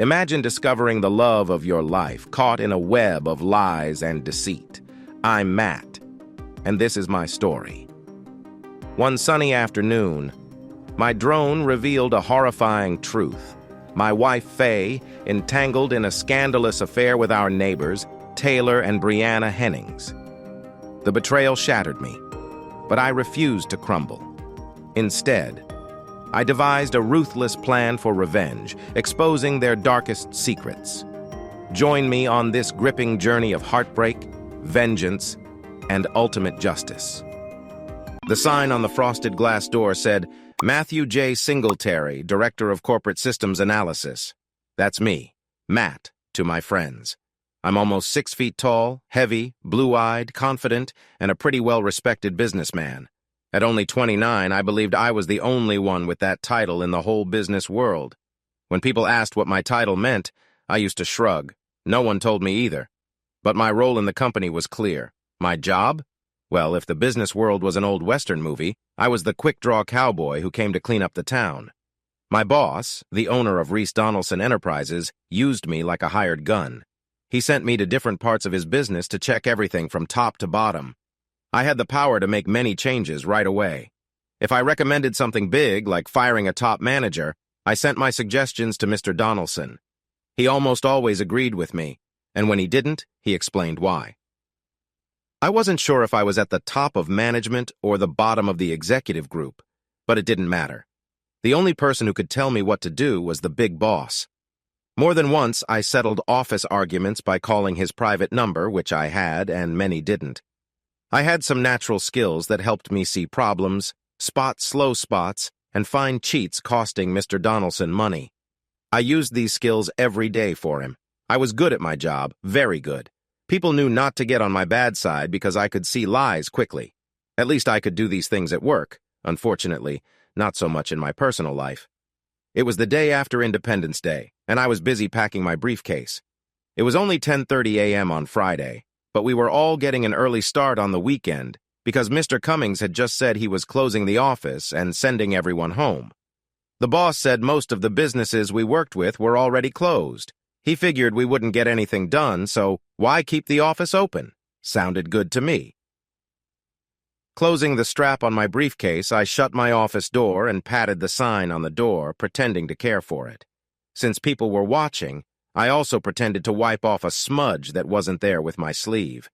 Imagine discovering the love of your life, caught in a web of lies and deceit. I'm Matt, and this is my story. One sunny afternoon, my drone revealed a horrifying truth. My wife, Faye, entangled in a scandalous affair with our neighbors, Taylor and Brianna Hennings. The betrayal shattered me, but I refused to crumble. Instead, I devised a ruthless plan for revenge, exposing their darkest secrets. Join me on this gripping journey of heartbreak, vengeance, and ultimate justice. The sign on the frosted glass door said, Matthew J. Singletary, Director of Corporate Systems Analysis. That's me, Matt, to my friends. I'm almost 6 feet tall, heavy, blue-eyed, confident, and a pretty well-respected businessman. At only 29, I believed I was the only one with that title in the whole business world. When people asked what my title meant, I used to shrug. No one told me either. But my role in the company was clear. My job? Well, if the business world was an old Western movie, I was the quick-draw cowboy who came to clean up the town. My boss, the owner of Reese Donaldson Enterprises, used me like a hired gun. He sent me to different parts of his business to check everything from top to bottom. I had the power to make many changes right away. If I recommended something big, like firing a top manager, I sent my suggestions to Mr. Donaldson. He almost always agreed with me, and when he didn't, he explained why. I wasn't sure if I was at the top of management or the bottom of the executive group, but it didn't matter. The only person who could tell me what to do was the big boss. More than once, I settled office arguments by calling his private number, which I had, and many didn't. I had some natural skills that helped me see problems, spot slow spots, and find cheats costing Mr. Donaldson money. I used these skills every day for him. I was good at my job, very good. People knew not to get on my bad side because I could see lies quickly. At least I could do these things at work. Unfortunately, not so much in my personal life. It was the day after Independence Day, and I was busy packing my briefcase. It was only 10:30 a.m. on Friday, but we were all getting an early start on the weekend because Mr. Cummings had just said he was closing the office and sending everyone home. The boss said most of the businesses we worked with were already closed. He figured we wouldn't get anything done, so why keep the office open? Sounded good to me. Closing the strap on my briefcase, I shut my office door and patted the sign on the door, pretending to care for it. Since people were watching, I also pretended to wipe off a smudge that wasn't there with my sleeve.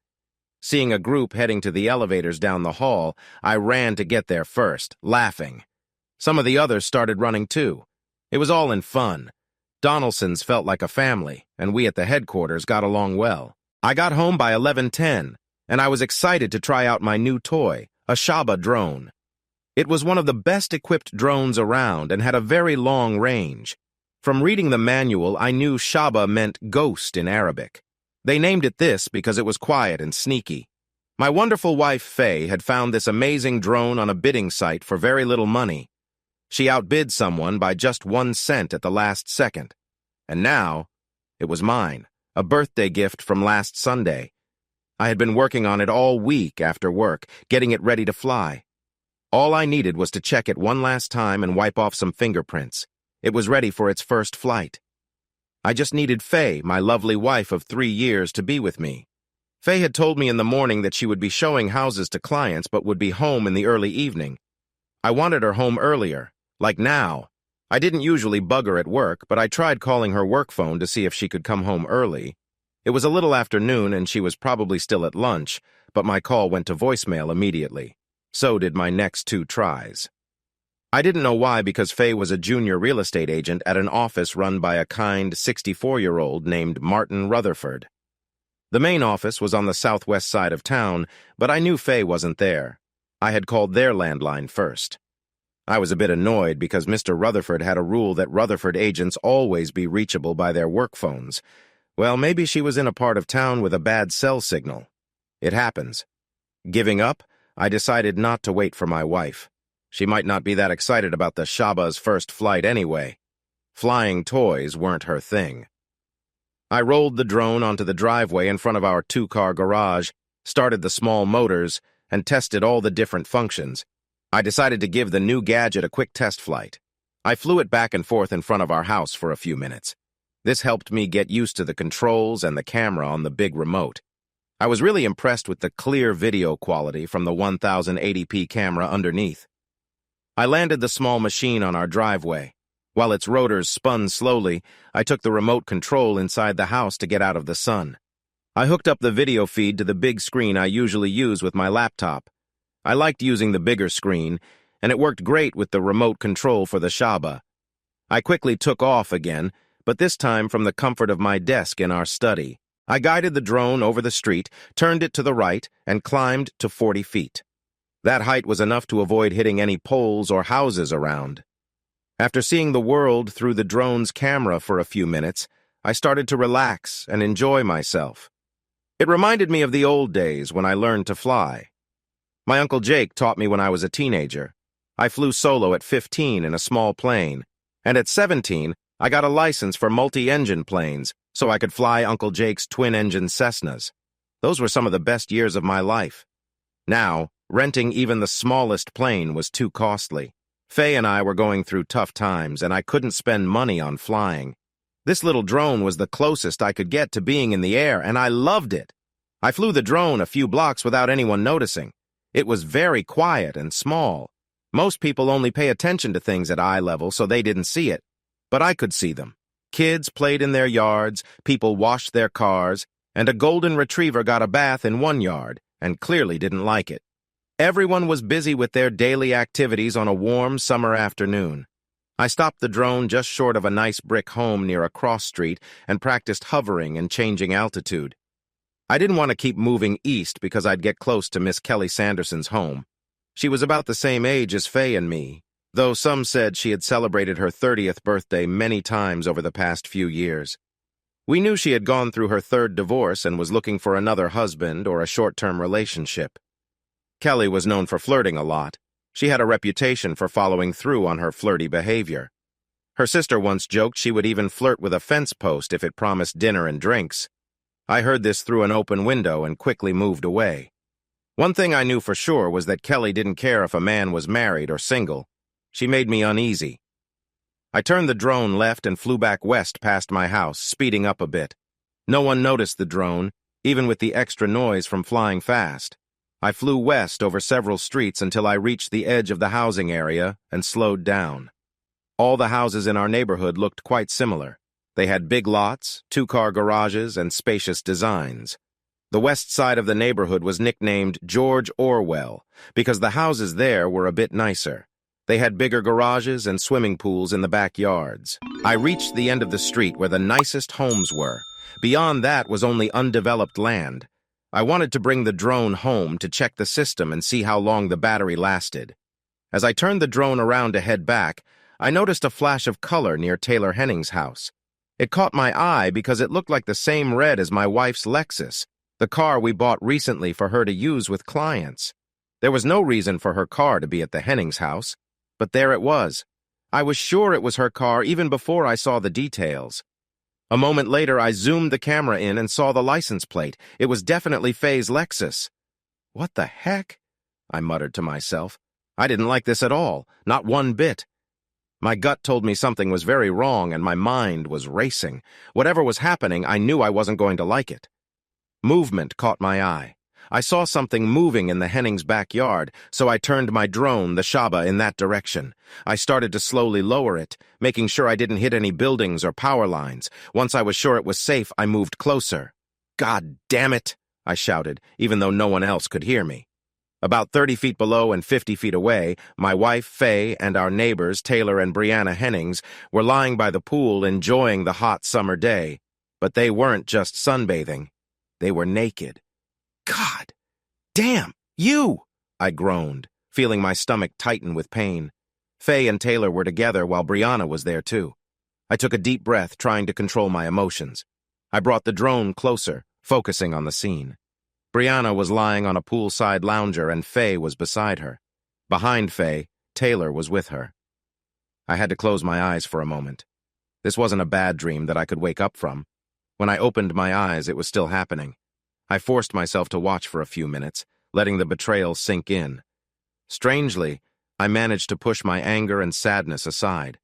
Seeing a group heading to the elevators down the hall, I ran to get there first, laughing. Some of the others started running too. It was all in fun. Donaldson's felt like a family, and we at the headquarters got along well. I got home by 11:10, and I was excited to try out my new toy, a Shaba drone. It was one of the best-equipped drones around and had a very long range. From reading the manual, I knew Shaba meant ghost in Arabic. They named it this because it was quiet and sneaky. My wonderful wife, Faye, had found this amazing drone on a bidding site for very little money. She outbid someone by just 1 cent at the last second. And now, it was mine, a birthday gift from last Sunday. I had been working on it all week after work, getting it ready to fly. All I needed was to check it one last time and wipe off some fingerprints. It was ready for its first flight. I just needed Faye, my lovely wife of 3 years, to be with me. Faye had told me in the morning that she would be showing houses to clients but would be home in the early evening. I wanted her home earlier, like now. I didn't usually bug her at work, but I tried calling her work phone to see if she could come home early. It was a little after noon and she was probably still at lunch, but my call went to voicemail immediately. So did my next 2 tries. I didn't know why because Faye was a junior real estate agent at an office run by a kind 64-year-old named Martin Rutherford. The main office was on the southwest side of town, but I knew Faye wasn't there. I had called their landline first. I was a bit annoyed because Mr. Rutherford had a rule that Rutherford agents always be reachable by their work phones. Well, maybe she was in a part of town with a bad cell signal. It happens. Giving up, I decided not to wait for my wife. She might not be that excited about the Shaba's first flight anyway. Flying toys weren't her thing. I rolled the drone onto the driveway in front of our 2-car garage, started the small motors, and tested all the different functions. I decided to give the new gadget a quick test flight. I flew it back and forth in front of our house for a few minutes. This helped me get used to the controls and the camera on the big remote. I was really impressed with the clear video quality from the 1080p camera underneath. I landed the small machine on our driveway. While its rotors spun slowly, I took the remote control inside the house to get out of the sun. I hooked up the video feed to the big screen I usually use with my laptop. I liked using the bigger screen, and it worked great with the remote control for the Shaba. I quickly took off again, but this time from the comfort of my desk in our study. I guided the drone over the street, turned it to the right, and climbed to 40 feet. That height was enough to avoid hitting any poles or houses around. After seeing the world through the drone's camera for a few minutes, I started to relax and enjoy myself. It reminded me of the old days when I learned to fly. My Uncle Jake taught me when I was a teenager. I flew solo at 15 in a small plane, and at 17, I got a license for multi-engine planes so I could fly Uncle Jake's twin-engine Cessnas. Those were some of the best years of my life. Now, renting even the smallest plane was too costly. Faye and I were going through tough times, and I couldn't spend money on flying. This little drone was the closest I could get to being in the air, and I loved it. I flew the drone a few blocks without anyone noticing. It was very quiet and small. Most people only pay attention to things at eye level, so they didn't see it. But I could see them. Kids played in their yards, people washed their cars, and a golden retriever got a bath in one yard and clearly didn't like it. Everyone was busy with their daily activities on a warm summer afternoon. I stopped the drone just short of a nice brick home near a cross street and practiced hovering and changing altitude. I didn't want to keep moving east because I'd get close to Miss Kelly Sanderson's home. She was about the same age as Faye and me, though some said she had celebrated her 30th birthday many times over the past few years. We knew she had gone through her third divorce and was looking for another husband or a short-term relationship. Kelly was known for flirting a lot. She had a reputation for following through on her flirty behavior. Her sister once joked she would even flirt with a fence post if it promised dinner and drinks. I heard this through an open window and quickly moved away. One thing I knew for sure was that Kelly didn't care if a man was married or single. She made me uneasy. I turned the drone left and flew back west past my house, speeding up a bit. No one noticed the drone, even with the extra noise from flying fast. I flew west over several streets until I reached the edge of the housing area and slowed down. All the houses in our neighborhood looked quite similar. They had big lots, two-car garages, and spacious designs. The west side of the neighborhood was nicknamed George Orwell because the houses there were a bit nicer. They had bigger garages and swimming pools in the backyards. I reached the end of the street where the nicest homes were. Beyond that was only undeveloped land. I wanted to bring the drone home to check the system and see how long the battery lasted. As I turned the drone around to head back, I noticed a flash of color near Taylor Hennings' house. It caught my eye because it looked like the same red as my wife's Lexus, the car we bought recently for her to use with clients. There was no reason for her car to be at the Hennings house, but there it was. I was sure it was her car even before I saw the details. A moment later, I zoomed the camera in and saw the license plate. It was definitely Faye's Lexus. What the heck? I muttered to myself. I didn't like this at all, not one bit. My gut told me something was very wrong and my mind was racing. Whatever was happening, I knew I wasn't going to like it. Movement caught my eye. I saw something moving in the Hennings' backyard, so I turned my drone, the Shaba, in that direction. I started to slowly lower it, making sure I didn't hit any buildings or power lines. Once I was sure it was safe, I moved closer. "God damn it!" I shouted, even though no one else could hear me. About 30 feet below and 50 feet away, my wife, Faye, and our neighbors, Taylor and Brianna Hennings, were lying by the pool enjoying the hot summer day. But they weren't just sunbathing. They were naked. "God damn, you!" I groaned, feeling my stomach tighten with pain. Faye and Taylor were together while Brianna was there too. I took a deep breath, trying to control my emotions. I brought the drone closer, focusing on the scene. Brianna was lying on a poolside lounger and Faye was beside her. Behind Faye, Taylor was with her. I had to close my eyes for a moment. This wasn't a bad dream that I could wake up from. When I opened my eyes, it was still happening. I forced myself to watch for a few minutes, letting the betrayal sink in. Strangely, I managed to push my anger and sadness aside.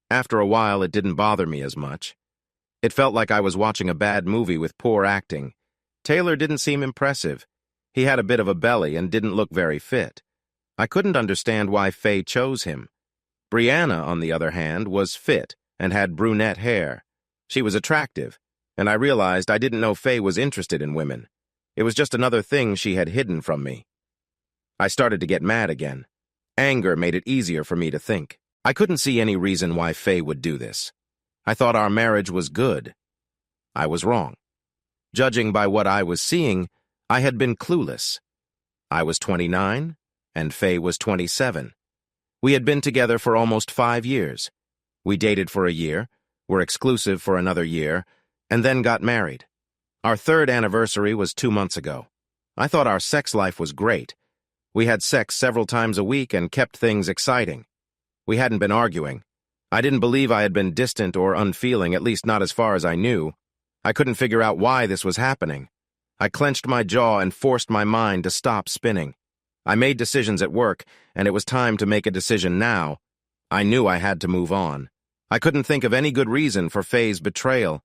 After a while, it didn't bother me as much. It felt like I was watching a bad movie with poor acting. Taylor didn't seem impressive. He had a bit of a belly and didn't look very fit. I couldn't understand why Faye chose him. Brianna, on the other hand, was fit and had brunette hair. She was attractive, and I realized I didn't know Faye was interested in women. It was just another thing she had hidden from me. I started to get mad again. Anger made it easier for me to think. I couldn't see any reason why Faye would do this. I thought our marriage was good. I was wrong. Judging by what I was seeing, I had been clueless. I was 29, and Faye was 27. We had been together for almost 5 years. We dated for a year, were exclusive for another year, and then got married. Our third anniversary was 2 months ago. I thought our sex life was great. We had sex several times a week and kept things exciting. We hadn't been arguing. I didn't believe I had been distant or unfeeling, at least not as far as I knew. I couldn't figure out why this was happening. I clenched my jaw and forced my mind to stop spinning. I made decisions at work, and it was time to make a decision now. I knew I had to move on. I couldn't think of any good reason for Faye's betrayal.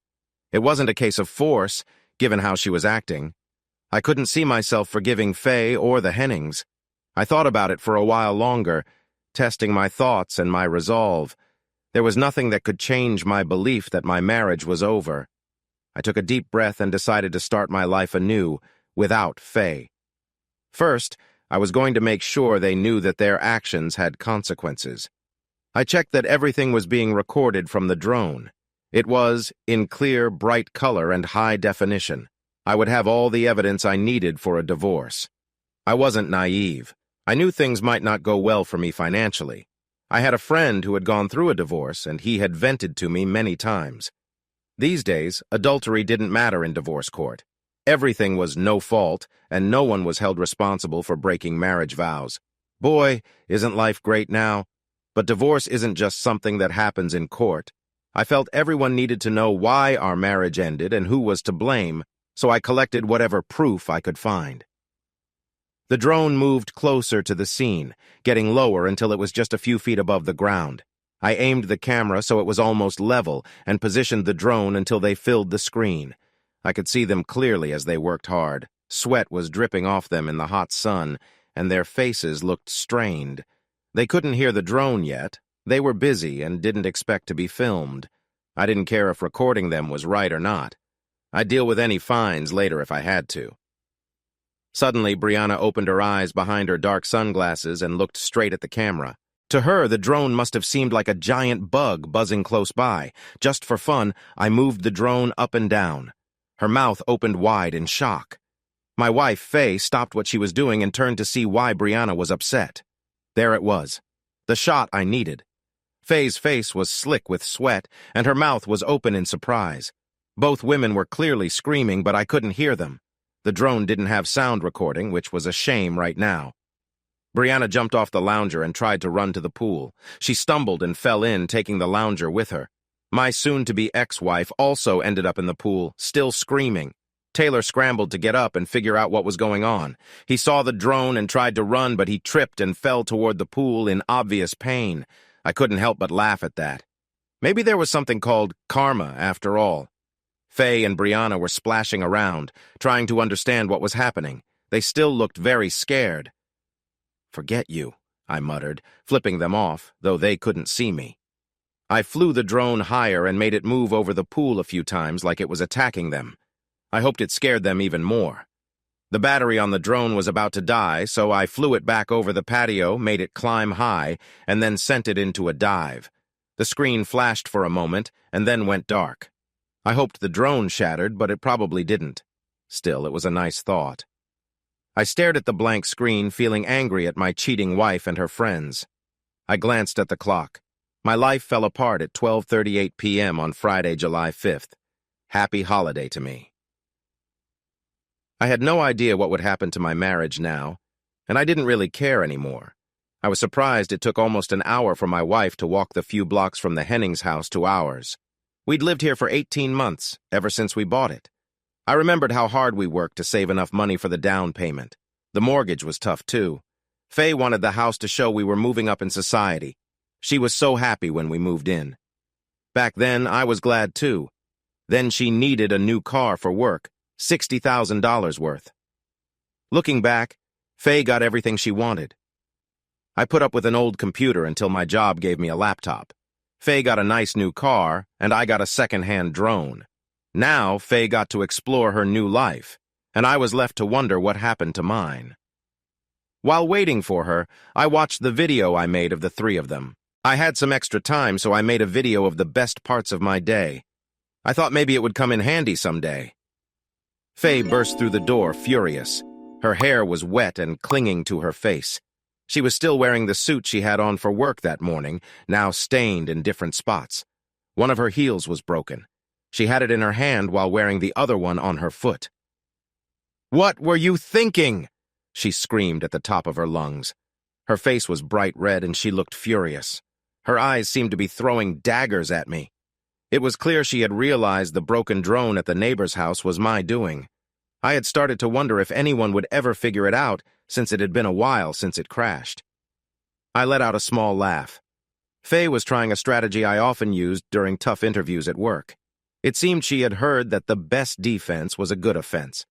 It wasn't a case of force, given how she was acting. I couldn't see myself forgiving Faye or the Hennings. I thought about it for a while longer, testing my thoughts and my resolve. There was nothing that could change my belief that my marriage was over. I took a deep breath and decided to start my life anew, without Faye. First, I was going to make sure they knew that their actions had consequences. I checked that everything was being recorded from the drone. It was, in clear, bright color and high definition. I would have all the evidence I needed for a divorce. I wasn't naive. I knew things might not go well for me financially. I had a friend who had gone through a divorce, and he had vented to me many times. These days, adultery didn't matter in divorce court. Everything was no fault, and no one was held responsible for breaking marriage vows. Boy, isn't life great now? But divorce isn't just something that happens in court. I felt everyone needed to know why our marriage ended and who was to blame, so I collected whatever proof I could find. The drone moved closer to the scene, getting lower until it was just a few feet above the ground. I aimed the camera so it was almost level and positioned the drone until they filled the screen. I could see them clearly as they worked hard. Sweat was dripping off them in the hot sun, and their faces looked strained. They couldn't hear the drone yet. They were busy and didn't expect to be filmed. I didn't care if recording them was right or not. I'd deal with any fines later if I had to. Suddenly, Brianna opened her eyes behind her dark sunglasses and looked straight at the camera. To her, the drone must have seemed like a giant bug buzzing close by. Just for fun, I moved the drone up and down. Her mouth opened wide in shock. My wife, Faye, stopped what she was doing and turned to see why Brianna was upset. There it was. The shot I needed. Faye's face was slick with sweat, and her mouth was open in surprise. Both women were clearly screaming, but I couldn't hear them. The drone didn't have sound recording, which was a shame right now. Brianna jumped off the lounger and tried to run to the pool. She stumbled and fell in, taking the lounger with her. My soon-to-be ex-wife also ended up in the pool, still screaming. Taylor scrambled to get up and figure out what was going on. He saw the drone and tried to run, but he tripped and fell toward the pool in obvious pain. I couldn't help but laugh at that. Maybe there was something called karma after all. Faye and Brianna were splashing around, trying to understand what was happening. They still looked very scared. "Forget you," I muttered, flipping them off, though they couldn't see me. I flew the drone higher and made it move over the pool a few times like it was attacking them. I hoped it scared them even more. The battery on the drone was about to die, so I flew it back over the patio, made it climb high, and then sent it into a dive. The screen flashed for a moment, and then went dark. I hoped the drone shattered, but it probably didn't. Still, it was a nice thought. I stared at the blank screen, feeling angry at my cheating wife and her friends. I glanced at the clock. My life fell apart at 12:38 p.m. on Friday, July 5th. Happy holiday to me. I had no idea what would happen to my marriage now, and I didn't really care anymore. I was surprised it took almost an hour for my wife to walk the few blocks from the Hennings house to ours. We'd lived here for 18 months, ever since we bought it. I remembered how hard we worked to save enough money for the down payment. The mortgage was tough, too. Faye wanted the house to show we were moving up in society. She was so happy when we moved in. Back then, I was glad, too. Then she needed a new car for work, $60,000 worth. Looking back, Faye got everything she wanted. I put up with an old computer until my job gave me a laptop. Faye got a nice new car, and I got a second-hand drone. Now, Faye got to explore her new life, and I was left to wonder what happened to mine. While waiting for her, I watched the video I made of the three of them. I had some extra time, so I made a video of the best parts of my day. I thought maybe it would come in handy someday. Faye burst through the door, furious. Her hair was wet and clinging to her face. She was still wearing the suit she had on for work that morning, now stained in different spots. One of her heels was broken. She had it in her hand while wearing the other one on her foot. "What were you thinking?" she screamed at the top of her lungs. Her face was bright red and she looked furious. Her eyes seemed to be throwing daggers at me. It was clear she had realized the broken drone at the neighbor's house was my doing. I had started to wonder if anyone would ever figure it out, since it had been a while since it crashed. I let out a small laugh. Faye was trying a strategy I often used during tough interviews at work. It seemed she had heard that the best defense was a good offense.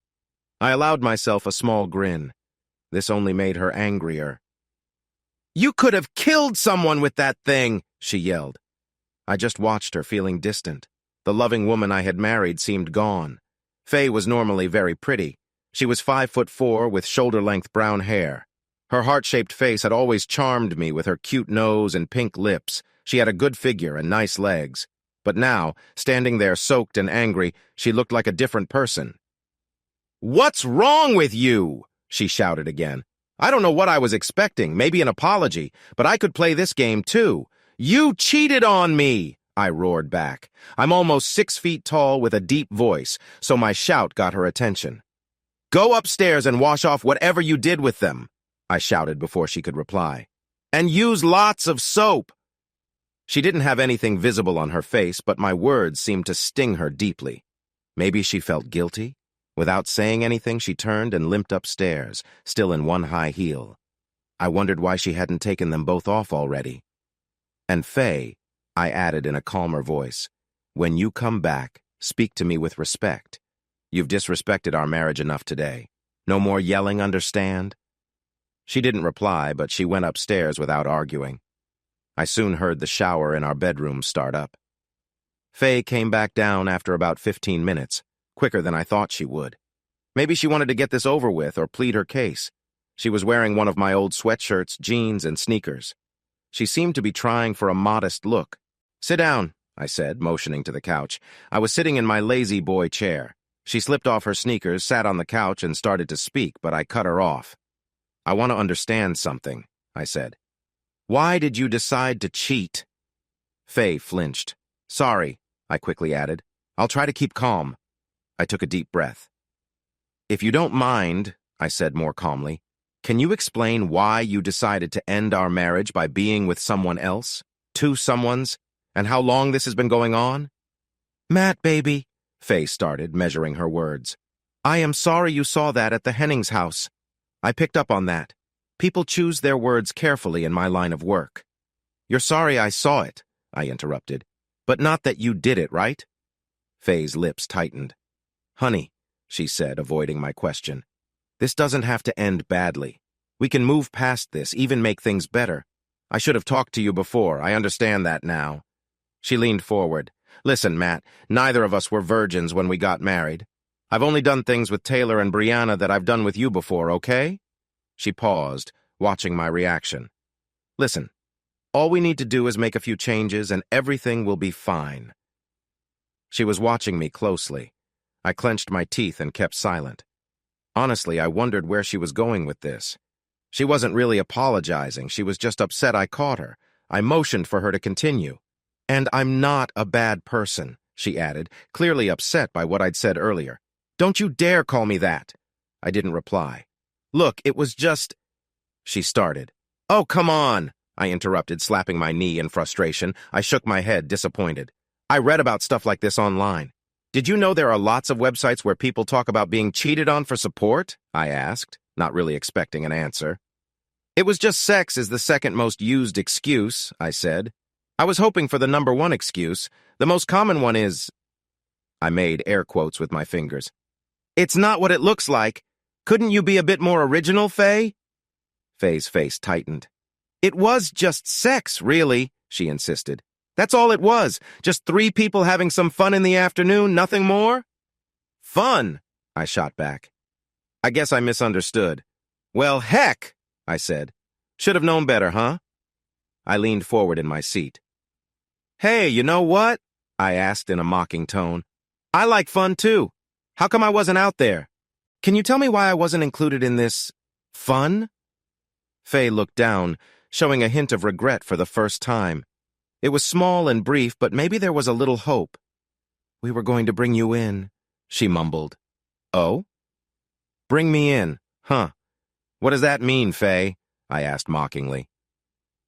I allowed myself a small grin. This only made her angrier. "You could have killed someone with that thing!" she yelled. I just watched her, feeling distant. The loving woman I had married seemed gone. Faye was normally very pretty. She was 5'4" with shoulder-length brown hair. Her heart-shaped face had always charmed me with her cute nose and pink lips. She had a good figure and nice legs. But now, standing there soaked and angry, she looked like a different person. "What's wrong with you?" she shouted again. I don't know what I was expecting, maybe an apology, but I could play this game too. "You cheated on me!" I roared back. I'm almost 6 feet tall with a deep voice, so my shout got her attention. "Go upstairs and wash off whatever you did with them," I shouted before she could reply. "And use lots of soap." She didn't have anything visible on her face, but my words seemed to sting her deeply. Maybe she felt guilty? Without saying anything, she turned and limped upstairs, still in one high heel. I wondered why she hadn't taken them both off already. "And Faye," I added in a calmer voice, "when you come back, speak to me with respect. You've disrespected our marriage enough today. No more yelling, understand?" She didn't reply, but she went upstairs without arguing. I soon heard the shower in our bedroom start up. Faye came back down after about 15 minutes, quicker than I thought she would. Maybe she wanted to get this over with or plead her case. She was wearing one of my old sweatshirts, jeans, and sneakers. She seemed to be trying for a modest look. "Sit down," I said, motioning to the couch. I was sitting in my lazy boy chair. She slipped off her sneakers, sat on the couch, and started to speak, but I cut her off. "I want to understand something," I said. "Why did you decide to cheat?" Faye flinched. "Sorry," I quickly added. "I'll try to keep calm." I took a deep breath. "If you don't mind," I said more calmly, "can you explain why you decided to end our marriage by being with someone else? Two someones? And how long this has been going on?" "Matt, baby," Faye started, measuring her words. "I am sorry you saw that at the Hennings house. I picked up on that. People choose their words carefully in my line of work." "You're sorry I saw it," I interrupted. "But not that you did it, right?" Faye's lips tightened. "Honey," she said, avoiding my question, "this doesn't have to end badly. We can move past this, even make things better. I should have talked to you before. I understand that now." She leaned forward. "Listen, Matt, neither of us were virgins when we got married. I've only done things with Taylor and Brianna that I've done with you before, okay?" She paused, watching my reaction. "Listen, all we need to do is make a few changes and everything will be fine." She was watching me closely. I clenched my teeth and kept silent. Honestly, I wondered where she was going with this. She wasn't really apologizing. She was just upset I caught her. I motioned for her to continue. "And I'm not a bad person," she added, clearly upset by what I'd said earlier. "Don't you dare call me that." I didn't reply. "Look, it was just—" She started. "Oh, come on," I interrupted, slapping my knee in frustration. I shook my head, disappointed. "I read about stuff like this online. Did you know there are lots of websites where people talk about being cheated on for support?" I asked, not really expecting an answer. "It was just sex is the second most used excuse," I said. "I was hoping for the #1 excuse. The most common one is—" I made air quotes with my fingers. It's not what it looks like. Couldn't you be a bit more original, Faye? Faye's face tightened. It was just sex, really, she insisted. That's all it was. Just 3 people having some fun in the afternoon, nothing more? Fun, I shot back. I guess I misunderstood. Well, heck, I said. Should have known better, huh? I leaned forward in my seat. Hey, you know what? I asked in a mocking tone. I like fun, too. How come I wasn't out there? Can you tell me why I wasn't included in this fun? Faye looked down, showing a hint of regret for the first time. It was small and brief, but maybe there was a little hope. We were going to bring you in, she mumbled. Oh? Bring me in, huh? What does that mean, Faye? I asked mockingly.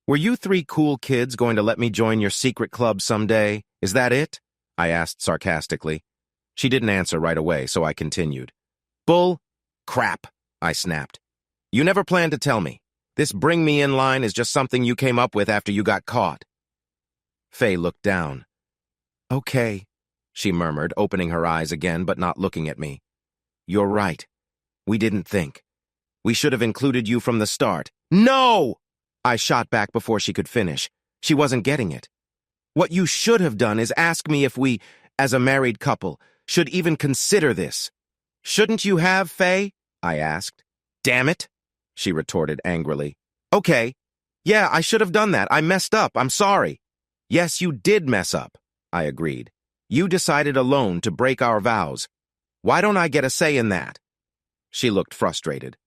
Were you 3 cool kids going to let me join your secret club someday? Is that it? I asked sarcastically. She didn't answer right away, so I continued. Bull crap, I snapped. You never planned to tell me. This bring me in line is just something you came up with after you got caught. Faye looked down. Okay, she murmured, opening her eyes again but not looking at me. You're right. We didn't think. We should have included you from the start. No! I shot back before she could finish. She wasn't getting it. What you should have done is ask me if we, as a married couple, should even consider this. Shouldn't you have, Faye? I asked. Damn it, she retorted angrily. Okay. Yeah, I should have done that. I messed up. I'm sorry. Yes, you did mess up, I agreed. You decided alone to break our vows. Why don't I get a say in that? She looked frustrated.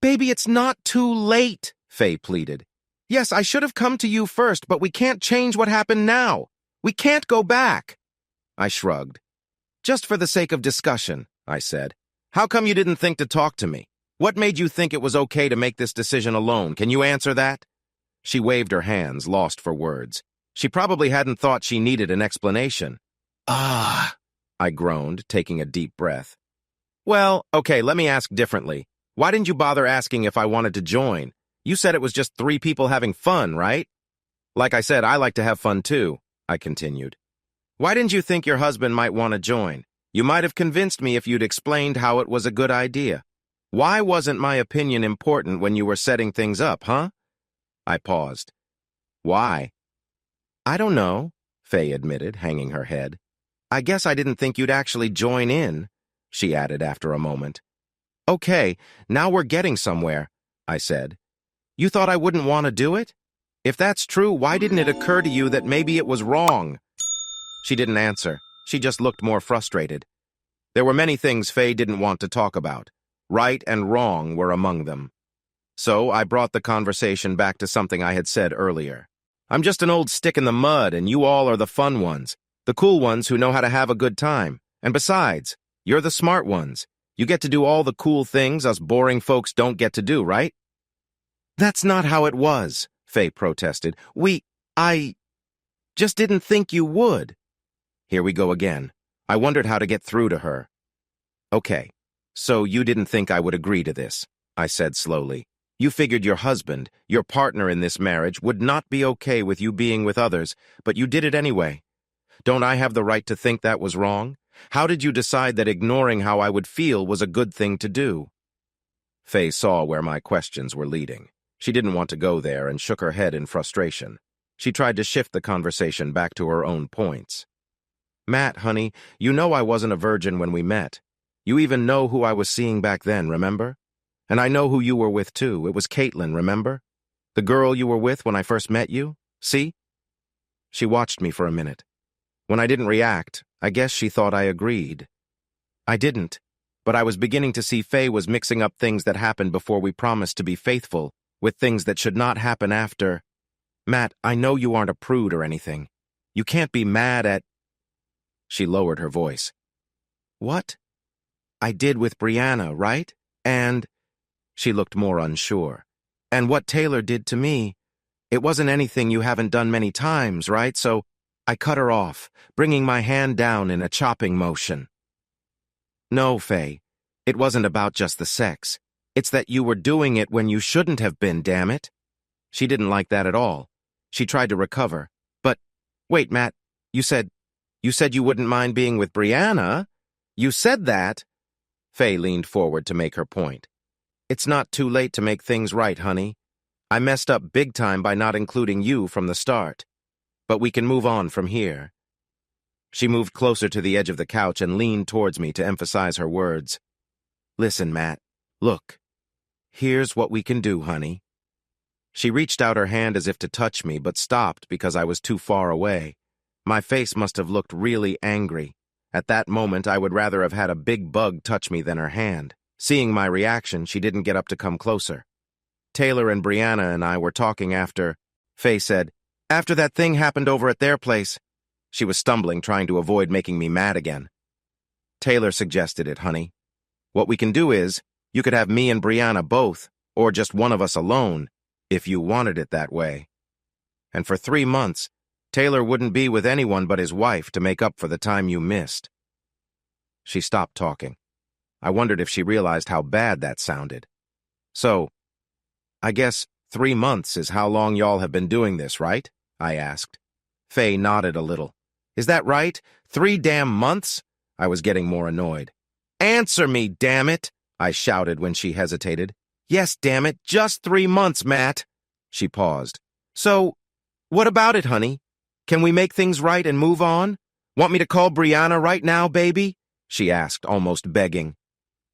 Baby, it's not too late, Faye pleaded. Yes, I should have come to you first, but we can't change what happened now. We can't go back. I shrugged. Just for the sake of discussion, I said. How come you didn't think to talk to me? What made you think it was okay to make this decision alone? Can you answer that? She waved her hands, lost for words. She probably hadn't thought she needed an explanation. Ah, I groaned, taking a deep breath. Well, okay, let me ask differently. Why didn't you bother asking if I wanted to join? You said it was just 3 people having fun, right? Like I said, I like to have fun too, I continued. Why didn't you think your husband might want to join? You might have convinced me if you'd explained how it was a good idea. Why wasn't my opinion important when you were setting things up, huh? I paused. Why? I don't know, Faye admitted, hanging her head. I guess I didn't think you'd actually join in, she added after a moment. Okay, now we're getting somewhere, I said. You thought I wouldn't want to do it? If that's true, why didn't it occur to you that maybe it was wrong? She didn't answer. She just looked more frustrated. There were many things Faye didn't want to talk about. Right and wrong were among them. So I brought the conversation back to something I had said earlier. I'm just an old stick in the mud, and you all are the fun ones, the cool ones who know how to have a good time. And besides, you're the smart ones. You get to do all the cool things us boring folks don't get to do, right? That's not how it was, Faye protested. I just didn't think you would. Here we go again. I wondered how to get through to her. Okay, so you didn't think I would agree to this, I said slowly. You figured your husband, your partner in this marriage, would not be okay with you being with others, but you did it anyway. Don't I have the right to think that was wrong? How did you decide that ignoring how I would feel was a good thing to do? Faye saw where my questions were leading. She didn't want to go there and shook her head in frustration. She tried to shift the conversation back to her own points. Matt, honey, you know I wasn't a virgin when we met. You even know who I was seeing back then, remember? And I know who you were with, too. It was Caitlin, remember? The girl you were with when I first met you? See? She watched me for a minute. When I didn't react, I guess she thought I agreed. I didn't, but I was beginning to see Faye was mixing up things that happened before we promised to be faithful with things that should not happen after. Matt, I know you aren't a prude or anything. You can't be mad at... She lowered her voice. What? I did with Brianna, right? And... She looked more unsure. And what Taylor did to me, it wasn't anything you haven't done many times, right? So I cut her off, bringing my hand down in a chopping motion. No, Faye, it wasn't about just the sex. It's that you were doing it when you shouldn't have been, damn it. She didn't like that at all. She tried to recover. But, wait, Matt, you said You said you wouldn't mind being with Brianna. You said that. Faye leaned forward to make her point. It's not too late to make things right, honey. I messed up big time by not including you from the start. But we can move on from here. She moved closer to the edge of the couch and leaned towards me to emphasize her words. Listen, Matt. Look. Here's what we can do, honey. She reached out her hand as if to touch me, but stopped because I was too far away. My face must have looked really angry. At that moment, I would rather have had a big bug touch me than her hand. Seeing my reaction, she didn't get up to come closer. Taylor and Brianna and I were talking after, Faye said, after that thing happened over at their place. She was stumbling, trying to avoid making me mad again. Taylor suggested it, honey. What we can do is, you could have me and Brianna both, or just one of us alone, if you wanted it that way. And for 3 months, Taylor wouldn't be with anyone but his wife to make up for the time you missed. She stopped talking. I wondered if she realized how bad that sounded. So, I guess 3 months is how long y'all have been doing this, right? I asked. Faye nodded a little. Is that right? 3 damn months? I was getting more annoyed. Answer me, damn it! I shouted when she hesitated. Yes, damn it, just 3 months, Matt. She paused. So, what about it, honey? Can we make things right and move on? Want me to call Brianna right now, baby? She asked, almost begging.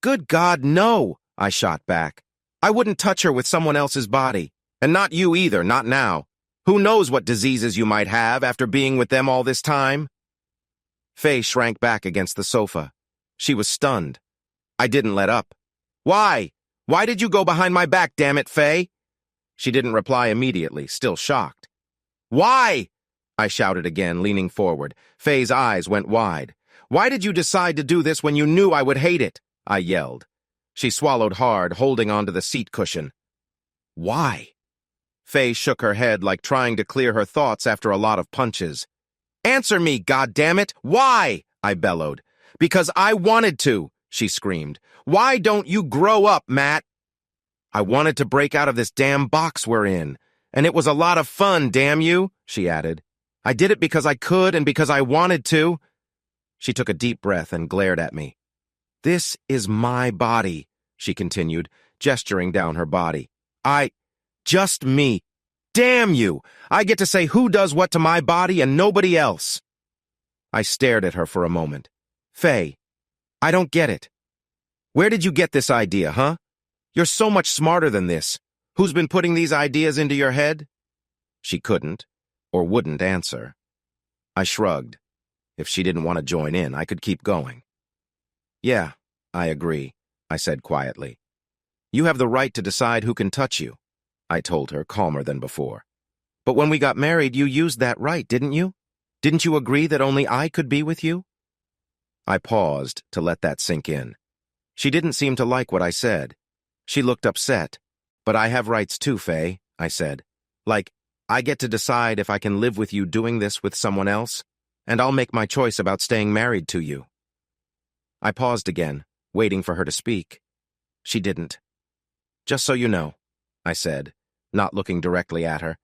Good God, no, I shot back. I wouldn't touch her with someone else's body. And not you either, not now. Who knows what diseases you might have after being with them all this time? Faye shrank back against the sofa. She was stunned. I didn't let up. Why? Why did you go behind my back, damn it, Faye? She didn't reply immediately, still shocked. Why? I shouted again, leaning forward. Faye's eyes went wide. Why did you decide to do this when you knew I would hate it? I yelled. She swallowed hard, holding onto the seat cushion. Why? Faye shook her head like trying to clear her thoughts after a lot of punches. Answer me, goddammit! Why? I bellowed. Because I wanted to, she screamed. Why don't you grow up, Matt? I wanted to break out of this damn box we're in. And it was a lot of fun, damn you, she added. I did it because I could and because I wanted to. She took a deep breath and glared at me. This is my body, she continued, gesturing down her body. Just me. Damn you! I get to say who does what to my body and nobody else. I stared at her for a moment. Faye, I don't get it. Where did you get this idea, huh? You're so much smarter than this. Who's been putting these ideas into your head? She couldn't, or wouldn't answer. I shrugged. If she didn't want to join in, I could keep going. Yeah, I agree, I said quietly. You have the right to decide who can touch you, I told her, calmer than before. But when we got married, you used that right, didn't you? Didn't you agree that only I could be with you? I paused to let that sink in. She didn't seem to like what I said. She looked upset. But I have rights too, Faye, I said. Like, I get to decide if I can live with you doing this with someone else, and I'll make my choice about staying married to you. I paused again, waiting for her to speak. She didn't. Just so you know, I said, not looking directly at her.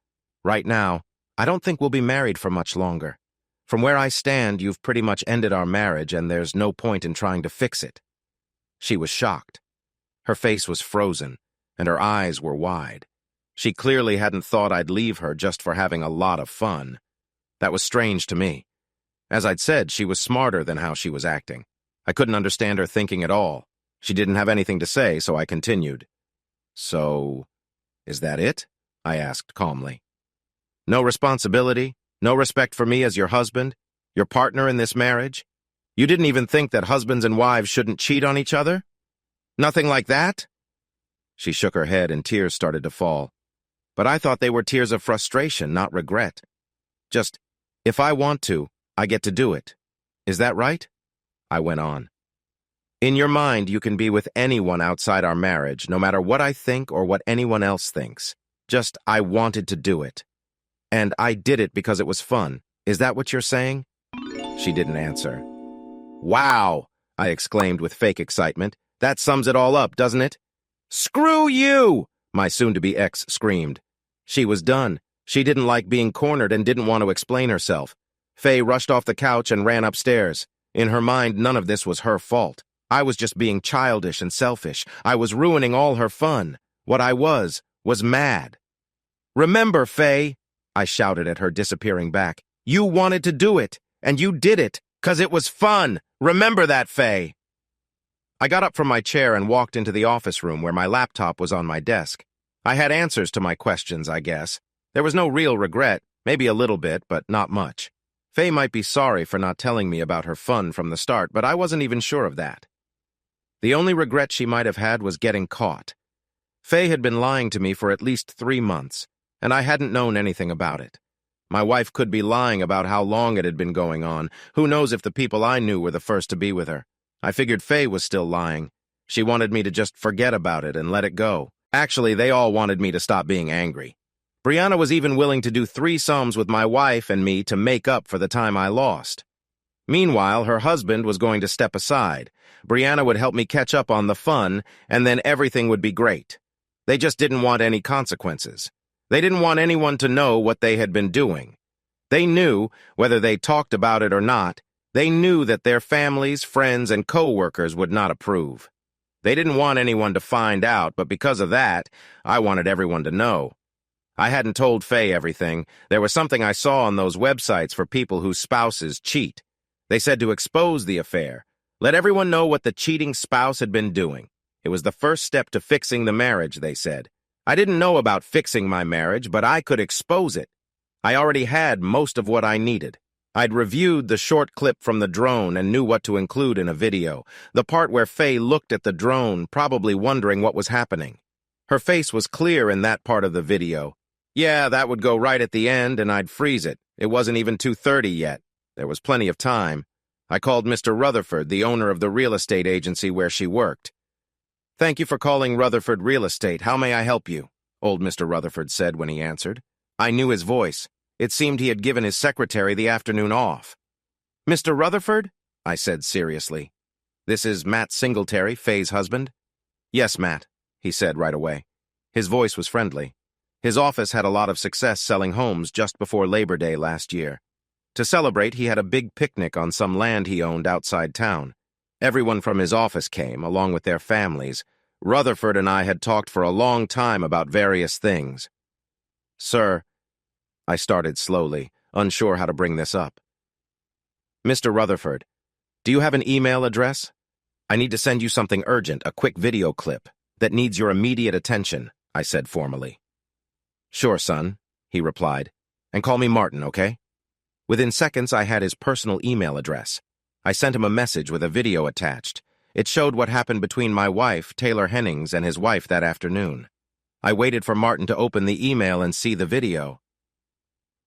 Right now, I don't think we'll be married for much longer. From where I stand, you've pretty much ended our marriage, and there's no point in trying to fix it. She was shocked. Her face was frozen, and her eyes were wide. She clearly hadn't thought I'd leave her just for having a lot of fun. That was strange to me. As I'd said, she was smarter than how she was acting. I couldn't understand her thinking at all. She didn't have anything to say, so I continued. So, is that it? I asked calmly. No responsibility? No respect for me as your husband? Your partner in this marriage? You didn't even think that husbands and wives shouldn't cheat on each other? Nothing like that? She shook her head and tears started to fall. But I thought they were tears of frustration, not regret. Just, if I want to, I get to do it. Is that right? I went on. In your mind, you can be with anyone outside our marriage, no matter what I think or what anyone else thinks. Just, I wanted to do it. And I did it because it was fun. Is that what you're saying? She didn't answer. Wow, I exclaimed with fake excitement. That sums it all up, doesn't it? Screw you, my soon-to-be ex screamed. She was done. She didn't like being cornered and didn't want to explain herself. Faye rushed off the couch and ran upstairs. In her mind, none of this was her fault. I was just being childish and selfish. I was ruining all her fun. What I was mad. "Remember, Faye," I shouted at her, disappearing back. "You wanted to do it, and you did it, 'cause it was fun. Remember that, Faye." I got up from my chair and walked into the office room where my laptop was on my desk. I had answers to my questions, I guess. There was no real regret, maybe a little bit, but not much. Faye might be sorry for not telling me about her fun from the start, but I wasn't even sure of that. The only regret she might have had was getting caught. Faye had been lying to me for at least 3 months, and I hadn't known anything about it. My wife could be lying about how long it had been going on. Who knows if the people I knew were the first to be with her. I figured Faye was still lying. She wanted me to just forget about it and let it go. Actually, they all wanted me to stop being angry. Brianna was even willing to do threesomes with my wife and me to make up for the time I lost. Meanwhile, her husband was going to step aside. Brianna would help me catch up on the fun, and then everything would be great. They just didn't want any consequences. They didn't want anyone to know what they had been doing. They knew, whether they talked about it or not, they knew that their families, friends, and co-workers would not approve. They didn't want anyone to find out, but because of that, I wanted everyone to know. I hadn't told Faye everything. There was something I saw on those websites for people whose spouses cheat. They said to expose the affair. Let everyone know what the cheating spouse had been doing. It was the first step to fixing the marriage, they said. I didn't know about fixing my marriage, but I could expose it. I already had most of what I needed. I'd reviewed the short clip from the drone and knew what to include in a video. The part where Faye looked at the drone, probably wondering what was happening. Her face was clear in that part of the video. Yeah, that would go right at the end, and I'd freeze it. It wasn't even 2:30 yet. There was plenty of time. I called Mr. Rutherford, the owner of the real estate agency where she worked. "Thank you for calling Rutherford Real Estate. How may I help you?" old Mr. Rutherford said when he answered. I knew his voice. It seemed he had given his secretary the afternoon off. "Mr. Rutherford?" I said seriously. "This is Matt Singletary, Faye's husband?" "Yes, Matt," he said right away. His voice was friendly. His office had a lot of success selling homes just before Labor Day last year. To celebrate, he had a big picnic on some land he owned outside town. Everyone from his office came, along with their families. Rutherford and I had talked for a long time about various things. "Sir," I started slowly, unsure how to bring this up. "Mr. Rutherford, do you have an email address? I need to send you something urgent, a quick video clip that needs your immediate attention," I said formally. "Sure, son," he replied. "And call me Martin, okay?" Within seconds, I had his personal email address. I sent him a message with a video attached. It showed what happened between my wife, Taylor Hennings, and his wife that afternoon. I waited for Martin to open the email and see the video.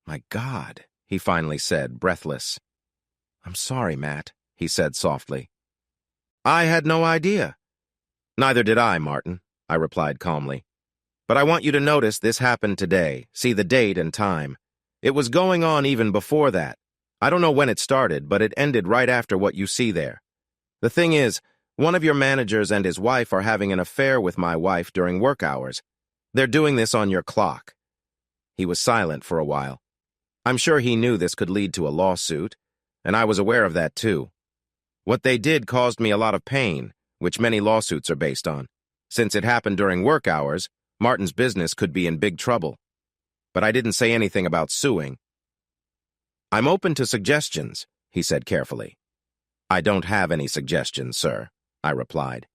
"My God," he finally said, breathless. "I'm sorry, Matt," he said softly. "I had no idea." "Neither did I, Martin," I replied calmly. "But I want you to notice this happened today. See the date and time. It was going on even before that. I don't know when it started, but it ended right after what you see there. The thing is, one of your managers and his wife are having an affair with my wife during work hours. They're doing this on your clock." He was silent for a while. I'm sure he knew this could lead to a lawsuit, and I was aware of that too. What they did caused me a lot of pain, which many lawsuits are based on. Since it happened during work hours, Martin's business could be in big trouble. But I didn't say anything about suing. "I'm open to suggestions," he said carefully. "I don't have any suggestions, sir," I replied.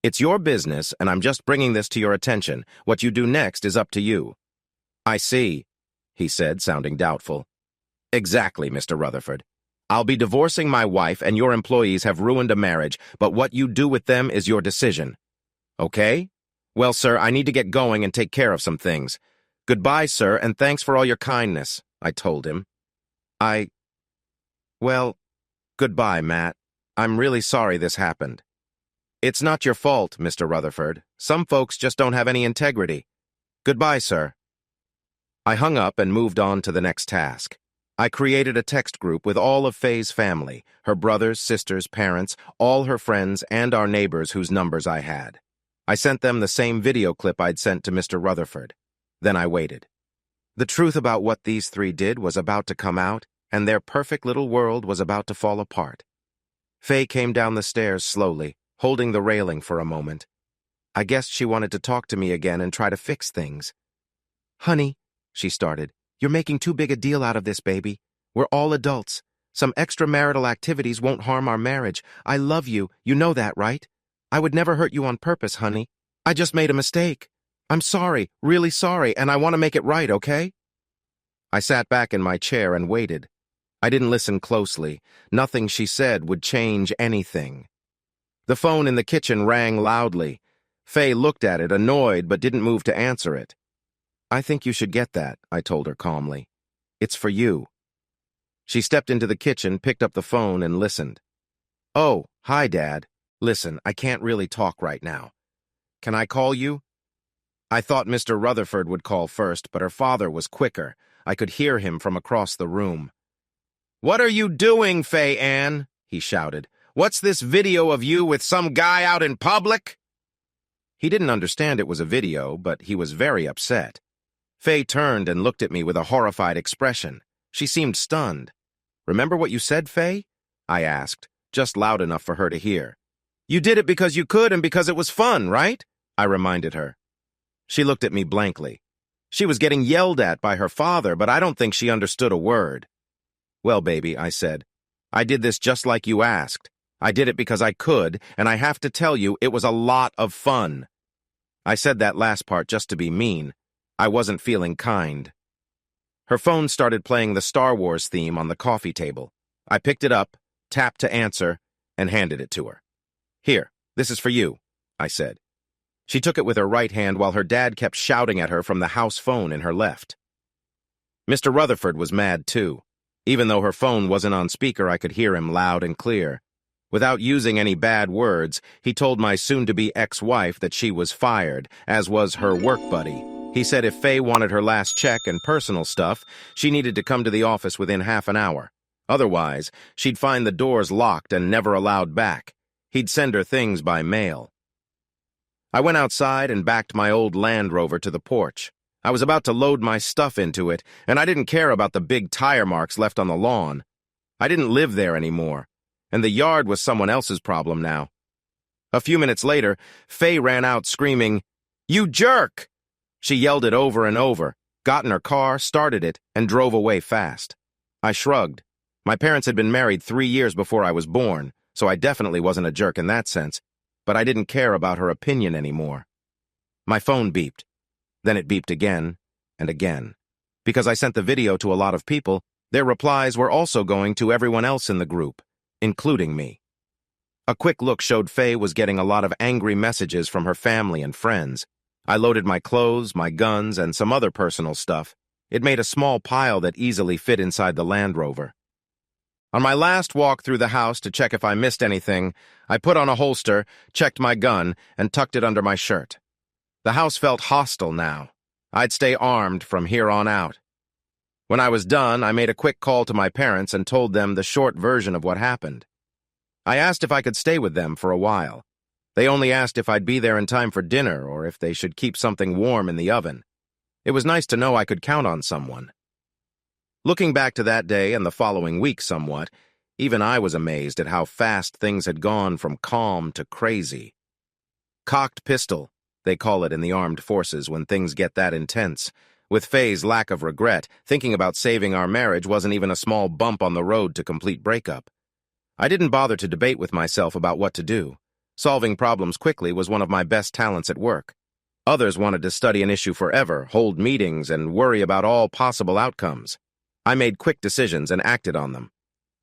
"It's your business, and I'm just bringing this to your attention. What you do next is up to you." "I see," he said, sounding doubtful. "Exactly, Mr. Rutherford. I'll be divorcing my wife, and your employees have ruined a marriage, but what you do with them is your decision. Okay? Well, sir, I need to get going and take care of some things. Goodbye, sir, and thanks for all your kindness," I told him. Well, goodbye, Matt. I'm really sorry this happened. "It's not your fault, Mr. Rutherford. Some folks just don't have any integrity. Goodbye, sir." I hung up and moved on to the next task. I created a text group with all of Faye's family, her brothers, sisters, parents, all her friends, and our neighbors whose numbers I had. I sent them the same video clip I'd sent to Mr. Rutherford. Then I waited. The truth about what these three did was about to come out, and their perfect little world was about to fall apart. Faye came down the stairs slowly, holding the railing for a moment. I guessed she wanted to talk to me again and try to fix things. "Honey," she started, "you're making too big a deal out of this, baby. We're all adults. Some extramarital activities won't harm our marriage. I love you. You know that, right? I would never hurt you on purpose, honey. I just made a mistake. I'm sorry, really sorry, and I want to make it right, okay?" I sat back in my chair and waited. I didn't listen closely. Nothing she said would change anything. The phone in the kitchen rang loudly. Faye looked at it, annoyed, but didn't move to answer it. "I think you should get that," I told her calmly. "It's for you." She stepped into the kitchen, picked up the phone, and listened. "Oh, hi, Dad. Listen, I can't really talk right now. Can I call you?" I thought Mr. Rutherford would call first, but her father was quicker. I could hear him from across the room. "What are you doing, Faye Ann?" he shouted. "What's this video of you with some guy out in public?" He didn't understand it was a video, but he was very upset. Faye turned and looked at me with a horrified expression. She seemed stunned. "Remember what you said, Faye?" I asked, just loud enough for her to hear. "You did it because you could and because it was fun, right?" I reminded her. She looked at me blankly. She was getting yelled at by her father, but I don't think she understood a word. "Well, baby," I said, "I did this just like you asked. I did it because I could, and I have to tell you, it was a lot of fun." I said that last part just to be mean. I wasn't feeling kind. Her phone started playing the Star Wars theme on the coffee table. I picked it up, tapped to answer, and handed it to her. "Here, this is for you," I said. She took it with her right hand while her dad kept shouting at her from the house phone in her left. Mr. Rutherford was mad too. Even though her phone wasn't on speaker, I could hear him loud and clear. Without using any bad words, he told my soon-to-be ex-wife that she was fired, as was her work buddy. He said if Faye wanted her last check and personal stuff, she needed to come to the office within half an hour. Otherwise, she'd find the doors locked and never allowed back. He'd send her things by mail. I went outside and backed my old Land Rover to the porch. I was about to load my stuff into it, and I didn't care about the big tire marks left on the lawn. I didn't live there anymore, and the yard was someone else's problem now. A few minutes later, Faye ran out screaming, "You jerk!" She yelled it over and over, got in her car, started it, and drove away fast. I shrugged. My parents had been married 3 years before I was born, so I definitely wasn't a jerk in that sense, but I didn't care about her opinion anymore. My phone beeped. Then it beeped again and again. Because I sent the video to a lot of people, their replies were also going to everyone else in the group, including me. A quick look showed Faye was getting a lot of angry messages from her family and friends. I loaded my clothes, my guns, and some other personal stuff. It made a small pile that easily fit inside the Land Rover. On my last walk through the house to check if I missed anything, I put on a holster, checked my gun, and tucked it under my shirt. The house felt hostile now. I'd stay armed from here on out. When I was done, I made a quick call to my parents and told them the short version of what happened. I asked if I could stay with them for a while. They only asked if I'd be there in time for dinner or if they should keep something warm in the oven. It was nice to know I could count on someone. Looking back to that day and the following week somewhat, even I was amazed at how fast things had gone from calm to crazy. Cocked pistol, they call it in the armed forces when things get that intense. With Faye's lack of regret, thinking about saving our marriage wasn't even a small bump on the road to complete breakup. I didn't bother to debate with myself about what to do. Solving problems quickly was one of my best talents at work. Others wanted to study an issue forever, hold meetings, and worry about all possible outcomes. I made quick decisions and acted on them.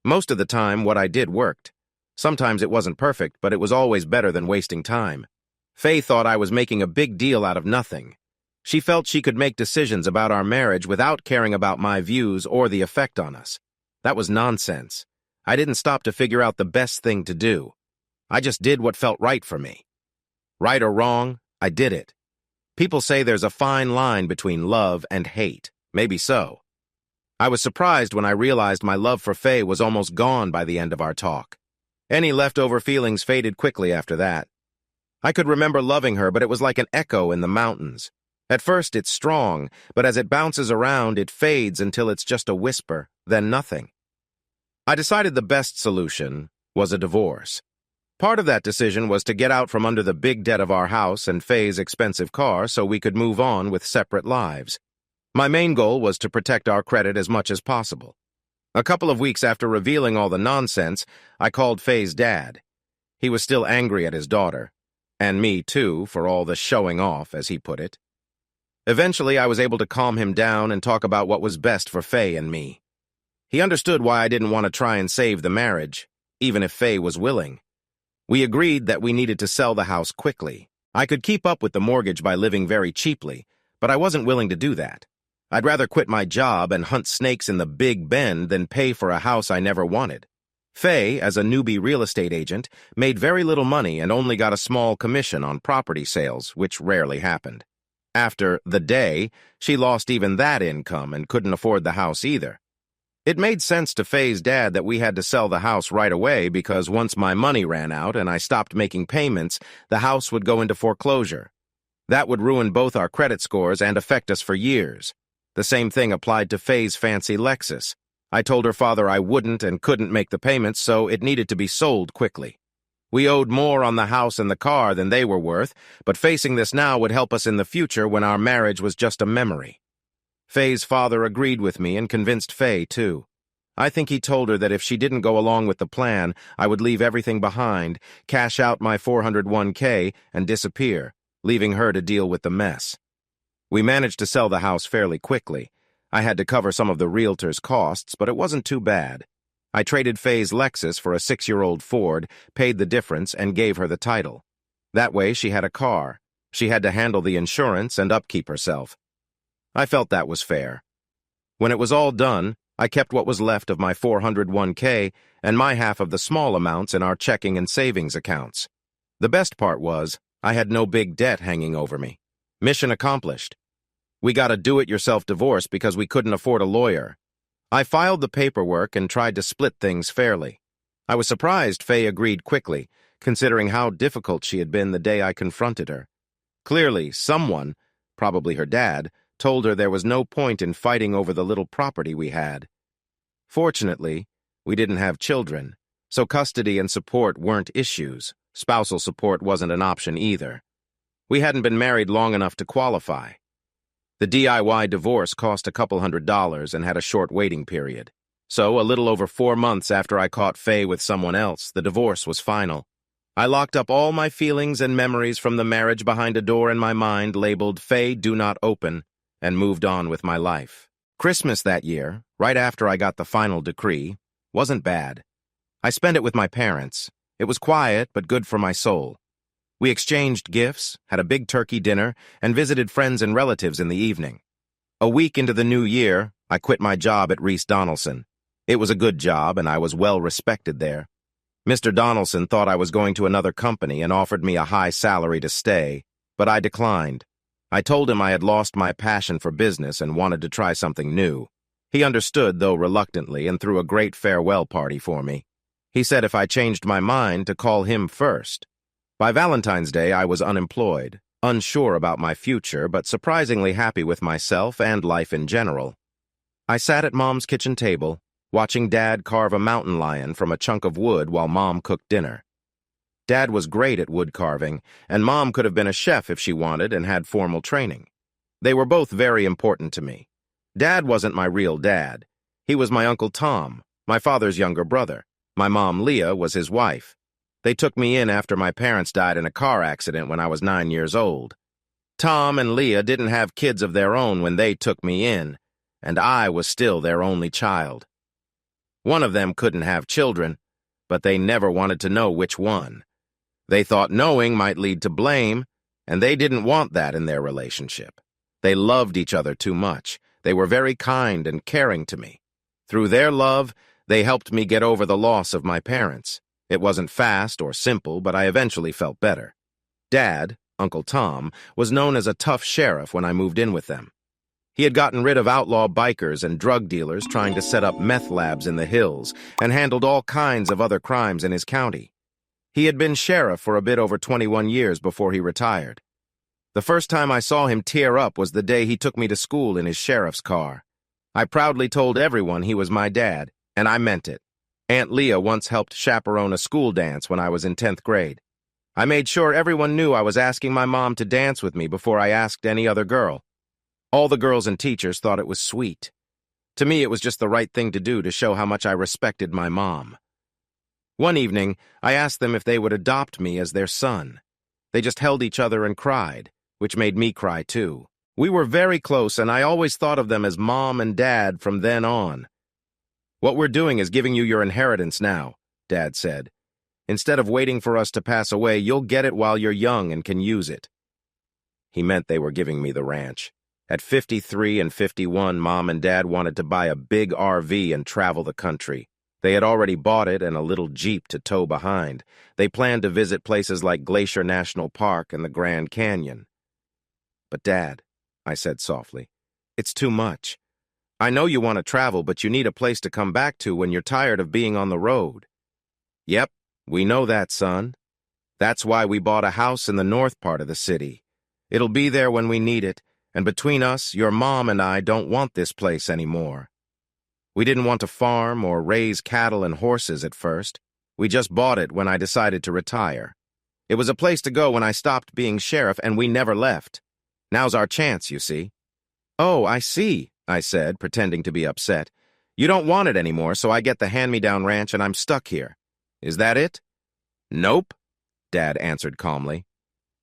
Most of the time, what I did worked. Sometimes it wasn't perfect, but it was always better than wasting time. Faye thought I was making a big deal out of nothing. She felt she could make decisions about our marriage without caring about my views or the effect on us. That was nonsense. I didn't stop to figure out the best thing to do. I just did what felt right for me. Right or wrong, I did it. People say there's a fine line between love and hate. Maybe so. I was surprised when I realized my love for Faye was almost gone by the end of our talk. Any leftover feelings faded quickly after that. I could remember loving her, but it was like an echo in the mountains. At first, it's strong, but as it bounces around, it fades until it's just a whisper, then nothing. I decided the best solution was a divorce. Part of that decision was to get out from under the big debt of our house and Faye's expensive car so we could move on with separate lives. My main goal was to protect our credit as much as possible. A couple of weeks after revealing all the nonsense, I called Faye's dad. He was still angry at his daughter, and me too, for all the showing off, as he put it. Eventually, I was able to calm him down and talk about what was best for Faye and me. He understood why I didn't want to try and save the marriage, even if Faye was willing. We agreed that we needed to sell the house quickly. I could keep up with the mortgage by living very cheaply, but I wasn't willing to do that. I'd rather quit my job and hunt snakes in the Big Bend than pay for a house I never wanted. Faye, as a newbie real estate agent, made very little money and only got a small commission on property sales, which rarely happened. After the day, she lost even that income and couldn't afford the house either. It made sense to Faye's dad that we had to sell the house right away because once my money ran out and I stopped making payments, the house would go into foreclosure. That would ruin both our credit scores and affect us for years. The same thing applied to Faye's fancy Lexus. I told her father I wouldn't and couldn't make the payments, so it needed to be sold quickly. We owed more on the house and the car than they were worth, but facing this now would help us in the future when our marriage was just a memory. Faye's father agreed with me and convinced Faye, too. I think he told her that if she didn't go along with the plan, I would leave everything behind, cash out my 401k, and disappear, leaving her to deal with the mess. We managed to sell the house fairly quickly. I had to cover some of the realtor's costs, but it wasn't too bad. I traded Faye's Lexus for a 6-year-old Ford, paid the difference, and gave her the title. That way she had a car. She had to handle the insurance and upkeep herself. I felt that was fair. When it was all done, I kept what was left of my 401k and my half of the small amounts in our checking and savings accounts. The best part was, I had no big debt hanging over me. Mission accomplished. We got a do-it-yourself divorce because we couldn't afford a lawyer. I filed the paperwork and tried to split things fairly. I was surprised Faye agreed quickly, considering how difficult she had been the day I confronted her. Clearly, someone, probably her dad, told her there was no point in fighting over the little property we had. Fortunately, we didn't have children, so custody and support weren't issues. Spousal support wasn't an option either. We hadn't been married long enough to qualify. The DIY divorce cost a couple $100 and had a short waiting period. So, a little over 4 months after I caught Faye with someone else, the divorce was final. I locked up all my feelings and memories from the marriage behind a door in my mind labeled Faye Do Not Open, and moved on with my life. Christmas that year, right after I got the final decree, wasn't bad. I spent it with my parents. It was quiet, but good for my soul. We exchanged gifts, had a big turkey dinner, and visited friends and relatives in the evening. A week into the new year, I quit my job at Reese Donaldson. It was a good job, and I was well respected there. Mr. Donaldson thought I was going to another company and offered me a high salary to stay, but I declined. I told him I had lost my passion for business and wanted to try something new. He understood, though reluctantly, and threw a great farewell party for me. He said if I changed my mind, to call him first. By Valentine's Day, I was unemployed, unsure about my future, but surprisingly happy with myself and life in general. I sat at Mom's kitchen table, watching Dad carve a mountain lion from a chunk of wood while Mom cooked dinner. Dad was great at wood carving, and Mom could have been a chef if she wanted and had formal training. They were both very important to me. Dad wasn't my real dad. He was my Uncle Tom, my father's younger brother. My mom, Leah, was his wife. They took me in after my parents died in a car accident when I was 9 years old. Tom and Leah didn't have kids of their own when they took me in, and I was still their only child. One of them couldn't have children, but they never wanted to know which one. They thought knowing might lead to blame, and they didn't want that in their relationship. They loved each other too much. They were very kind and caring to me. Through their love, they helped me get over the loss of my parents. It wasn't fast or simple, but I eventually felt better. Dad, Uncle Tom, was known as a tough sheriff when I moved in with them. He had gotten rid of outlaw bikers and drug dealers trying to set up meth labs in the hills and handled all kinds of other crimes in his county. He had been sheriff for a bit over 21 years before he retired. The first time I saw him tear up was the day he took me to school in his sheriff's car. I proudly told everyone he was my dad, and I meant it. Aunt Leah once helped chaperone a school dance when I was in 10th grade. I made sure everyone knew I was asking my mom to dance with me before I asked any other girl. All the girls and teachers thought it was sweet. To me, it was just the right thing to do to show how much I respected my mom. One evening, I asked them if they would adopt me as their son. They just held each other and cried, which made me cry too. We were very close, and I always thought of them as Mom and Dad from then on. "What we're doing is giving you your inheritance now," Dad said. "Instead of waiting for us to pass away, you'll get it while you're young and can use it." He meant they were giving me the ranch. At 53 and 51, Mom and Dad wanted to buy a big RV and travel the country. They had already bought it and a little Jeep to tow behind. They planned to visit places like Glacier National Park and the Grand Canyon. "But Dad," I said softly, "it's too much. I know you want to travel, but you need a place to come back to when you're tired of being on the road." "Yep, we know that, son. That's why we bought a house in the north part of the city. It'll be there when we need it. And between us, your mom and I don't want this place anymore. We didn't want to farm or raise cattle and horses at first. We just bought it when I decided to retire. It was a place to go when I stopped being sheriff, and we never left. Now's our chance, you see." "Oh, I see," I said, pretending to be upset. "You don't want it anymore, so I get the hand-me-down ranch and I'm stuck here. Is that it?" "Nope," Dad answered calmly.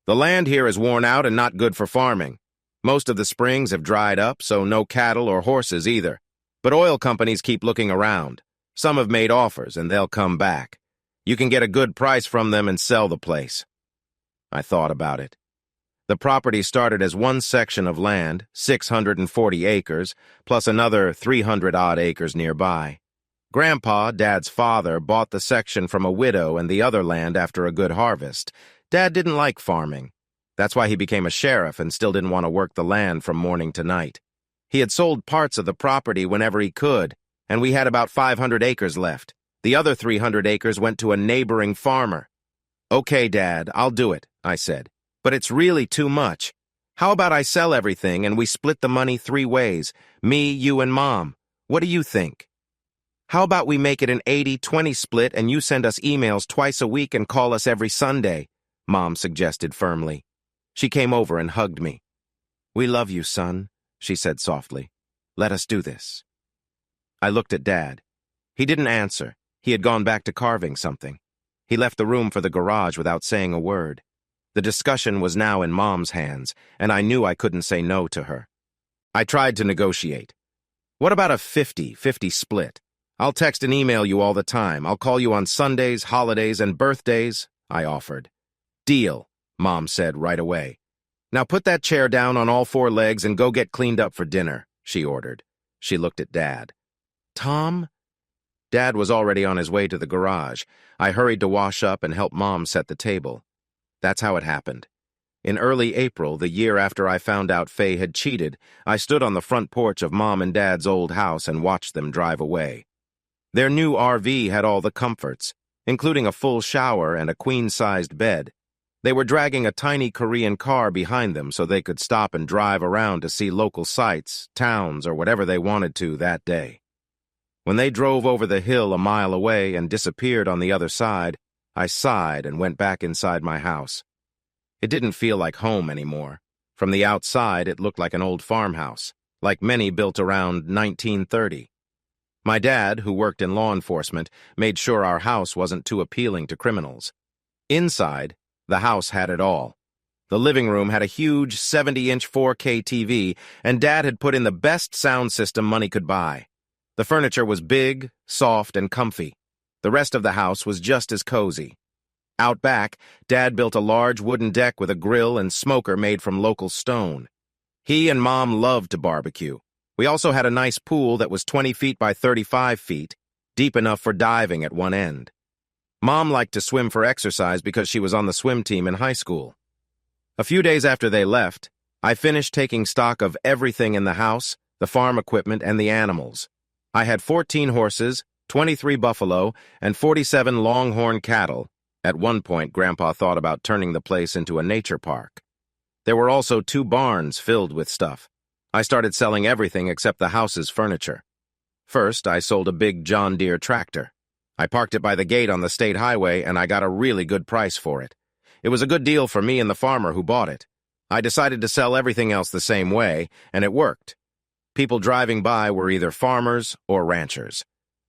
"The land here is worn out and not good for farming. Most of the springs have dried up, so no cattle or horses either. But oil companies keep looking around. Some have made offers, and they'll come back. You can get a good price from them and sell the place." I thought about it. The property started as one section of land, 640 acres, plus another 300-odd acres nearby. Grandpa, Dad's father, bought the section from a widow and the other land after a good harvest. Dad didn't like farming. That's why he became a sheriff and still didn't want to work the land from morning to night. He had sold parts of the property whenever he could, and we had about 500 acres left. The other 300 acres went to a neighboring farmer. "Okay, Dad, I'll do it," I said. "But it's really too much. How about I sell everything and we split the money 3 ways, me, you, and Mom? What do you think?" "How about we make it an 80-20 split and you send us emails twice a week and call us every Sunday?" Mom suggested firmly. She came over and hugged me. "We love you, son," she said softly. "Let us do this." I looked at Dad. He didn't answer. He had gone back to carving something. He left the room for the garage without saying a word. The discussion was now in Mom's hands, and I knew I couldn't say no to her. I tried to negotiate. "What about a 50-50 split? I'll text and email you all the time. I'll call you on Sundays, holidays, and birthdays," I offered. "Deal," Mom said right away. "Now put that chair down on all 4 legs and go get cleaned up for dinner," she ordered. She looked at Dad. "Tom?" Dad was already on his way to the garage. I hurried to wash up and help Mom set the table. That's how it happened. In early April, the year after I found out Faye had cheated, I stood on the front porch of Mom and Dad's old house and watched them drive away. Their new RV had all the comforts, including a full shower and a queen-sized bed. They were dragging a tiny Korean car behind them so they could stop and drive around to see local sights, towns, or whatever they wanted to that day. When they drove over the hill a mile away and disappeared on the other side, I sighed and went back inside my house. It didn't feel like home anymore. From the outside, it looked like an old farmhouse, like many built around 1930. My dad, who worked in law enforcement, made sure our house wasn't too appealing to criminals. Inside, the house had it all. The living room had a huge 70-inch 4K TV, and Dad had put in the best sound system money could buy. The furniture was big, soft, and comfy. The rest of the house was just as cozy. Out back, Dad built a large wooden deck with a grill and smoker made from local stone. He and Mom loved to barbecue. We also had a nice pool that was 20 feet by 35 feet, deep enough for diving at one end. Mom liked to swim for exercise because she was on the swim team in high school. A few days after they left, I finished taking stock of everything in the house, the farm equipment, and the animals. I had 14 horses, 23 buffalo, and 47 longhorn cattle. At one point, Grandpa thought about turning the place into a nature park. There were also 2 barns filled with stuff. I started selling everything except the house's furniture. First, I sold a big John Deere tractor. I parked it by the gate on the state highway, and I got a really good price for it. It was a good deal for me and the farmer who bought it. I decided to sell everything else the same way, and it worked. People driving by were either farmers or ranchers.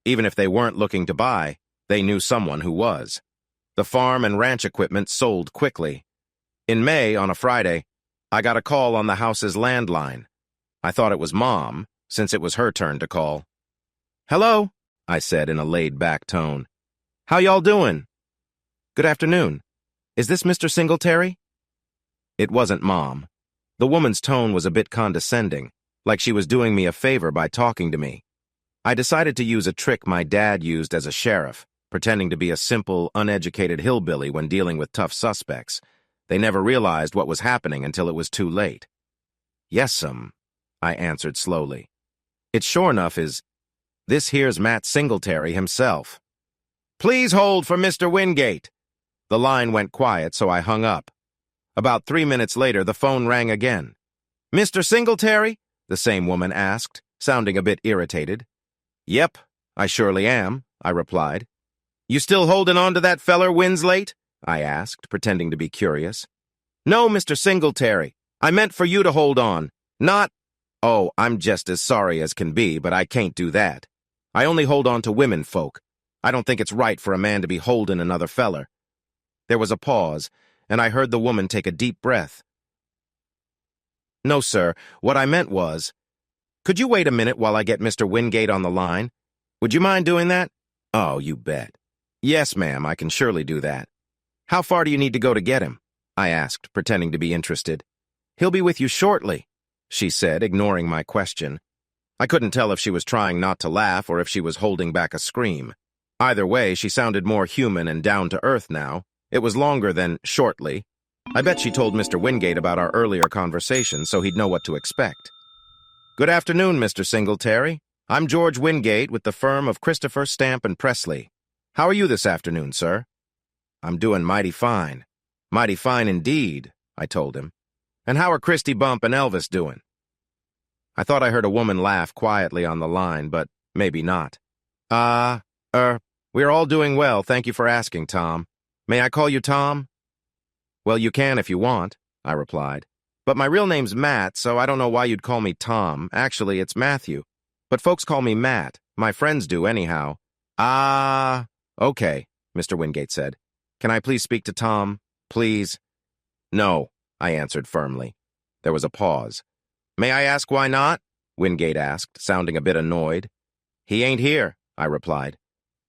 Even if they weren't looking to buy, they knew someone who was. The farm and ranch equipment sold quickly. In May, on a Friday, I got a call on the house's landline. I thought it was Mom, since it was her turn to call. "Hello," I said in a laid-back tone. "How y'all doing?" "Good afternoon. Is this Mr. Singletary?" It wasn't Mom. The woman's tone was a bit condescending, like she was doing me a favor by talking to me. I decided to use a trick my dad used as a sheriff, pretending to be a simple, uneducated hillbilly when dealing with tough suspects. They never realized what was happening until it was too late. "Yes'm," I answered slowly. "It sure enough is. This here's Matt Singletary himself." "Please hold for Mr. Wingate." The line went quiet, so I hung up. About 3 minutes later, the phone rang again. "Mr. Singletary?" the same woman asked, sounding a bit irritated. "Yep, I surely am," I replied. "You still holding on to that feller Winslate?" I asked, pretending to be curious. "No, Mr. Singletary. I meant for you to hold on, not—" "Oh, I'm just as sorry as can be, but I can't do that. I only hold on to women folk. I don't think it's right for a man to be holding another feller." There was a pause, and I heard the woman take a deep breath. "No, sir, what I meant was, could you wait a minute while I get Mr. Wingate on the line? Would you mind doing that?" "Oh, you bet." "Yes, ma'am, I can surely do that." "How far do you need to go to get him?" I asked, pretending to be interested. "He'll be with you shortly," she said, ignoring my question. I couldn't tell if she was trying not to laugh or if she was holding back a scream. Either way, she sounded more human and down to earth now. It was longer than shortly. I bet she told Mr. Wingate about our earlier conversation so he'd know what to expect. "Good afternoon, Mr. Singletary. I'm George Wingate with the firm of Christopher, Stamp, and Presley. How are you this afternoon, sir?" "I'm doing mighty fine." "Mighty fine indeed," I told him. "And how are Christy Bump and Elvis doing?" I thought I heard a woman laugh quietly on the line, but maybe not. We're all doing well, thank you for asking, Tom. May I call you Tom?" "Well, you can if you want," I replied. "But my real name's Matt, so I don't know why you'd call me Tom. Actually, it's Matthew. But folks call me Matt. My friends do, anyhow." "Okay," Mr. Wingate said. "Can I please speak to Tom? Please?" "No," I answered firmly. There was a pause. "May I ask why not?" Wingate asked, sounding a bit annoyed. "He ain't here," I replied.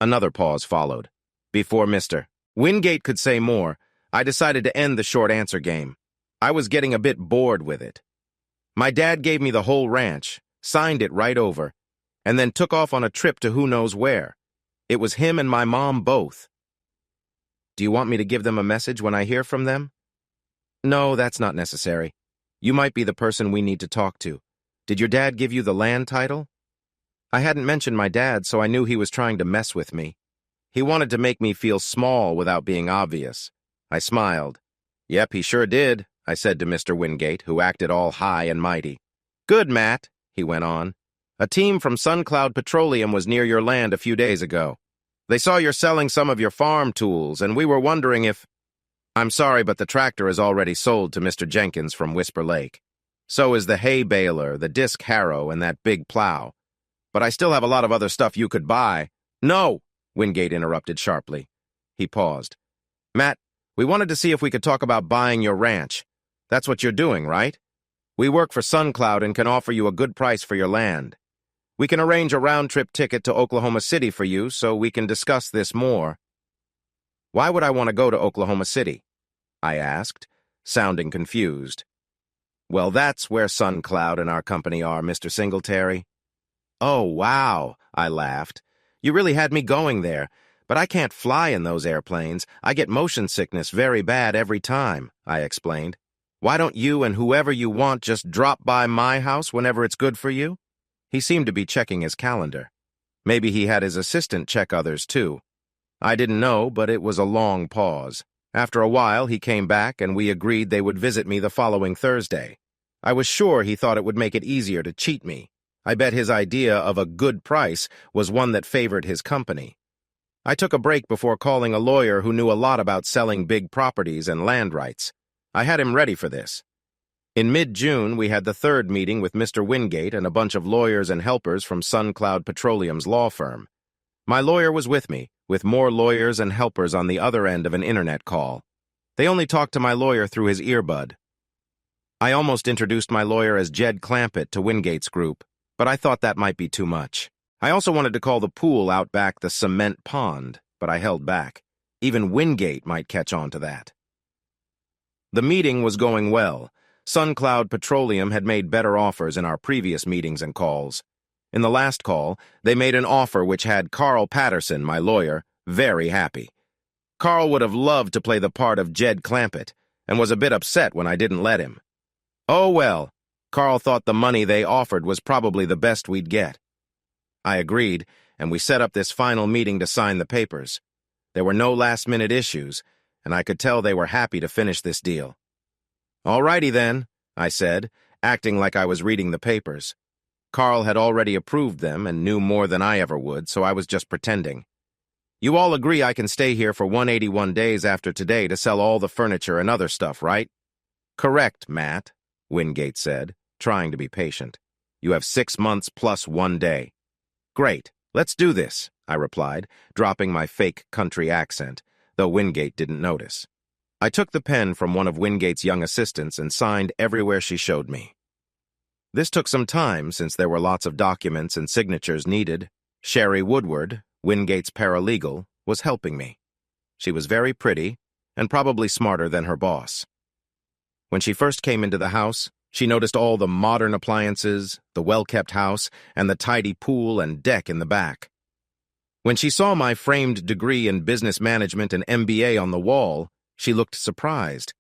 Another pause followed. Before Mr. Wingate could say more, I decided to end the short answer game. I was getting a bit bored with it. My dad gave me the whole ranch, signed it right over, and then took off on a trip to who knows where. It was him and my mom both. "Do you want me to give them a message when I hear from them?" "No, that's not necessary. You might be the person we need to talk to. Did your dad give you the land title?" I hadn't mentioned my dad, so I knew he was trying to mess with me. He wanted to make me feel small without being obvious. I smiled. "Yep, he sure did," I said to Mr. Wingate, who acted all high and mighty. "Good, Matt," he went on. "A team from SunCloud Petroleum was near your land a few days ago. They saw you're selling some of your farm tools, and we were wondering if—" "I'm sorry, but the tractor is already sold to Mr. Jenkins from Whisper Lake. So is the hay baler, the disc harrow, and that big plow. But I still have a lot of other stuff you could buy." "No!" Wingate interrupted sharply. He paused. "Matt, we wanted to see if we could talk about buying your ranch. That's what you're doing, right? We work for SunCloud and can offer you a good price for your land. We can arrange a round-trip ticket to Oklahoma City for you so we can discuss this more." "Why would I want to go to Oklahoma City?" I asked, sounding confused. "Well, that's where SunCloud and our company are, Mr. Singletary." "Oh, wow," I laughed. "You really had me going there, but I can't fly in those airplanes. I get motion sickness very bad every time," I explained. "Why don't you and whoever you want just drop by my house whenever it's good for you?" He seemed to be checking his calendar. Maybe he had his assistant check others, too. I didn't know, but it was a long pause. After a while, he came back, and we agreed they would visit me the following Thursday. I was sure he thought it would make it easier to cheat me. I bet his idea of a good price was one that favored his company. I took a break before calling a lawyer who knew a lot about selling big properties and land rights. I had him ready for this. In mid-June, we had the third meeting with Mr. Wingate and a bunch of lawyers and helpers from SunCloud Petroleum's law firm. My lawyer was with me, with more lawyers and helpers on the other end of an internet call. They only talked to my lawyer through his earbud. I almost introduced my lawyer as Jed Clampett to Wingate's group, but I thought that might be too much. I also wanted to call the pool out back the cement pond, but I held back. Even Wingate might catch on to that. The meeting was going well. SunCloud Petroleum had made better offers in our previous meetings and calls. In the last call, they made an offer which had Carl Patterson, my lawyer, very happy. Carl would have loved to play the part of Jed Clampett, and was a bit upset when I didn't let him. Oh well, Carl thought the money they offered was probably the best we'd get. I agreed, and we set up this final meeting to sign the papers. There were no last-minute issues, and I could tell they were happy to finish this deal. "All righty then," I said, acting like I was reading the papers. Carl had already approved them and knew more than I ever would, so I was just pretending. "You all agree I can stay here for 181 days after today to sell all the furniture and other stuff, right?" "Correct, Matt," Wingate said, trying to be patient. "You have 6 months plus 1 day." "Great, let's do this," I replied, dropping my fake country accent, though Wingate didn't notice. I took the pen from one of Wingate's young assistants and signed everywhere she showed me. This took some time since there were lots of documents and signatures needed. Sherry Woodward, Wingate's paralegal, was helping me. She was very pretty and probably smarter than her boss. When she first came into the house, she noticed all the modern appliances, the well-kept house, and the tidy pool and deck in the back. When she saw my framed degree in business management and MBA on the wall, she looked surprised.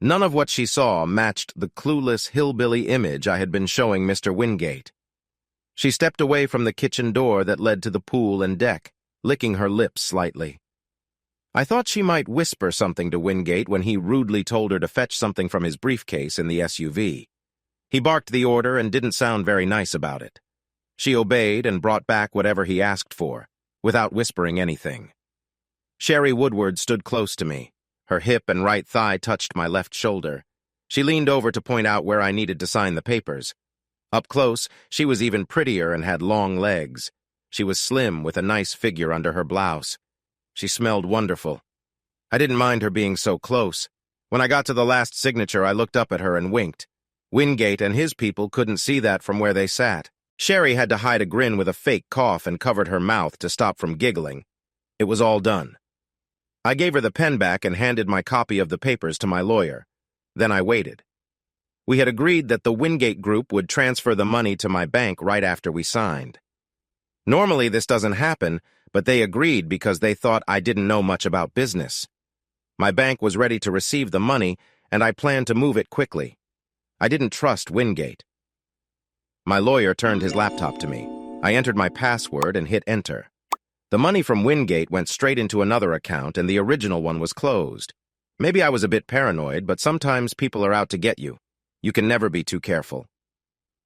None of what she saw matched the clueless hillbilly image I had been showing Mr. Wingate. She stepped away from the kitchen door that led to the pool and deck, licking her lips slightly. I thought she might whisper something to Wingate when he rudely told her to fetch something from his briefcase in the SUV. He barked the order and didn't sound very nice about it. She obeyed and brought back whatever he asked for, without whispering anything. Sherry Woodward stood close to me. Her hip and right thigh touched my left shoulder. She leaned over to point out where I needed to sign the papers. Up close, she was even prettier and had long legs. She was slim with a nice figure under her blouse. She smelled wonderful. I didn't mind her being so close. When I got to the last signature, I looked up at her and winked. Wingate and his people couldn't see that from where they sat. Sherry had to hide a grin with a fake cough and covered her mouth to stop from giggling. It was all done. I gave her the pen back and handed my copy of the papers to my lawyer. Then I waited. We had agreed that the Wingate Group would transfer the money to my bank right after we signed. Normally this doesn't happen, but they agreed because they thought I didn't know much about business. My bank was ready to receive the money, and I planned to move it quickly. I didn't trust Wingate. My lawyer turned his laptop to me. I entered my password and hit enter. The money from Wingate went straight into another account, and the original one was closed. Maybe I was a bit paranoid, but sometimes people are out to get you. You can never be too careful.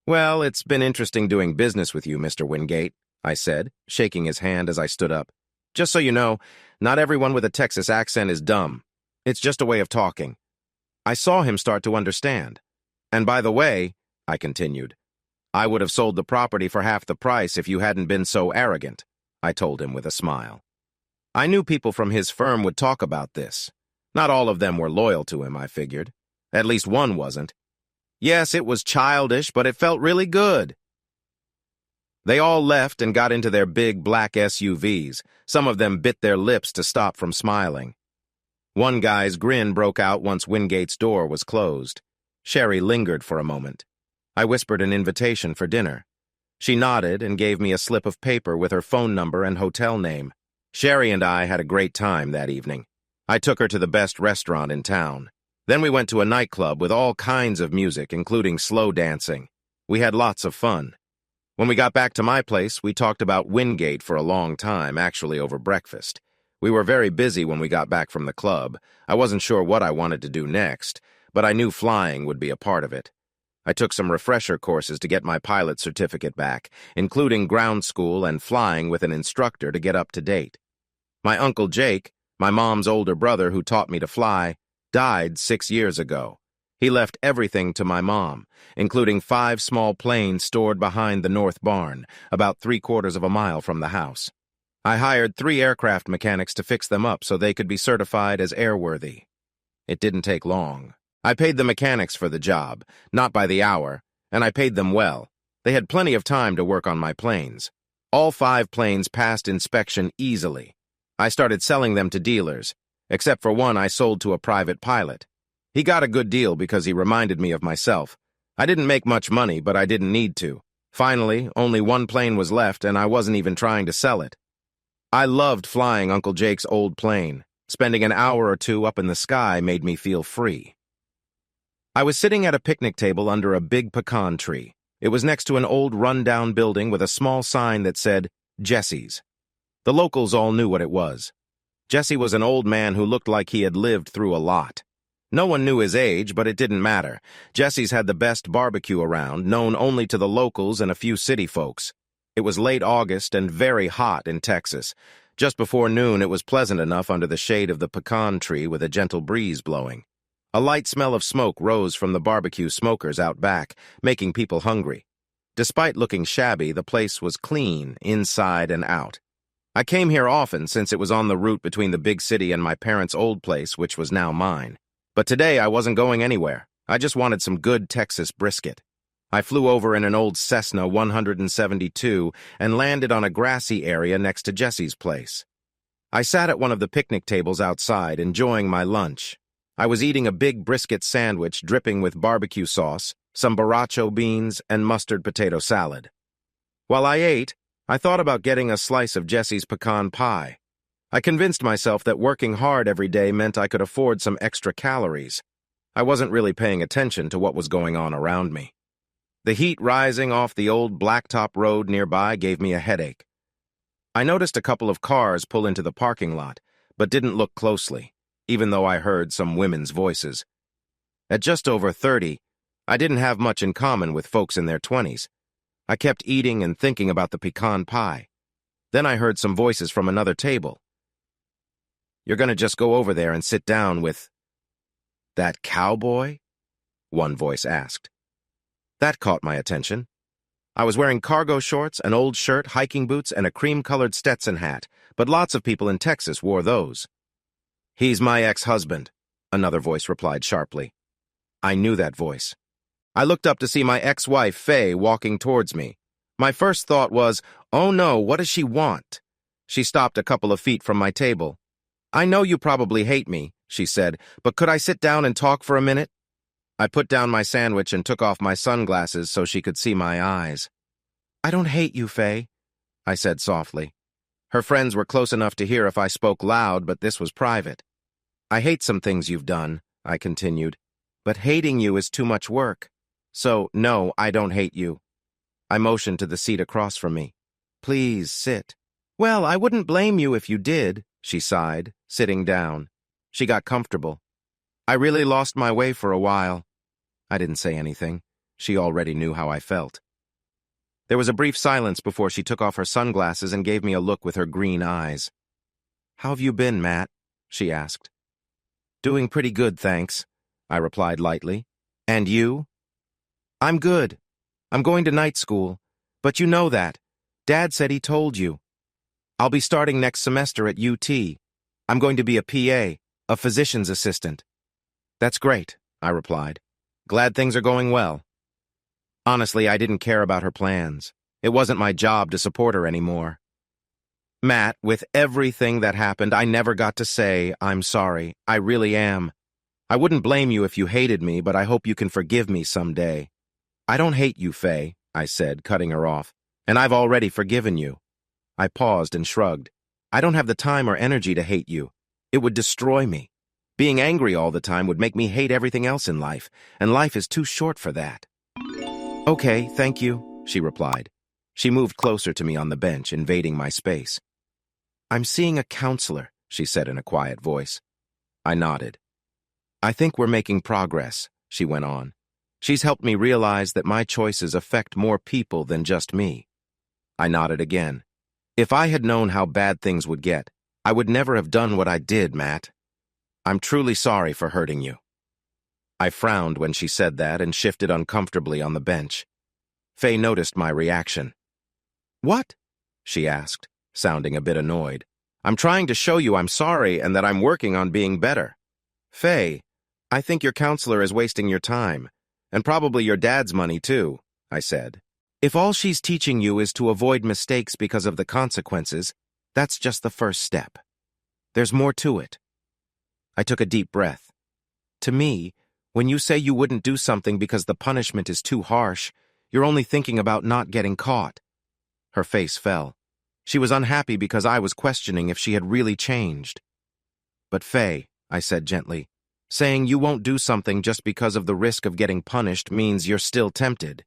"Well, it's been interesting doing business with you, Mr. Wingate," I said, shaking his hand as I stood up. "Just so you know, not everyone with a Texas accent is dumb. It's just a way of talking." I saw him start to understand. "And by the way," I continued, "I would have sold the property for half the price if you hadn't been so arrogant," I told him with a smile. I knew people from his firm would talk about this. Not all of them were loyal to him, I figured. At least one wasn't. Yes, it was childish, but it felt really good. They all left and got into their big black SUVs. Some of them bit their lips to stop from smiling. One guy's grin broke out once Wingate's door was closed. Sherry lingered for a moment. I whispered an invitation for dinner. She nodded and gave me a slip of paper with her phone number and hotel name. Sherry and I had a great time that evening. I took her to the best restaurant in town. Then we went to a nightclub with all kinds of music, including slow dancing. We had lots of fun. When we got back to my place, we talked about Wingate for a long time, actually over breakfast. We were very busy when we got back from the club. I wasn't sure what I wanted to do next, but I knew flying would be a part of it. I took some refresher courses to get my pilot certificate back, including ground school and flying with an instructor to get up to date. My Uncle Jake, my mom's older brother who taught me to fly, died 6 years ago. He left everything to my mom, including 5 small planes stored behind the north barn, about 3/4 of a mile from the house. I hired 3 aircraft mechanics to fix them up so they could be certified as airworthy. It didn't take long. I paid the mechanics for the job, not by the hour, and I paid them well. They had plenty of time to work on my planes. All 5 planes passed inspection easily. I started selling them to dealers, except for one I sold to a private pilot. He got a good deal because he reminded me of myself. I didn't make much money, but I didn't need to. Finally, only 1 plane was left, and I wasn't even trying to sell it. I loved flying Uncle Jake's old plane. Spending an hour or 2 up in the sky made me feel free. I was sitting at a picnic table under a big pecan tree. It was next to an old run-down building with a small sign that said, Jesse's. The locals all knew what it was. Jesse was an old man who looked like he had lived through a lot. No one knew his age, but it didn't matter. Jesse's had the best barbecue around, known only to the locals and a few city folks. It was late August and very hot in Texas. Just before noon, it was pleasant enough under the shade of the pecan tree with a gentle breeze blowing. A light smell of smoke rose from the barbecue smokers out back, making people hungry. Despite looking shabby, the place was clean, inside and out. I came here often since it was on the route between the big city and my parents' old place, which was now mine. But today I wasn't going anywhere. I just wanted some good Texas brisket. I flew over in an old Cessna 172 and landed on a grassy area next to Jesse's place. I sat at one of the picnic tables outside, enjoying my lunch. I was eating a big brisket sandwich dripping with barbecue sauce, some borracho beans, and mustard potato salad. While I ate, I thought about getting a slice of Jesse's pecan pie. I convinced myself that working hard every day meant I could afford some extra calories. I wasn't really paying attention to what was going on around me. The heat rising off the old blacktop road nearby gave me a headache. I noticed a couple of cars pull into the parking lot, but didn't look closely, even though I heard some women's voices. At just over 30, I didn't have much in common with folks in their 20s. I kept eating and thinking about the pecan pie. Then I heard some voices from another table. "You're going to just go over there and sit down with that cowboy?" one voice asked. That caught my attention. I was wearing cargo shorts, an old shirt, hiking boots, and a cream-colored Stetson hat, but lots of people in Texas wore those. "He's my ex-husband," another voice replied sharply. I knew that voice. I looked up to see my ex-wife, Faye, walking towards me. My first thought was, oh no, what does she want? She stopped a couple of feet from my table. "I know you probably hate me," she said, "but could I sit down and talk for a minute?" I put down my sandwich and took off my sunglasses so she could see my eyes. "I don't hate you, Faye," I said softly. Her friends were close enough to hear if I spoke loud, but this was private. "I hate some things you've done," I continued, "but hating you is too much work. So, no, I don't hate you." I motioned to the seat across from me. "Please, sit." "Well, I wouldn't blame you if you did," she sighed, sitting down. She got comfortable. "I really lost my way for a while." I didn't say anything. She already knew how I felt. There was a brief silence before she took off her sunglasses and gave me a look with her green eyes. "How have you been, Matt?" she asked. "Doing pretty good, thanks," I replied lightly. "And you?" "I'm good. I'm going to night school. But you know that. Dad said he told you. I'll be starting next semester at UT. I'm going to be a PA, a physician's assistant." "That's great," I replied. "Glad things are going well." Honestly, I didn't care about her plans. It wasn't my job to support her anymore. "Matt, with everything that happened, I never got to say, I'm sorry. I really am. I wouldn't blame you if you hated me, but I hope you can forgive me someday." "I don't hate you, Faye," I said, cutting her off, "and I've already forgiven you." I paused and shrugged. "I don't have the time or energy to hate you. It would destroy me. Being angry all the time would make me hate everything else in life, and life is too short for that." "Okay, thank you," she replied. She moved closer to me on the bench, invading my space. "I'm seeing a counselor," she said in a quiet voice. I nodded. "I think we're making progress," she went on. "She's helped me realize that my choices affect more people than just me." I nodded again. If I had known how bad things would get, I would never have done what I did, Matt. I'm truly sorry for hurting you. I frowned when she said that and shifted uncomfortably on the bench. Faye noticed my reaction. What? She asked, sounding a bit annoyed. I'm trying to show you I'm sorry and that I'm working on being better. Faye, I think your counselor is wasting your time, and probably your dad's money too, I said. If all she's teaching you is to avoid mistakes because of the consequences, that's just the first step. There's more to it. I took a deep breath. To me, when you say you wouldn't do something because the punishment is too harsh, you're only thinking about not getting caught. Her face fell. She was unhappy because I was questioning if she had really changed. But Faye, I said gently, saying you won't do something just because of the risk of getting punished means you're still tempted.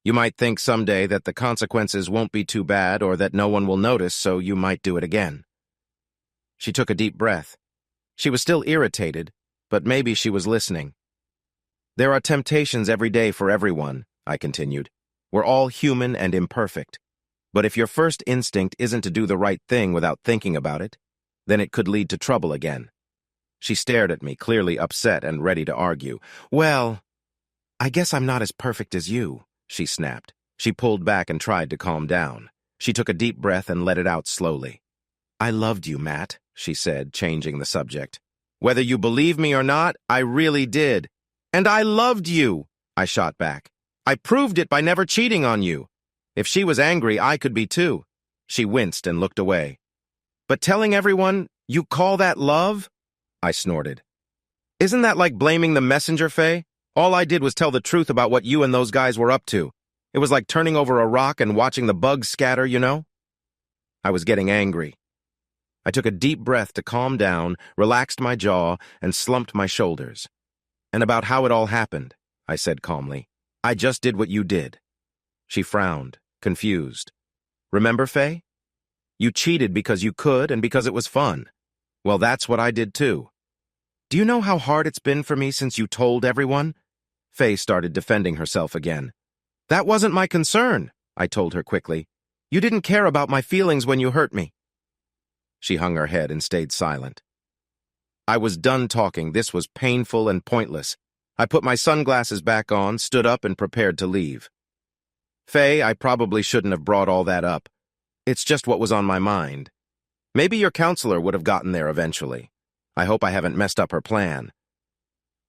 You might think someday that the consequences won't be too bad or that no one will notice, so you might do it again. She took a deep breath. She was still irritated, but maybe she was listening. There are temptations every day for everyone, I continued. We're all human and imperfect. But if your first instinct isn't to do the right thing without thinking about it, then it could lead to trouble again. She stared at me, clearly upset and ready to argue. Well, I guess I'm not as perfect as you, she snapped. She pulled back and tried to calm down. She took a deep breath and let it out slowly. I loved you, Matt, she said, changing the subject. Whether you believe me or not, I really did. And I loved you, I shot back. I proved it by never cheating on you. If she was angry, I could be too. She winced and looked away. But telling everyone, you call that love? I snorted. Isn't that like blaming the messenger, Faye? All I did was tell the truth about what you and those guys were up to. It was like turning over a rock and watching the bugs scatter, you know? I was getting angry. I took a deep breath to calm down, relaxed my jaw, and slumped my shoulders. And about how it all happened, I said calmly. I just did what you did. She frowned, confused. Remember, Faye? You cheated because you could and because it was fun. Well, that's what I did too. Do you know how hard it's been for me since you told everyone? Faye started defending herself again. That wasn't my concern, I told her quickly. You didn't care about my feelings when you hurt me. She hung her head and stayed silent. I was done talking. This was painful and pointless. I put my sunglasses back on, stood up, and prepared to leave. Faye, I probably shouldn't have brought all that up. It's just what was on my mind. Maybe your counselor would have gotten there eventually. I hope I haven't messed up her plan.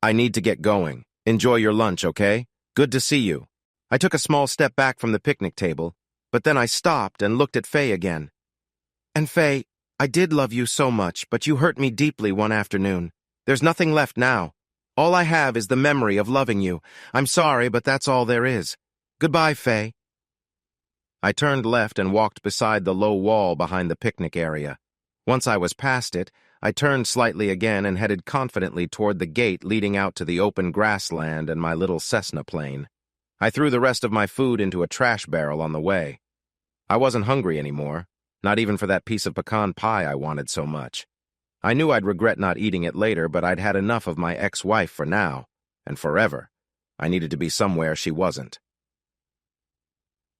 I need to get going. Enjoy your lunch, okay? Good to see you. I took a small step back from the picnic table, but then I stopped and looked at Faye again. And Faye, I did love you so much, but you hurt me deeply one afternoon. There's nothing left now. All I have is the memory of loving you. I'm sorry, but that's all there is. Goodbye, Faye. I turned left and walked beside the low wall behind the picnic area. Once I was past it, I turned slightly again and headed confidently toward the gate leading out to the open grassland and my little Cessna plane. I threw the rest of my food into a trash barrel on the way. I wasn't hungry anymore, not even for that piece of pecan pie I wanted so much. I knew I'd regret not eating it later, but I'd had enough of my ex-wife for now, and forever. I needed to be somewhere she wasn't.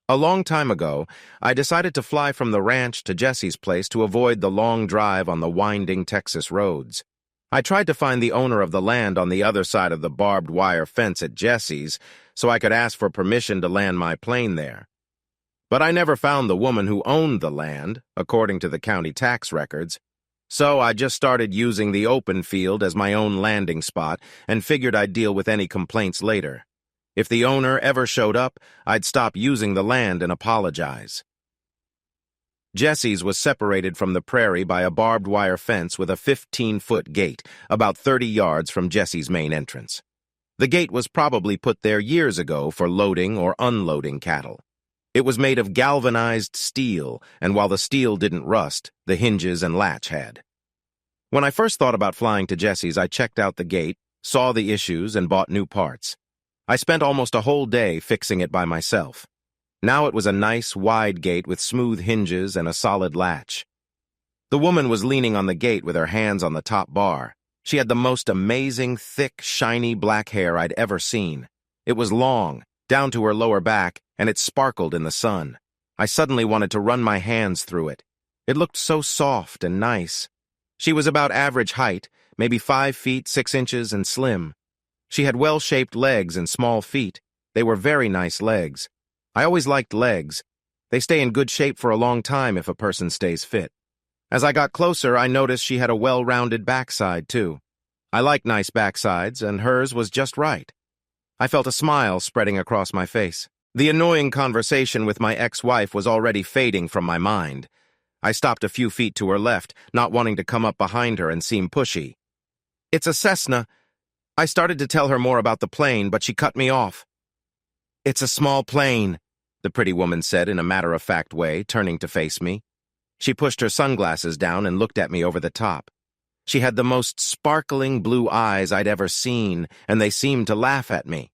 A long time ago, I decided to fly from the ranch to Jesse's place to avoid the long drive on the winding Texas roads. I tried to find the owner of the land on the other side of the barbed wire fence at Jesse's so I could ask for permission to land my plane there. But I never found the woman who owned the land, according to the county tax records. So I just started using the open field as my own landing spot and figured I'd deal with any complaints later. If the owner ever showed up, I'd stop using the land and apologize. Jesse's was separated from the prairie by a barbed wire fence with a 15-foot gate, about 30 yards from Jesse's main entrance. The gate was probably put there years ago for loading or unloading cattle. It was made of galvanized steel, and while the steel didn't rust, the hinges and latch had. When I first thought about flying to Jesse's, I checked out the gate, saw the issues, and bought new parts. I spent almost a whole day fixing it by myself. Now it was a nice, wide gate with smooth hinges and a solid latch. The woman was leaning on the gate with her hands on the top bar. She had the most amazing, thick, shiny black hair I'd ever seen. It was long, down to her lower back, and it sparkled in the sun. I suddenly wanted to run my hands through it. It looked so soft and nice. She was about average height, maybe 5 feet 6 inches, and slim. She had well-shaped legs and small feet. They were very nice legs. I always liked legs. They stay in good shape for a long time if a person stays fit. As I got closer, I noticed she had a well-rounded backside, too. I like nice backsides, and hers was just right. I felt a smile spreading across my face. The annoying conversation with my ex-wife was already fading from my mind. I stopped a few feet to her left, not wanting to come up behind her and seem pushy. "It's a Cessna." I started to tell her more about the plane, but she cut me off. "It's a small plane," the pretty woman said in a matter-of-fact way, turning to face me. She pushed her sunglasses down and looked at me over the top. She had the most sparkling blue eyes I'd ever seen, and they seemed to laugh at me.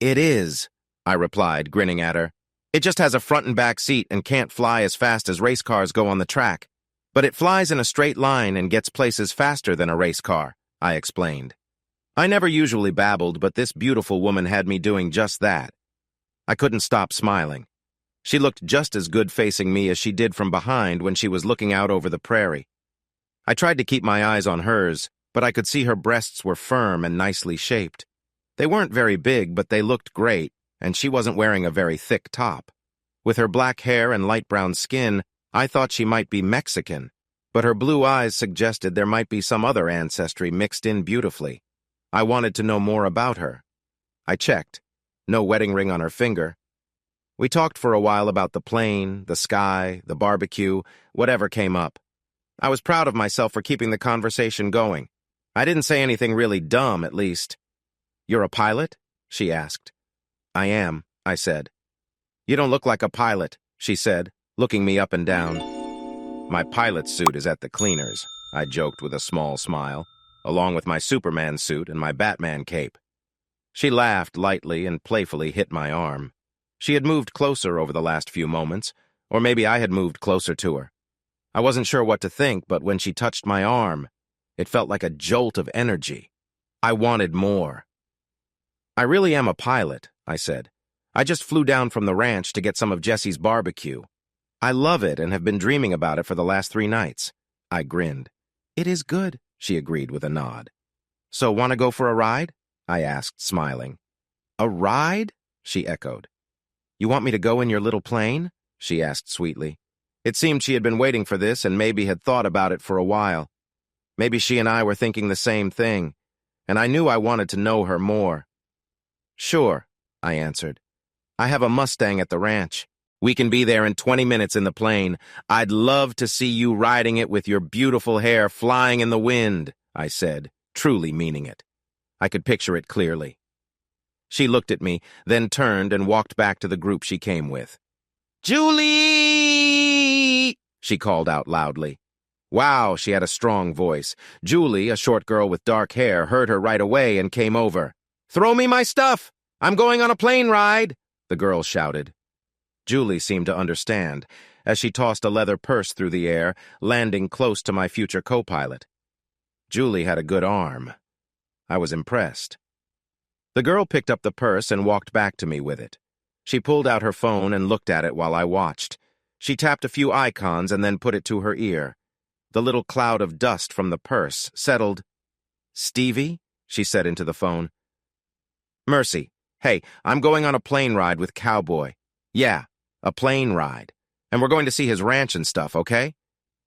"It is," I replied, grinning at her. "It just has a front and back seat and can't fly as fast as race cars go on the track. But it flies in a straight line and gets places faster than a race car," I explained. I never usually babbled, but this beautiful woman had me doing just that. I couldn't stop smiling. She looked just as good facing me as she did from behind when she was looking out over the prairie. I tried to keep my eyes on hers, but I could see her breasts were firm and nicely shaped. They weren't very big, but they looked great, and she wasn't wearing a very thick top. With her black hair and light brown skin, I thought she might be Mexican, but her blue eyes suggested there might be some other ancestry mixed in beautifully. I wanted to know more about her. I checked. No wedding ring on her finger. We talked for a while about the plane, the sky, the barbecue, whatever came up. I was proud of myself for keeping the conversation going. I didn't say anything really dumb, at least. "You're a pilot?" she asked. "I am," I said. "You don't look like a pilot," she said, looking me up and down. "My pilot suit is at the cleaners," I joked with a small smile, along with my Superman suit and my Batman cape. She laughed lightly and playfully hit my arm. She had moved closer over the last few moments, or maybe I had moved closer to her. I wasn't sure what to think, but when she touched my arm, it felt like a jolt of energy. I wanted more. "I really am a pilot," I said. "I just flew down from the ranch to get some of Jesse's barbecue. I love it and have been dreaming about it for the last 3 nights. I grinned. "It is good," she agreed with a nod. "So, want to go for a ride?" I asked, smiling. "A ride?" she echoed. "You want me to go in your little plane?" she asked sweetly. It seemed she had been waiting for this and maybe had thought about it for a while. Maybe she and I were thinking the same thing, and I knew I wanted to know her more. "Sure," I answered. "I have a Mustang at the ranch. We can be there in 20 minutes in the plane. I'd love to see you riding it with your beautiful hair flying in the wind," I said, truly meaning it. I could picture it clearly. She looked at me, then turned and walked back to the group she came with. "Julie!" she called out loudly. Wow, she had a strong voice. Julie, a short girl with dark hair, heard her right away and came over. "Throw me my stuff! I'm going on a plane ride!" the girl shouted. Julie seemed to understand, as she tossed a leather purse through the air, landing close to my future co-pilot. Julie had a good arm. I was impressed. The girl picked up the purse and walked back to me with it. She pulled out her phone and looked at it while I watched. She tapped a few icons and then put it to her ear. The little cloud of dust from the purse settled. "Stevie?" she said into the phone. "Mercy. Hey, I'm going on a plane ride with Cowboy. Yeah, a plane ride. And we're going to see his ranch and stuff, okay?"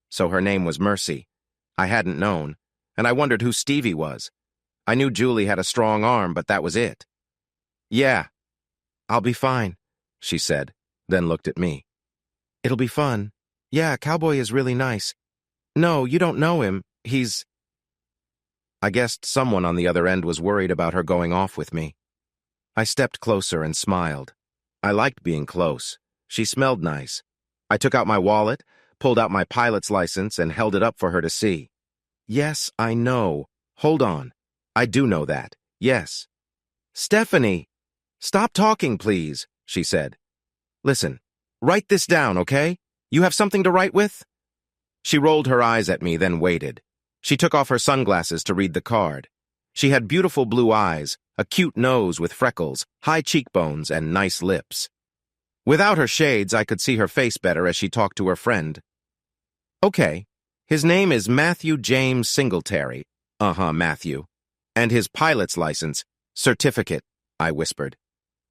So her name was Mercy. I hadn't known, and I wondered who Stevie was. I knew Julie had a strong arm, but that was it. "Yeah, I'll be fine," she said, then looked at me. "It'll be fun. Yeah, Cowboy is really nice. No, you don't know him. He's—" I guessed someone on the other end was worried about her going off with me. I stepped closer and smiled. I liked being close. She smelled nice. I took out my wallet, pulled out my pilot's license, and held it up for her to see. "Yes, I know. Hold on. I do know that. Yes." "Stephanie! Stop talking, please," she said. "Listen, write this down, okay? You have something to write with?" She rolled her eyes at me, then waited. She took off her sunglasses to read the card. She had beautiful blue eyes, a cute nose with freckles, high cheekbones, and nice lips. Without her shades, I could see her face better as she talked to her friend. Okay, his name is Matthew James Singletary. Matthew. And his pilot's license, certificate, I whispered.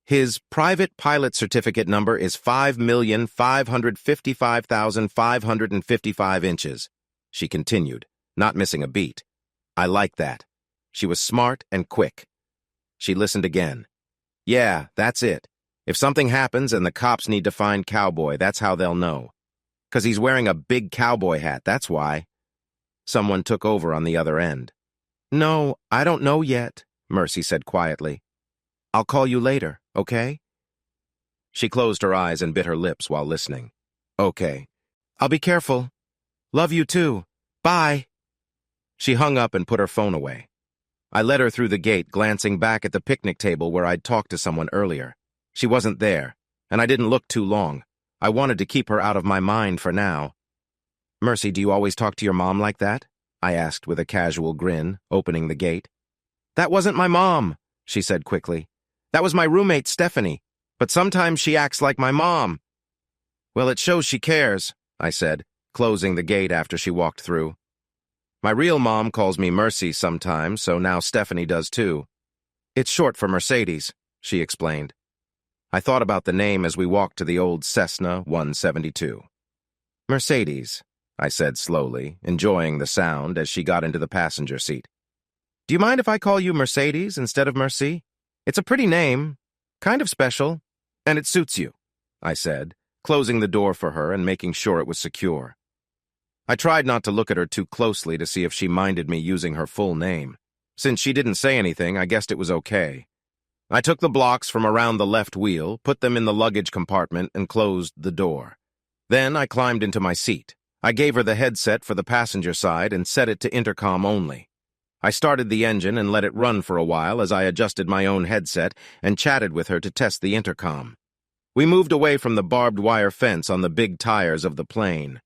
His private pilot certificate number is 5,555,555 inches, she continued, not missing a beat. I like that. She was smart and quick. She listened again. Yeah, that's it. If something happens and the cops need to find Cowboy, that's how they'll know. 'Cause he's wearing a big cowboy hat, that's why. Someone took over on the other end. No, I don't know yet, Mercy said quietly. I'll call you later, okay? She closed her eyes and bit her lips while listening. Okay. I'll be careful. Love you too. Bye. She hung up and put her phone away. I led her through the gate, glancing back at the picnic table where I'd talked to someone earlier. She wasn't there, and I didn't look too long. I wanted to keep her out of my mind for now. Mercy, do you always talk to your mom like that? I asked with a casual grin, opening the gate. That wasn't my mom, she said quickly. That was my roommate, Stephanie, but sometimes she acts like my mom. Well, it shows she cares, I said, closing the gate after she walked through. My real mom calls me Mercy sometimes, so now Stephanie does too. It's short for Mercedes, she explained. I thought about the name as we walked to the old Cessna 172. Mercedes, I said slowly, enjoying the sound as she got into the passenger seat. Do you mind if I call you Mercedes instead of Mercy? It's a pretty name, kind of special, and it suits you, I said, closing the door for her and making sure it was secure. I tried not to look at her too closely to see if she minded me using her full name. Since she didn't say anything, I guessed it was okay. I took the blocks from around the left wheel, put them in the luggage compartment, and closed the door. Then I climbed into my seat. I gave her the headset for the passenger side and set it to intercom only. I started the engine and let it run for a while as I adjusted my own headset and chatted with her to test the intercom. We moved away from the barbed wire fence on the big tires of the plane.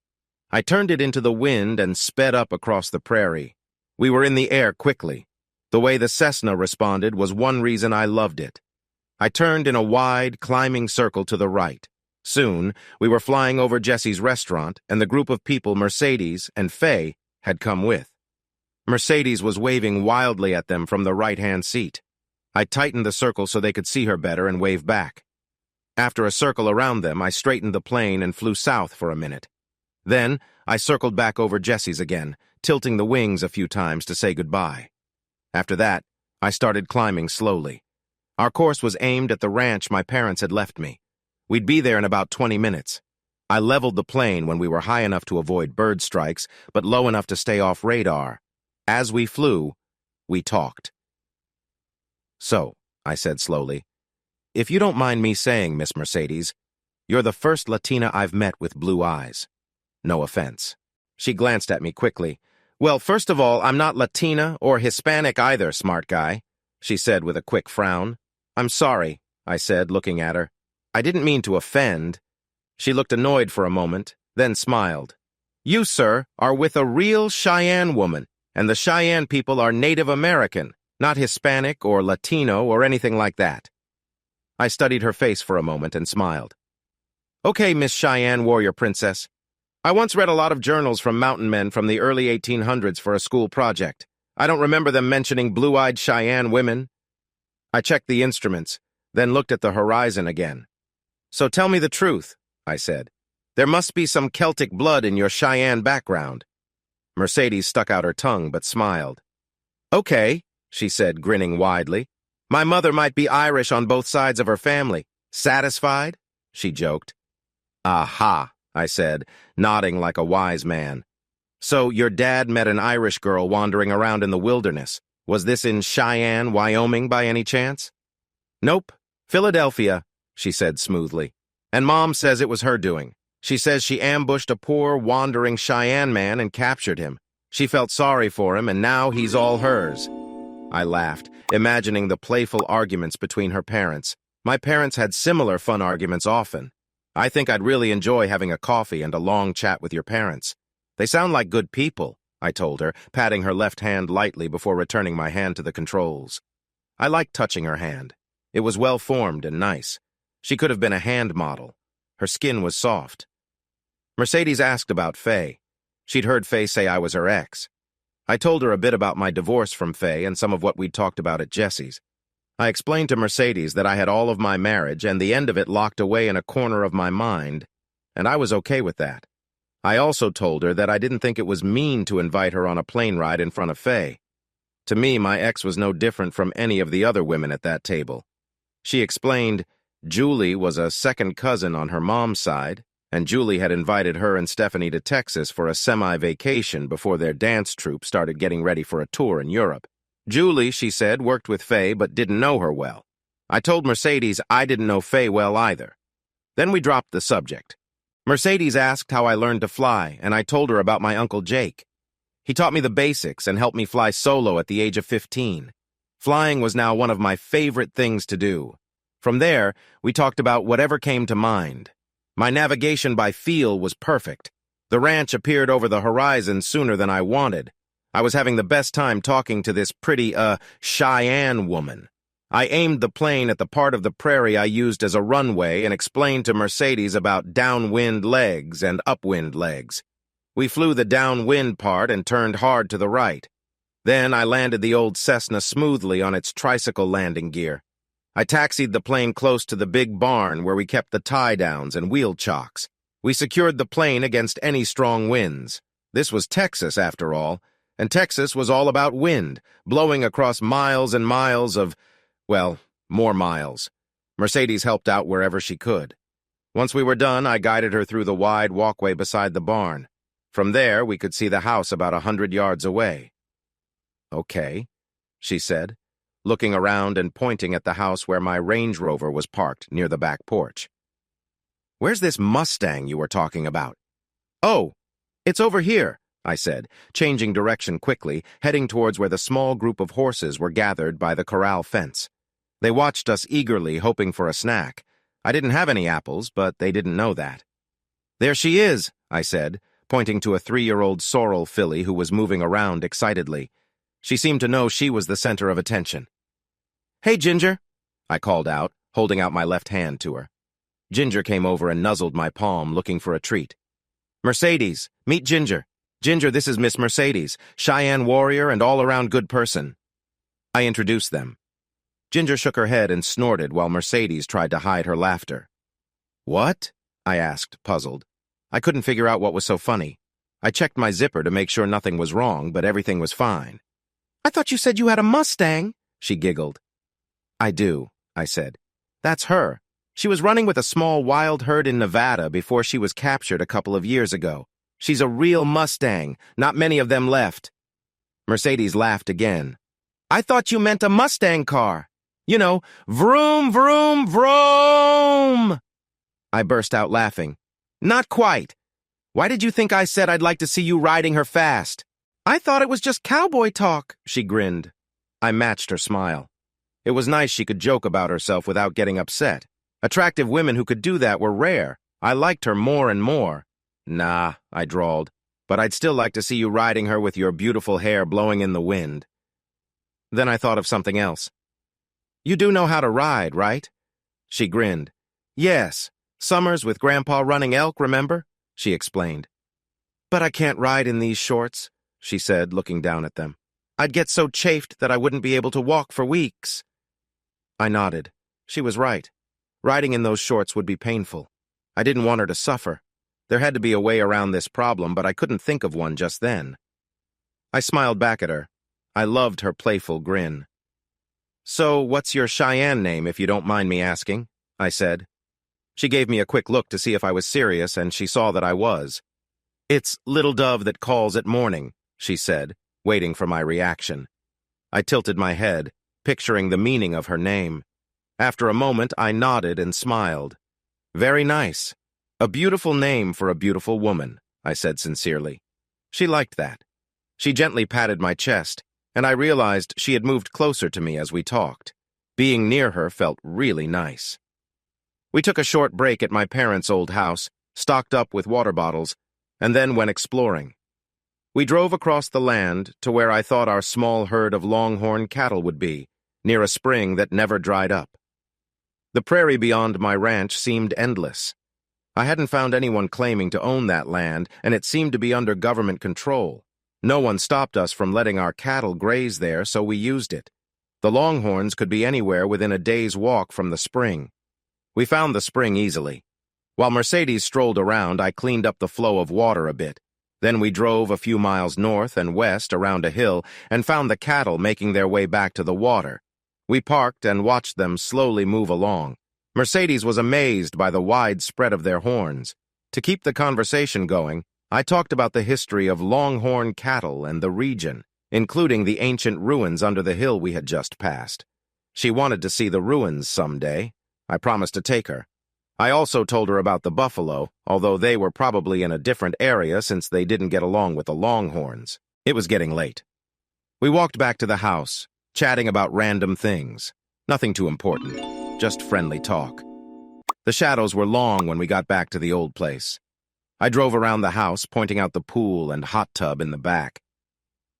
I turned it into the wind and sped up across the prairie. We were in the air quickly. The way the Cessna responded was one reason I loved it. I turned in a wide, climbing circle to the right. Soon, we were flying over Jesse's restaurant, and the group of people Mercedes and Faye had come with. Mercedes was waving wildly at them from the right-hand seat. I tightened the circle so they could see her better and wave back. After a circle around them, I straightened the plane and flew south for a minute. Then, I circled back over Jesse's again, tilting the wings a few times to say goodbye. After that, I started climbing slowly. Our course was aimed at the ranch my parents had left me. We'd be there in about 20 minutes. I leveled the plane when we were high enough to avoid bird strikes, but low enough to stay off radar. As we flew, we talked. So, I said slowly, if you don't mind me saying, Miss Mercedes, you're the first Latina I've met with blue eyes. No offense. She glanced at me quickly. Well, first of all, I'm not Latina or Hispanic either, smart guy, she said with a quick frown. I'm sorry, I said, looking at her. I didn't mean to offend. She looked annoyed for a moment, then smiled. You, sir, are with a real Cheyenne woman, and the Cheyenne people are Native American, not Hispanic or Latino or anything like that. I studied her face for a moment and smiled. Okay, Miss Cheyenne Warrior Princess. I once read a lot of journals from mountain men from the early 1800s for a school project. I don't remember them mentioning blue-eyed Cheyenne women. I checked the instruments, then looked at the horizon again. So tell me the truth, I said. There must be some Celtic blood in your Cheyenne background. Mercedes stuck out her tongue but smiled. Okay, she said, grinning widely. My mother might be Irish on both sides of her family. Satisfied? She joked. Aha, I said, nodding like a wise man. So your dad met an Irish girl wandering around in the wilderness. Was this in Cheyenne, Wyoming, by any chance? Nope, Philadelphia, she said smoothly. And Mom says it was her doing. She says she ambushed a poor, wandering Cheyenne man and captured him. She felt sorry for him, and now he's all hers. I laughed, imagining the playful arguments between her parents. My parents had similar fun arguments often. I think I'd really enjoy having a coffee and a long chat with your parents. They sound like good people, I told her, patting her left hand lightly before returning my hand to the controls. I liked touching her hand. It was well-formed and nice. She could have been a hand model. Her skin was soft. Mercedes asked about Faye. She'd heard Faye say I was her ex. I told her a bit about my divorce from Faye and some of what we'd talked about at Jesse's. I explained to Mercedes that I had all of my marriage and the end of it locked away in a corner of my mind, and I was okay with that. I also told her that I didn't think it was mean to invite her on a plane ride in front of Faye. To me, my ex was no different from any of the other women at that table. She explained Julie was a second cousin on her mom's side, and Julie had invited her and Stephanie to Texas for a semi-vacation before their dance troupe started getting ready for a tour in Europe. Julie, she said, worked with Faye but didn't know her well. I told Mercedes I didn't know Faye well either. Then we dropped the subject. Mercedes asked how I learned to fly, and I told her about my Uncle Jake. He taught me the basics and helped me fly solo at the age of 15. Flying was now one of my favorite things to do. From there, we talked about whatever came to mind. My navigation by feel was perfect. The ranch appeared over the horizon sooner than I wanted. I was having the best time talking to this pretty, Cheyenne woman. I aimed the plane at the part of the prairie I used as a runway and explained to Mercedes about downwind legs and upwind legs. We flew the downwind part and turned hard to the right. Then I landed the old Cessna smoothly on its tricycle landing gear. I taxied the plane close to the big barn where we kept the tie-downs and wheel chocks. We secured the plane against any strong winds. This was Texas, after all, and Texas was all about wind, blowing across miles and miles of, well, more miles. Mercedes helped out wherever she could. Once we were done, I guided her through the wide walkway beside the barn. From there, we could see the house about 100 yards away. Okay, she said, looking around and pointing at the house where my Range Rover was parked near the back porch. Where's this Mustang you were talking about? Oh, it's over here, I said, changing direction quickly, heading towards where the small group of horses were gathered by the corral fence. They watched us eagerly, hoping for a snack. I didn't have any apples, but they didn't know that. There she is, I said, pointing to a 3-year-old sorrel filly who was moving around excitedly. She seemed to know she was the center of attention. Hey, Ginger, I called out, holding out my left hand to her. Ginger came over and nuzzled my palm, looking for a treat. Mercedes, meet Ginger. Ginger, this is Miss Mercedes, Cheyenne warrior and all-around good person. I introduced them. Ginger shook her head and snorted while Mercedes tried to hide her laughter. What? I asked, puzzled. I couldn't figure out what was so funny. I checked my zipper to make sure nothing was wrong, but everything was fine. I thought you said you had a Mustang, she giggled. I do, I said. That's her. She was running with a small wild herd in Nevada before she was captured a couple of years ago. She's a real Mustang, not many of them left. Mercedes laughed again. I thought you meant a Mustang car. You know, vroom, vroom, vroom. I burst out laughing. Not quite. Why did you think I said I'd like to see you riding her fast? I thought it was just cowboy talk, she grinned. I matched her smile. It was nice she could joke about herself without getting upset. Attractive women who could do that were rare. I liked her more and more. Nah, I drawled, but I'd still like to see you riding her with your beautiful hair blowing in the wind. Then I thought of something else. You do know how to ride, right? She grinned. Yes, summers with Grandpa running elk, remember? She explained. But I can't ride in these shorts, she said, looking down at them. I'd get so chafed that I wouldn't be able to walk for weeks. I nodded. She was right. Riding in those shorts would be painful. I didn't want her to suffer. There had to be a way around this problem, but I couldn't think of one just then. I smiled back at her. I loved her playful grin. So, what's your Cheyenne name, if you don't mind me asking? I said. She gave me a quick look to see if I was serious, and she saw that I was. It's Little Dove That Calls at Morning, she said, waiting for my reaction. I tilted my head, picturing the meaning of her name. After a moment, I nodded and smiled. Very nice. A beautiful name for a beautiful woman, I said sincerely. She liked that. She gently patted my chest, and I realized she had moved closer to me as we talked. Being near her felt really nice. We took a short break at my parents' old house, stocked up with water bottles, and then went exploring. We drove across the land to where I thought our small herd of longhorn cattle would be, near a spring that never dried up. The prairie beyond my ranch seemed endless. I hadn't found anyone claiming to own that land, and it seemed to be under government control. No one stopped us from letting our cattle graze there, so we used it. The Longhorns could be anywhere within a day's walk from the spring. We found the spring easily. While Mercedes strolled around, I cleaned up the flow of water a bit. Then we drove a few miles north and west around a hill and found the cattle making their way back to the water. We parked and watched them slowly move along. Mercedes was amazed by the wide spread of their horns. To keep the conversation going, I talked about the history of longhorn cattle and the region, including the ancient ruins under the hill we had just passed. She wanted to see the ruins someday. I promised to take her. I also told her about the buffalo, although they were probably in a different area since they didn't get along with the longhorns. It was getting late. We walked back to the house, chatting about random things. Nothing too important, just friendly talk. The shadows were long when we got back to the old place. I drove around the house, pointing out the pool and hot tub in the back.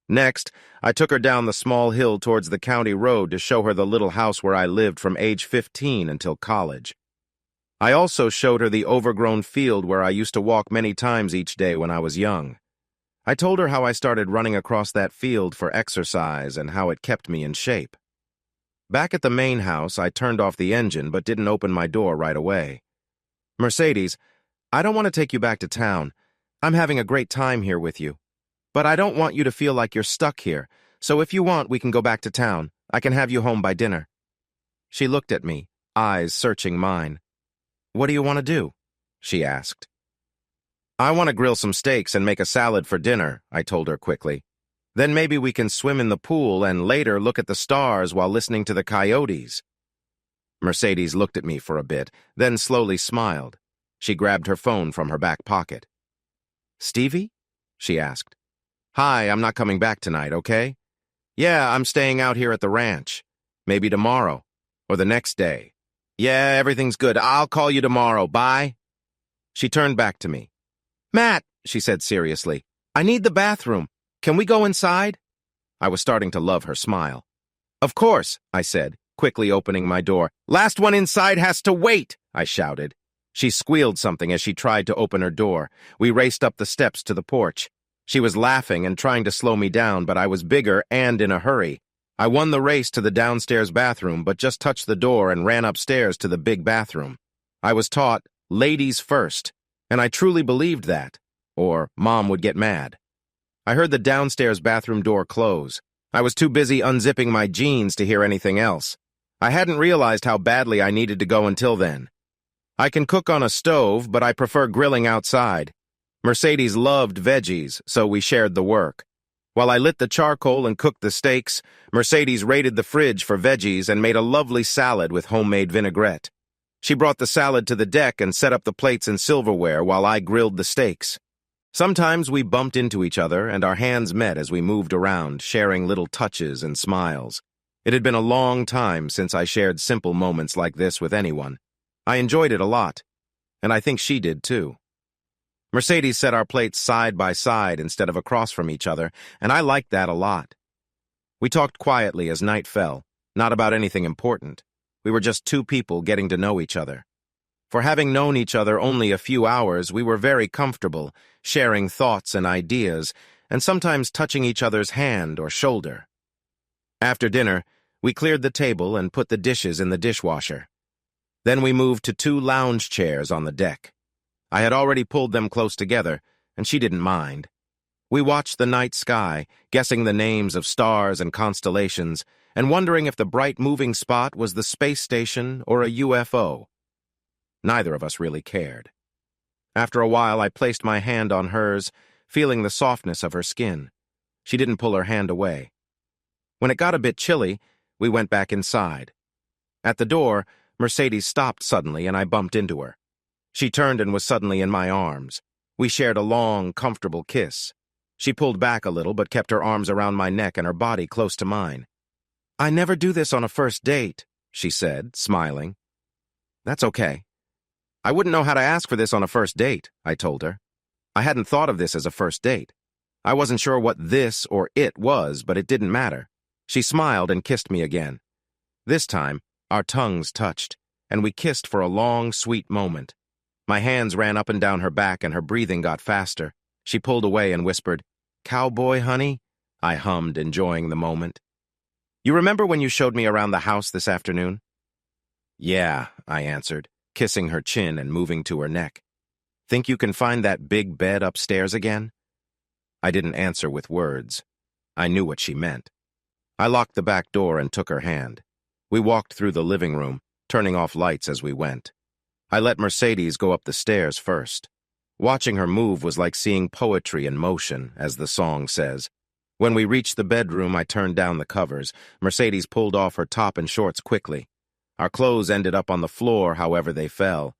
Next, I took her down the small hill towards the county road to show her the little house where I lived from age 15 until college. I also showed her the overgrown field where I used to walk many times each day when I was young. I told her how I started running across that field for exercise and how it kept me in shape. Back at the main house, I turned off the engine but didn't open my door right away. Mercedes, I don't want to take you back to town. I'm having a great time here with you. But I don't want you to feel like you're stuck here, so if you want, we can go back to town. I can have you home by dinner. She looked at me, eyes searching mine. What do you want to do? She asked. I want to grill some steaks and make a salad for dinner, I told her quickly. Then maybe we can swim in the pool and later look at the stars while listening to the coyotes. Mercedes looked at me for a bit, then slowly smiled. She grabbed her phone from her back pocket. Stevie? She asked. Hi, I'm not coming back tonight, okay? Yeah, I'm staying out here at the ranch. Maybe tomorrow, or the next day. Yeah, everything's good. I'll call you tomorrow. Bye. She turned back to me. Matt, she said seriously, I need the bathroom. Can we go inside? I was starting to love her smile. Of course, I said, quickly opening my door. Last one inside has to wait, I shouted. She squealed something as she tried to open her door. We raced up the steps to the porch. She was laughing and trying to slow me down, but I was bigger and in a hurry. I won the race to the downstairs bathroom, but just touched the door and ran upstairs to the big bathroom. I was taught, ladies first, and I truly believed that, or Mom would get mad. I heard the downstairs bathroom door close. I was too busy unzipping my jeans to hear anything else. I hadn't realized how badly I needed to go until then. I can cook on a stove, but I prefer grilling outside. Mercedes loved veggies, so we shared the work. While I lit the charcoal and cooked the steaks, Mercedes raided the fridge for veggies and made a lovely salad with homemade vinaigrette. She brought the salad to the deck and set up the plates and silverware while I grilled the steaks. Sometimes we bumped into each other and our hands met as we moved around, sharing little touches and smiles. It had been a long time since I shared simple moments like this with anyone. I enjoyed it a lot, and I think she did too. Mercedes set our plates side by side instead of across from each other, and I liked that a lot. We talked quietly as night fell, not about anything important. We were just two people getting to know each other. For having known each other only a few hours, we were very comfortable, sharing thoughts and ideas, and sometimes touching each other's hand or shoulder. After dinner, we cleared the table and put the dishes in the dishwasher. Then we moved to 2 lounge chairs on the deck. I had already pulled them close together, and she didn't mind. We watched the night sky, guessing the names of stars and constellations, and wondering if the bright moving spot was the space station or a UFO. Neither of us really cared. After a while, I placed my hand on hers, feeling the softness of her skin. She didn't pull her hand away. When it got a bit chilly, we went back inside. At the door, Mercedes stopped suddenly, and I bumped into her. She turned and was suddenly in my arms. We shared a long, comfortable kiss. She pulled back a little but kept her arms around my neck and her body close to mine. I never do this on a first date, she said, smiling. That's okay. I wouldn't know how to ask for this on a first date, I told her. I hadn't thought of this as a first date. I wasn't sure what this or it was, but it didn't matter. She smiled and kissed me again. This time, our tongues touched, and we kissed for a long, sweet moment. My hands ran up and down her back and her breathing got faster. She pulled away and whispered, "Cowboy, honey?" I hummed, enjoying the moment. "You remember when you showed me around the house this afternoon?" "Yeah," I answered, kissing her chin and moving to her neck. "Think you can find that big bed upstairs again?" I didn't answer with words. I knew what she meant. I locked the back door and took her hand. We walked through the living room, turning off lights as we went. I let Mercedes go up the stairs first. Watching her move was like seeing poetry in motion, as the song says. When we reached the bedroom, I turned down the covers. Mercedes pulled off her top and shorts quickly. Our clothes ended up on the floor, however they fell.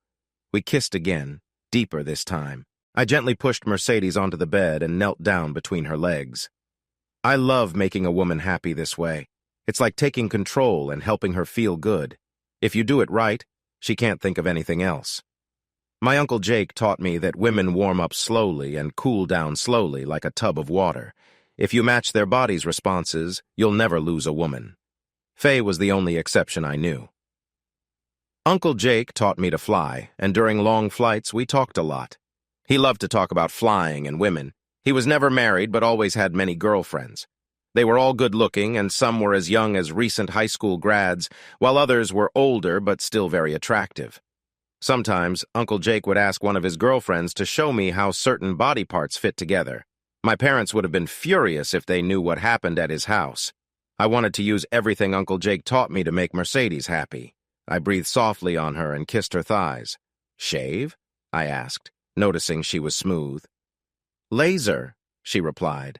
We kissed again, deeper this time. I gently pushed Mercedes onto the bed and knelt down between her legs. I love making a woman happy this way. It's like taking control and helping her feel good. If you do it right, she can't think of anything else. My Uncle Jake taught me that women warm up slowly and cool down slowly like a tub of water. If you match their body's responses, you'll never lose a woman. Faye was the only exception I knew. Uncle Jake taught me to fly, and during long flights we talked a lot. He loved to talk about flying and women. He was never married but always had many girlfriends. They were all good-looking, and some were as young as recent high school grads, while others were older but still very attractive. Sometimes, Uncle Jake would ask one of his girlfriends to show me how certain body parts fit together. My parents would have been furious if they knew what happened at his house. I wanted to use everything Uncle Jake taught me to make Mercedes happy. I breathed softly on her and kissed her thighs. "Shave?" I asked, noticing she was smooth. "Laser," she replied.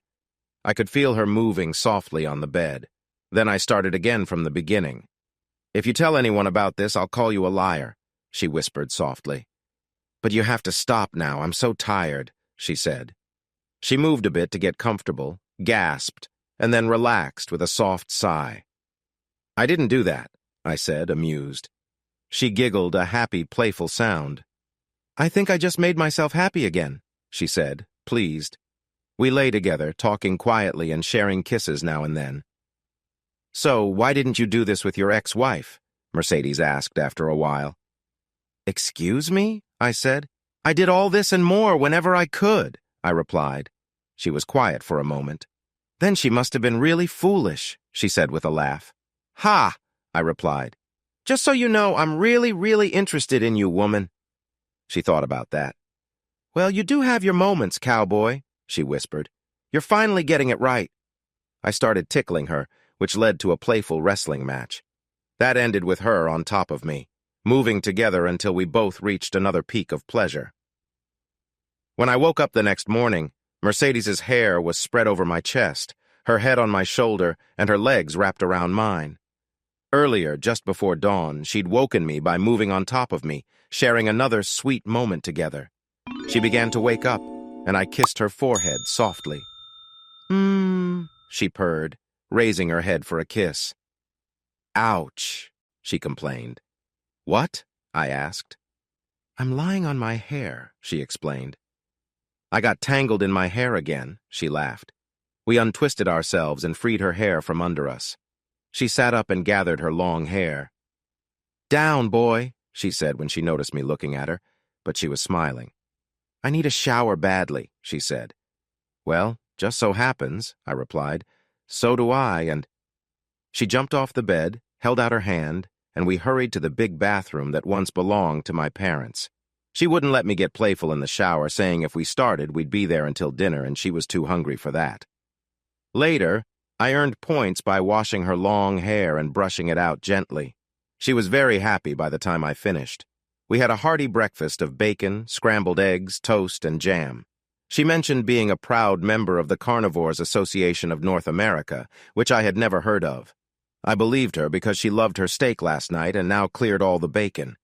I could feel her moving softly on the bed. Then I started again from the beginning. "If you tell anyone about this, I'll call you a liar," she whispered softly. "But you have to stop now. I'm so tired," she said. She moved a bit to get comfortable, gasped, and then relaxed with a soft sigh. "I didn't do that," I said, amused. She giggled a happy, playful sound. "I think I just made myself happy again," she said, pleased. We lay together, talking quietly and sharing kisses now and then. "So, why didn't you do this with your ex-wife?" Mercedes asked after a while. "Excuse me?" I said. "I did all this and more whenever I could," I replied. She was quiet for a moment. "Then she must have been really foolish," she said with a laugh. "Ha!" I replied. "Just so you know, I'm really, really interested in you, woman." She thought about that. "Well, you do have your moments, cowboy," she whispered. "You're finally getting it right." I started tickling her, which led to a playful wrestling match. That ended with her on top of me, moving together until we both reached another peak of pleasure. When I woke up the next morning, Mercedes's hair was spread over my chest, her head on my shoulder, and her legs wrapped around mine. Earlier, just before dawn, she'd woken me by moving on top of me, sharing another sweet moment together. She began to wake up, and I kissed her forehead softly. She purred, raising her head for a kiss. "Ouch," she complained. "What?" I asked. "I'm lying on my hair," she explained. "I got tangled in my hair again," she laughed. We untwisted ourselves and freed her hair from under us. She sat up and gathered her long hair. "Down, boy," she said when she noticed me looking at her, but she was smiling. "I need a shower badly," she said. "Well, just so happens," I replied. "So do I, and—" She jumped off the bed, held out her hand, and we hurried to the big bathroom that once belonged to my parents. She wouldn't let me get playful in the shower, saying if we started, we'd be there until dinner, and she was too hungry for that. Later, I earned points by washing her long hair and brushing it out gently. She was very happy by the time I finished. We had a hearty breakfast of bacon, scrambled eggs, toast, and jam. She mentioned being a proud member of the Carnivores Association of North America, which I had never heard of. I believed her because she loved her steak last night and now cleared all the bacon.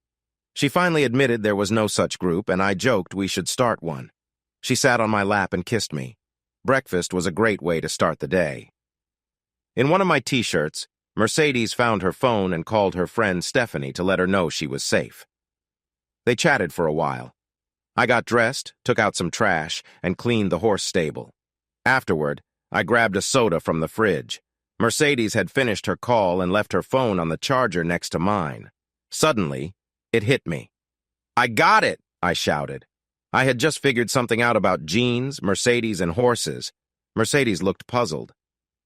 She finally admitted there was no such group, and I joked we should start one. She sat on my lap and kissed me. Breakfast was a great way to start the day. In one of my t-shirts, Mercedes found her phone and called her friend Stephanie to let her know she was safe. They chatted for a while. I got dressed, took out some trash, and cleaned the horse stable. Afterward, I grabbed a soda from the fridge. Mercedes had finished her call and left her phone on the charger next to mine. Suddenly, it hit me. "I got it!" I shouted. I had just figured something out about jeans, Mercedes, and horses. Mercedes looked puzzled.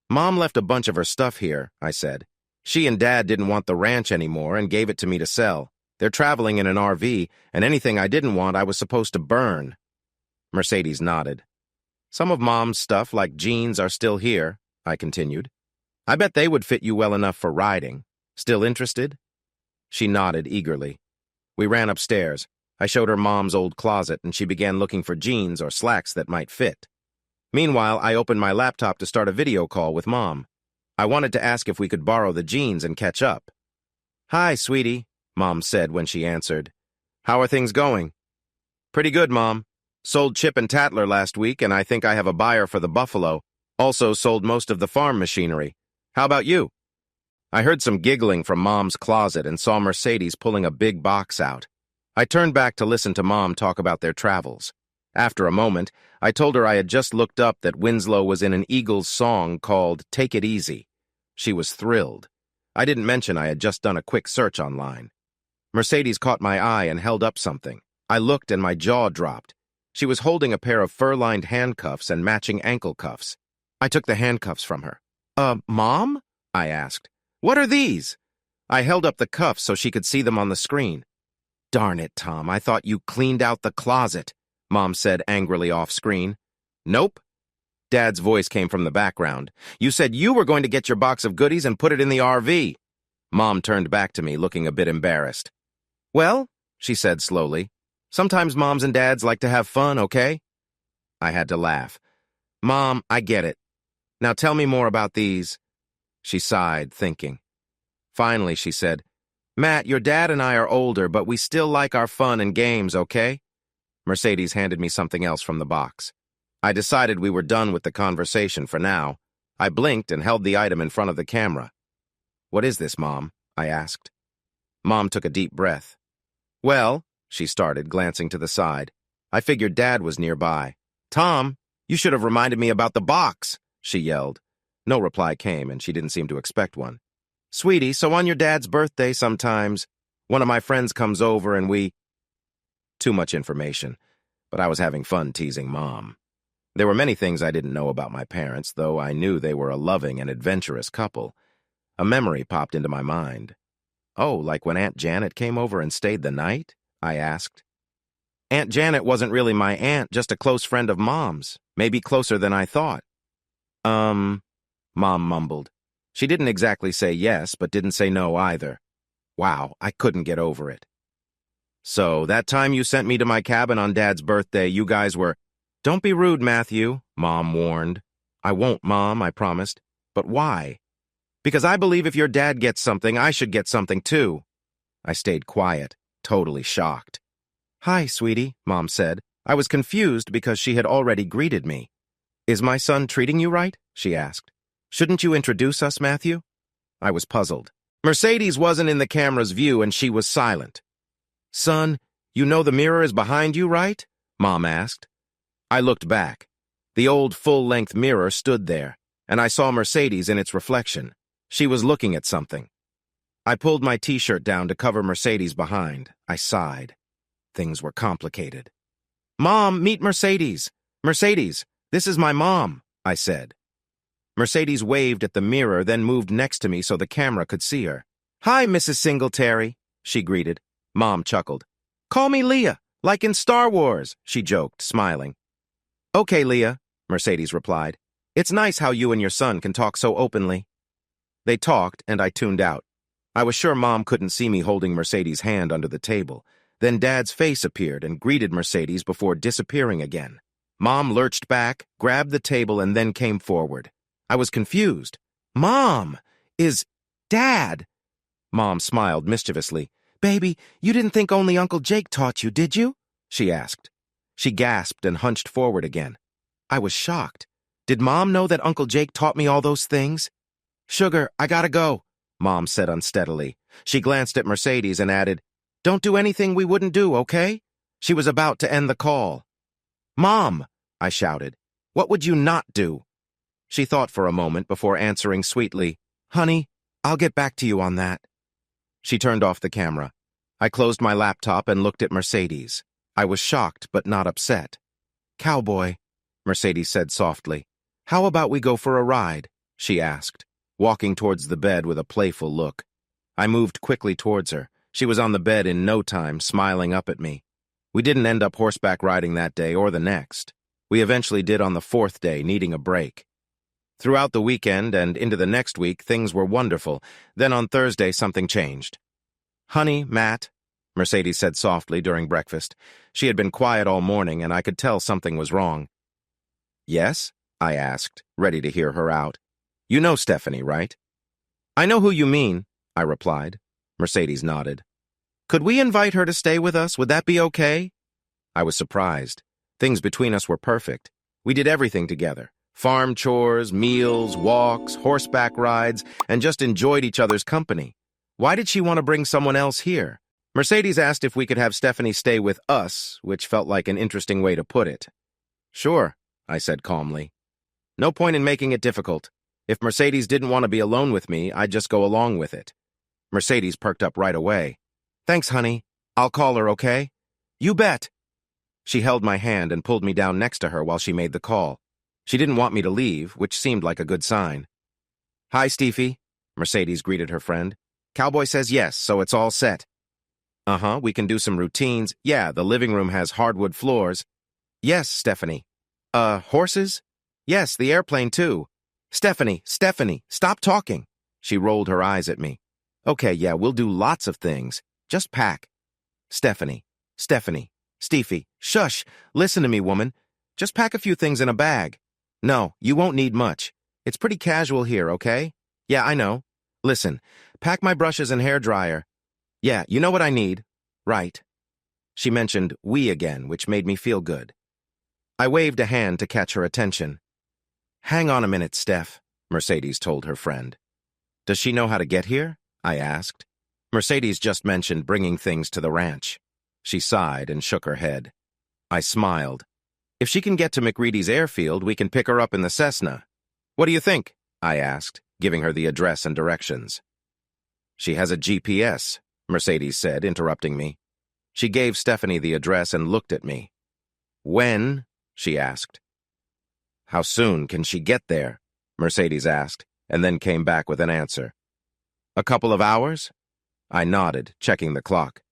Mom left a bunch of her stuff here, I said. She and Dad didn't want the ranch anymore and gave it to me to sell. They're traveling in an RV, and anything I didn't want I was supposed to burn. Mercedes nodded. Some of Mom's stuff, like jeans, are still here, I continued. I bet they would fit you well enough for riding. Still interested? She nodded eagerly. We ran upstairs. I showed her Mom's old closet, and she began looking for jeans or slacks that might fit. Meanwhile, I opened my laptop to start a video call with Mom. I wanted to ask if we could borrow the jeans and catch up. "Hi, sweetie," Mom said when she answered. "How are things going?" "Pretty good, Mom. Sold Chip and Tatler last week, and I think I have a buyer for the Buffalo. Also sold most of the farm machinery. How about you?" I heard some giggling from Mom's closet and saw Mercedes pulling a big box out. I turned back to listen to Mom talk about their travels. After a moment, I told her I had just looked up that Winslow was in an Eagles song called "Take It Easy." She was thrilled. I didn't mention I had just done a quick search online. Mercedes caught my eye and held up something. I looked and my jaw dropped. She was holding a pair of fur-lined handcuffs and matching ankle cuffs. I took the handcuffs from her. Mom?" I asked. "What are these?" I held up the cuffs so she could see them on the screen. "Darn it, Tom, I thought you cleaned out the closet," Mom said angrily off-screen. "Nope." Dad's voice came from the background. "You said you were going to get your box of goodies and put it in the RV." Mom turned back to me, looking a bit embarrassed. "Well," she said slowly, "sometimes moms and dads like to have fun, okay?" I had to laugh. "Mom, I get it. Now tell me more about these." She sighed, thinking. Finally, she said, "Matt, your dad and I are older, but we still like our fun and games, okay?" Mercedes handed me something else from the box. I decided we were done with the conversation for now. I blinked and held the item in front of the camera. "What is this, Mom?" I asked. Mom took a deep breath. "Well," she started, glancing to the side. I figured Dad was nearby. "Tom, you should have reminded me about the box," she yelled. No reply came, and she didn't seem to expect one. "Sweetie, so on your dad's birthday sometimes, one of my friends comes over and we—" Too much information, but I was having fun teasing Mom. There were many things I didn't know about my parents, though I knew they were a loving and adventurous couple. A memory popped into my mind. "Oh, like when Aunt Janet came over and stayed the night?" I asked. "Aunt Janet wasn't really my aunt, just a close friend of Mom's, maybe closer than I thought." Mom mumbled. She didn't exactly say yes, but didn't say no either. Wow, I couldn't get over it. "So, that time you sent me to my cabin on Dad's birthday, you guys were—" "Don't be rude, Matthew," Mom warned. "I won't, Mom, I promised. But why?" "Because I believe if your dad gets something, I should get something too." I stayed quiet, totally shocked. "Hi, sweetie," Mom said. I was confused because she had already greeted me. "Is my son treating you right?" she asked. "Shouldn't you introduce us, Matthew?" I was puzzled. Mercedes wasn't in the camera's view, and she was silent. "Son, you know the mirror is behind you, right?" Mom asked. I looked back. The old full-length mirror stood there, and I saw Mercedes in its reflection. She was looking at something. I pulled my t-shirt down to cover Mercedes behind. I sighed. Things were complicated. "Mom, meet Mercedes. Mercedes, this is my mom," I said. Mercedes waved at the mirror, then moved next to me so the camera could see her. "Hi, Mrs. Singletary," she greeted. Mom chuckled. "Call me Leah, like in Star Wars," she joked, smiling. "Okay, Leah," Mercedes replied. "It's nice how you and your son can talk so openly." They talked, and I tuned out. I was sure Mom couldn't see me holding Mercedes' hand under the table. Then Dad's face appeared and greeted Mercedes before disappearing again. Mom lurched back, grabbed the table, and then came forward. I was confused. "Mom! Is Dad?" Mom smiled mischievously. "Baby, you didn't think only Uncle Jake taught you, did you?" she asked. She gasped and hunched forward again. I was shocked. Did Mom know that Uncle Jake taught me all those things? "Sugar, I gotta go," Mom said unsteadily. She glanced at Mercedes and added, "Don't do anything we wouldn't do, okay?" She was about to end the call. "Mom," I shouted, "what would you not do?" She thought for a moment before answering sweetly, "Honey, I'll get back to you on that." She turned off the camera. I closed my laptop and looked at Mercedes. I was shocked but not upset. "Cowboy," Mercedes said softly. "How about we go for a ride?" she asked, walking towards the bed with a playful look. I moved quickly towards her. She was on the bed in no time, smiling up at me. We didn't end up horseback riding that day or the next. We eventually did on the fourth day, needing a break. Throughout the weekend and into the next week, things were wonderful. Then on Thursday, something changed. "Honey, Matt," Mercedes said softly during breakfast. She had been quiet all morning, and I could tell something was wrong. "Yes?" I asked, ready to hear her out. "You know Stephanie, right?" "I know who you mean," I replied. Mercedes nodded. "Could we invite her to stay with us? Would that be okay?" I was surprised. Things between us were perfect. We did everything together. Farm chores, meals, walks, horseback rides, and just enjoyed each other's company. Why did she want to bring someone else here? Mercedes asked if we could have Stephanie stay with us, which felt like an interesting way to put it. "Sure," I said calmly. No point in making it difficult. If Mercedes didn't want to be alone with me, I'd just go along with it. Mercedes perked up right away. "Thanks, honey. I'll call her, okay?" "You bet." She held my hand and pulled me down next to her while she made the call. She didn't want me to leave, which seemed like a good sign. "Hi, Steffi," Mercedes greeted her friend. "Cowboy says yes, so it's all set." "Uh-huh, we can do some routines. Yeah, the living room has hardwood floors." "Yes, Stephanie." Horses?" "Yes, the airplane, too." Stephanie, stop talking." She rolled her eyes at me. "Okay, yeah, we'll do lots of things. Just pack." Stephanie, Steffi, shush, listen to me, woman. Just pack a few things in a bag. No, you won't need much. It's pretty casual here, okay? Yeah, I know. Listen, pack my brushes and hairdryer. Yeah, you know what I need. Right. She mentioned we again, which made me feel good. I waved a hand to catch her attention. "Hang on a minute, Steph," Mercedes told her friend. "Does she know how to get here?" I asked. Mercedes just mentioned bringing things to the ranch. She sighed and shook her head. I smiled. "If she can get to McReady's airfield, we can pick her up in the Cessna." "What do you think?" I asked, giving her the address and directions. "She has a GPS," Mercedes said, interrupting me. She gave Stephanie the address and looked at me. "When?" she asked. "How soon can she get there?" Mercedes asked, and then came back with an answer. "A couple of hours?" I nodded, checking the clock.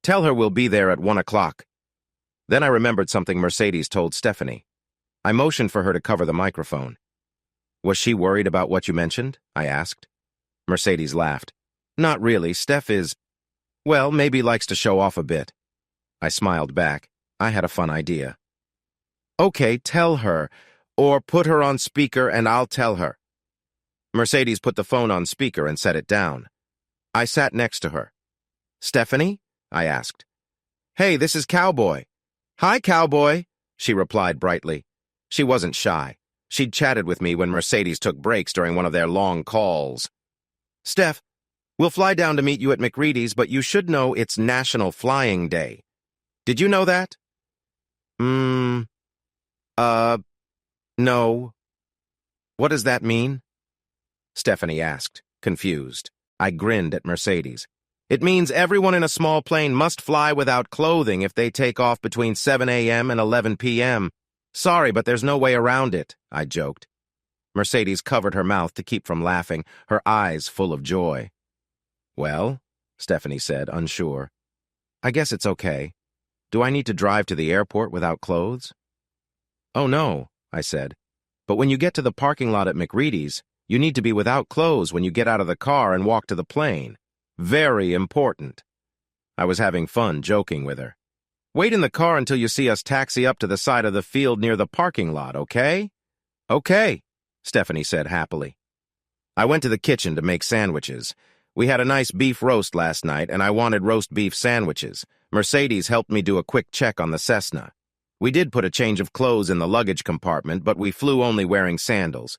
"Tell her we'll be there at 1 o'clock. Then I remembered something Mercedes told Stephanie. I motioned for her to cover the microphone. "Was she worried about what you mentioned?" I asked. Mercedes laughed. "Not really. Steph is, well, maybe likes to show off a bit." I smiled back. I had a fun idea. "Okay, tell her, or put her on speaker and I'll tell her." Mercedes put the phone on speaker and set it down. I sat next to her. "Stephanie?" I asked. "Hey, this is Cowboy." "Hi, Cowboy," she replied brightly. She wasn't shy. She'd chatted with me when Mercedes took breaks during one of their long calls. "Steph, we'll fly down to meet you at McReady's, but you should know it's National Flying Day. Did you know that?" No. "What does that mean?" Stephanie asked, confused. I grinned at Mercedes. "It means everyone in a small plane must fly without clothing if they take off between 7 a.m. and 11 p.m. Sorry, but there's no way around it," I joked. Mercedes covered her mouth to keep from laughing, her eyes full of joy. "Well," Stephanie said, unsure, "I guess it's okay. Do I need to drive to the airport without clothes?" "Oh, no," I said. "But when you get to the parking lot at McReady's, you need to be without clothes when you get out of the car and walk to the plane. Very important." I was having fun joking with her. "Wait in the car until you see us taxi up to the side of the field near the parking lot, okay?" "Okay," Stephanie said happily. I went to the kitchen to make sandwiches. We had a nice beef roast last night, and I wanted roast beef sandwiches. Mercedes helped me do a quick check on the Cessna. We did put a change of clothes in the luggage compartment, but we flew only wearing sandals.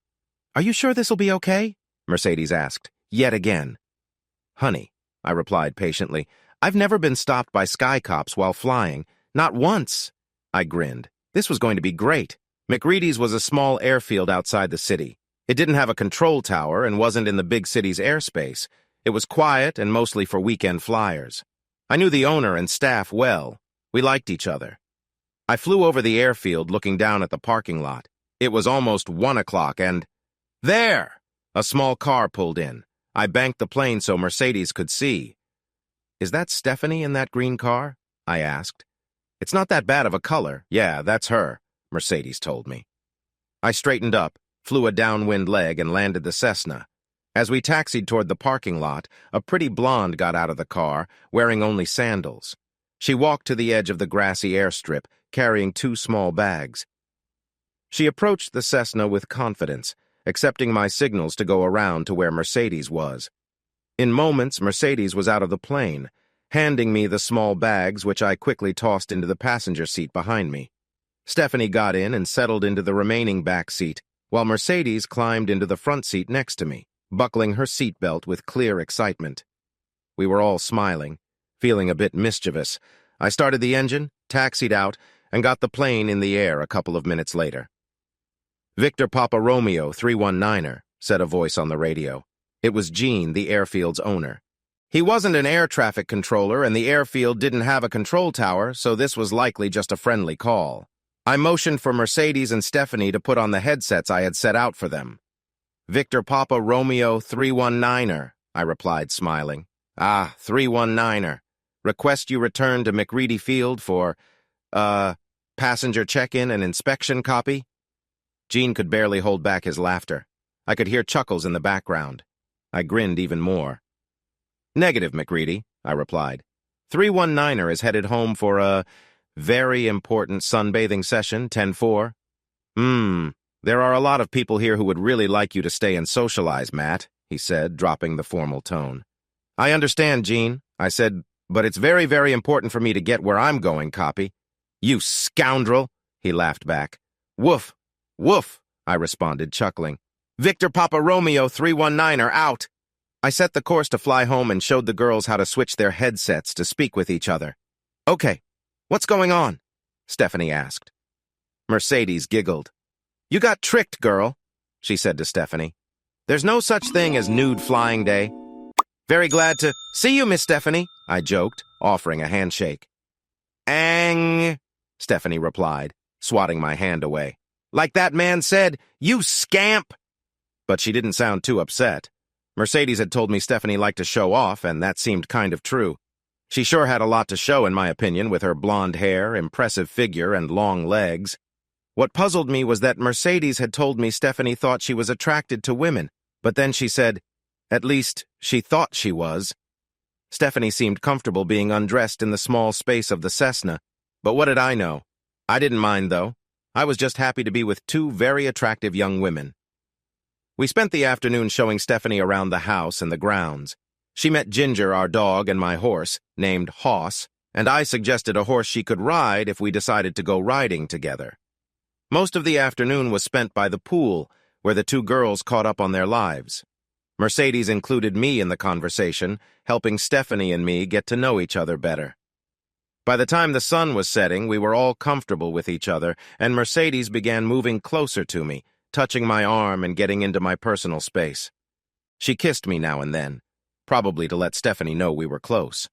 "Are you sure this'll be okay?" Mercedes asked, yet again. "Honey," I replied patiently, "I've never been stopped by sky cops while flying. Not once." I grinned. This was going to be great. McReady's was a small airfield outside the city. It didn't have a control tower and wasn't in the big city's airspace. It was quiet and mostly for weekend flyers. I knew the owner and staff well. We liked each other. I flew over the airfield looking down at the parking lot. It was almost 1 o'clock and... There! A small car pulled in. I banked the plane so Mercedes could see. "Is that Stephanie in that green car?" I asked. "It's not that bad of a color." "Yeah, that's her," Mercedes told me. I straightened up, flew a downwind leg, and landed the Cessna. As we taxied toward the parking lot, a pretty blonde got out of the car, wearing only sandals. She walked to the edge of the grassy airstrip, carrying 2 small bags. She approached the Cessna with confidence, accepting my signals to go around to where Mercedes was. In moments, Mercedes was out of the plane, handing me the small bags, which I quickly tossed into the passenger seat behind me. Stephanie got in and settled into the remaining back seat, while Mercedes climbed into the front seat next to me, buckling her seatbelt with clear excitement. We were all smiling, feeling a bit mischievous. I started the engine, taxied out, and got the plane in the air a couple of minutes later. "Victor Papa Romeo 319er, said a voice on the radio. It was Gene, the airfield's owner. He wasn't an air traffic controller, and the airfield didn't have a control tower, so this was likely just a friendly call. I motioned for Mercedes and Stephanie to put on the headsets I had set out for them. "Victor Papa Romeo 319er, I replied, smiling. "Ah, 319er. Request you return to McReady Field for, passenger check-in and inspection copy?" Gene could barely hold back his laughter. I could hear chuckles in the background. I grinned even more. "Negative, McReady," I replied. 319er is headed home for a very important sunbathing session, 10-4. There are a lot of people here who would really like you to stay and socialize, Matt," he said, dropping the formal tone. "I understand, Gene," I said, "but it's very, very important for me to get where I'm going, copy." "You scoundrel," he laughed back. "Woof, woof," I responded, chuckling. "Victor Papa Romeo 319er out." I set the course to fly home and showed the girls how to switch their headsets to speak with each other. "Okay, what's going on?" Stephanie asked. Mercedes giggled. "You got tricked, girl," she said to Stephanie. "There's no such thing as nude flying day." "Very glad to see you, Miss Stephanie," I joked, offering a handshake. "Ang," Stephanie replied, swatting my hand away. "Like that man said, you scamp." But she didn't sound too upset. Mercedes had told me Stephanie liked to show off, and that seemed kind of true. She sure had a lot to show, in my opinion, with her blonde hair, impressive figure, and long legs. What puzzled me was that Mercedes had told me Stephanie thought she was attracted to women, but then she said, at least, she thought she was. Stephanie seemed comfortable being undressed in the small space of the Cessna, but what did I know? I didn't mind, though. I was just happy to be with 2 very attractive young women. We spent the afternoon showing Stephanie around the house and the grounds. She met Ginger, our dog, and my horse, named Hoss, and I suggested a horse she could ride if we decided to go riding together. Most of the afternoon was spent by the pool, where the 2 girls caught up on their lives. Mercedes included me in the conversation, helping Stephanie and me get to know each other better. By the time the sun was setting, we were all comfortable with each other, and Mercedes began moving closer to me, touching my arm and getting into my personal space. She kissed me now and then, probably to let Stephanie know we were close.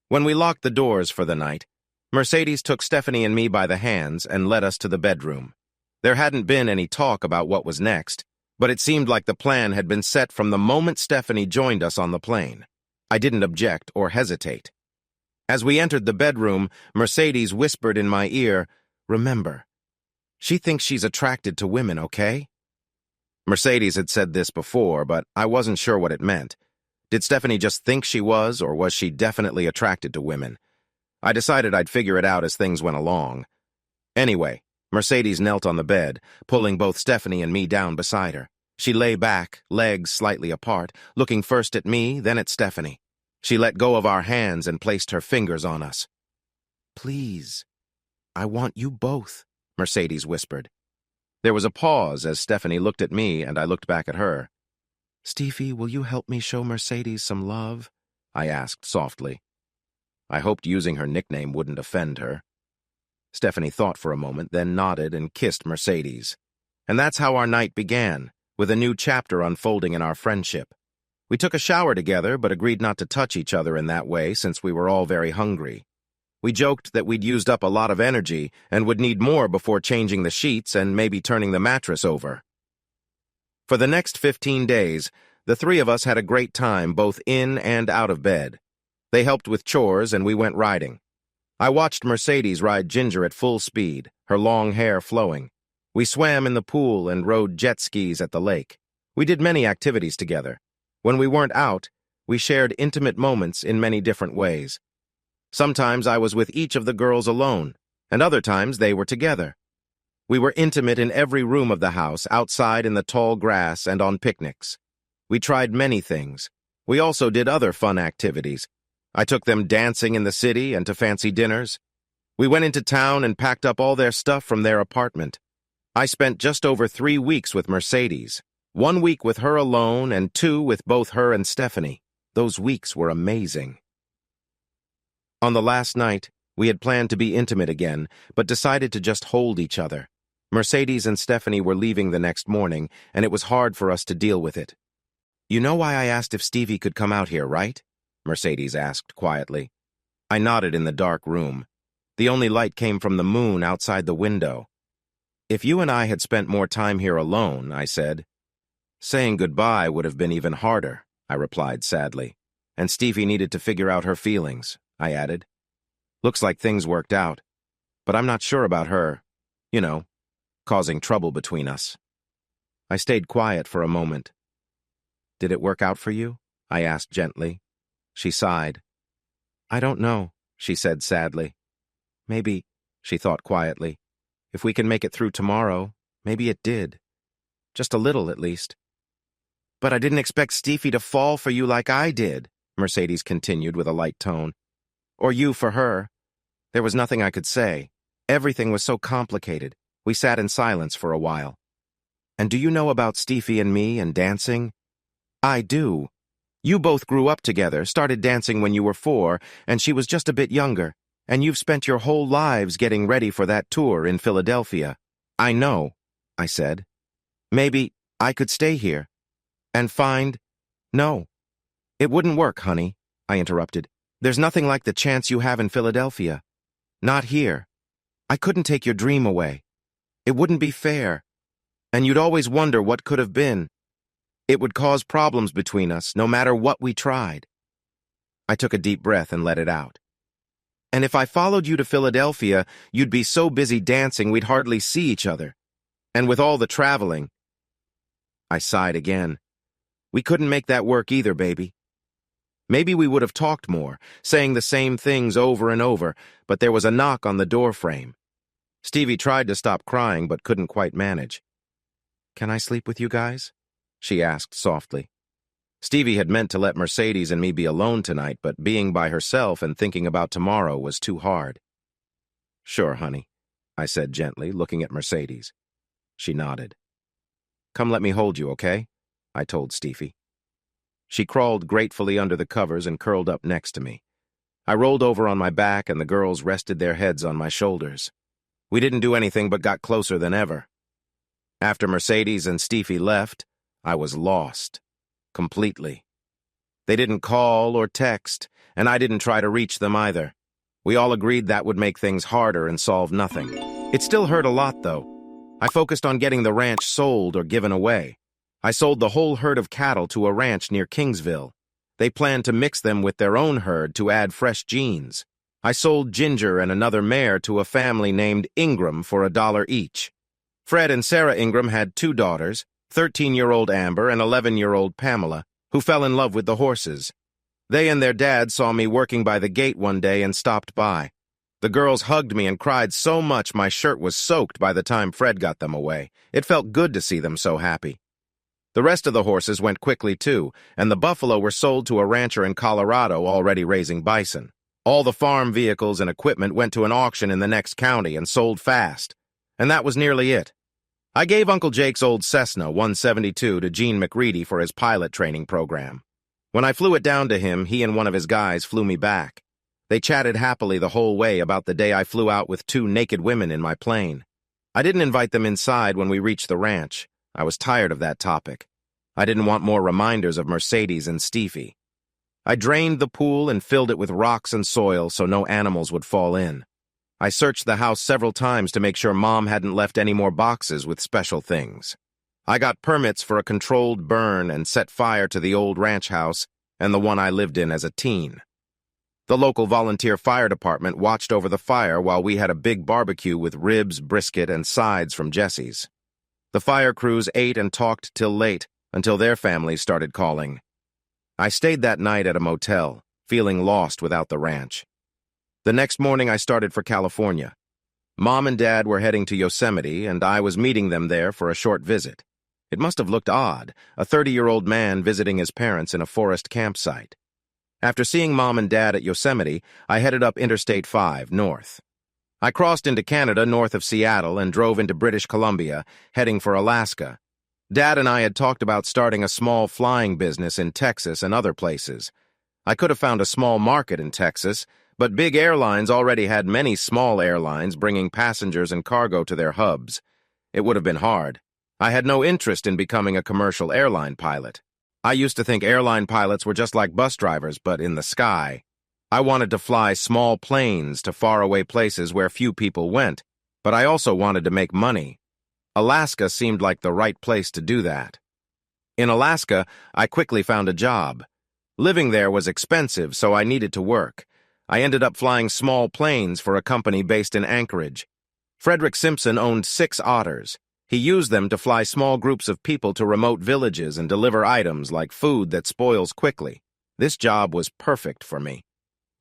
When we locked the doors for the night, Mercedes took Stephanie and me by the hands and led us to the bedroom. There hadn't been any talk about what was next, but it seemed like the plan had been set from the moment Stephanie joined us on the plane. I didn't object or hesitate. As we entered the bedroom, Mercedes whispered in my ear, "Remember, she thinks she's attracted to women, okay?" Mercedes had said this before, but I wasn't sure what it meant. Did Stephanie just think she was, or was she definitely attracted to women? I decided I'd figure it out as things went along. Anyway, Mercedes knelt on the bed, pulling both Stephanie and me down beside her. She lay back, legs slightly apart, looking first at me, then at Stephanie. She let go of our hands and placed her fingers on us. "Please, I want you both," Mercedes whispered. There was a pause as Stephanie looked at me and I looked back at her. "Steffi, will you help me show Mercedes some love?" I asked softly. I hoped using her nickname wouldn't offend her. Stephanie thought for a moment, then nodded and kissed Mercedes. And that's how our night began, with a new chapter unfolding in our friendship. We took a shower together, but agreed not to touch each other in that way since we were all very hungry. We joked that we'd used up a lot of energy and would need more before changing the sheets and maybe turning the mattress over. For the next 15 days, the three of us had a great time both in and out of bed. They helped with chores and we went riding. I watched Mercedes ride Ginger at full speed, her long hair flowing. We swam in the pool and rode jet skis at the lake. We did many activities together. When we weren't out, we shared intimate moments in many different ways. Sometimes I was with each of the girls alone, and other times they were together. We were intimate in every room of the house, outside in the tall grass and on picnics. We tried many things. We also did other fun activities. I took them dancing in the city and to fancy dinners. We went into town and packed up all their stuff from their apartment. I spent just over 3 weeks with Mercedes, 1 week with her alone and 2 with both her and Stephanie. Those weeks were amazing. On the last night, we had planned to be intimate again, but decided to just hold each other. Mercedes and Stephanie were leaving the next morning, and it was hard for us to deal with it. "You know why I asked if Stevie could come out here, right?" Mercedes asked quietly. I nodded in the dark room. The only light came from the moon outside the window. "If you and I had spent more time here alone," I said. "Saying goodbye would have been even harder," I replied sadly. "And Stevie needed to figure out her feelings," I added. "Looks like things worked out. But I'm not sure about her, causing trouble between us." I stayed quiet for a moment. "Did it work out for you?" I asked gently. She sighed. "I don't know," she said sadly. "Maybe," she thought quietly, "if we can make it through tomorrow, maybe it did. Just a little, at least." "But I didn't expect Stevie to fall for you like I did," Mercedes continued with a light tone. "Or you for her. There was nothing I could say. Everything was so complicated. We sat in silence for a while. And do you know about Stevie and me and dancing?" "I do. You both grew up together, started dancing when you were 4, and she was just a bit younger, and you've spent your whole lives getting ready for that tour in Philadelphia." "I know," I said. "Maybe I could stay here and find—" "No, it wouldn't work, honey," I interrupted. "There's nothing like the chance you have in Philadelphia. Not here. I couldn't take your dream away. It wouldn't be fair. And you'd always wonder what could have been. It would cause problems between us, no matter what we tried." I took a deep breath and let it out. "And if I followed you to Philadelphia, you'd be so busy dancing we'd hardly see each other. And with all the traveling—" I sighed again. "We couldn't make that work either, baby. Maybe we would have talked more, saying the same things over and over, but there was a knock on the door frame. Stevie tried to stop crying but couldn't quite manage. "Can I sleep with you guys?" she asked softly. Stevie had meant to let Mercedes and me be alone tonight, but being by herself and thinking about tomorrow was too hard. "Sure, honey," I said gently, looking at Mercedes. She nodded. "Come let me hold you, okay?" I told Stevie. She crawled gratefully under the covers and curled up next to me. I rolled over on my back and the girls rested their heads on my shoulders. We didn't do anything but got closer than ever. After Mercedes and Stevie left, I was lost. Completely. They didn't call or text, and I didn't try to reach them either. We all agreed that would make things harder and solve nothing. It still hurt a lot, though. I focused on getting the ranch sold or given away. I sold the whole herd of cattle to a ranch near Kingsville. They planned to mix them with their own herd to add fresh genes. I sold Ginger and another mare to a family named Ingram for $1 each. Fred and Sarah Ingram had 2 daughters, 13-year-old Amber and 11-year-old Pamela, who fell in love with the horses. They and their dad saw me working by the gate one day and stopped by. The girls hugged me and cried so much my shirt was soaked by the time Fred got them away. It felt good to see them so happy. The rest of the horses went quickly too, and the buffalo were sold to a rancher in Colorado already raising bison. All the farm vehicles and equipment went to an auction in the next county and sold fast. And that was nearly it. I gave Uncle Jake's old Cessna 172 to Gene McReady for his pilot training program. When I flew it down to him, he and one of his guys flew me back. They chatted happily the whole way about the day I flew out with 2 naked women in my plane. I didn't invite them inside when we reached the ranch. I was tired of that topic. I didn't want more reminders of Mercedes and Stevie. I drained the pool and filled it with rocks and soil so no animals would fall in. I searched the house several times to make sure Mom hadn't left any more boxes with special things. I got permits for a controlled burn and set fire to the old ranch house and the one I lived in as a teen. The local volunteer fire department watched over the fire while we had a big barbecue with ribs, brisket, and sides from Jesse's. The fire crews ate and talked till late, until their families started calling. I stayed that night at a motel, feeling lost without the ranch. The next morning I started for California. Mom and Dad were heading to Yosemite, and I was meeting them there for a short visit. It must have looked odd, a 30-year-old man visiting his parents in a forest campsite. After seeing Mom and Dad at Yosemite, I headed up Interstate 5, north. I crossed into Canada north of Seattle and drove into British Columbia, heading for Alaska. Dad and I had talked about starting a small flying business in Texas and other places. I could have found a small market in Texas, but big airlines already had many small airlines bringing passengers and cargo to their hubs. It would have been hard. I had no interest in becoming a commercial airline pilot. I used to think airline pilots were just like bus drivers, but in the sky. I wanted to fly small planes to faraway places where few people went, but I also wanted to make money. Alaska seemed like the right place to do that. In Alaska, I quickly found a job. Living there was expensive, so I needed to work. I ended up flying small planes for a company based in Anchorage. Frederick Simpson owned 6 otters. He used them to fly small groups of people to remote villages and deliver items like food that spoils quickly. This job was perfect for me.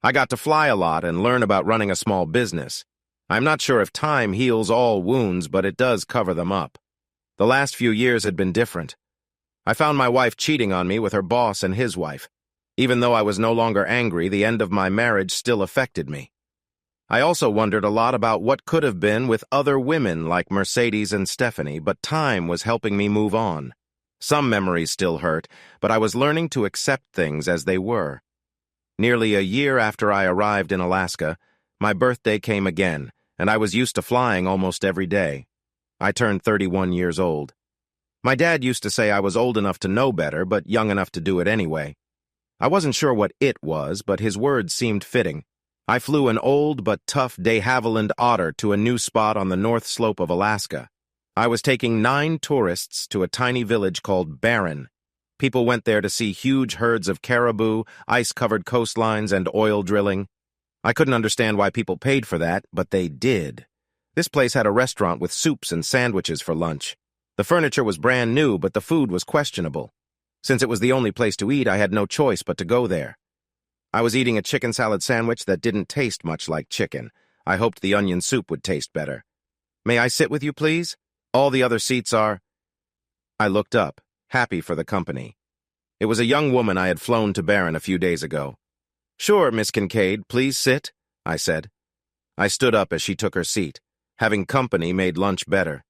I got to fly a lot and learn about running a small business. I'm not sure if time heals all wounds, but it does cover them up. The last few years had been different. I found my wife cheating on me with her boss and his wife. Even though I was no longer angry, the end of my marriage still affected me. I also wondered a lot about what could have been with other women like Mercedes and Stephanie, but time was helping me move on. Some memories still hurt, but I was learning to accept things as they were. Nearly a year after I arrived in Alaska, my birthday came again, and I was used to flying almost every day. I turned 31 years old. My dad used to say I was old enough to know better, but young enough to do it anyway. I wasn't sure what it was, but his words seemed fitting. I flew an old but tough de Havilland otter to a new spot on the north slope of Alaska. I was taking 9 tourists to a tiny village called Barron. People went there to see huge herds of caribou, ice-covered coastlines, and oil drilling. I couldn't understand why people paid for that, but they did. This place had a restaurant with soups and sandwiches for lunch. The furniture was brand new, but the food was questionable. Since it was the only place to eat, I had no choice but to go there. I was eating a chicken salad sandwich that didn't taste much like chicken. I hoped the onion soup would taste better. "May I sit with you, please? All the other seats are—" I looked up, happy for the company. It was a young woman I had flown to Barron a few days ago. "Sure, Miss Kincaid, please sit," I said. I stood up as she took her seat. Having company made lunch better.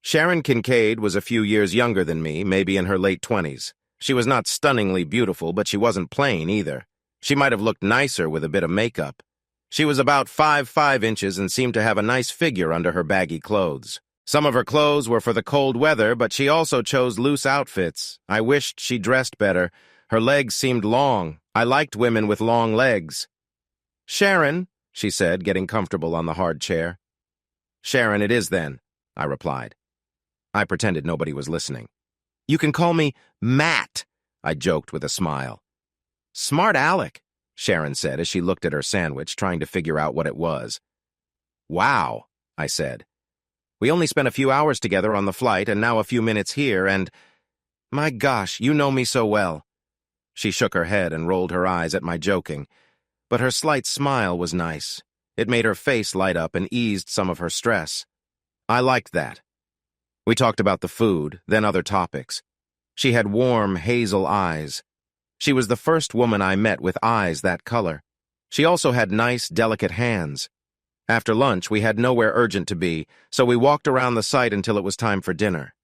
Sharon Kincaid was a few years younger than me, maybe in her late 20s. She was not stunningly beautiful, but she wasn't plain either. She might have looked nicer with a bit of makeup. She was about 5'5" and seemed to have a nice figure under her baggy clothes. Some of her clothes were for the cold weather, but she also chose loose outfits. I wished she dressed better. Her legs seemed long. I liked women with long legs. "Sharon," she said, getting comfortable on the hard chair. "Sharon it is then," I replied. I pretended nobody was listening. "You can call me Matt," I joked with a smile. "Smart Alec," Sharon said as she looked at her sandwich, trying to figure out what it was. "Wow," I said. "We only spent a few hours together on the flight and now a few minutes here and— My gosh, you know me so well." She shook her head and rolled her eyes at my joking, but her slight smile was nice. It made her face light up and eased some of her stress. I liked that. We talked about the food, then other topics. She had warm, hazel eyes. She was the first woman I met with eyes that color. She also had nice, delicate hands. After lunch, we had nowhere urgent to be, so we walked around the site until it was time for dinner.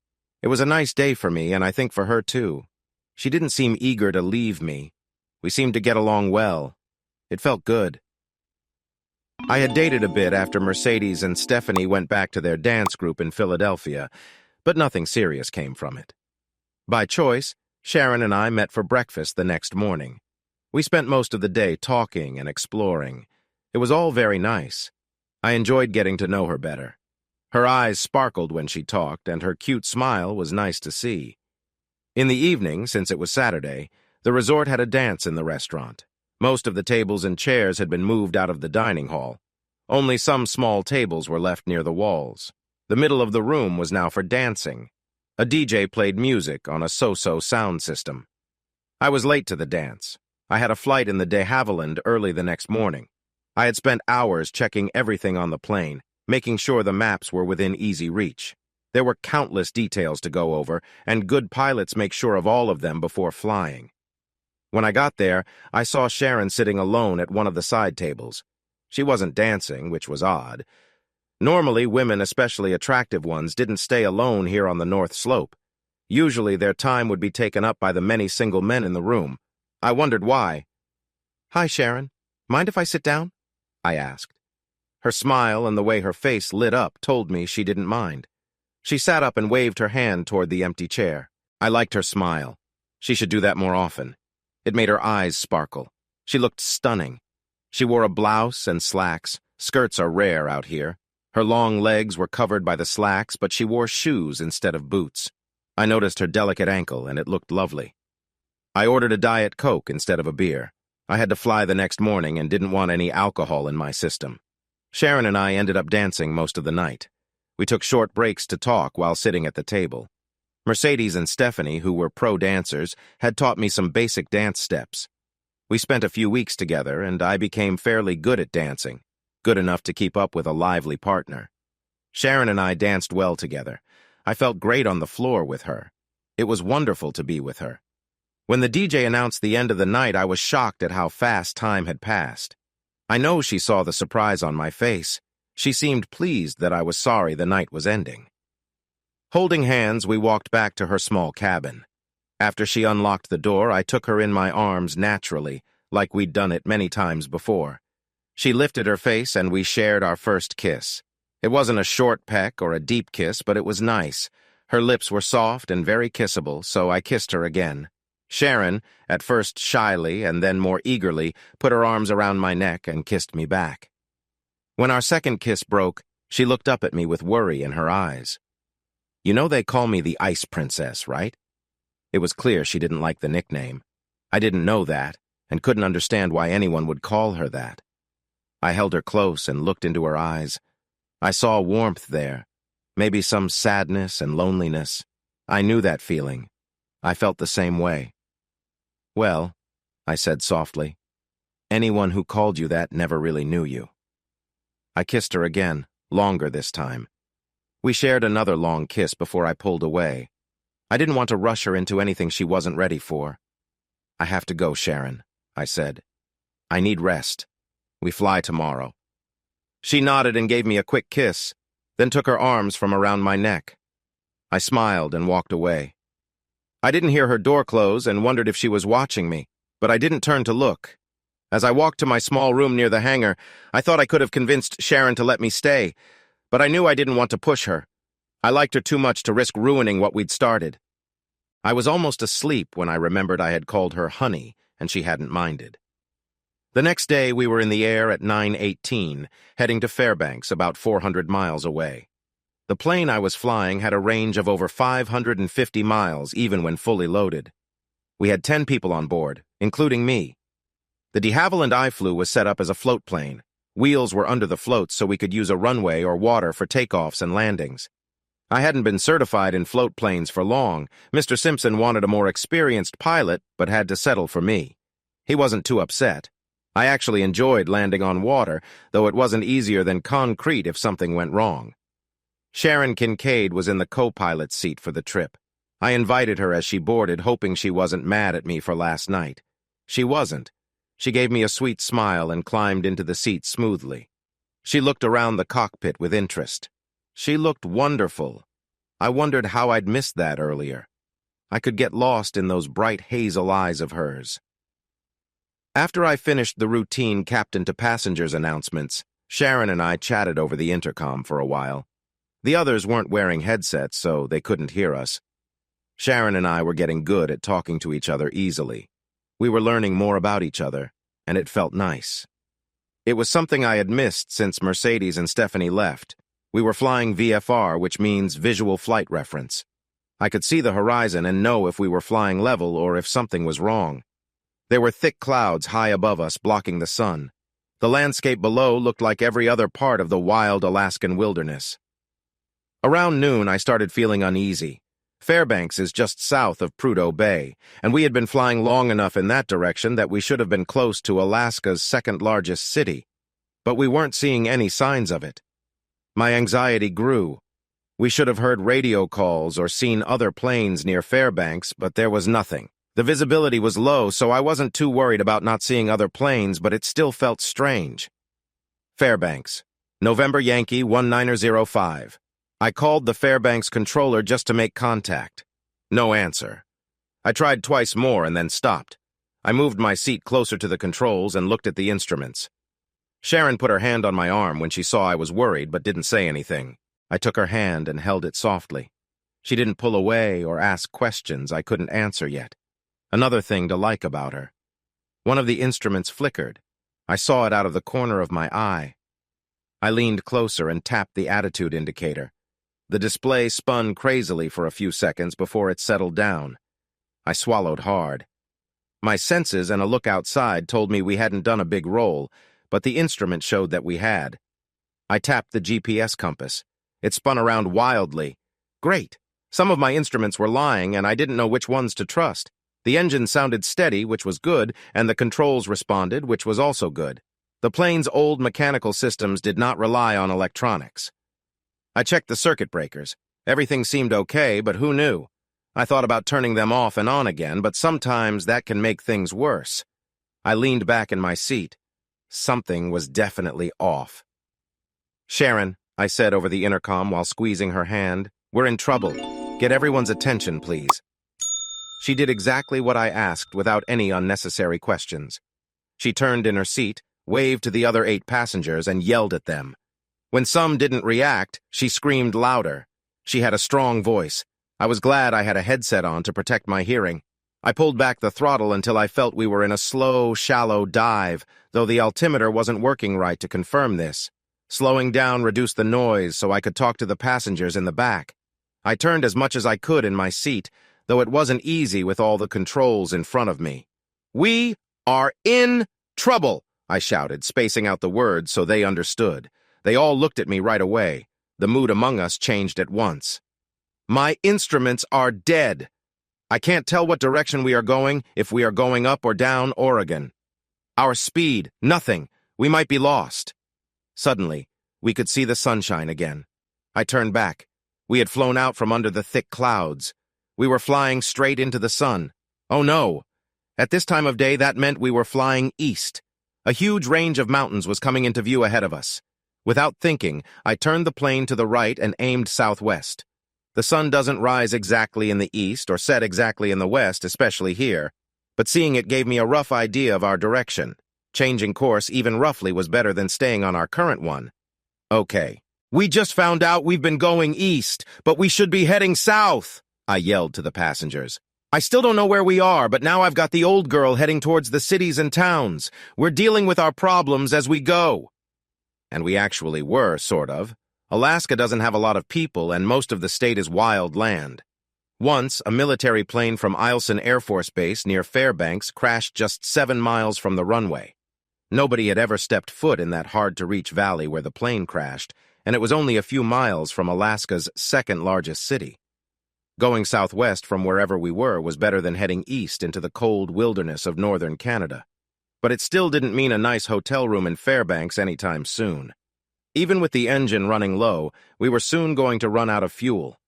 It was a nice day for me, and I think for her too. She didn't seem eager to leave me. We seemed to get along well. It felt good. I had dated a bit after Mercedes and Stephanie went back to their dance group in Philadelphia, but nothing serious came from it. By choice, Sharon and I met for breakfast the next morning. We spent most of the day talking and exploring. It was all very nice. I enjoyed getting to know her better. Her eyes sparkled when she talked, and her cute smile was nice to see. In the evening, since it was Saturday, the resort had a dance in the restaurant. Most of the tables and chairs had been moved out of the dining hall. Only some small tables were left near the walls. The middle of the room was now for dancing. A DJ played music on a so-so sound system. I was late to the dance. I had a flight in the de Havilland early the next morning. I had spent hours checking everything on the plane, making sure the maps were within easy reach. There were countless details to go over, and good pilots make sure of all of them before flying. When I got there, I saw Sharon sitting alone at one of the side tables. She wasn't dancing, which was odd. Normally, women, especially attractive ones, didn't stay alone here on the North Slope. Usually, their time would be taken up by the many single men in the room. I wondered why. "Hi, Sharon. Mind if I sit down?" I asked. Her smile and the way her face lit up told me she didn't mind. She sat up and waved her hand toward the empty chair. I liked her smile. She should do that more often. It made her eyes sparkle. She looked stunning. She wore a blouse and slacks. Skirts are rare out here. Her long legs were covered by the slacks, but she wore shoes instead of boots. I noticed her delicate ankle, and it looked lovely. I ordered a Diet Coke instead of a beer. I had to fly the next morning and didn't want any alcohol in my system. Sharon and I ended up dancing most of the night. We took short breaks to talk while sitting at the table. Mercedes and Stephanie, who were pro dancers, had taught me some basic dance steps. We spent a few weeks together, and I became fairly good at dancing, good enough to keep up with a lively partner. Sharon and I danced well together. I felt great on the floor with her. It was wonderful to be with her. When the DJ announced the end of the night, I was shocked at how fast time had passed. I know she saw the surprise on my face. She seemed pleased that I was sorry the night was ending. Holding hands, we walked back to her small cabin. After she unlocked the door, I took her in my arms naturally, like we'd done it many times before. She lifted her face and we shared our first kiss. It wasn't a short peck or a deep kiss, but it was nice. Her lips were soft and very kissable, so I kissed her again. Sharon, at first shyly and then more eagerly, put her arms around my neck and kissed me back. When our second kiss broke, she looked up at me with worry in her eyes. "You know they call me the Ice Princess, right?" It was clear she didn't like the nickname. I didn't know that, and couldn't understand why anyone would call her that. I held her close and looked into her eyes. I saw warmth there, maybe some sadness and loneliness. I knew that feeling. I felt the same way. "Well," I said softly, "anyone who called you that never really knew you." I kissed her again, longer this time. We shared another long kiss before I pulled away. I didn't want to rush her into anything she wasn't ready for. "I have to go, Sharon," I said. "I need rest. We fly tomorrow." She nodded and gave me a quick kiss, then took her arms from around my neck. I smiled and walked away. I didn't hear her door close and wondered if she was watching me, but I didn't turn to look. As I walked to my small room near the hangar, I thought I could have convinced Sharon to let me stay, but I knew I didn't want to push her. I liked her too much to risk ruining what we'd started. I was almost asleep when I remembered I had called her honey, and she hadn't minded. The next day, we were in the air at 9:18, heading to Fairbanks, about 400 miles away. The plane I was flying had a range of over 550 miles, even when fully loaded. We had 10 people on board, including me. The de Havilland I flew was set up as a float plane. Wheels were under the floats so we could use a runway or water for takeoffs and landings. I hadn't been certified in float planes for long. Mr. Simpson wanted a more experienced pilot, but had to settle for me. He wasn't too upset. I actually enjoyed landing on water, though it wasn't easier than concrete if something went wrong. Sharon Kincaid was in the co-pilot's seat for the trip. I invited her as she boarded, hoping she wasn't mad at me for last night. She wasn't. She gave me a sweet smile and climbed into the seat smoothly. She looked around the cockpit with interest. She looked wonderful. I wondered how I'd missed that earlier. I could get lost in those bright hazel eyes of hers. After I finished the routine captain to passengers announcements, Sharon and I chatted over the intercom for a while. The others weren't wearing headsets, so they couldn't hear us. Sharon and I were getting good at talking to each other easily. We were learning more about each other, and it felt nice. It was something I had missed since Mercedes and Stephanie left. We were flying VFR, which means visual flight reference. I could see the horizon and know if we were flying level or if something was wrong. There were thick clouds high above us blocking the sun. The landscape below looked like every other part of the wild Alaskan wilderness. Around noon, I started feeling uneasy. Fairbanks is just south of Prudhoe Bay, and we had been flying long enough in that direction that we should have been close to Alaska's second-largest city. But we weren't seeing any signs of it. My anxiety grew. We should have heard radio calls or seen other planes near Fairbanks, but there was nothing. The visibility was low, so I wasn't too worried about not seeing other planes, but it still felt strange. Fairbanks, November Yankee 1905. I called the Fairbanks controller just to make contact. No answer. I tried twice more and then stopped. I moved my seat closer to the controls and looked at the instruments. Sharon put her hand on my arm when she saw I was worried but didn't say anything. I took her hand and held it softly. She didn't pull away or ask questions I couldn't answer yet. Another thing to like about her. One of the instruments flickered. I saw it out of the corner of my eye. I leaned closer and tapped the attitude indicator. The display spun crazily for a few seconds before it settled down. I swallowed hard. My senses and a look outside told me we hadn't done a big roll, but the instrument showed that we had. I tapped the GPS compass. It spun around wildly. Great! Some of my instruments were lying, and I didn't know which ones to trust. The engine sounded steady, which was good, and the controls responded, which was also good. The plane's old mechanical systems did not rely on electronics. I checked the circuit breakers. Everything seemed okay, but who knew? I thought about turning them off and on again, but sometimes that can make things worse. I leaned back in my seat. Something was definitely off. "Sharon," I said over the intercom while squeezing her hand, "we're in trouble. Get everyone's attention, please." She did exactly what I asked without any unnecessary questions. She turned in her seat, waved to the other 8 passengers, and yelled at them. When some didn't react, she screamed louder. She had a strong voice. I was glad I had a headset on to protect my hearing. I pulled back the throttle until I felt we were in a slow, shallow dive, though the altimeter wasn't working right to confirm this. Slowing down reduced the noise so I could talk to the passengers in the back. I turned as much as I could in my seat, though it wasn't easy with all the controls in front of me. "We are in trouble," I shouted, spacing out the words so they understood. They all looked at me right away. The mood among us changed at once. "My instruments are dead. I can't tell what direction we are going, if we are going up or down Oregon. Our speed, nothing. We might be lost." Suddenly, we could see the sunshine again. I turned back. We had flown out from under the thick clouds. We were flying straight into the sun. Oh no! At this time of day, that meant we were flying east. A huge range of mountains was coming into view ahead of us. Without thinking, I turned the plane to the right and aimed southwest. The sun doesn't rise exactly in the east or set exactly in the west, especially here, but seeing it gave me a rough idea of our direction. Changing course even roughly was better than staying on our current one. "Okay. We just found out we've been going east, but we should be heading south," I yelled to the passengers. "I still don't know where we are, but now I've got the old girl heading towards the cities and towns. We're dealing with our problems as we go." And we actually were, sort of. Alaska doesn't have a lot of people, and most of the state is wild land. Once, a military plane from Eielson Air Force Base near Fairbanks crashed just 7 miles from the runway. Nobody had ever stepped foot in that hard-to-reach valley where the plane crashed, and it was only a few miles from Alaska's second-largest city. Going southwest from wherever we were was better than heading east into the cold wilderness of northern Canada. But it still didn't mean a nice hotel room in Fairbanks anytime soon. Even with the engine running low, we were soon going to run out of fuel.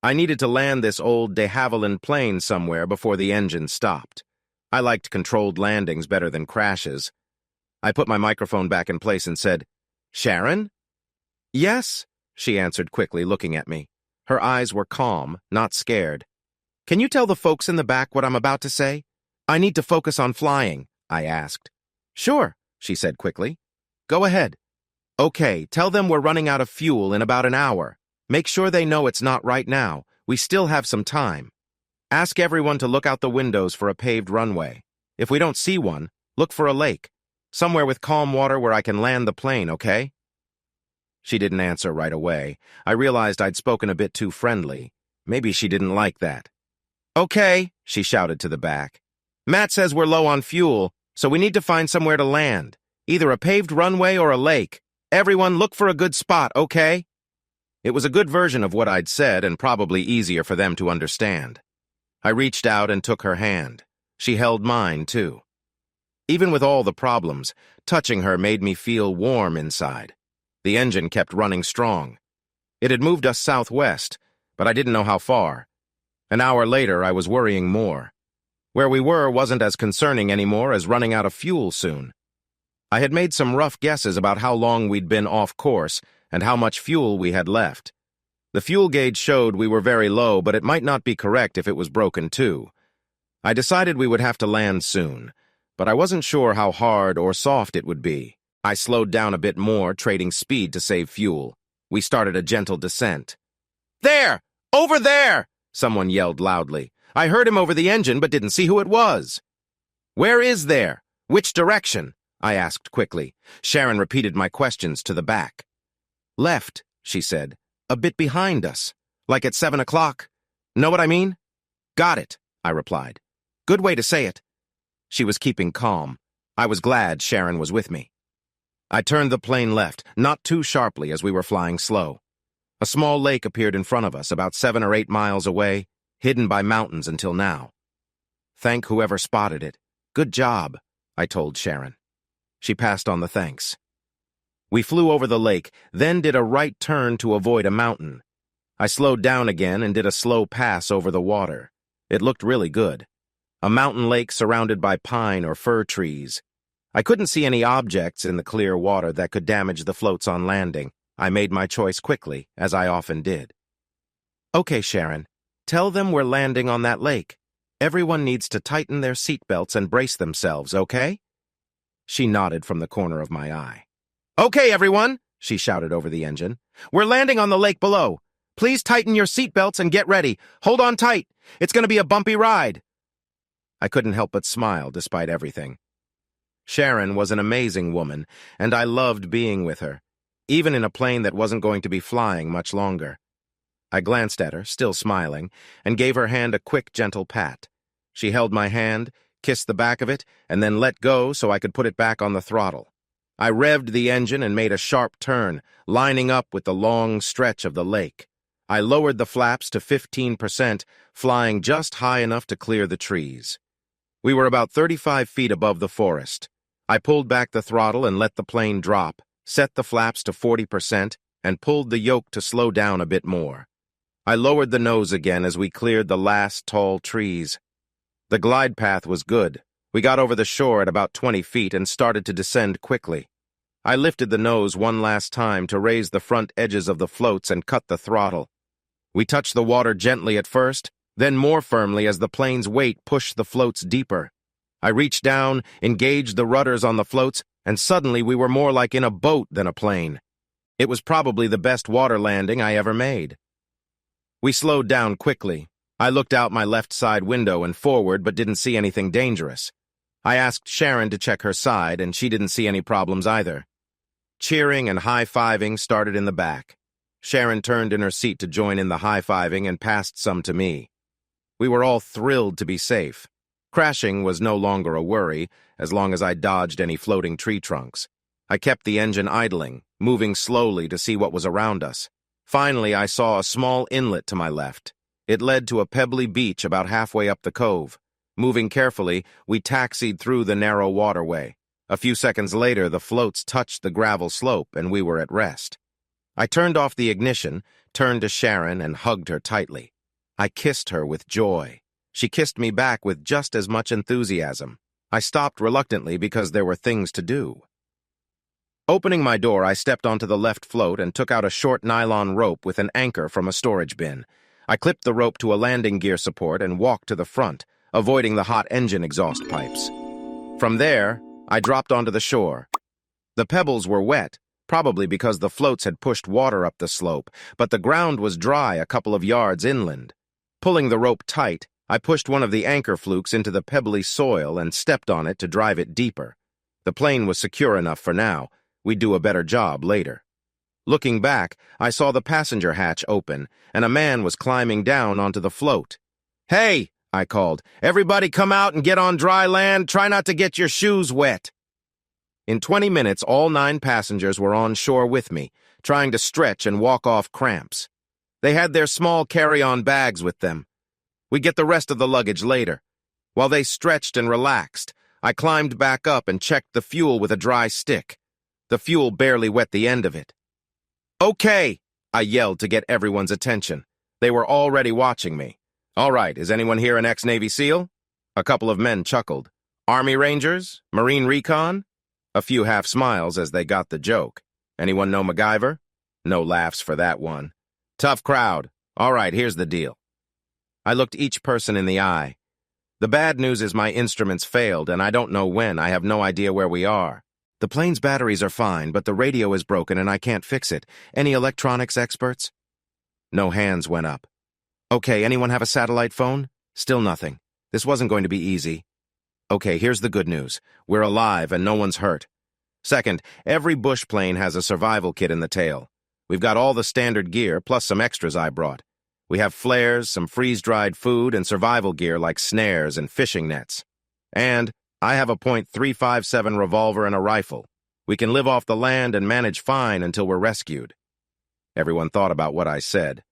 I needed to land this old de Havilland plane somewhere before the engine stopped. I liked controlled landings better than crashes. I put my microphone back in place and said, "Sharon?" "Yes," she answered quickly, looking at me. Her eyes were calm, not scared. "Can you tell the folks in the back what I'm about to say? I need to focus on flying," I asked. "Sure," she said quickly. "Go ahead." "Okay, tell them we're running out of fuel in about an hour. Make sure they know it's not right now. We still have some time. Ask everyone to look out the windows for a paved runway. If we don't see one, look for a lake. Somewhere with calm water where I can land the plane, okay? She didn't answer right away. I realized I'd spoken a bit too friendly. Maybe she didn't like that. Okay, she shouted to the back. Matt says we're low on fuel, so we need to find somewhere to land. Either a paved runway or a lake. Everyone look for a good spot, okay? It was a good version of what I'd said and probably easier for them to understand. I reached out and took her hand. She held mine, too. Even with all the problems, touching her made me feel warm inside. The engine kept running strong. It had moved us southwest, but I didn't know how far. An hour later, I was worrying more. Where we were wasn't as concerning anymore as running out of fuel soon. I had made some rough guesses about how long we'd been off course and how much fuel we had left. The fuel gauge showed we were very low, but it might not be correct if it was broken too. I decided we would have to land soon, but I wasn't sure how hard or soft it would be. I slowed down a bit more, trading speed to save fuel. We started a gentle descent. There! Over there! Someone yelled loudly. I heard him over the engine, but didn't see who it was. Where is there? Which direction? I asked quickly. Sharon repeated my questions to the back. Left, she said. A bit behind us. Like at 7 o'clock. Know what I mean? Got it, I replied. Good way to say it. She was keeping calm. I was glad Sharon was with me. I turned the plane left, not too sharply as we were flying slow. A small lake appeared in front of us, about 7 or 8 miles away, hidden by mountains until now. Thank whoever spotted it. Good job, I told Sharon. She passed on the thanks. We flew over the lake, then did a right turn to avoid a mountain. I slowed down again and did a slow pass over the water. It looked really good. A mountain lake surrounded by pine or fir trees. I couldn't see any objects in the clear water that could damage the floats on landing. I made my choice quickly, as I often did. Okay, Sharon, tell them we're landing on that lake. Everyone needs to tighten their seatbelts and brace themselves, okay? She nodded from the corner of my eye. Okay, everyone, she shouted over the engine. We're landing on the lake below. Please tighten your seatbelts and get ready. Hold on tight. It's going to be a bumpy ride. I couldn't help but smile despite everything. Sharon was an amazing woman, and I loved being with her, even in a plane that wasn't going to be flying much longer. I glanced at her, still smiling, and gave her hand a quick, gentle pat. She held my hand, kissed the back of it, and then let go so I could put it back on the throttle. I revved the engine and made a sharp turn, lining up with the long stretch of the lake. I lowered the flaps to 15%, flying just high enough to clear the trees. We were about 35 feet above the forest. I pulled back the throttle and let the plane drop, set the flaps to 40%, and pulled the yoke to slow down a bit more. I lowered the nose again as we cleared the last tall trees. The glide path was good. We got over the shore at about 20 feet and started to descend quickly. I lifted the nose one last time to raise the front edges of the floats and cut the throttle. We touched the water gently at first, then more firmly as the plane's weight pushed the floats deeper. I reached down, engaged the rudders on the floats, and suddenly we were more like in a boat than a plane. It was probably the best water landing I ever made. We slowed down quickly. I looked out my left side window and forward but didn't see anything dangerous. I asked Sharon to check her side, and she didn't see any problems either. Cheering and high-fiving started in the back. Sharon turned in her seat to join in the high-fiving and passed some to me. We were all thrilled to be safe. Crashing was no longer a worry, as long as I dodged any floating tree trunks. I kept the engine idling, moving slowly to see what was around us. Finally, I saw a small inlet to my left. It led to a pebbly beach about halfway up the cove. Moving carefully, we taxied through the narrow waterway. A few seconds later, the floats touched the gravel slope, and we were at rest. I turned off the ignition, turned to Sharon, and hugged her tightly. I kissed her with joy. She kissed me back with just as much enthusiasm. I stopped reluctantly because there were things to do. Opening my door, I stepped onto the left float and took out a short nylon rope with an anchor from a storage bin. I clipped the rope to a landing gear support and walked to the front, avoiding the hot engine exhaust pipes. From there, I dropped onto the shore. The pebbles were wet, probably because the floats had pushed water up the slope, but the ground was dry a couple of yards inland. Pulling the rope tight, I pushed one of the anchor flukes into the pebbly soil and stepped on it to drive it deeper. The plane was secure enough for now. We'd do a better job later. Looking back, I saw the passenger hatch open, and a man was climbing down onto the float. "Hey!" I called. "Everybody come out and get on dry land. Try not to get your shoes wet." In 20 minutes, all 9 passengers were on shore with me, trying to stretch and walk off cramps. They had their small carry-on bags with them. We'd get the rest of the luggage later. While they stretched and relaxed, I climbed back up and checked the fuel with a dry stick. The fuel barely wet the end of it. "Okay!" I yelled to get everyone's attention. They were already watching me. "All right, is anyone here an ex-Navy SEAL?" A couple of men chuckled. "Army Rangers? Marine Recon?" A few half smiles as they got the joke. "Anyone know MacGyver?" No laughs for that one. "Tough crowd. All right, here's the deal." I looked each person in the eye. "The bad news is my instruments failed, and I don't know when. I have no idea where we are. The plane's batteries are fine, but the radio is broken and I can't fix it. Any electronics experts?" No hands went up. "Okay, anyone have a satellite phone?" Still nothing. This wasn't going to be easy. "Okay, here's the good news. We're alive and no one's hurt. Second, every bush plane has a survival kit in the tail. We've got all the standard gear, plus some extras I brought. We have flares, some freeze-dried food, and survival gear like snares and fishing nets. And I have a .357 revolver and a rifle. We can live off the land and manage fine until we're rescued." Everyone thought about what I said.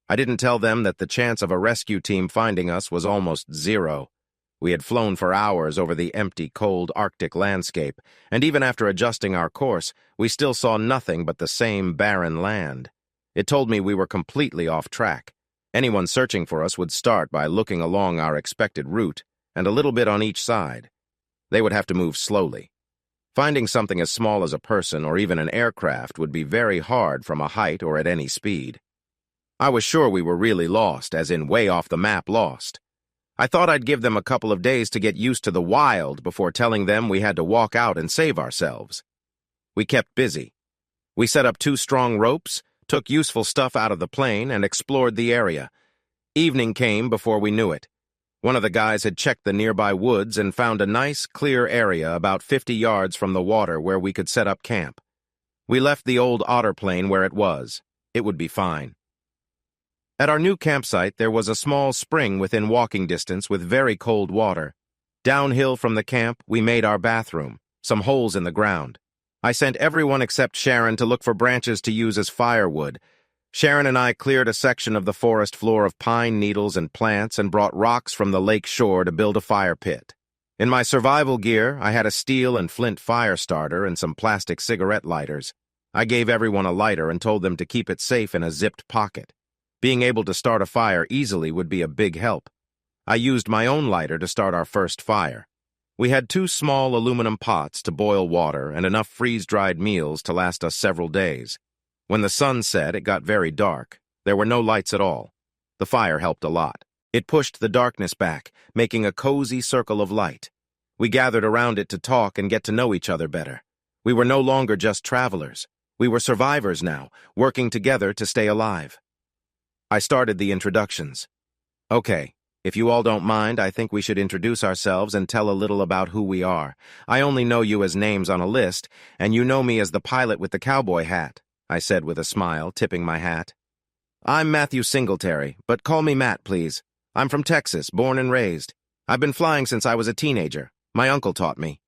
I didn't tell them that the chance of a rescue team finding us was almost zero. We had flown for hours over the empty, cold Arctic landscape, and even after adjusting our course, we still saw nothing but the same barren land. It told me we were completely off track. Anyone searching for us would start by looking along our expected route, and a little bit on each side. They would have to move slowly. Finding something as small as a person or even an aircraft would be very hard from a height or at any speed. I was sure we were really lost, as in way off the map lost. I thought I'd give them a couple of days to get used to the wild before telling them we had to walk out and save ourselves. We kept busy. We set up 2 strong ropes, took useful stuff out of the plane, and explored the area. Evening came before we knew it. One of the guys had checked the nearby woods and found a nice, clear area about 50 yards from the water where we could set up camp. We left the old otter plane where it was. It would be fine. At our new campsite, there was a small spring within walking distance with very cold water. Downhill from the camp, we made our bathroom, some holes in the ground. I sent everyone except Sharon to look for branches to use as firewood. Sharon and I cleared a section of the forest floor of pine needles and plants and brought rocks from the lake shore to build a fire pit. In my survival gear, I had a steel and flint fire starter and some plastic cigarette lighters. I gave everyone a lighter and told them to keep it safe in a zipped pocket. Being able to start a fire easily would be a big help. I used my own lighter to start our first fire. We had 2 small aluminum pots to boil water and enough freeze-dried meals to last us several days. When the sun set, it got very dark. There were no lights at all. The fire helped a lot. It pushed the darkness back, making a cozy circle of light. We gathered around it to talk and get to know each other better. We were no longer just travelers. We were survivors now, working together to stay alive. I started the introductions. "Okay, if you all don't mind, I think we should introduce ourselves and tell a little about who we are. I only know you as names on a list, and you know me as the pilot with the cowboy hat," I said with a smile, tipping my hat. "I'm Matthew Singletary, but call me Matt, please. I'm from Texas, born and raised. I've been flying since I was a teenager. My uncle taught me.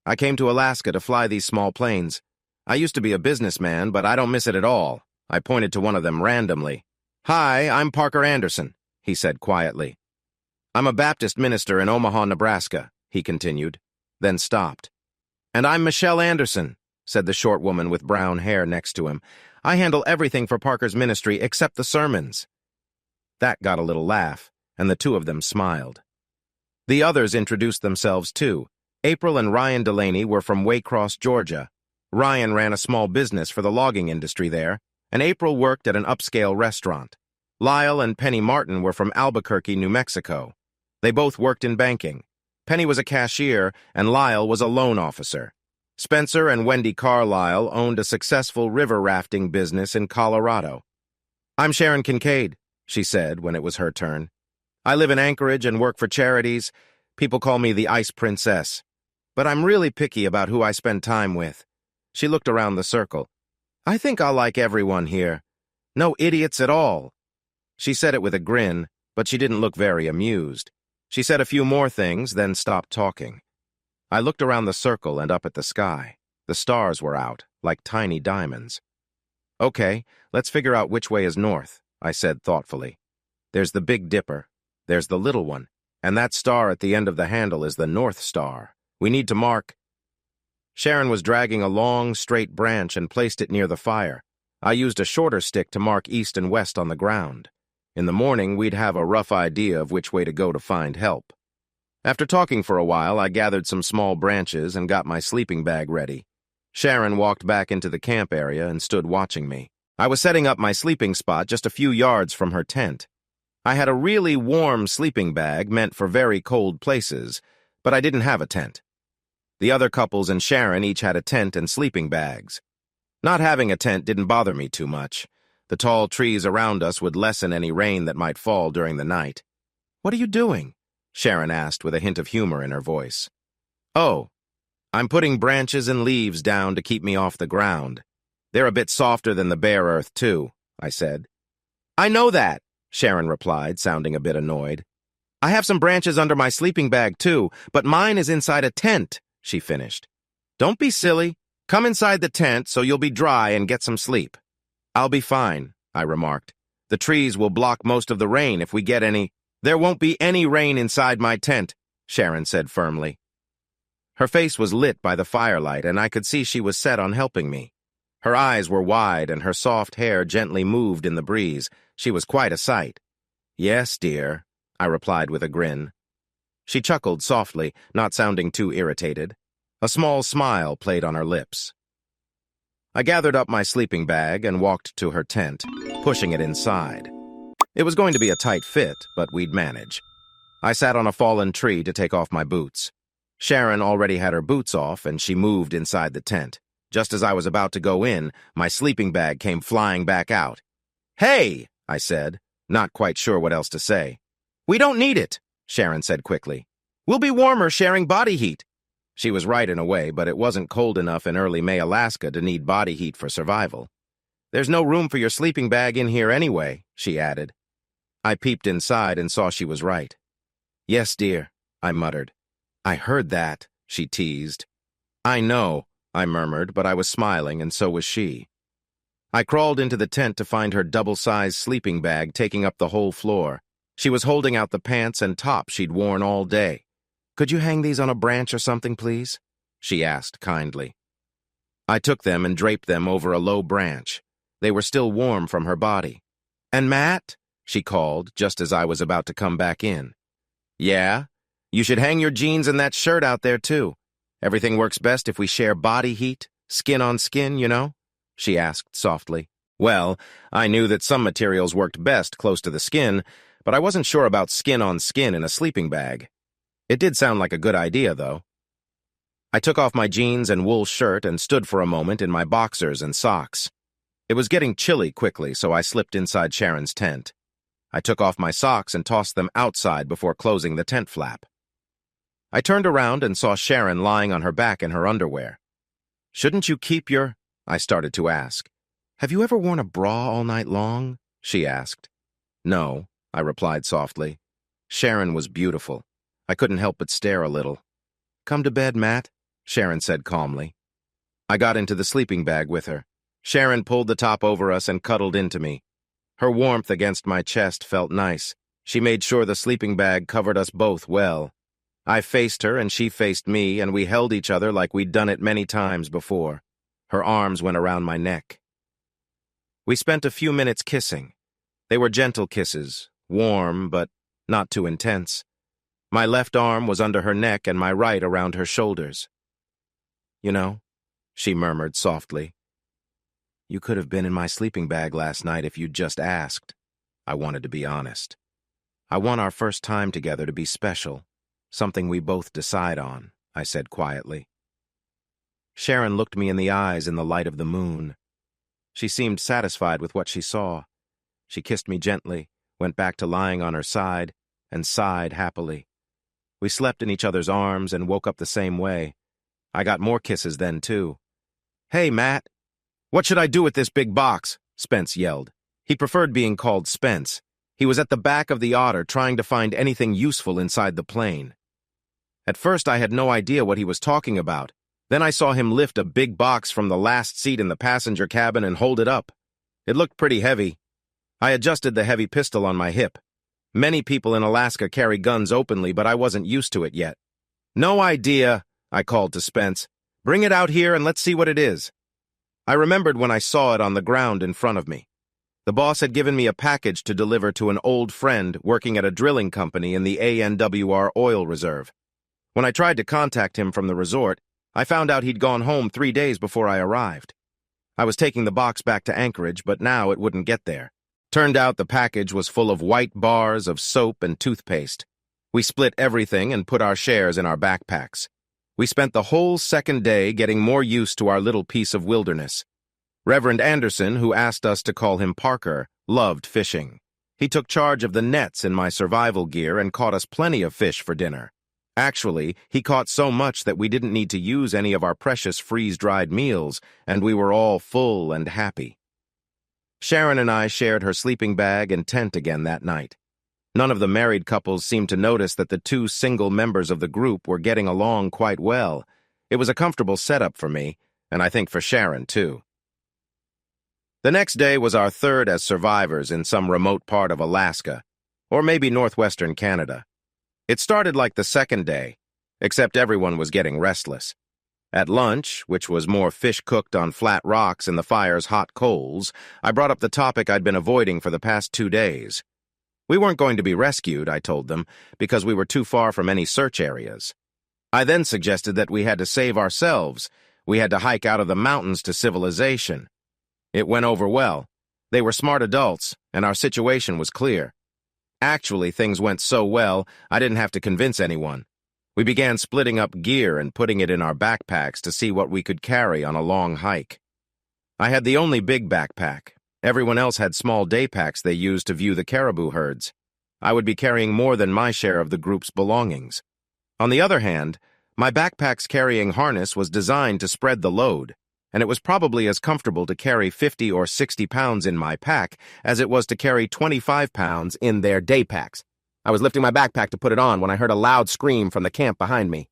I came to Alaska to fly these small planes. I used to be a businessman, but I don't miss it at all." I pointed to one of them randomly. "Hi, I'm Parker Anderson," he said quietly. "I'm a Baptist minister in Omaha, Nebraska," he continued, then stopped. "And I'm Michelle Anderson," said the short woman with brown hair next to him. "I handle everything for Parker's ministry except the sermons." That got a little laugh, and the 2 of them smiled. The others introduced themselves too. April and Ryan Delaney were from Waycross, Georgia. Ryan ran a small business for the logging industry there, and April worked at an upscale restaurant. Lyle and Penny Martin were from Albuquerque, New Mexico. They both worked in banking. Penny was a cashier, and Lyle was a loan officer. Spencer and Wendy Carlisle owned a successful river rafting business in Colorado. "I'm Sharon Kincaid," she said when it was her turn. I live in Anchorage and work for charities. People call me the Ice Princess. But I'm really picky about who I spend time with. She looked around the circle. I think I'll like everyone here. No idiots at all. She said it with a grin, but she didn't look very amused. She said a few more things, then stopped talking. I looked around the circle and up at the sky. The stars were out, like tiny diamonds. Okay, let's figure out which way is north, I said thoughtfully. There's the Big Dipper. There's the little one. And that star at the end of the handle is the North Star. We need to mark. Sharon was dragging a long, straight branch and placed it near the fire. I used a shorter stick to mark east and west on the ground. In the morning, we'd have a rough idea of which way to go to find help. After talking for a while, I gathered some small branches and got my sleeping bag ready. Sharon walked back into the camp area and stood watching me. I was setting up my sleeping spot just a few yards from her tent. I had a really warm sleeping bag meant for very cold places, but I didn't have a tent. The other couples and Sharon each had a tent and sleeping bags. Not having a tent didn't bother me too much. The tall trees around us would lessen any rain that might fall during the night. "What are you doing?" Sharon asked with a hint of humor in her voice. "Oh, I'm putting branches and leaves down to keep me off the ground. They're a bit softer than the bare earth, too," I said. "I know that," Sharon replied, sounding a bit annoyed. "I have some branches under my sleeping bag, too, but mine is inside a tent," she finished. "Don't be silly. Come inside the tent so you'll be dry and get some sleep." "I'll be fine," I remarked. "The trees will block most of the rain if we get any." "There won't be any rain inside my tent," Sharon said firmly. Her face was lit by the firelight, and I could see she was set on helping me. Her eyes were wide, and her soft hair gently moved in the breeze. She was quite a sight. "Yes, dear," I replied with a grin. She chuckled softly, not sounding too irritated. A small smile played on her lips. I gathered up my sleeping bag and walked to her tent, pushing it inside. It was going to be a tight fit, but we'd manage. I sat on a fallen tree to take off my boots. Sharon already had her boots off, and she moved inside the tent. Just as I was about to go in, my sleeping bag came flying back out. "Hey!" I said, not quite sure what else to say. "We don't need it," Sharon said quickly. "We'll be warmer sharing body heat." She was right in a way, but it wasn't cold enough in early May Alaska to need body heat for survival. "There's no room for your sleeping bag in here anyway," she added. I peeped inside and saw she was right. "Yes, dear," I muttered. "I heard that," she teased. "I know," I murmured, but I was smiling, and so was she. I crawled into the tent to find her double-sized sleeping bag taking up the whole floor. She was holding out the pants and top she'd worn all day. "Could you hang these on a branch or something, please?" she asked kindly. I took them and draped them over a low branch. They were still warm from her body. "And Matt?" she called, just as I was about to come back in. "Yeah? You should hang your jeans and that shirt out there, too. Everything works best if we share body heat, skin on skin, you know?" she asked softly. Well, I knew that some materials worked best close to the skin, but I wasn't sure about skin on skin in a sleeping bag. It did sound like a good idea, though. I took off my jeans and wool shirt and stood for a moment in my boxers and socks. It was getting chilly quickly, so I slipped inside Sharon's tent. I took off my socks and tossed them outside before closing the tent flap. I turned around and saw Sharon lying on her back in her underwear. "Shouldn't you keep your—" I started to ask. "Have you ever worn a bra all night long?" she asked. "No," I replied softly. Sharon was beautiful. I couldn't help but stare a little. "Come to bed, Matt," Sharon said calmly. I got into the sleeping bag with her. Sharon pulled the top over us and cuddled into me. Her warmth against my chest felt nice. She made sure the sleeping bag covered us both well. I faced her and she faced me, and we held each other like we'd done it many times before. Her arms went around my neck. We spent a few minutes kissing. They were gentle kisses, warm but not too intense. My left arm was under her neck and my right around her shoulders. "You know," she murmured softly, "you could have been in my sleeping bag last night if you'd just asked." I wanted to be honest. "I want our first time together to be special, something we both decide on," I said quietly. Sharon looked me in the eyes in the light of the moon. She seemed satisfied with what she saw. She kissed me gently, went back to lying on her side, and sighed happily. We slept in each other's arms and woke up the same way. I got more kisses then, too. "Hey, Matt, what should I do with this big box?" Spence yelled. He preferred being called Spence. He was at the back of the Otter trying to find anything useful inside the plane. At first, I had no idea what he was talking about. Then I saw him lift a big box from the last seat in the passenger cabin and hold it up. It looked pretty heavy. I adjusted the heavy pistol on my hip. Many people in Alaska carry guns openly, but I wasn't used to it yet. "No idea," I called to Spence. "Bring it out here and let's see what it is." I remembered when I saw it on the ground in front of me. The boss had given me a package to deliver to an old friend working at a drilling company in the ANWR oil reserve. When I tried to contact him from the resort, I found out he'd gone home 3 days before I arrived. I was taking the box back to Anchorage, but now it wouldn't get there. Turned out the package was full of white bars of soap and toothpaste. We split everything and put our shares in our backpacks. We spent the whole second day getting more used to our little piece of wilderness. Reverend Anderson, who asked us to call him Parker, loved fishing. He took charge of the nets in my survival gear and caught us plenty of fish for dinner. Actually, he caught so much that we didn't need to use any of our precious freeze-dried meals, and we were all full and happy. Sharon and I shared her sleeping bag and tent again that night. None of the married couples seemed to notice that the 2 single members of the group were getting along quite well. It was a comfortable setup for me, and I think for Sharon, too. The next day was our third as survivors in some remote part of Alaska, or maybe northwestern Canada. It started like the second day, except everyone was getting restless. At lunch, which was more fish cooked on flat rocks in the fire's hot coals, I brought up the topic I'd been avoiding for the past 2 days. We weren't going to be rescued, I told them, because we were too far from any search areas. I then suggested that we had to save ourselves. We had to hike out of the mountains to civilization. It went over well. They were smart adults, and our situation was clear. Actually, things went so well, I didn't have to convince anyone. We began splitting up gear and putting it in our backpacks to see what we could carry on a long hike. I had the only big backpack. Everyone else had small day packs they used to view the caribou herds. I would be carrying more than my share of the group's belongings. On the other hand, my backpack's carrying harness was designed to spread the load, and it was probably as comfortable to carry 50 or 60 pounds in my pack as it was to carry 25 pounds in their day packs. I was lifting my backpack to put it on when I heard a loud scream from the camp behind me.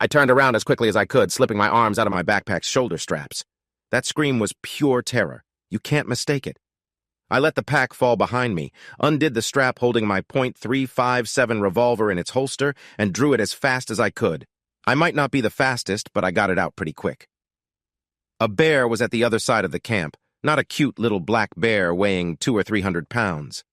I turned around as quickly as I could, slipping my arms out of my backpack's shoulder straps. That scream was pure terror. You can't mistake it. I let the pack fall behind me, undid the strap holding my .357 revolver in its holster, and drew it as fast as I could. I might not be the fastest, but I got it out pretty quick. A bear was at the other side of the camp, not a cute little black bear weighing 200 or 300 pounds.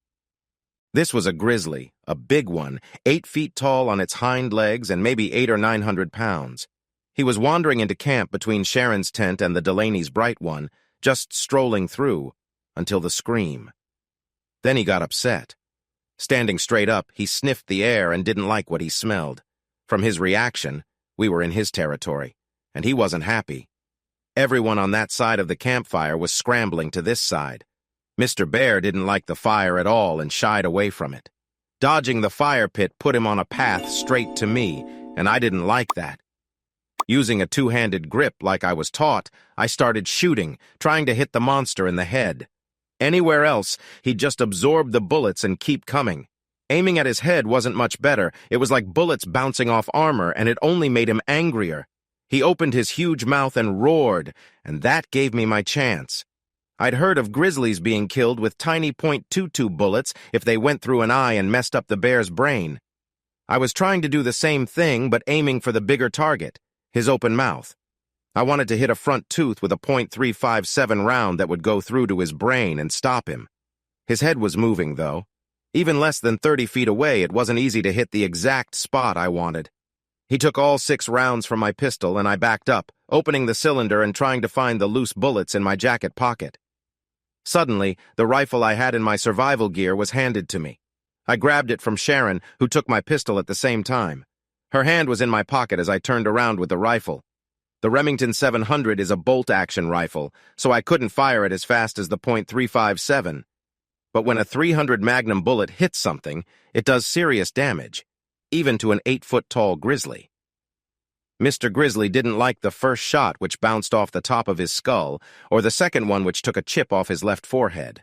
This was a grizzly, a big one, 8 feet tall on its hind legs and maybe 800 or 900 pounds. He was wandering into camp between Sharon's tent and the Delaney's bright one, just strolling through, until the scream. Then he got upset. Standing straight up, he sniffed the air and didn't like what he smelled. From his reaction, we were in his territory, and he wasn't happy. Everyone on that side of the campfire was scrambling to this side. Mr. Bear didn't like the fire at all and shied away from it. Dodging the fire pit put him on a path straight to me, and I didn't like that. Using a two-handed grip like I was taught, I started shooting, trying to hit the monster in the head. Anywhere else, he'd just absorb the bullets and keep coming. Aiming at his head wasn't much better. It was like bullets bouncing off armor, and it only made him angrier. He opened his huge mouth and roared, and that gave me my chance. I'd heard of grizzlies being killed with tiny .22 bullets if they went through an eye and messed up the bear's brain. I was trying to do the same thing, but aiming for the bigger target, his open mouth. I wanted to hit a front tooth with a .357 round that would go through to his brain and stop him. His head was moving, though. Even less than 30 feet away, it wasn't easy to hit the exact spot I wanted. He took all 6 rounds from my pistol, and I backed up, opening the cylinder and trying to find the loose bullets in my jacket pocket. Suddenly, the rifle I had in my survival gear was handed to me. I grabbed it from Sharon, who took my pistol at the same time. Her hand was in my pocket as I turned around with the rifle. The Remington 700 is a bolt-action rifle, so I couldn't fire it as fast as the .357. But when a .300 Magnum bullet hits something, it does serious damage, even to an 8-foot-tall grizzly. Mr. Grizzly didn't like the first shot which bounced off the top of his skull, or the second one which took a chip off his left forehead.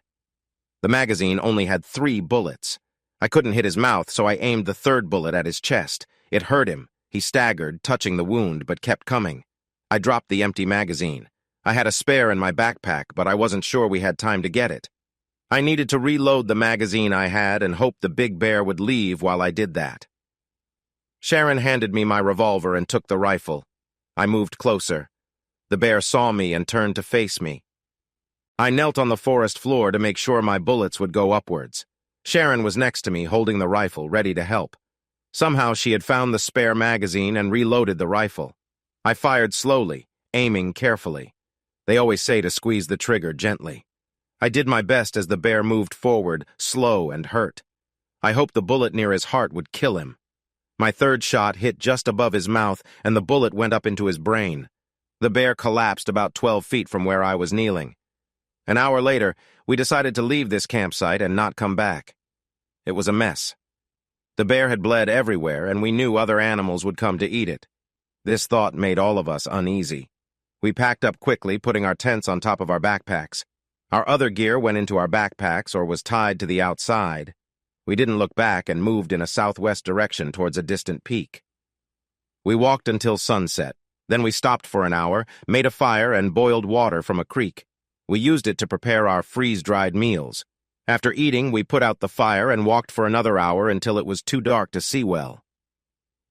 The magazine only had 3 bullets. I couldn't hit his mouth, so I aimed the third bullet at his chest. It hurt him. He staggered, touching the wound, but kept coming. I dropped the empty magazine. I had a spare in my backpack, but I wasn't sure we had time to get it. I needed to reload the magazine I had and hope the big bear would leave while I did that. Sharon handed me my revolver and took the rifle. I moved closer. The bear saw me and turned to face me. I knelt on the forest floor to make sure my bullets would go upwards. Sharon was next to me, holding the rifle, ready to help. Somehow she had found the spare magazine and reloaded the rifle. I fired slowly, aiming carefully. They always say to squeeze the trigger gently. I did my best as the bear moved forward, slow and hurt. I hoped the bullet near his heart would kill him. My third shot hit just above his mouth, and the bullet went up into his brain. The bear collapsed about 12 feet from where I was kneeling. An hour later, we decided to leave this campsite and not come back. It was a mess. The bear had bled everywhere, and we knew other animals would come to eat it. This thought made all of us uneasy. We packed up quickly, putting our tents on top of our backpacks. Our other gear went into our backpacks or was tied to the outside. We didn't look back and moved in a southwest direction towards a distant peak. We walked until sunset. Then we stopped for an hour, made a fire, and boiled water from a creek. We used it to prepare our freeze-dried meals. After eating, we put out the fire and walked for another hour until it was too dark to see well.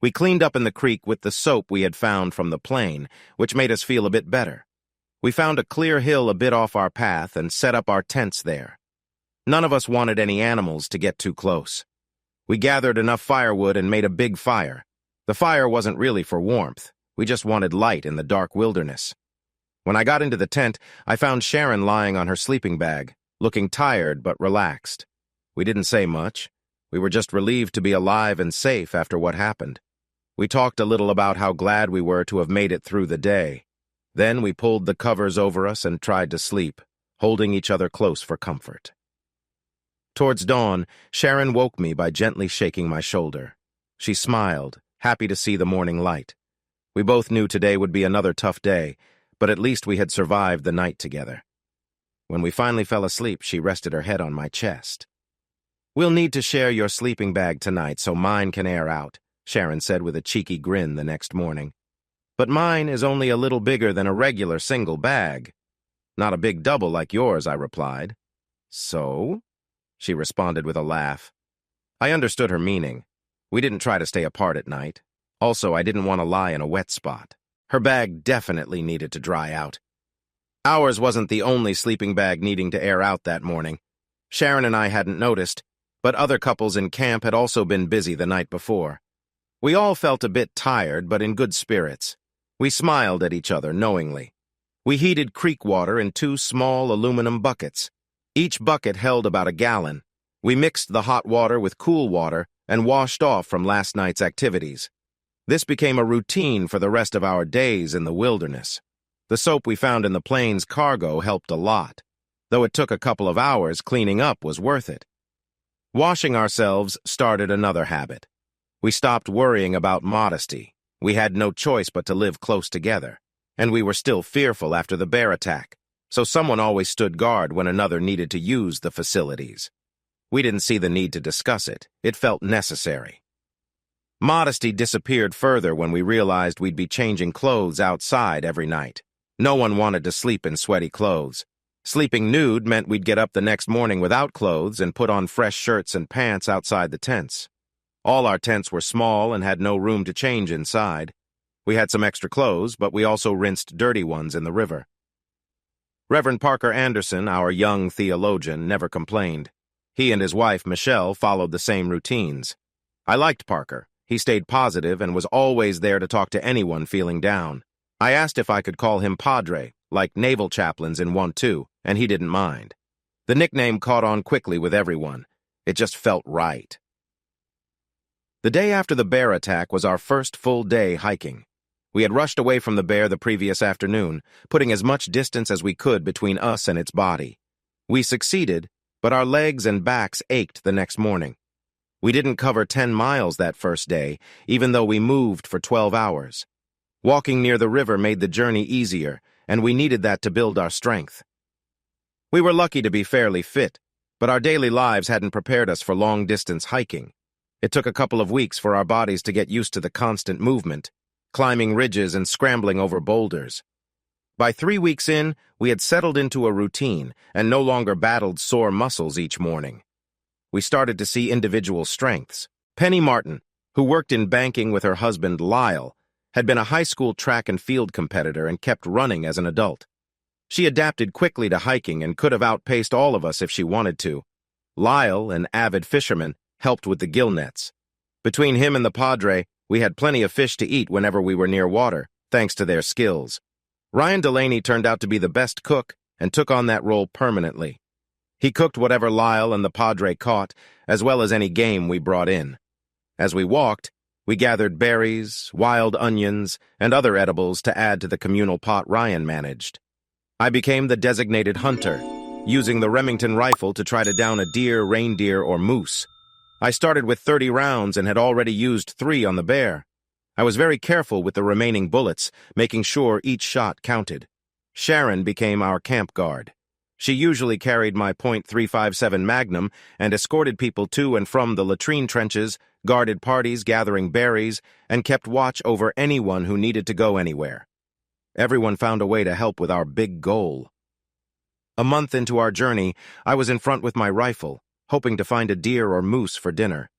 We cleaned up in the creek with the soap we had found from the plain, which made us feel a bit better. We found a clear hill a bit off our path and set up our tents there. None of us wanted any animals to get too close. We gathered enough firewood and made a big fire. The fire wasn't really for warmth. We just wanted light in the dark wilderness. When I got into the tent, I found Sharon lying on her sleeping bag, looking tired but relaxed. We didn't say much. We were just relieved to be alive and safe after what happened. We talked a little about how glad we were to have made it through the day. Then we pulled the covers over us and tried to sleep, holding each other close for comfort. Towards dawn, Sharon woke me by gently shaking my shoulder. She smiled, happy to see the morning light. We both knew today would be another tough day, but at least we had survived the night together. When we finally fell asleep, she rested her head on my chest. "We'll need to share your sleeping bag tonight so mine can air out," Sharon said with a cheeky grin the next morning. "But mine is only a little bigger than a regular single bag." "Not a big double like yours," I replied. "So?" she responded with a laugh. I understood her meaning. We didn't try to stay apart at night. Also, I didn't want to lie in a wet spot. Her bag definitely needed to dry out. Ours wasn't the only sleeping bag needing to air out that morning. Sharon and I hadn't noticed, but other couples in camp had also been busy the night before. We all felt a bit tired, but in good spirits. We smiled at each other knowingly. We heated creek water in 2 small aluminum buckets. Each bucket held about a gallon. We mixed the hot water with cool water and washed off from last night's activities. This became a routine for the rest of our days in the wilderness. The soap we found in the plane's cargo helped a lot. Though it took a couple of hours, cleaning up was worth it. Washing ourselves started another habit. We stopped worrying about modesty. We had no choice but to live close together. And we were still fearful after the bear attack, so someone always stood guard when another needed to use the facilities. We didn't see the need to discuss it. It felt necessary. Modesty disappeared further when we realized we'd be changing clothes outside every night. No one wanted to sleep in sweaty clothes. Sleeping nude meant we'd get up the next morning without clothes and put on fresh shirts and pants outside the tents. All our tents were small and had no room to change inside. We had some extra clothes, but we also rinsed dirty ones in the river. Reverend Parker Anderson, our young theologian, never complained. He and his wife, Michelle, followed the same routines. I liked Parker. He stayed positive and was always there to talk to anyone feeling down. I asked if I could call him Padre, like naval chaplains in 1-2, and he didn't mind. The nickname caught on quickly with everyone. It just felt right. The day after the bear attack was our first full day hiking. We had rushed away from the bear the previous afternoon, putting as much distance as we could between us and its body. We succeeded, but our legs and backs ached the next morning. We didn't cover 10 miles that first day, even though we moved for 12 hours. Walking near the river made the journey easier, and we needed that to build our strength. We were lucky to be fairly fit, but our daily lives hadn't prepared us for long-distance hiking. It took a couple of weeks for our bodies to get used to the constant movement, climbing ridges and scrambling over boulders. By 3 weeks in, we had settled into a routine and no longer battled sore muscles each morning. We started to see individual strengths. Penny Martin, who worked in banking with her husband Lyle, had been a high school track and field competitor and kept running as an adult. She adapted quickly to hiking and could have outpaced all of us if she wanted to. Lyle, an avid fisherman, helped with the gill nets. Between him and the padre, we had plenty of fish to eat whenever we were near water, thanks to their skills. Ryan Delaney turned out to be the best cook and took on that role permanently. He cooked whatever Lyle and the padre caught, as well as any game we brought in. As we walked, we gathered berries, wild onions, and other edibles to add to the communal pot Ryan managed. I became the designated hunter, using the Remington rifle to try to down a deer, reindeer, or moose. I started with 30 rounds and had already used 3 on the bear. I was very careful with the remaining bullets, making sure each shot counted. Sharon became our camp guard. She usually carried my .357 Magnum and escorted people to and from the latrine trenches, guarded parties gathering berries, and kept watch over anyone who needed to go anywhere. Everyone found a way to help with our big goal. A month into our journey, I was in front with my rifle, hoping to find a deer or moose for dinner.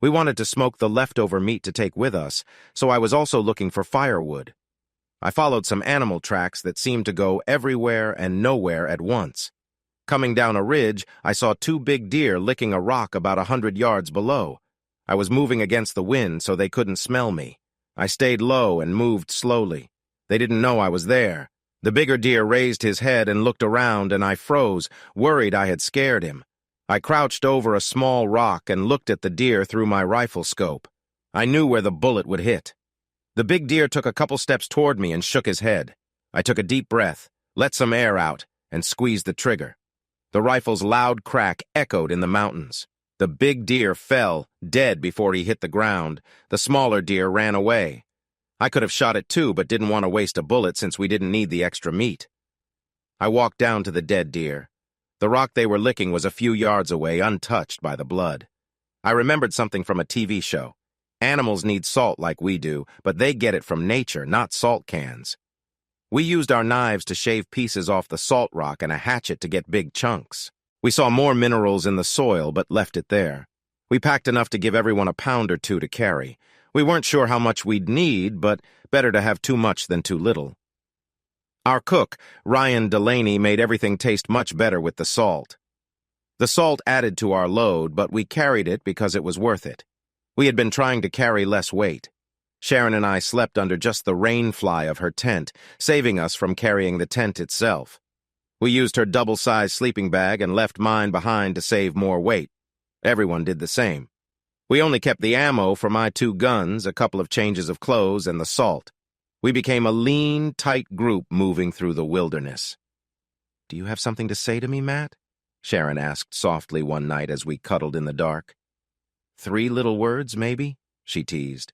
We wanted to smoke the leftover meat to take with us, so I was also looking for firewood. I followed some animal tracks that seemed to go everywhere and nowhere at once. Coming down a ridge, I saw 2 big deer licking a rock about 100 yards below. I was moving against the wind so they couldn't smell me. I stayed low and moved slowly. They didn't know I was there. The bigger deer raised his head and looked around, and I froze, worried I had scared him. I crouched over a small rock and looked at the deer through my rifle scope. I knew where the bullet would hit. The big deer took a couple steps toward me and shook his head. I took a deep breath, let some air out, and squeezed the trigger. The rifle's loud crack echoed in the mountains. The big deer fell, dead before he hit the ground. The smaller deer ran away. I could have shot it too, but didn't want to waste a bullet since we didn't need the extra meat. I walked down to the dead deer. The rock they were licking was a few yards away, untouched by the blood. I remembered something from a TV show. Animals need salt like we do, but they get it from nature, not salt cans. We used our knives to shave pieces off the salt rock and a hatchet to get big chunks. We saw more minerals in the soil, but left it there. We packed enough to give everyone a pound or 2 to carry. We weren't sure how much we'd need, but better to have too much than too little. Our cook, Ryan Delaney, made everything taste much better with the salt. The salt added to our load, but we carried it because it was worth it. We had been trying to carry less weight. Sharon and I slept under just the rain fly of her tent, saving us from carrying the tent itself. We used her double-sized sleeping bag and left mine behind to save more weight. Everyone did the same. We only kept the ammo for my 2 guns, a couple of changes of clothes, and the salt. We became a lean, tight group moving through the wilderness. "Do you have something to say to me, Matt?" Sharon asked softly one night as we cuddled in the dark. "3 little words, maybe?" she teased.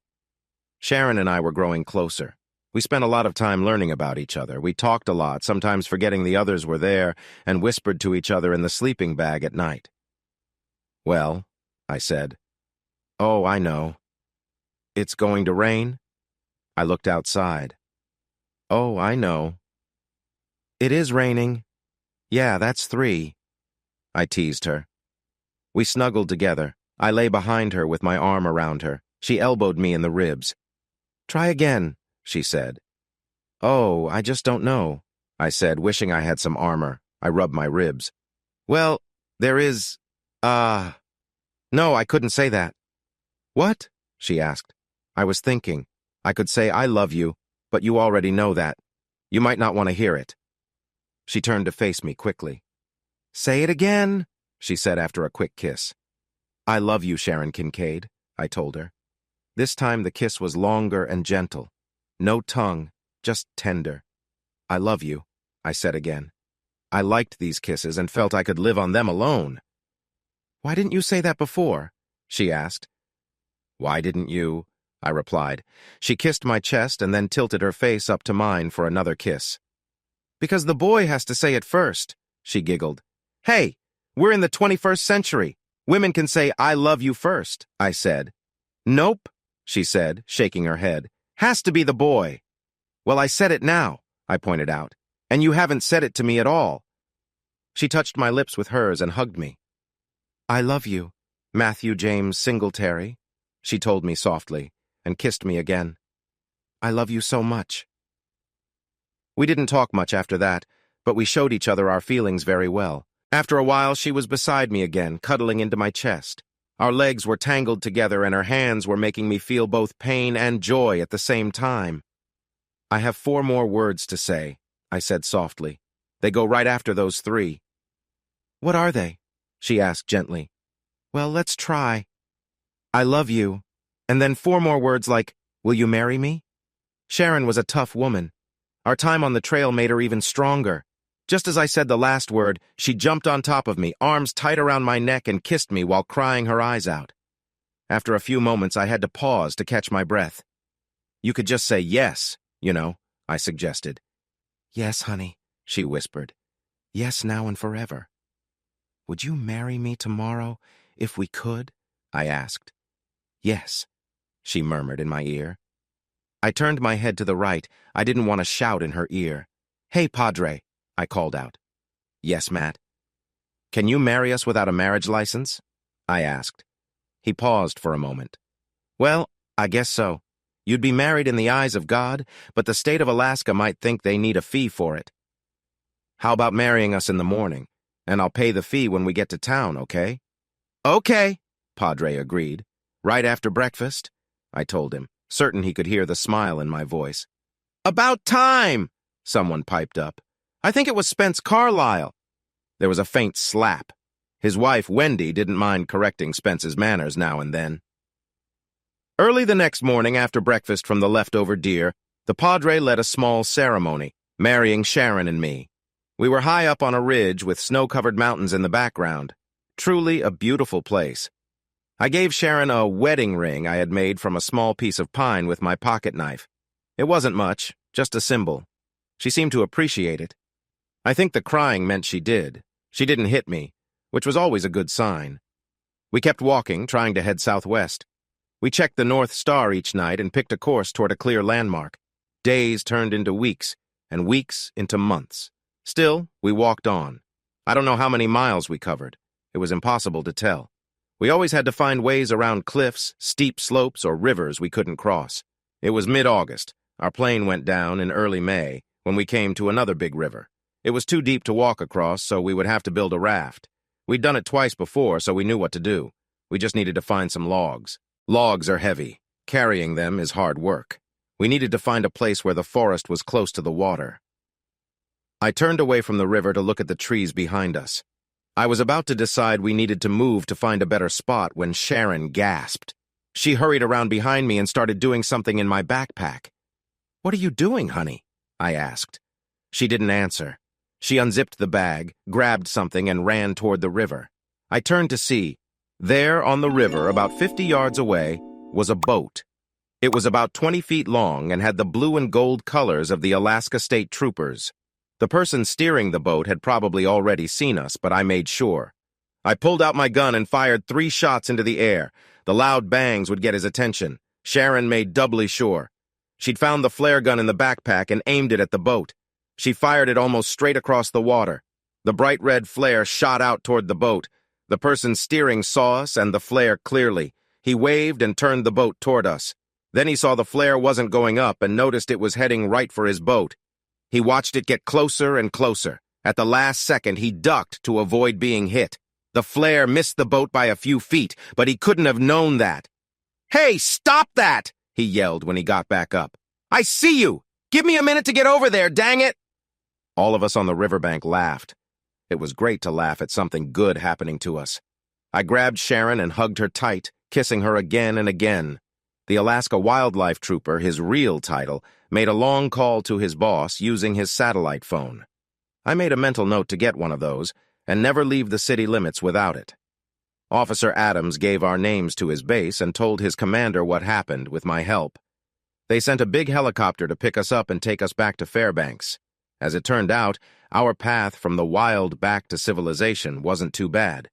Sharon and I were growing closer. We spent a lot of time learning about each other. We talked a lot, sometimes forgetting the others were there, and whispered to each other in the sleeping bag at night. "Well," I said. "Oh, I know. It's going to rain?" I looked outside. "Oh, I know. It is raining. Yeah, that's 3. I teased her. We snuggled together. I lay behind her with my arm around her. She elbowed me in the ribs. "Try again," she said. "Oh, I just don't know," I said, wishing I had some armor. I rubbed my ribs. "Well, there is, no, I couldn't say that." "What?" she asked. I was thinking. I could say I love you, but you already know that. You might not want to hear it. She turned to face me quickly. "Say it again," she said after a quick kiss. "I love you, Sharon Kincaid," I told her. This time the kiss was longer and gentle. No tongue, just tender. "I love you," I said again. I liked these kisses and felt I could live on them alone. "Why didn't you say that before?" she asked. "Why didn't you?" I replied. She kissed my chest and then tilted her face up to mine for another kiss. "Because the boy has to say it first," she giggled. "Hey, we're in the 21st century. Women can say, 'I love you' first," I said. "Nope," she said, shaking her head. "Has to be the boy." "Well, I said it now," I pointed out, "and you haven't said it to me at all." She touched my lips with hers and hugged me. "I love you, Matthew James Singletary," she told me softly, and kissed me again. "I love you so much." We didn't talk much after that, but we showed each other our feelings very well. After a while, she was beside me again, cuddling into my chest. Our legs were tangled together and her hands were making me feel both pain and joy at the same time. "I have 4 more words to say," I said softly. "They go right after those 3. "What are they?" she asked gently. "Well, let's try. I love you, and then 4 more words like, will you marry me?" Sharon was a tough woman. Our time on the trail made her even stronger. Just as I said the last word, she jumped on top of me, arms tight around my neck, and kissed me while crying her eyes out. After a few moments, I had to pause to catch my breath. "You could just say yes, you know," I suggested. "Yes, honey," she whispered. "Yes, now and forever." "Would you marry me tomorrow, if we could?" I asked. "Yes," she murmured in my ear. I turned my head to the right. I didn't want to shout in her ear. "Hey, Padre," I called out. "Yes, Matt." "Can you marry us without a marriage license?" I asked. He paused for a moment. "Well, I guess so. You'd be married in the eyes of God, but the state of Alaska might think they need a fee for it." "How about marrying us in the morning? And I'll pay the fee when we get to town, okay?" "Okay," Padre agreed. "Right after breakfast," I told him, certain he could hear the smile in my voice. "About time!" someone piped up. I think it was Spence Carlyle. There was a faint slap. His wife, Wendy, didn't mind correcting Spence's manners now and then. Early the next morning, after breakfast from the leftover deer, the Padre led a small ceremony, marrying Sharon and me. We were high up on a ridge with snow-covered mountains in the background. Truly a beautiful place. I gave Sharon a wedding ring I had made from a small piece of pine with my pocket knife. It wasn't much, just a symbol. She seemed to appreciate it. I think the crying meant she did. She didn't hit me, which was always a good sign. We kept walking, trying to head southwest. We checked the North Star each night and picked a course toward a clear landmark. Days turned into weeks, and weeks into months. Still, we walked on. I don't know how many miles we covered. It was impossible to tell. We always had to find ways around cliffs, steep slopes, or rivers we couldn't cross. It was mid-August. Our plane went down in early May when we came to another big river. It was too deep to walk across, so we would have to build a raft. We'd done it twice before, so we knew what to do. We just needed to find some logs. Logs are heavy. Carrying them is hard work. We needed to find a place where the forest was close to the water. I turned away from the river to look at the trees behind us. I was about to decide we needed to move to find a better spot when Sharon gasped. She hurried around behind me and started doing something in my backpack. "What are you doing, honey?" I asked. She didn't answer. She unzipped the bag, grabbed something, and ran toward the river. I turned to see. There on the river, about 50 yards away, was a boat. It was about 20 feet long and had the blue and gold colors of the Alaska State Troopers. The person steering the boat had probably already seen us, but I made sure. I pulled out my gun and fired 3 shots into the air. The loud bangs would get his attention. Sharon made doubly sure. She'd found the flare gun in the backpack and aimed it at the boat. She fired it almost straight across the water. The bright red flare shot out toward the boat. The person steering saw us and the flare clearly. He waved and turned the boat toward us. Then he saw the flare wasn't going up and noticed it was heading right for his boat. He watched it get closer and closer. At the last second, he ducked to avoid being hit. The flare missed the boat by a few feet, but he couldn't have known that. "Hey, stop that!" he yelled when he got back up. "I see you! Give me a minute to get over there, dang it!" All of us on the riverbank laughed. It was great to laugh at something good happening to us. I grabbed Sharon and hugged her tight, kissing her again and again. The Alaska wildlife trooper, his real title, made a long call to his boss using his satellite phone. I made a mental note to get one of those and never leave the city limits without it. Officer Adams gave our names to his base and told his commander what happened with my help. They sent a big helicopter to pick us up and take us back to Fairbanks. As it turned out, our path from the wild back to civilization wasn't too bad.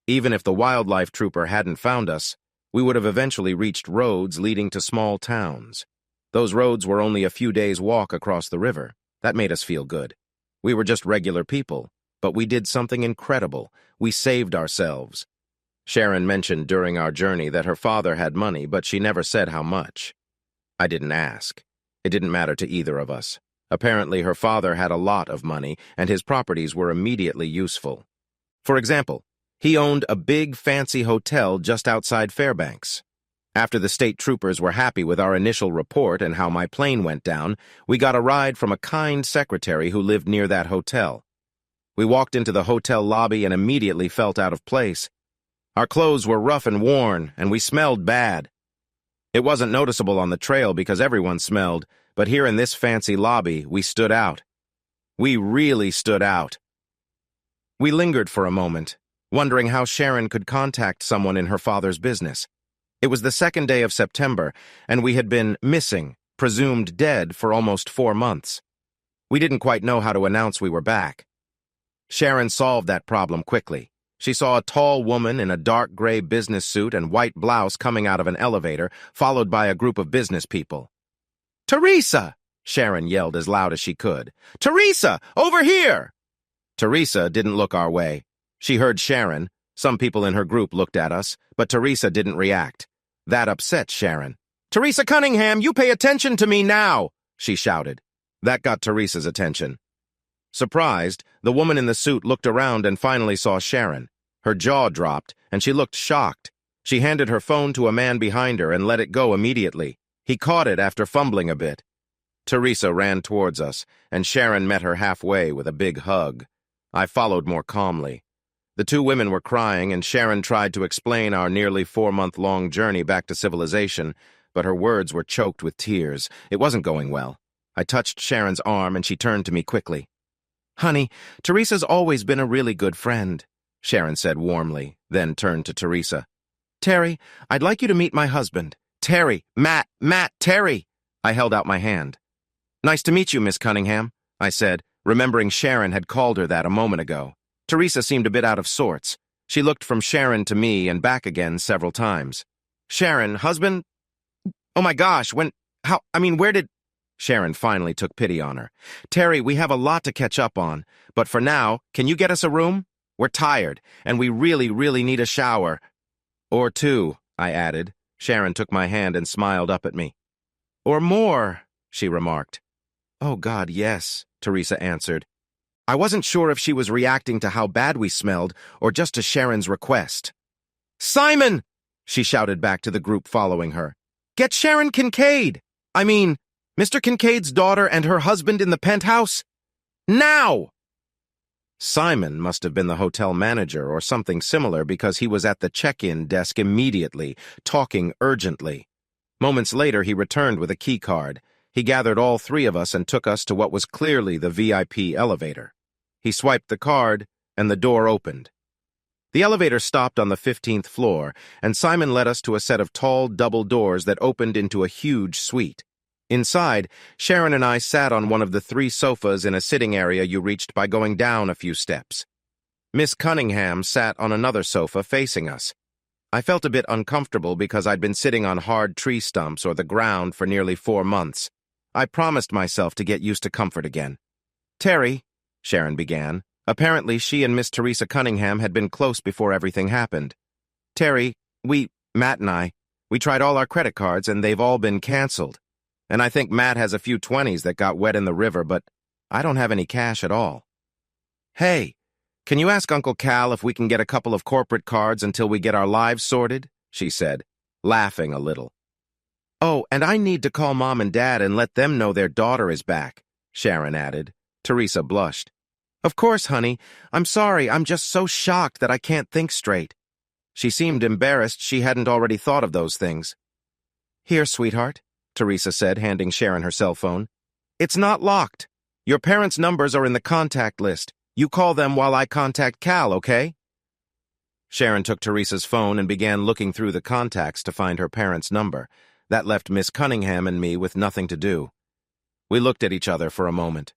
Even if the wildlife trooper hadn't found us, we would have eventually reached roads leading to small towns. Those roads were only a few days' walk across the river. That made us feel good. We were just regular people, but we did something incredible. We saved ourselves. Sharon mentioned during our journey that her father had money, but she never said how much. I didn't ask. It didn't matter to either of us. Apparently, her father had a lot of money, and his properties were immediately useful. For example, he owned a big, fancy hotel just outside Fairbanks. After the state troopers were happy with our initial report and how my plane went down, we got a ride from a kind secretary who lived near that hotel. We walked into the hotel lobby and immediately felt out of place. Our clothes were rough and worn, and we smelled bad. It wasn't noticeable on the trail because everyone smelled, but here in this fancy lobby, we stood out. We really stood out. We lingered for a moment, wondering how Sharon could contact someone in her father's business. It was the second day of September, and we had been missing, presumed dead, for almost 4 months. We didn't quite know how to announce we were back. Sharon solved that problem quickly. She saw a tall woman in a dark gray business suit and white blouse coming out of an elevator, followed by a group of business people. "Teresa!" Sharon yelled as loud as she could. "Teresa! Over here!" Teresa didn't look our way. She heard Sharon. Some people in her group looked at us, but Teresa didn't react. That upset Sharon. "Teresa Cunningham, you pay attention to me now!" she shouted. That got Teresa's attention. Surprised, the woman in the suit looked around and finally saw Sharon. Her jaw dropped, and she looked shocked. She handed her phone to a man behind her and let it go immediately. He caught it after fumbling a bit. Teresa ran towards us, and Sharon met her halfway with a big hug. I followed more calmly. The two women were crying, and Sharon tried to explain our nearly 4-month-long journey back to civilization, but her words were choked with tears. It wasn't going well. I touched Sharon's arm, and she turned to me quickly. "Honey, Teresa's always been a really good friend," Sharon said warmly, then turned to Teresa. "Terry, I'd like you to meet my husband. Terry, Matt, Terry." I held out my hand. "Nice to meet you, Miss Cunningham," I said, remembering Sharon had called her that a moment ago. Teresa seemed a bit out of sorts. She looked from Sharon to me and back again several times. "Sharon, husband? Oh my gosh, where did—" Sharon finally took pity on her. "Terry, we have a lot to catch up on, but for now, can you get us a room? We're tired, and we really, really need a shower." "Or 2, I added. Sharon took my hand and smiled up at me. "Or more," she remarked. "Oh, God, yes," Teresa answered. I wasn't sure if she was reacting to how bad we smelled or just to Sharon's request. "Simon!" she shouted back to the group following her. "Get Sharon Kincaid! Mr. Kincaid's daughter and her husband in the penthouse? Now!" Simon must have been the hotel manager or something similar because he was at the check-in desk immediately, talking urgently. Moments later, he returned with a key card. He gathered all 3 of us and took us to what was clearly the VIP elevator. He swiped the card, and the door opened. The elevator stopped on the 15th floor, and Simon led us to a set of tall double doors that opened into a huge suite. Inside, Sharon and I sat on one of the 3 sofas in a sitting area you reached by going down a few steps. Miss Cunningham sat on another sofa facing us. I felt a bit uncomfortable because I'd been sitting on hard tree stumps or the ground for nearly 4 months. I promised myself to get used to comfort again. "Terry," Sharon began. Apparently, she and Miss Teresa Cunningham had been close before everything happened. "Terry, Matt and I, we tried all our credit cards and they've all been canceled. And I think Matt has a few 20s that got wet in the river, but I don't have any cash at all. Hey, can you ask Uncle Cal if we can get a couple of corporate cards until we get our lives sorted?" she said, laughing a little. "Oh, and I need to call Mom and Dad and let them know their daughter is back," Sharon added. Teresa blushed. "Of course, honey. I'm sorry, I'm just so shocked that I can't think straight." She seemed embarrassed she hadn't already thought of those things. Here, sweetheart, Teresa said, handing Sharon her cell phone. It's not locked. Your parents' numbers are in the contact list. You call them while I contact Cal, okay? Sharon took Teresa's phone and began looking through the contacts to find her parents' number. That left Miss Cunningham and me with nothing to do. We looked at each other for a moment.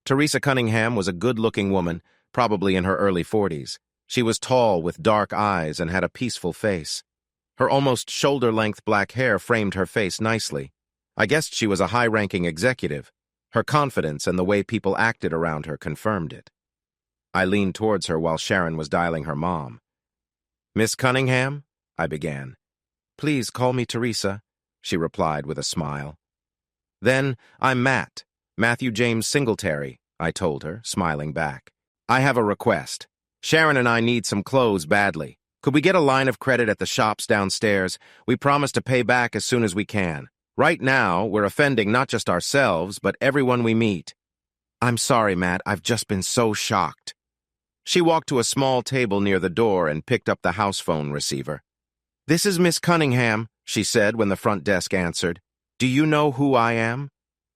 Teresa Cunningham was a good-looking woman, probably in her early 40s. She was tall with dark eyes and had a peaceful face. Her almost shoulder-length black hair framed her face nicely. I guessed she was a high-ranking executive. Her confidence and the way people acted around her confirmed it. I leaned towards her while Sharon was dialing her mom. Miss Cunningham, I began. Please call me Teresa, she replied with a smile. Then, I'm Matt, Matthew James Singletary, I told her, smiling back. I have a request. Sharon and I need some clothes badly. Could we get a line of credit at the shops downstairs? We promise to pay back as soon as we can. Right now, we're offending not just ourselves, but everyone we meet. I'm sorry, Matt, I've just been so shocked. She walked to a small table near the door and picked up the house phone receiver. This is Miss Cunningham, she said when the front desk answered. Do you know who I am?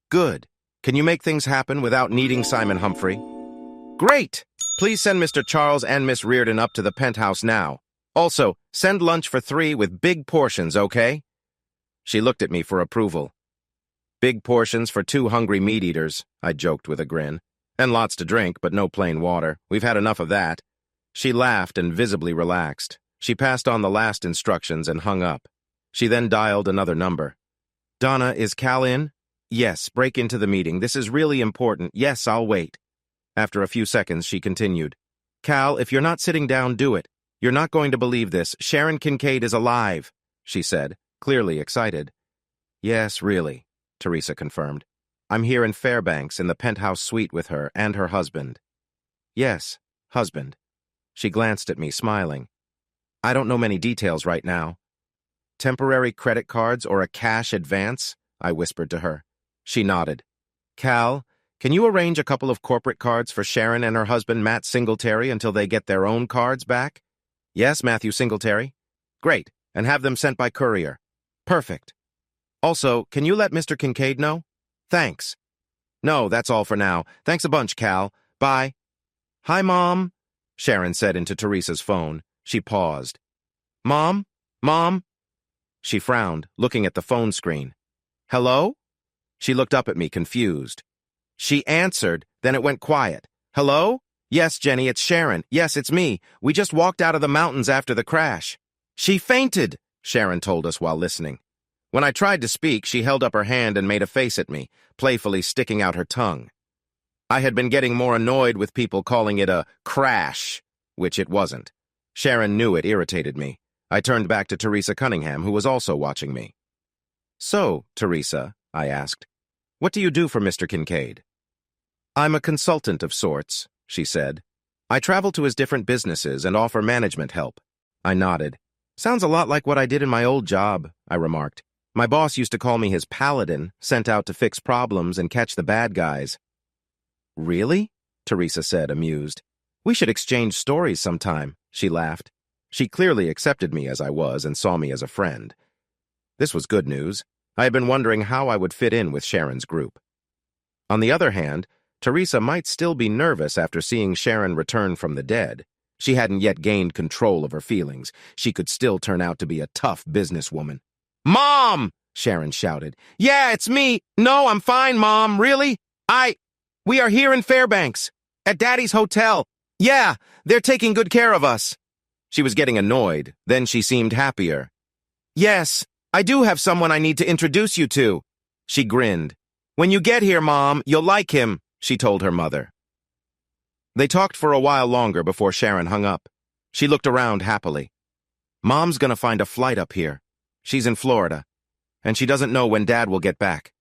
Good. Can you make things happen without needing Simon Humphrey? Great! Please send Mr. Charles and Miss Reardon up to the penthouse now. Also, send lunch for 3 with big portions, okay? She looked at me for approval. Big portions for 2 hungry meat-eaters, I joked with a grin. And lots to drink, but no plain water. We've had enough of that. She laughed and visibly relaxed. She passed on the last instructions and hung up. She then dialed another number. Donna, is Cal in? Yes, break into the meeting. This is really important. Yes, I'll wait. After a few seconds, she continued. Cal, if you're not sitting down, do it. You're not going to believe this. Sharon Kincaid is alive, she said, clearly excited. Yes, really, Teresa confirmed. I'm here in Fairbanks in the penthouse suite with her and her husband. Yes, husband. She glanced at me, smiling. I don't know many details right now. Temporary credit cards or a cash advance? I whispered to her. She nodded. Cal, can you arrange a couple of corporate cards for Sharon and her husband Matt Singletary until they get their own cards back? Yes, Matthew Singletary. Great, and have them sent by courier. Perfect. Also, can you let Mr. Kincaid know? Thanks. No, that's all for now. Thanks a bunch, Cal. Bye. Hi, Mom, Sharon said into Teresa's phone. She paused. Mom? Mom? She frowned, looking at the phone screen. Hello? She looked up at me, confused. She answered, then it went quiet. Hello? Yes, Jenny, it's Sharon. Yes, it's me. We just walked out of the mountains after the crash. She fainted, Sharon told us while listening. When I tried to speak, she held up her hand and made a face at me, playfully sticking out her tongue. I had been getting more annoyed with people calling it a crash, which it wasn't. Sharon knew it irritated me. I turned back to Teresa Cunningham, who was also watching me. So, Teresa, I asked, what do you do for Mr. Kincaid? I'm a consultant of sorts, she said. I travel to his different businesses and offer management help. I nodded. Sounds a lot like what I did in my old job, I remarked. My boss used to call me his paladin, sent out to fix problems and catch the bad guys. Really? Teresa said, amused. We should exchange stories sometime, she laughed. She clearly accepted me as I was and saw me as a friend. This was good news. I had been wondering how I would fit in with Sharon's group. On the other hand, Teresa might still be nervous after seeing Sharon return from the dead. She hadn't yet gained control of her feelings. She could still turn out to be a tough businesswoman. Mom! Sharon shouted. Yeah, it's me. No, I'm fine, Mom. Really? We are here in Fairbanks, at Daddy's hotel. Yeah, they're taking good care of us. She was getting annoyed. Then she seemed happier. Yes, I do have someone I need to introduce you to. She grinned. When you get here, Mom, you'll like him, she told her mother. They talked for a while longer before Sharon hung up. She looked around happily. Mom's gonna find a flight up here. She's in Florida, and she doesn't know when Dad will get back.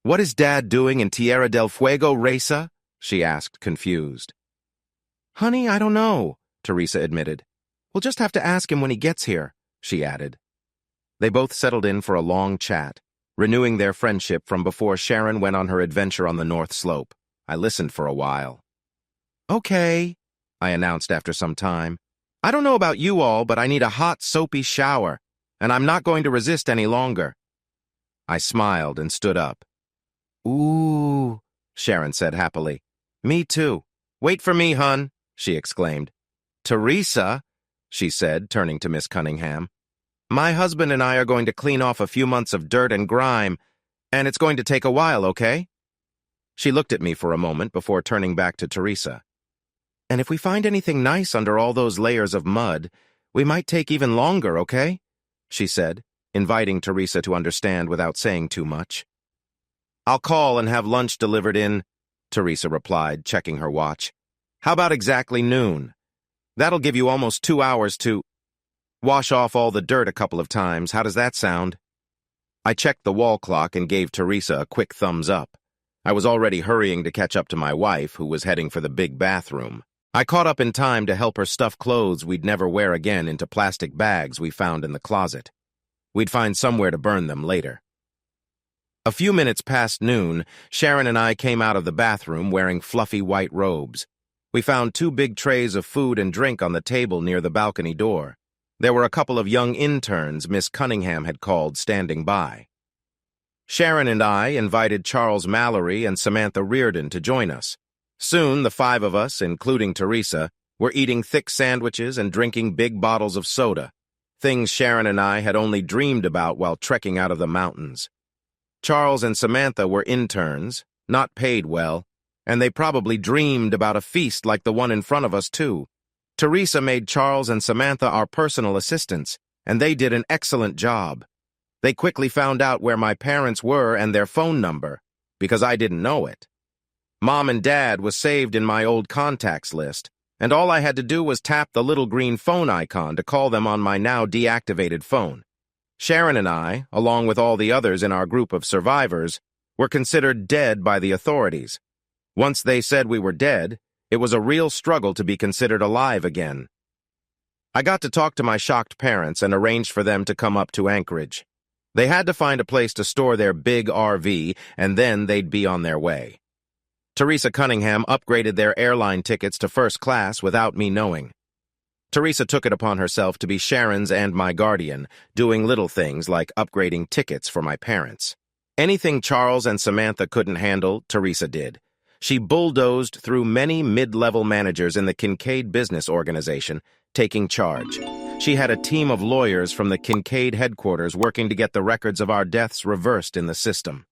What is Dad doing in Tierra del Fuego, Reza? She asked, confused. Honey, I don't know, Teresa admitted. We'll just have to ask him when he gets here, she added. They both settled in for a long chat, renewing their friendship from before Sharon went on her adventure on the North Slope. I listened for a while. Okay, I announced after some time. I don't know about you all, but I need a hot, soapy shower, and I'm not going to resist any longer. I smiled and stood up. Ooh, Sharon said happily. Me too. Wait for me, hun, she exclaimed. Teresa, she said, turning to Miss Cunningham. My husband and I are going to clean off a few months of dirt and grime, and it's going to take a while, okay? She looked at me for a moment before turning back to Teresa. And if we find anything nice under all those layers of mud, we might take even longer, okay? She said, inviting Teresa to understand without saying too much. I'll call and have lunch delivered in, Teresa replied, checking her watch. How about exactly noon? That'll give you almost 2 hours to wash off all the dirt a couple of times. How does that sound? I checked the wall clock and gave Teresa a quick thumbs up. I was already hurrying to catch up to my wife, who was heading for the big bathroom. I caught up in time to help her stuff clothes we'd never wear again into plastic bags we found in the closet. We'd find somewhere to burn them later. A few minutes past noon, Sharon and I came out of the bathroom wearing fluffy white robes. We found 2 big trays of food and drink on the table near the balcony door. There were a couple of young interns Miss Cunningham had called standing by. Sharon and I invited Charles Mallory and Samantha Reardon to join us. Soon, the 5 of us, including Teresa, were eating thick sandwiches and drinking big bottles of soda, things Sharon and I had only dreamed about while trekking out of the mountains. Charles and Samantha were interns, not paid well, and they probably dreamed about a feast like the one in front of us, too. Teresa made Charles and Samantha our personal assistants, and they did an excellent job. They quickly found out where my parents were and their phone number, because I didn't know it. Mom and Dad was saved in my old contacts list, and all I had to do was tap the little green phone icon to call them on my now deactivated phone. Sharon and I, along with all the others in our group of survivors, were considered dead by the authorities. Once they said we were dead, it was a real struggle to be considered alive again. I got to talk to my shocked parents and arranged for them to come up to Anchorage. They had to find a place to store their big RV, and then they'd be on their way. Teresa Cunningham upgraded their airline tickets to first class without me knowing. Teresa took it upon herself to be Sharon's and my guardian, doing little things like upgrading tickets for my parents. Anything Charles and Samantha couldn't handle, Teresa did. She bulldozed through many mid-level managers in the Kincaid business organization, taking charge. She had a team of lawyers from the Kincaid headquarters working to get the records of our deaths reversed in the system.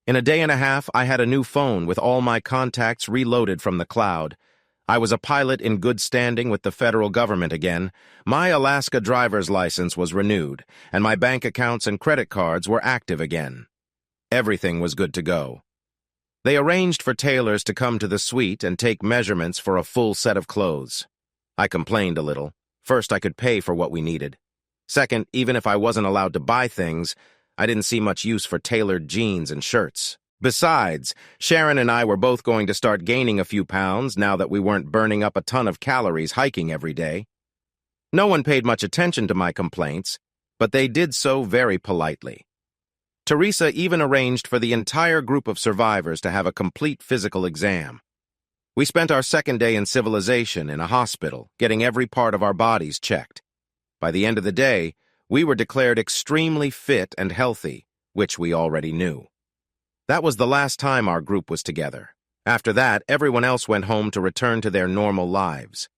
In a day and a half, I had a new phone with all my contacts reloaded from the cloud. I was a pilot in good standing with the federal government again. My Alaska driver's license was renewed, and my bank accounts and credit cards were active again. Everything was good to go. They arranged for tailors to come to the suite and take measurements for a full set of clothes. I complained a little. First, I could pay for what we needed. Second, even if I wasn't allowed to buy things, I didn't see much use for tailored jeans and shirts. Besides, Sharon and I were both going to start gaining a few pounds now that we weren't burning up a ton of calories hiking every day. No one paid much attention to my complaints, but they did so very politely. Teresa even arranged for the entire group of survivors to have a complete physical exam. We spent our second day in civilization in a hospital, getting every part of our bodies checked. By the end of the day, we were declared extremely fit and healthy, which we already knew. That was the last time our group was together. After that, everyone else went home to return to their normal lives.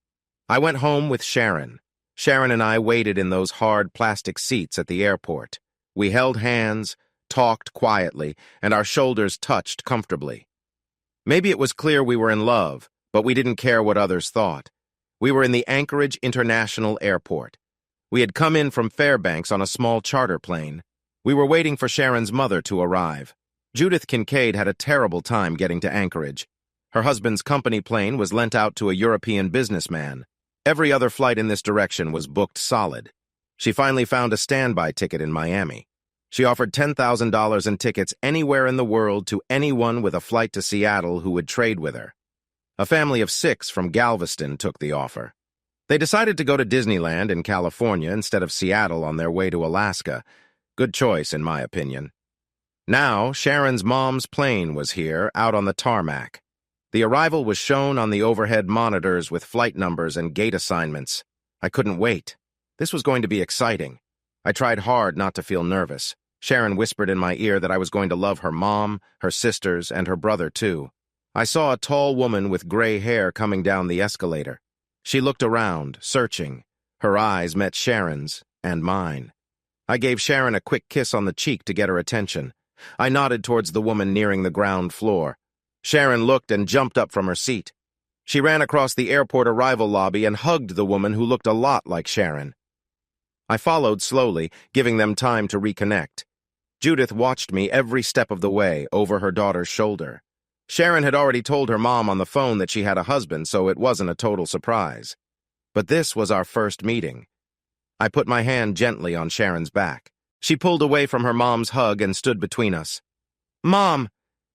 I went home with Sharon. Sharon and I waited in those hard plastic seats at the airport. We held hands, talked quietly, and our shoulders touched comfortably. Maybe it was clear we were in love, but we didn't care what others thought. We were in the Anchorage International Airport. We had come in from Fairbanks on a small charter plane. We were waiting for Sharon's mother to arrive. Judith Kincaid had a terrible time getting to Anchorage. Her husband's company plane was lent out to a European businessman. Every other flight in this direction was booked solid. She finally found a standby ticket in Miami. She offered $10,000 in tickets anywhere in the world to anyone with a flight to Seattle who would trade with her. A family of 6 from Galveston took the offer. They decided to go to Disneyland in California instead of Seattle on their way to Alaska. Good choice, in my opinion. Now, Sharon's mom's plane was here, out on the tarmac. The arrival was shown on the overhead monitors with flight numbers and gate assignments. I couldn't wait. This was going to be exciting. I tried hard not to feel nervous. Sharon whispered in my ear that I was going to love her mom, her sisters, and her brother, too. I saw a tall woman with gray hair coming down the escalator. She looked around, searching. Her eyes met Sharon's and mine. I gave Sharon a quick kiss on the cheek to get her attention. I nodded towards the woman nearing the ground floor. Sharon looked and jumped up from her seat. She ran across the airport arrival lobby and hugged the woman who looked a lot like Sharon. I followed slowly, giving them time to reconnect. Judith watched me every step of the way, over her daughter's shoulder. Sharon had already told her mom on the phone that she had a husband, so it wasn't a total surprise. But this was our first meeting. I put my hand gently on Sharon's back. She pulled away from her mom's hug and stood between us. "Mom,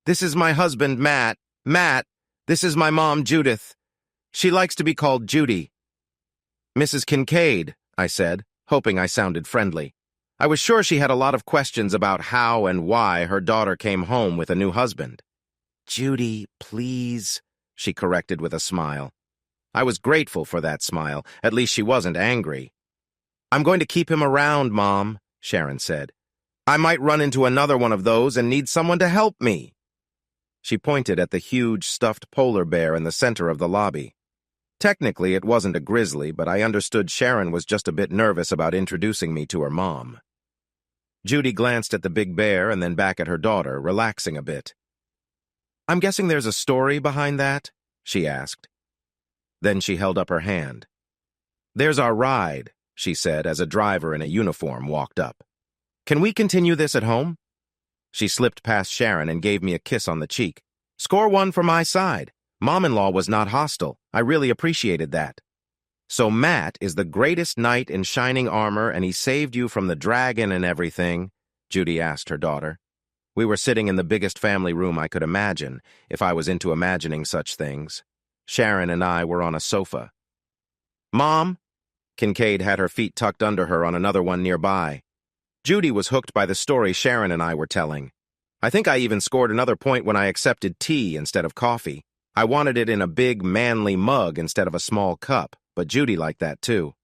this is my husband, Matt. Matt, this is my mom, Judith. She likes to be called Judy." "Mrs. Kincaid," I said, hoping I sounded friendly. I was sure she had a lot of questions about how and why her daughter came home with a new husband. "Judy, please," she corrected with a smile. I was grateful for that smile. At least she wasn't angry. "I'm going to keep him around, Mom," Sharon said. "I might run into another one of those and need someone to help me." She pointed at the huge stuffed polar bear in the center of the lobby. Technically, it wasn't a grizzly, but I understood Sharon was just a bit nervous about introducing me to her mom. Judy glanced at the big bear and then back at her daughter, relaxing a bit. "I'm guessing there's a story behind that?" she asked. Then she held up her hand. "There's our ride," she said as a driver in a uniform walked up. "Can we continue this at home?" She slipped past Sharon and gave me a kiss on the cheek. "Score one for my side. Mom-in-law was not hostile. I really appreciated that." "So Matt is the greatest knight in shining armor and he saved you from the dragon and everything?" Judy asked her daughter. We were sitting in the biggest family room I could imagine, if I was into imagining such things. Sharon and I were on a sofa. "Mom?" Kincaid had her feet tucked under her on another one nearby. Judy was hooked by the story Sharon and I were telling. I think I even scored another point when I accepted tea instead of coffee. I wanted it in a big, manly mug instead of a small cup, but Judy liked that too.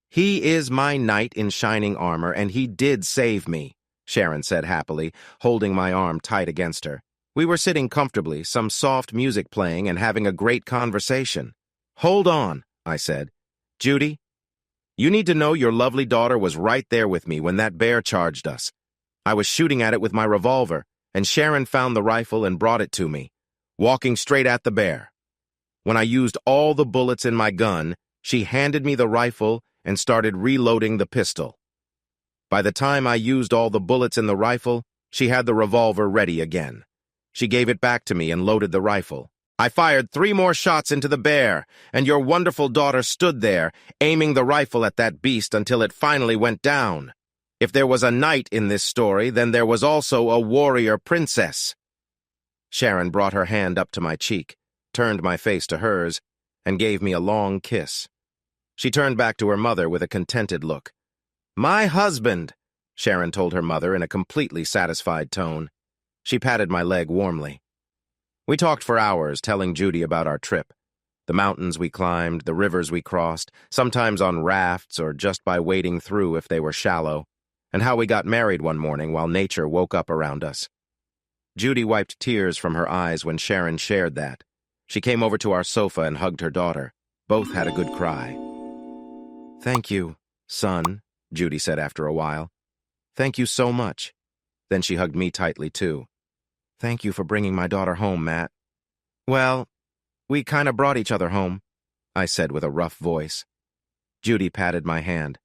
"He is my knight in shining armor, and he did save me," Sharon said happily, holding my arm tight against her. We were sitting comfortably, some soft music playing and having a great conversation. "Hold on," I said. "Judy, you need to know your lovely daughter was right there with me when that bear charged us. I was shooting at it with my revolver, and Sharon found the rifle and brought it to me, walking straight at the bear. When I used all the bullets in my gun, she handed me the rifle and started reloading the pistol. By the time I used all the bullets in the rifle, she had the revolver ready again. She gave it back to me and loaded the rifle. I fired 3 more shots into the bear, and your wonderful daughter stood there, aiming the rifle at that beast until it finally went down. If there was a knight in this story, then there was also a warrior princess." Sharon brought her hand up to my cheek, turned my face to hers, and gave me a long kiss. She turned back to her mother with a contented look. "My husband," Sharon told her mother in a completely satisfied tone. She patted my leg warmly. We talked for hours, telling Judy about our trip. The mountains we climbed, the rivers we crossed, sometimes on rafts or just by wading through if they were shallow, and how we got married one morning while nature woke up around us. Judy wiped tears from her eyes when Sharon shared that. She came over to our sofa and hugged her daughter. Both had a good cry. "Thank you, son," Judy said after a while. "Thank you so much." Then she hugged me tightly, too. "Thank you for bringing my daughter home, Matt." "Well, we kind of brought each other home," I said with a rough voice. Judy patted my hand.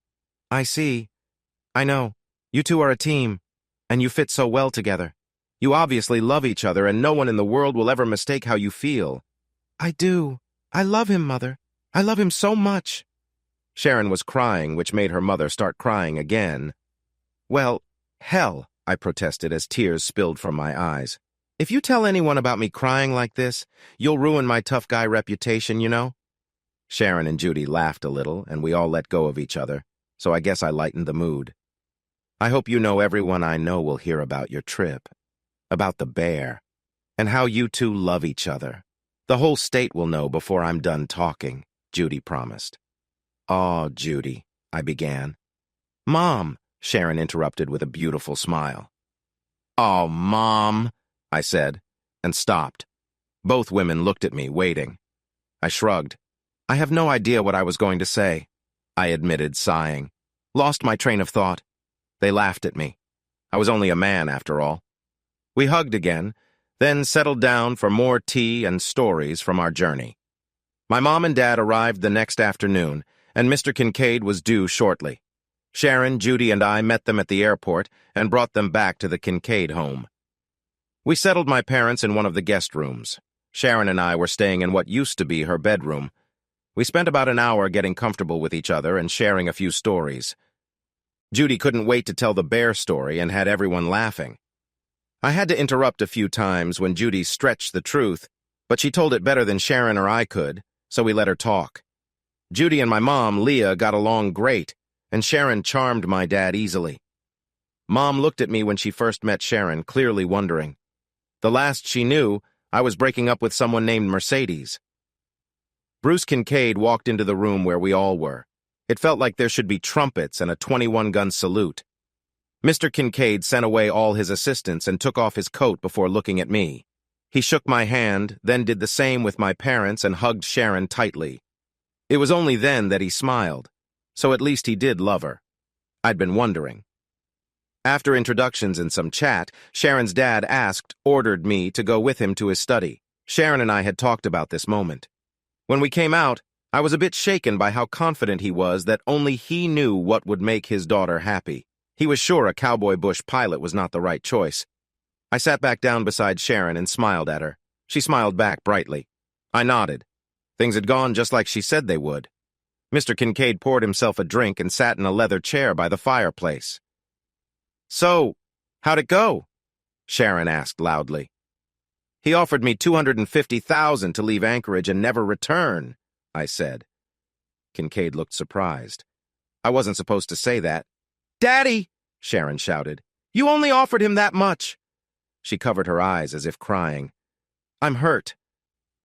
"I see. I know. You two are a team, and you fit so well together. You obviously love each other, and no one in the world will ever mistake how you feel." "I do. I love him, Mother. I love him so much." Sharon was crying, which made her mother start crying again. "Well, hell," I protested as tears spilled from my eyes. "If you tell anyone about me crying like this, you'll ruin my tough guy reputation, you know?" Sharon and Judy laughed a little, and we all let go of each other, so I guess I lightened the mood. "I hope you know everyone I know will hear about your trip, about the bear, and how you two love each other. The whole state will know before I'm done talking," Judy promised. "Aw, Judy," I began. "Mom, Sharon interrupted with a beautiful smile. "Oh, Mom," I said, and stopped. Both women looked at me, waiting. I shrugged. "I have no idea what I was going to say," I admitted, sighing. "Lost my train of thought." They laughed at me. I was only a man, after all. We hugged again, then settled down for more tea and stories from our journey. My mom and dad arrived the next afternoon, and Mr. Kincaid was due shortly. Sharon, Judy, and I met them at the airport and brought them back to the Kincaid home. We settled my parents in one of the guest rooms. Sharon and I were staying in what used to be her bedroom. We spent about an hour getting comfortable with each other and sharing a few stories. Judy couldn't wait to tell the bear story and had everyone laughing. I had to interrupt a few times when Judy stretched the truth, but she told it better than Sharon or I could, so we let her talk. Judy and my mom, Leah, got along great, and Sharon charmed my dad easily. Mom looked at me when she first met Sharon, clearly wondering. The last she knew, I was breaking up with someone named Mercedes. Bruce Kincaid walked into the room where we all were. It felt like there should be trumpets and a 21-gun salute. Mr. Kincaid sent away all his assistants and took off his coat before looking at me. He shook my hand, then did the same with my parents and hugged Sharon tightly. It was only then that he smiled, so at least he did love her. I'd been wondering. After introductions and some chat, Sharon's dad ordered me to go with him to his study. Sharon and I had talked about this moment. When we came out, I was a bit shaken by how confident he was that only he knew what would make his daughter happy. He was sure a cowboy bush pilot was not the right choice. I sat back down beside Sharon and smiled at her. She smiled back brightly. I nodded. Things had gone just like she said they would. Mr. Kincaid poured himself a drink and sat in a leather chair by the fireplace. "So, how'd it go?" Sharon asked loudly. "He offered me $250,000 to leave Anchorage and never return," I said. Kincaid looked surprised. "I wasn't supposed to say that." "Daddy!" Sharon shouted. "You only offered him that much." She covered her eyes as if crying. "I'm hurt."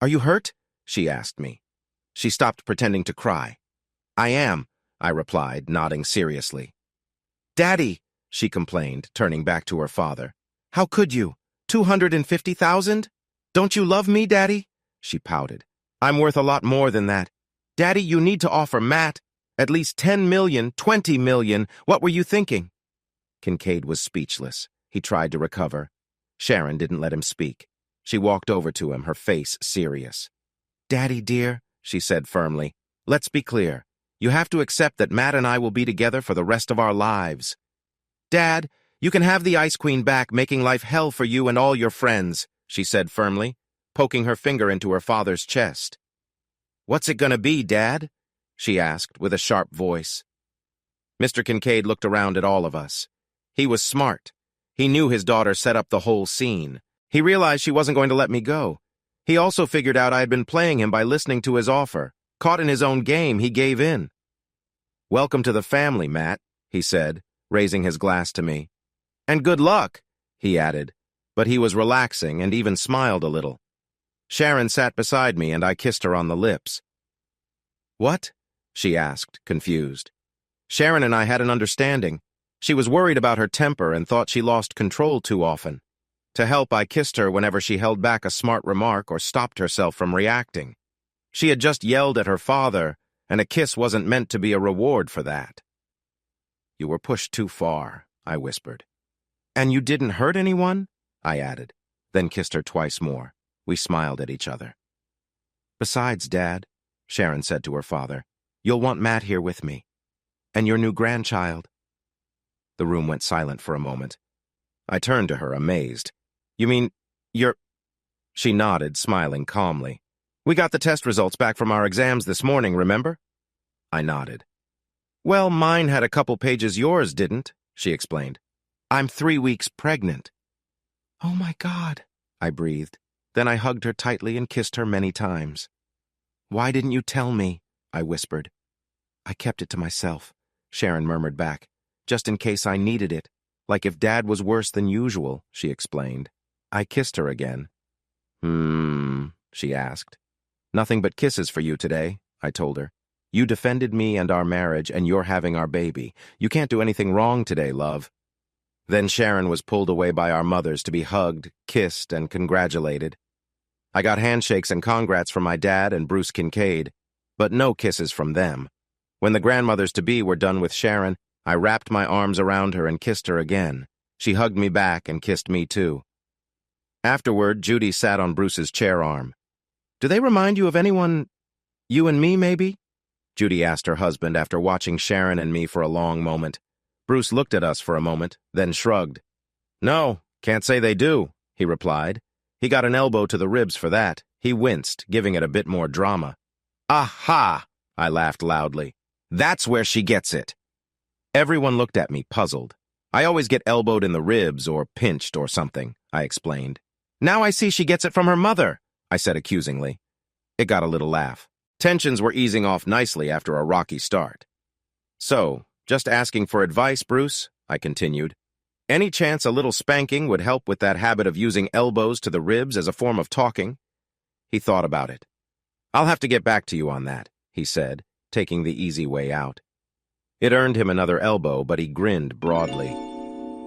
"Are you hurt?" she asked me. She stopped pretending to cry. "I am," I replied, nodding seriously. "Daddy!" she complained, turning back to her father. "How could you? 250,000? Don't you love me, Daddy?" She pouted. "I'm worth a lot more than that. Daddy, you need to offer Matt at least 10 million, 20 million. What were you thinking?" Kincaid was speechless. He tried to recover. Sharon didn't let him speak. She walked over to him, her face serious. "Daddy, dear," she said firmly, "let's be clear. You have to accept that Matt and I will be together for the rest of our lives. Dad, you can have the Ice Queen back, making life hell for you and all your friends," she said firmly, poking her finger into her father's chest. "What's it gonna be, Dad?" she asked with a sharp voice. Mr. Kincaid looked around at all of us. He was smart. He knew his daughter set up the whole scene. He realized she wasn't going to let me go. He also figured out I had been playing him by listening to his offer. Caught in his own game, he gave in. "Welcome to the family, Matt," he said, raising his glass to me. "And good luck," he added, but he was relaxing and even smiled a little. Sharon sat beside me and I kissed her on the lips. "What?" she asked, confused. Sharon and I had an understanding. She was worried about her temper and thought she lost control too often. To help, I kissed her whenever she held back a smart remark or stopped herself from reacting. She had just yelled at her father, and a kiss wasn't meant to be a reward for that. "You were pushed too far," I whispered. "And you didn't hurt anyone?" I added, then kissed her twice more. We smiled at each other. "Besides, Dad," Sharon said to her father, "you'll want Matt here with me. And your new grandchild." The room went silent for a moment. I turned to her, amazed. "You mean, you're—" She nodded, smiling calmly. "We got the test results back from our exams this morning, remember?" I nodded. "Well, mine had a couple pages yours didn't," she explained. "I'm 3 weeks pregnant." "Oh my God," I breathed. Then I hugged her tightly and kissed her many times. "Why didn't you tell me?" I whispered. "I kept it to myself," Sharon murmured back, "just in case I needed it. Like if Dad was worse than usual," she explained. I kissed her again. She asked. "Nothing but kisses for you today," I told her. You defended me and our marriage, and you're having our baby. You can't do anything wrong today, love." Then Sharon was pulled away by our mothers to be hugged, kissed, and congratulated. I got handshakes and congrats from my dad and Bruce Kincaid, but no kisses from them. When the grandmothers-to-be were done with Sharon, I wrapped my arms around her and kissed her again. She hugged me back and kissed me too. Afterward, Judy sat on Bruce's chair arm. "Do they remind you of anyone? You and me, maybe?" Judy asked her husband after watching Sharon and me for a long moment. Bruce looked at us for a moment, then shrugged. "No, can't say they do," he replied. He got an elbow to the ribs for that. He winced, giving it a bit more drama. "Aha!" I laughed loudly. "That's where she gets it." Everyone looked at me, puzzled. "I always get elbowed in the ribs or pinched or something," I explained. "Now I see she gets it from her mother," I said accusingly. It got a little laugh. Tensions were easing off nicely after a rocky start. "So, just asking for advice, Bruce?" I continued. "Any chance a little spanking would help with that habit of using elbows to the ribs as a form of talking?" He thought about it. "I'll have to get back to you on that," he said, taking the easy way out. It earned him another elbow, but he grinned broadly.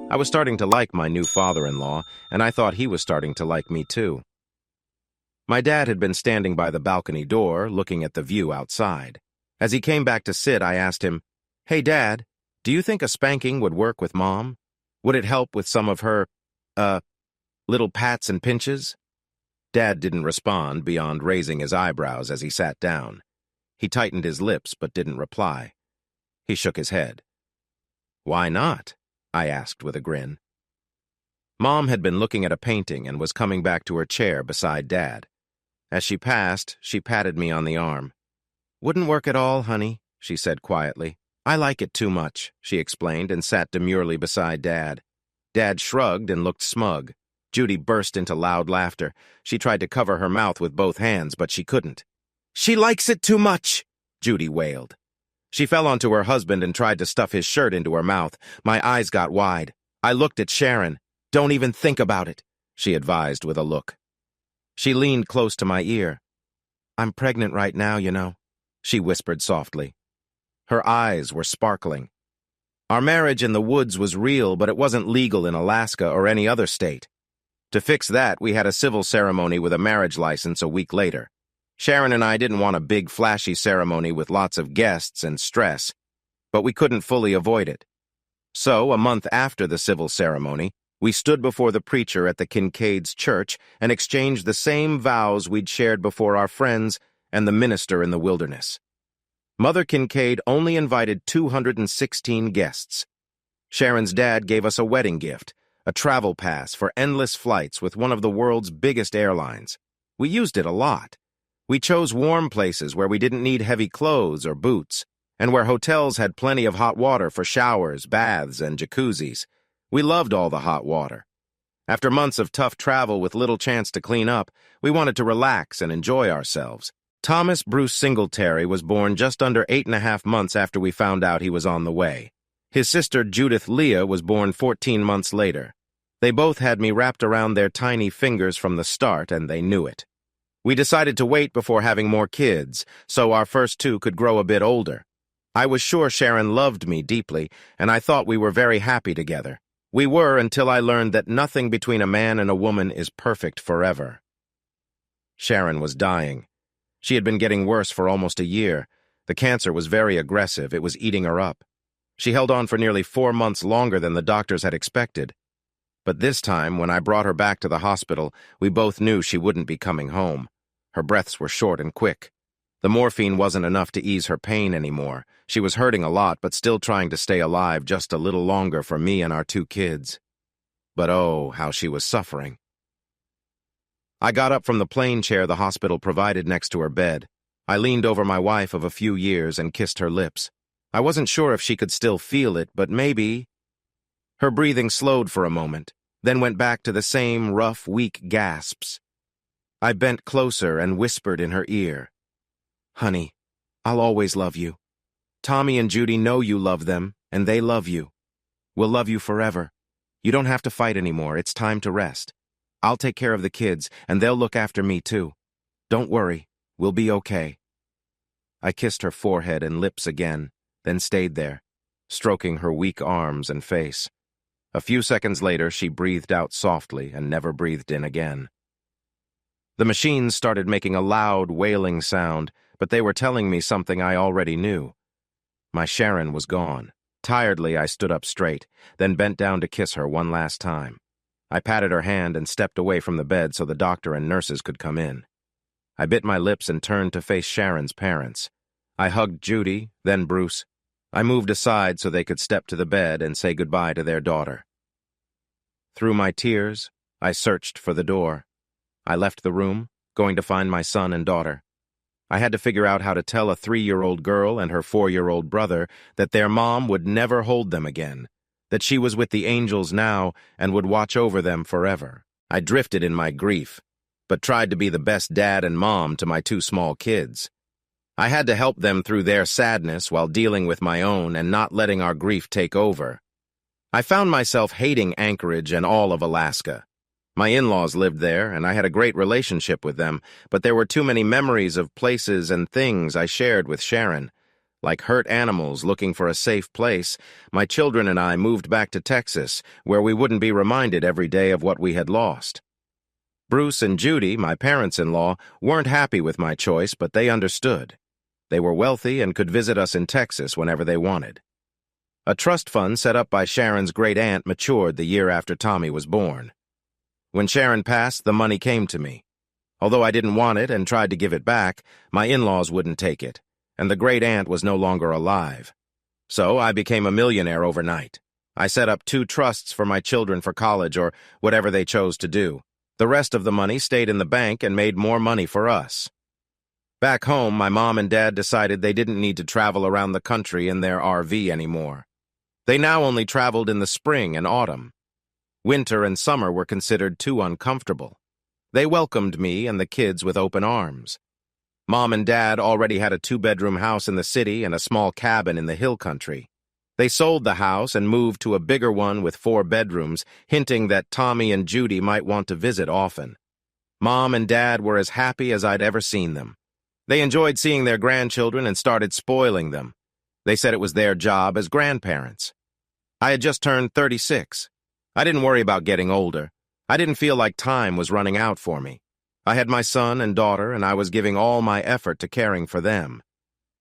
I was starting to like my new father-in-law, and I thought he was starting to like me too. My dad had been standing by the balcony door, looking at the view outside. As he came back to sit, I asked him, "Hey, Dad, do you think a spanking would work with Mom? Would it help with some of her, little pats and pinches?" Dad didn't respond beyond raising his eyebrows as he sat down. He tightened his lips but didn't reply. He shook his head. "Why not?" I asked with a grin. Mom had been looking at a painting and was coming back to her chair beside Dad. As she passed, she patted me on the arm. "Wouldn't work at all, honey," she said quietly. "I like it too much," she explained and sat demurely beside Dad. Dad shrugged and looked smug. Judy burst into loud laughter. She tried to cover her mouth with both hands, but she couldn't. "She likes it too much," Judy wailed. She fell onto her husband and tried to stuff his shirt into her mouth. My eyes got wide. I looked at Sharon. "Don't even think about it," she advised with a look. She leaned close to my ear. "I'm pregnant right now, you know," she whispered softly. Her eyes were sparkling. Our marriage in the woods was real, but it wasn't legal in Alaska or any other state. To fix that, we had a civil ceremony with a marriage license a week later. Sharon and I didn't want a big, flashy ceremony with lots of guests and stress, but we couldn't fully avoid it. So, a month after the civil ceremony, we stood before the preacher at the Kincaids' church and exchanged the same vows we'd shared before our friends and the minister in the wilderness. Mother Kincaid only invited 216 guests. Sharon's dad gave us a wedding gift, a travel pass for endless flights with one of the world's biggest airlines. We used it a lot. We chose warm places where we didn't need heavy clothes or boots, and where hotels had plenty of hot water for showers, baths, and jacuzzis. We loved all the hot water. After months of tough travel with little chance to clean up, we wanted to relax and enjoy ourselves. Thomas Bruce Singletary was born just under 8.5 months after we found out he was on the way. His sister Judith Leah was born 14 months later. They both had me wrapped around their tiny fingers from the start, and they knew it. We decided to wait before having more kids, so our first two could grow a bit older. I was sure Sharon loved me deeply, and I thought we were very happy together. We were until I learned that nothing between a man and a woman is perfect forever. Sharon was dying. She had been getting worse for almost a year. The cancer was very aggressive. It was eating her up. She held on for nearly 4 months longer than the doctors had expected. But this time, when I brought her back to the hospital, we both knew she wouldn't be coming home. Her breaths were short and quick. The morphine wasn't enough to ease her pain anymore. She was hurting a lot, but still trying to stay alive just a little longer for me and our 2 kids. But oh, how she was suffering. I got up from the plane chair the hospital provided next to her bed. I leaned over my wife of a few years and kissed her lips. I wasn't sure if she could still feel it, but maybe. Her breathing slowed for a moment, then went back to the same rough, weak gasps. I bent closer and whispered in her ear, "Honey, I'll always love you. Tommy and Judy know you love them, and they love you. We'll love you forever. You don't have to fight anymore. It's time to rest. I'll take care of the kids, and they'll look after me too. Don't worry. We'll be okay." I kissed her forehead and lips again, then stayed there, stroking her weak arms and face. A few seconds later, she breathed out softly and never breathed in again. The machines started making a loud, wailing sound, but they were telling me something I already knew. My Sharon was gone. Tiredly, I stood up straight, then bent down to kiss her one last time. I patted her hand and stepped away from the bed so the doctor and nurses could come in. I bit my lips and turned to face Sharon's parents. I hugged Judy, then Bruce. I moved aside so they could step to the bed and say goodbye to their daughter. Through my tears, I searched for the door. I left the room, going to find my son and daughter. I had to figure out how to tell a 3-year-old girl and her 4-year-old brother that their mom would never hold them again, that she was with the angels now and would watch over them forever. I drifted in my grief, but tried to be the best dad and mom to my 2 small kids. I had to help them through their sadness while dealing with my own and not letting our grief take over. I found myself hating Anchorage and all of Alaska. My in-laws lived there, and I had a great relationship with them, but there were too many memories of places and things I shared with Sharon. Like hurt animals looking for a safe place, my children and I moved back to Texas, where we wouldn't be reminded every day of what we had lost. Bruce and Judy, my parents-in-law, weren't happy with my choice, but they understood. They were wealthy and could visit us in Texas whenever they wanted. A trust fund set up by Sharon's great-aunt matured the year after Tommy was born. When Sharon passed, the money came to me. Although I didn't want it and tried to give it back, my in-laws wouldn't take it, and the great-aunt was no longer alive. So I became a millionaire overnight. I set up 2 trusts for my children for college or whatever they chose to do. The rest of the money stayed in the bank and made more money for us. Back home, my mom and dad decided they didn't need to travel around the country in their RV anymore. They now only traveled in the spring and autumn. Winter and summer were considered too uncomfortable. They welcomed me and the kids with open arms. Mom and Dad already had a 2-bedroom house in the city and a small cabin in the hill country. They sold the house and moved to a bigger one with 4 bedrooms, hinting that Tommy and Judy might want to visit often. Mom and Dad were as happy as I'd ever seen them. They enjoyed seeing their grandchildren and started spoiling them. They said it was their job as grandparents. I had just turned 36. I didn't worry about getting older. I didn't feel like time was running out for me. I had my son and daughter, and I was giving all my effort to caring for them.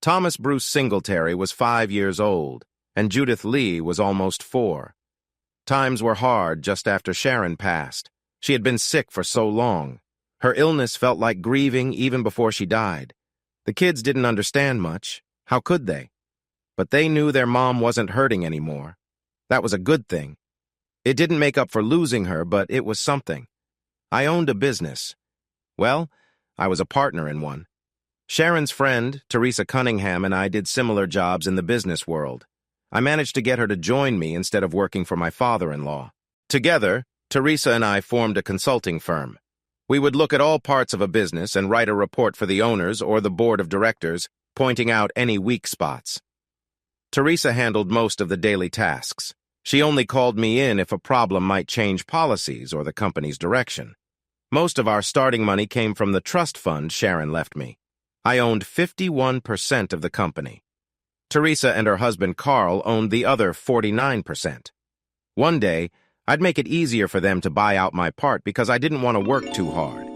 Thomas Bruce Singletary was 5 years old, and Judith Lee was almost 4. Times were hard just after Sharon passed. She had been sick for so long. Her illness felt like grieving even before she died. The kids didn't understand much. How could they? But they knew their mom wasn't hurting anymore. That was a good thing. It didn't make up for losing her, but it was something. I owned a business. Well, I was a partner in one. Sharon's friend, Teresa Cunningham, and I did similar jobs in the business world. I managed to get her to join me instead of working for my father-in-law. Together, Teresa and I formed a consulting firm. We would look at all parts of a business and write a report for the owners or the board of directors, pointing out any weak spots. Teresa handled most of the daily tasks. She only called me in if a problem might change policies or the company's direction. Most of our starting money came from the trust fund Sharon left me. I owned 51% of the company. Teresa and her husband Carl owned the other 49%. One day, I'd make it easier for them to buy out my part because I didn't want to work too hard.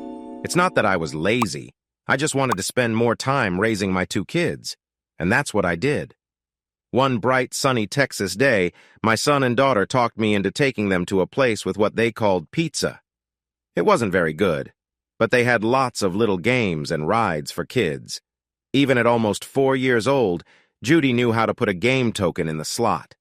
It's not that I was lazy. I just wanted to spend more time raising my 2 kids. And that's what I did. One bright, sunny Texas day, my son and daughter talked me into taking them to a place with what they called pizza. It wasn't very good, but they had lots of little games and rides for kids. Even at almost 4 years old, Judy knew how to put a game token in the slot.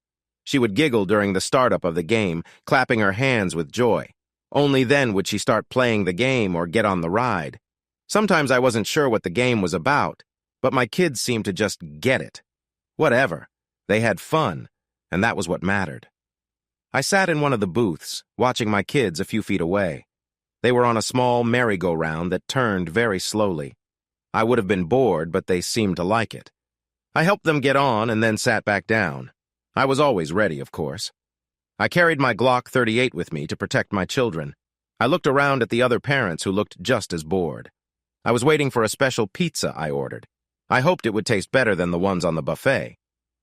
She would giggle during the startup of the game, clapping her hands with joy. Only then would she start playing the game or get on the ride. Sometimes I wasn't sure what the game was about, but my kids seemed to just get it. Whatever. They had fun, and that was what mattered. I sat in one of the booths, watching my kids a few feet away. They were on a small merry-go-round that turned very slowly. I would have been bored, but they seemed to like it. I helped them get on and then sat back down. I was always ready, of course. I carried my Glock 38 with me to protect my children. I looked around at the other parents who looked just as bored. I was waiting for a special pizza I ordered. I hoped it would taste better than the ones on the buffet.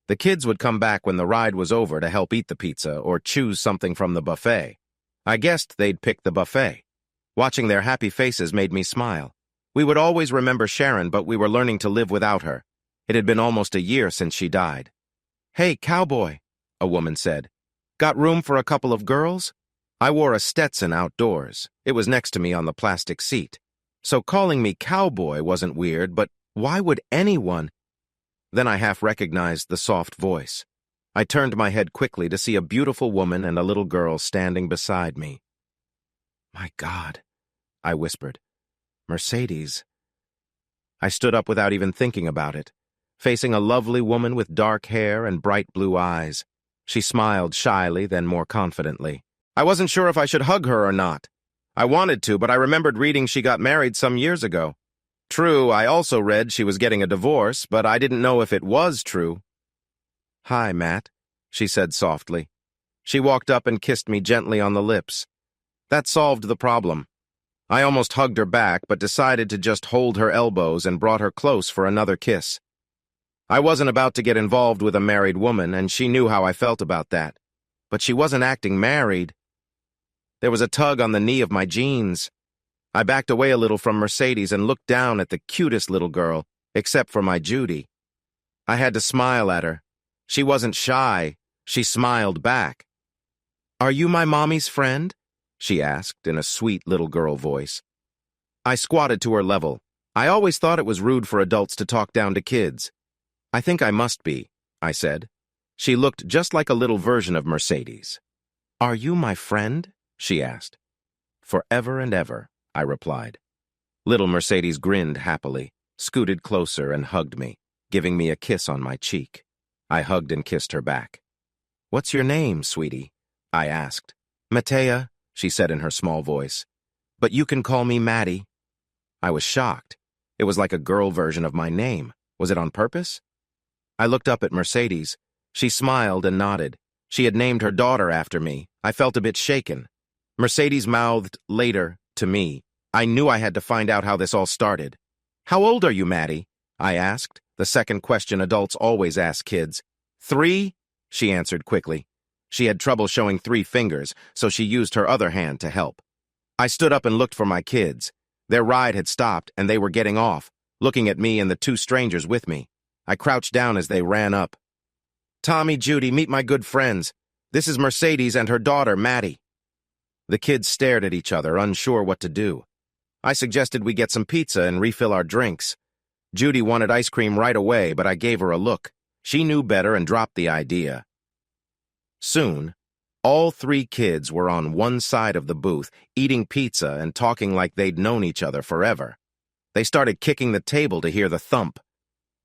The kids would come back when the ride was over to help eat the pizza or choose something from the buffet. I guessed they'd pick the buffet. Watching their happy faces made me smile. We would always remember Sharon, but we were learning to live without her. It had been almost a year since she died. "Hey, cowboy," a woman said. "Got room for a couple of girls?" I wore a Stetson outdoors. It was next to me on the plastic seat. So calling me cowboy wasn't weird, but why would anyone? Then I half recognized the soft voice. I turned my head quickly to see a beautiful woman and a little girl standing beside me. "My God," I whispered. "Mercedes." I stood up without even thinking about it, facing a lovely woman with dark hair and bright blue eyes. She smiled shyly, then more confidently. I wasn't sure if I should hug her or not. I wanted to, but I remembered reading she got married some years ago. True, I also read she was getting a divorce, but I didn't know if it was true. "Hi, Matt," she said softly. She walked up and kissed me gently on the lips. That solved the problem. I almost hugged her back, but decided to just hold her elbows and brought her close for another kiss. I wasn't about to get involved with a married woman, and she knew how I felt about that. But she wasn't acting married. There was a tug on the knee of my jeans. I backed away a little from Mercedes and looked down at the cutest little girl, except for my Judy. I had to smile at her. She wasn't shy. She smiled back. "Are you my mommy's friend?" she asked in a sweet little girl voice. I squatted to her level. I always thought it was rude for adults to talk down to kids. "I think I must be," I said. She looked just like a little version of Mercedes. "Are you my friend?" she asked. "Forever and ever," I replied. Little Mercedes grinned happily, scooted closer and hugged me, giving me a kiss on my cheek. I hugged and kissed her back. "What's your name, sweetie?" I asked. "Matea," she said in her small voice. "But you can call me Maddie." I was shocked. It was like a girl version of my name. Was it on purpose? I looked up at Mercedes. She smiled and nodded. She had named her daughter after me. I felt a bit shaken. Mercedes mouthed later to me. I knew I had to find out how this all started. "How old are you, Maddie?" I asked, the second question adults always ask kids. "3," she answered quickly. She had trouble showing 3 fingers, so she used her other hand to help. I stood up and looked for my kids. Their ride had stopped, and they were getting off, looking at me and the 2 strangers with me. I crouched down as they ran up. "Tommy, Judy, meet my good friends. This is Mercedes and her daughter, Maddie." The kids stared at each other, unsure what to do. I suggested we get some pizza and refill our drinks. Judy wanted ice cream right away, but I gave her a look. She knew better and dropped the idea. Soon, all 3 kids were on one side of the booth, eating pizza and talking like they'd known each other forever. They started kicking the table to hear the thump.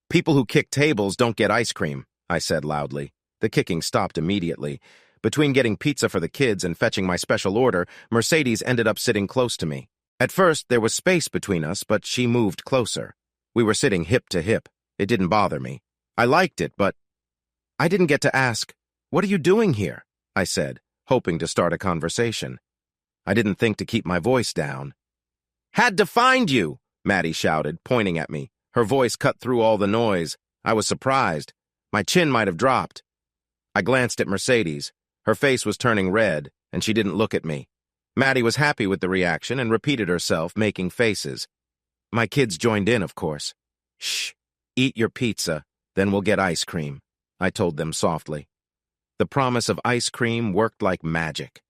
"People who kick tables don't get ice cream," I said loudly. The kicking stopped immediately. Between getting pizza for the kids and fetching my special order, Mercedes ended up sitting close to me. At first, there was space between us, but she moved closer. We were sitting hip to hip. It didn't bother me. I liked it, but I didn't get to ask, "What are you doing here?" I said, hoping to start a conversation. I didn't think to keep my voice down. "Had to find you," Maddie shouted, pointing at me. Her voice cut through all the noise. I was surprised. My chin might have dropped. I glanced at Mercedes. Her face was turning red, and she didn't look at me. Maddie was happy with the reaction and repeated herself, making faces. My kids joined in, of course. "Shh, eat your pizza, then we'll get ice cream," I told them softly. The promise of ice cream worked like magic.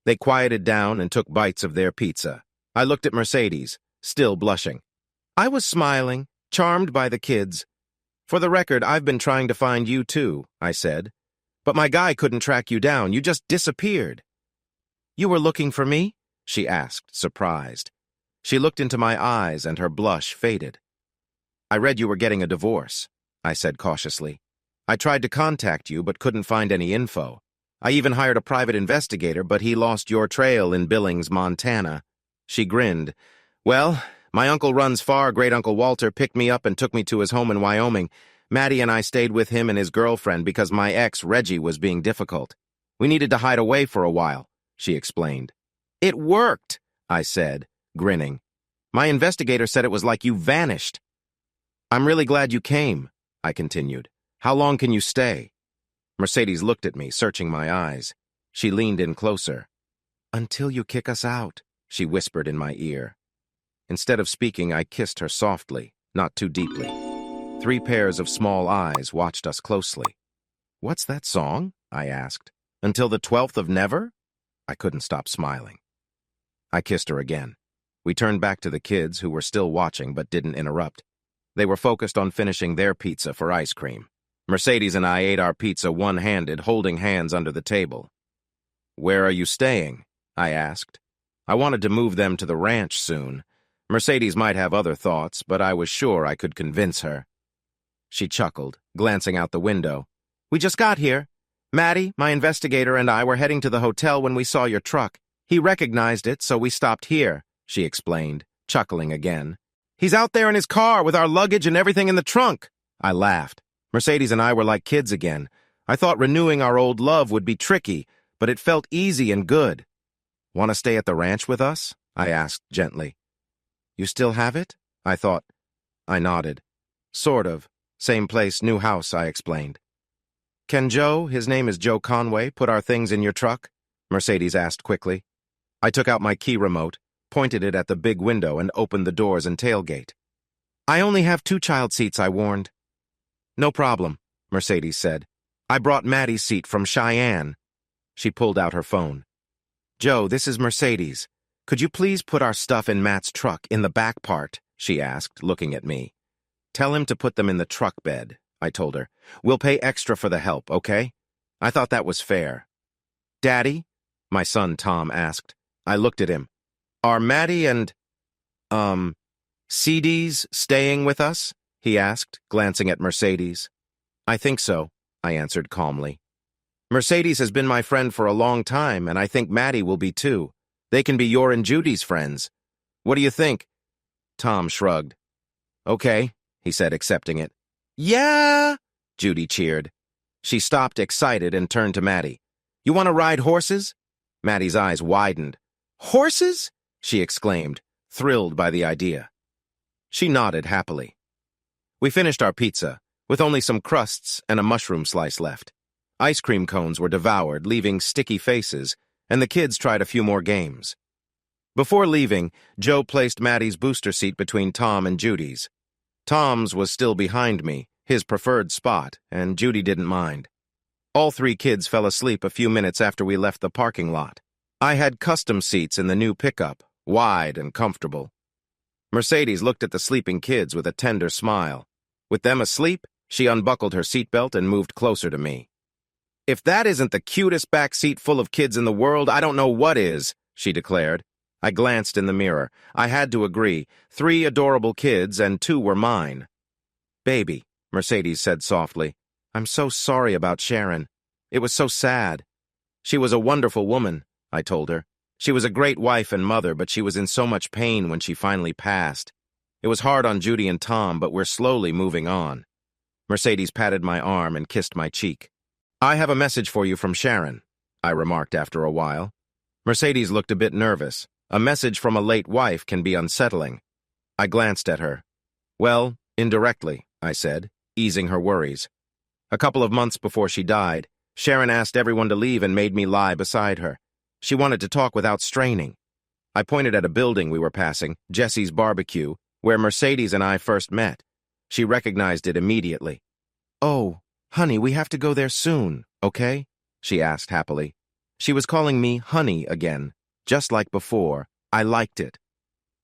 They quieted down and took bites of their pizza. I looked at Mercedes, still blushing. I was smiling, charmed by the kids. "For the record, I've been trying to find you too," I said. "But my guy couldn't track you down. You just disappeared." "You were looking for me?" she asked, surprised. She looked into my eyes and her blush faded. "I read you were getting a divorce," I said cautiously. "I tried to contact you but couldn't find any info. I even hired a private investigator, but he lost your trail in Billings, Montana." She grinned. "Well, my uncle runs far. Great-Uncle Walter picked me up and took me to his home in Wyoming. Maddie and I stayed with him and his girlfriend because my ex, Reggie, was being difficult. We needed to hide away for a while," she explained. "It worked," I said, grinning. "My investigator said it was like you vanished." I'm really glad you came, I continued. How long can you stay? Mercedes looked at me, searching my eyes. She leaned in closer. Until you kick us out, she whispered in my ear. Instead of speaking, I kissed her softly, not too deeply. 3 pairs of small eyes watched us closely. What's that song? I asked. Until the 12th of never? I couldn't stop smiling. I kissed her again. We turned back to the kids, who were still watching but didn't interrupt. They were focused on finishing their pizza for ice cream. Mercedes and I ate our pizza one-handed, holding hands under the table. Where are you staying? I asked. I wanted to move them to the ranch soon. Mercedes might have other thoughts, but I was sure I could convince her. She chuckled, glancing out the window. We just got here. Maddie, my investigator, and I were heading to the hotel when we saw your truck. He recognized it, so we stopped here, she explained, chuckling again. He's out there in his car with our luggage and everything in the trunk. I laughed. Mercedes and I were like kids again. I thought renewing our old love would be tricky, but it felt easy and good. Want to stay at the ranch with us? I asked gently. You still have it? I thought. I nodded. Sort of. Same place, new house, I explained. Can Joe, his name is Joe Conway, put our things in your truck? Mercedes asked quickly. I took out my key remote, pointed it at the big window, and opened the doors and tailgate. I only have 2 child seats, I warned. No problem, Mercedes said. I brought Maddie's seat from Cheyenne. She pulled out her phone. Joe, this is Mercedes. Could you please put our stuff in Matt's truck in the back part? She asked, looking at me. Tell him to put them in the truck bed, I told her. We'll pay extra for the help, okay? I thought that was fair. Daddy? My son Tom asked. I looked at him. Are Maddie and, CDs staying with us? He asked, glancing at Mercedes. I think so, I answered calmly. Mercedes has been my friend for a long time, and I think Maddie will be too. They can be your and Judy's friends. What do you think? Tom shrugged. Okay, he said, accepting it. Yeah, Judy cheered. She stopped, excited, and turned to Maddie. You want to ride horses? Maddie's eyes widened. Horses? She exclaimed, thrilled by the idea. She nodded happily. We finished our pizza, with only some crusts and a mushroom slice left. Ice cream cones were devoured, leaving sticky faces, and the kids tried a few more games. Before leaving, Joe placed Maddie's booster seat between Tom and Judy's. Tom's was still behind me, his preferred spot, and Judy didn't mind. All 3 kids fell asleep a few minutes after we left the parking lot. I had custom seats in the new pickup, wide and comfortable. Mercedes looked at the sleeping kids with a tender smile. With them asleep, she unbuckled her seatbelt and moved closer to me. If that isn't the cutest back seat full of kids in the world, I don't know what is, she declared. I glanced in the mirror. I had to agree. 3 adorable kids, and 2 were mine. Baby, Mercedes said softly, I'm so sorry about Sharon. It was so sad. She was a wonderful woman, I told her. She was a great wife and mother, but she was in so much pain when she finally passed. It was hard on Judy and Tom, but we're slowly moving on. Mercedes patted my arm and kissed my cheek. I have a message for you from Sharon, I remarked after a while. Mercedes looked a bit nervous. A message from a late wife can be unsettling. I glanced at her. Well, indirectly, I said, easing her worries. A couple of months before she died, Sharon asked everyone to leave and made me lie beside her. She wanted to talk without straining. I pointed at a building we were passing, Jesse's Barbecue, where Mercedes and I first met. She recognized it immediately. Oh, honey, we have to go there soon, okay? She asked happily. She was calling me honey again, just like before. I liked it.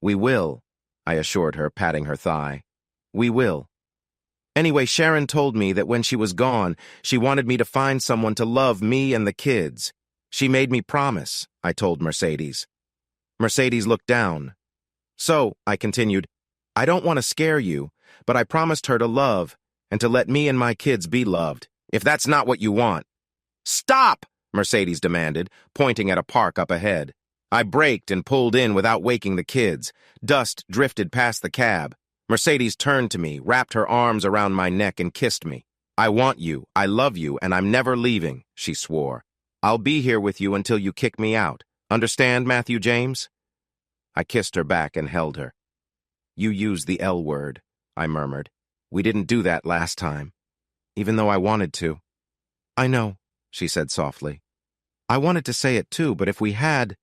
We will, I assured her, patting her thigh. We will. Anyway, Sharon told me that when she was gone, she wanted me to find someone to love me and the kids. She made me promise, I told Mercedes. Mercedes looked down. So, I continued, I don't want to scare you, but I promised her to love and to let me and my kids be loved, if that's not what you want. Stop! Mercedes demanded, pointing at a park up ahead. I braked and pulled in without waking the kids. Dust drifted past the cab. Mercedes turned to me, wrapped her arms around my neck, and kissed me. I want you, I love you, and I'm never leaving, she swore. I'll be here with you until you kick me out. Understand, Matthew James? I kissed her back and held her. You used the L word, I murmured. We didn't do that last time, even though I wanted to. I know, she said softly. I wanted to say it too, but if we had,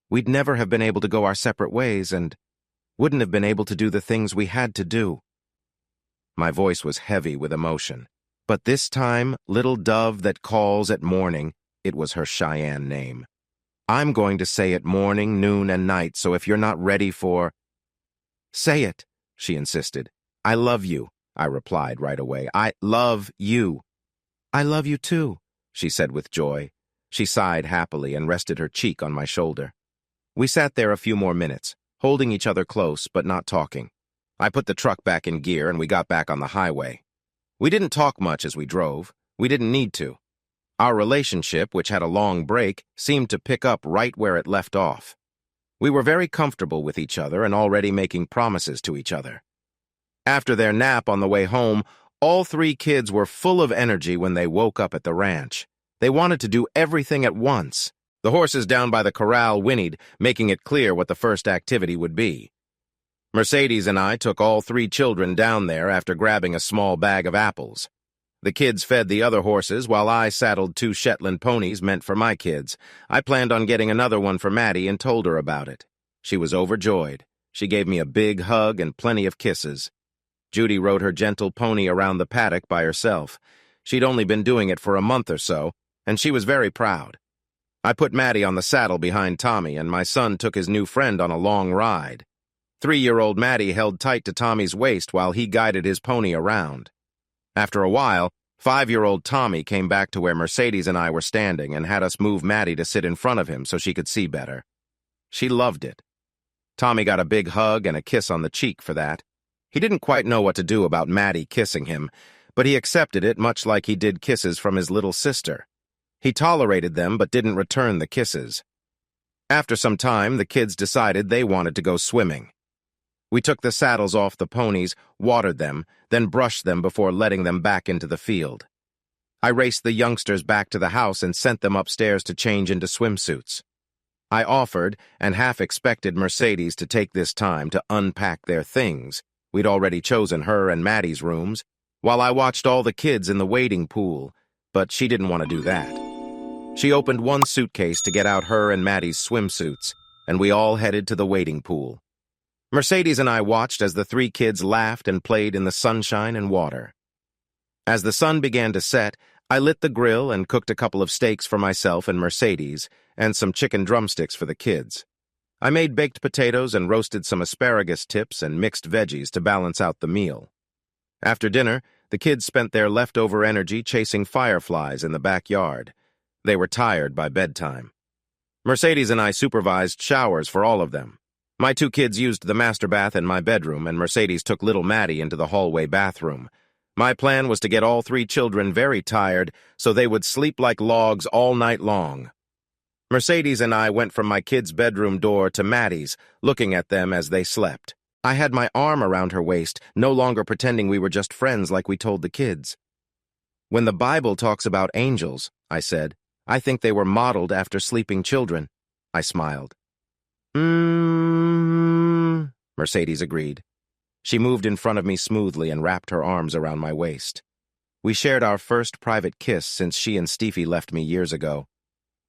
we'd never have been able to go our separate ways and wouldn't have been able to do the things we had to do. My voice was heavy with emotion. But this time, little dove that calls at morning, it was her Cheyenne name. I'm going to say it morning, noon, and night, so if you're not ready for... Say it, she insisted. I love you, I replied right away. I love you. I love you too, she said with joy. She sighed happily and rested her cheek on my shoulder. We sat there a few more minutes, holding each other close but not talking. I put the truck back in gear and we got back on the highway. We didn't talk much as we drove. We didn't need to. Our relationship, which had a long break, seemed to pick up right where it left off. We were very comfortable with each other and already making promises to each other. After their nap on the way home, all three kids were full of energy when they woke up at the ranch. They wanted to do everything at once. The horses down by the corral whinnied, making it clear what the first activity would be. Mercedes and I took all three children down there after grabbing a small bag of apples. The kids fed the other horses while I saddled 2 Shetland ponies meant for my kids. I planned on getting another one for Maddie and told her about it. She was overjoyed. She gave me a big hug and plenty of kisses. Judy rode her gentle pony around the paddock by herself. She'd only been doing it for a month or so, and she was very proud. I put Maddie on the saddle behind Tommy, and my son took his new friend on a long ride. 3-year-old Maddie held tight to Tommy's waist while he guided his pony around. After a while, 5-year-old Tommy came back to where Mercedes and I were standing and had us move Maddie to sit in front of him so she could see better. She loved it. Tommy got a big hug and a kiss on the cheek for that. He didn't quite know what to do about Maddie kissing him, but he accepted it much like he did kisses from his little sister. He tolerated them but didn't return the kisses. After some time, the kids decided they wanted to go swimming. We took the saddles off the ponies, watered them, then brushed them before letting them back into the field. I raced the youngsters back to the house and sent them upstairs to change into swimsuits. I offered, and half expected Mercedes to take this time to unpack their things. We'd already chosen her and Maddie's rooms, while I watched all the kids in the wading pool, but she didn't want to do that. She opened one suitcase to get out her and Maddie's swimsuits, and we all headed to the wading pool. Mercedes and I watched as the 3 kids laughed and played in the sunshine and water. As the sun began to set, I lit the grill and cooked a couple of steaks for myself and Mercedes, and some chicken drumsticks for the kids. I made baked potatoes and roasted some asparagus tips and mixed veggies to balance out the meal. After dinner, the kids spent their leftover energy chasing fireflies in the backyard. They were tired by bedtime. Mercedes and I supervised showers for all of them. My 2 kids used the master bath in my bedroom, and Mercedes took little Maddie into the hallway bathroom. My plan was to get all 3 children very tired so they would sleep like logs all night long. Mercedes and I went from my kids' bedroom door to Maddie's, looking at them as they slept. I had my arm around her waist, no longer pretending we were just friends like we told the kids. When the Bible talks about angels, I said, I think they were modeled after sleeping children. I smiled. Mercedes agreed. She moved in front of me smoothly and wrapped her arms around my waist. We shared our first private kiss since she and Steffi left me years ago.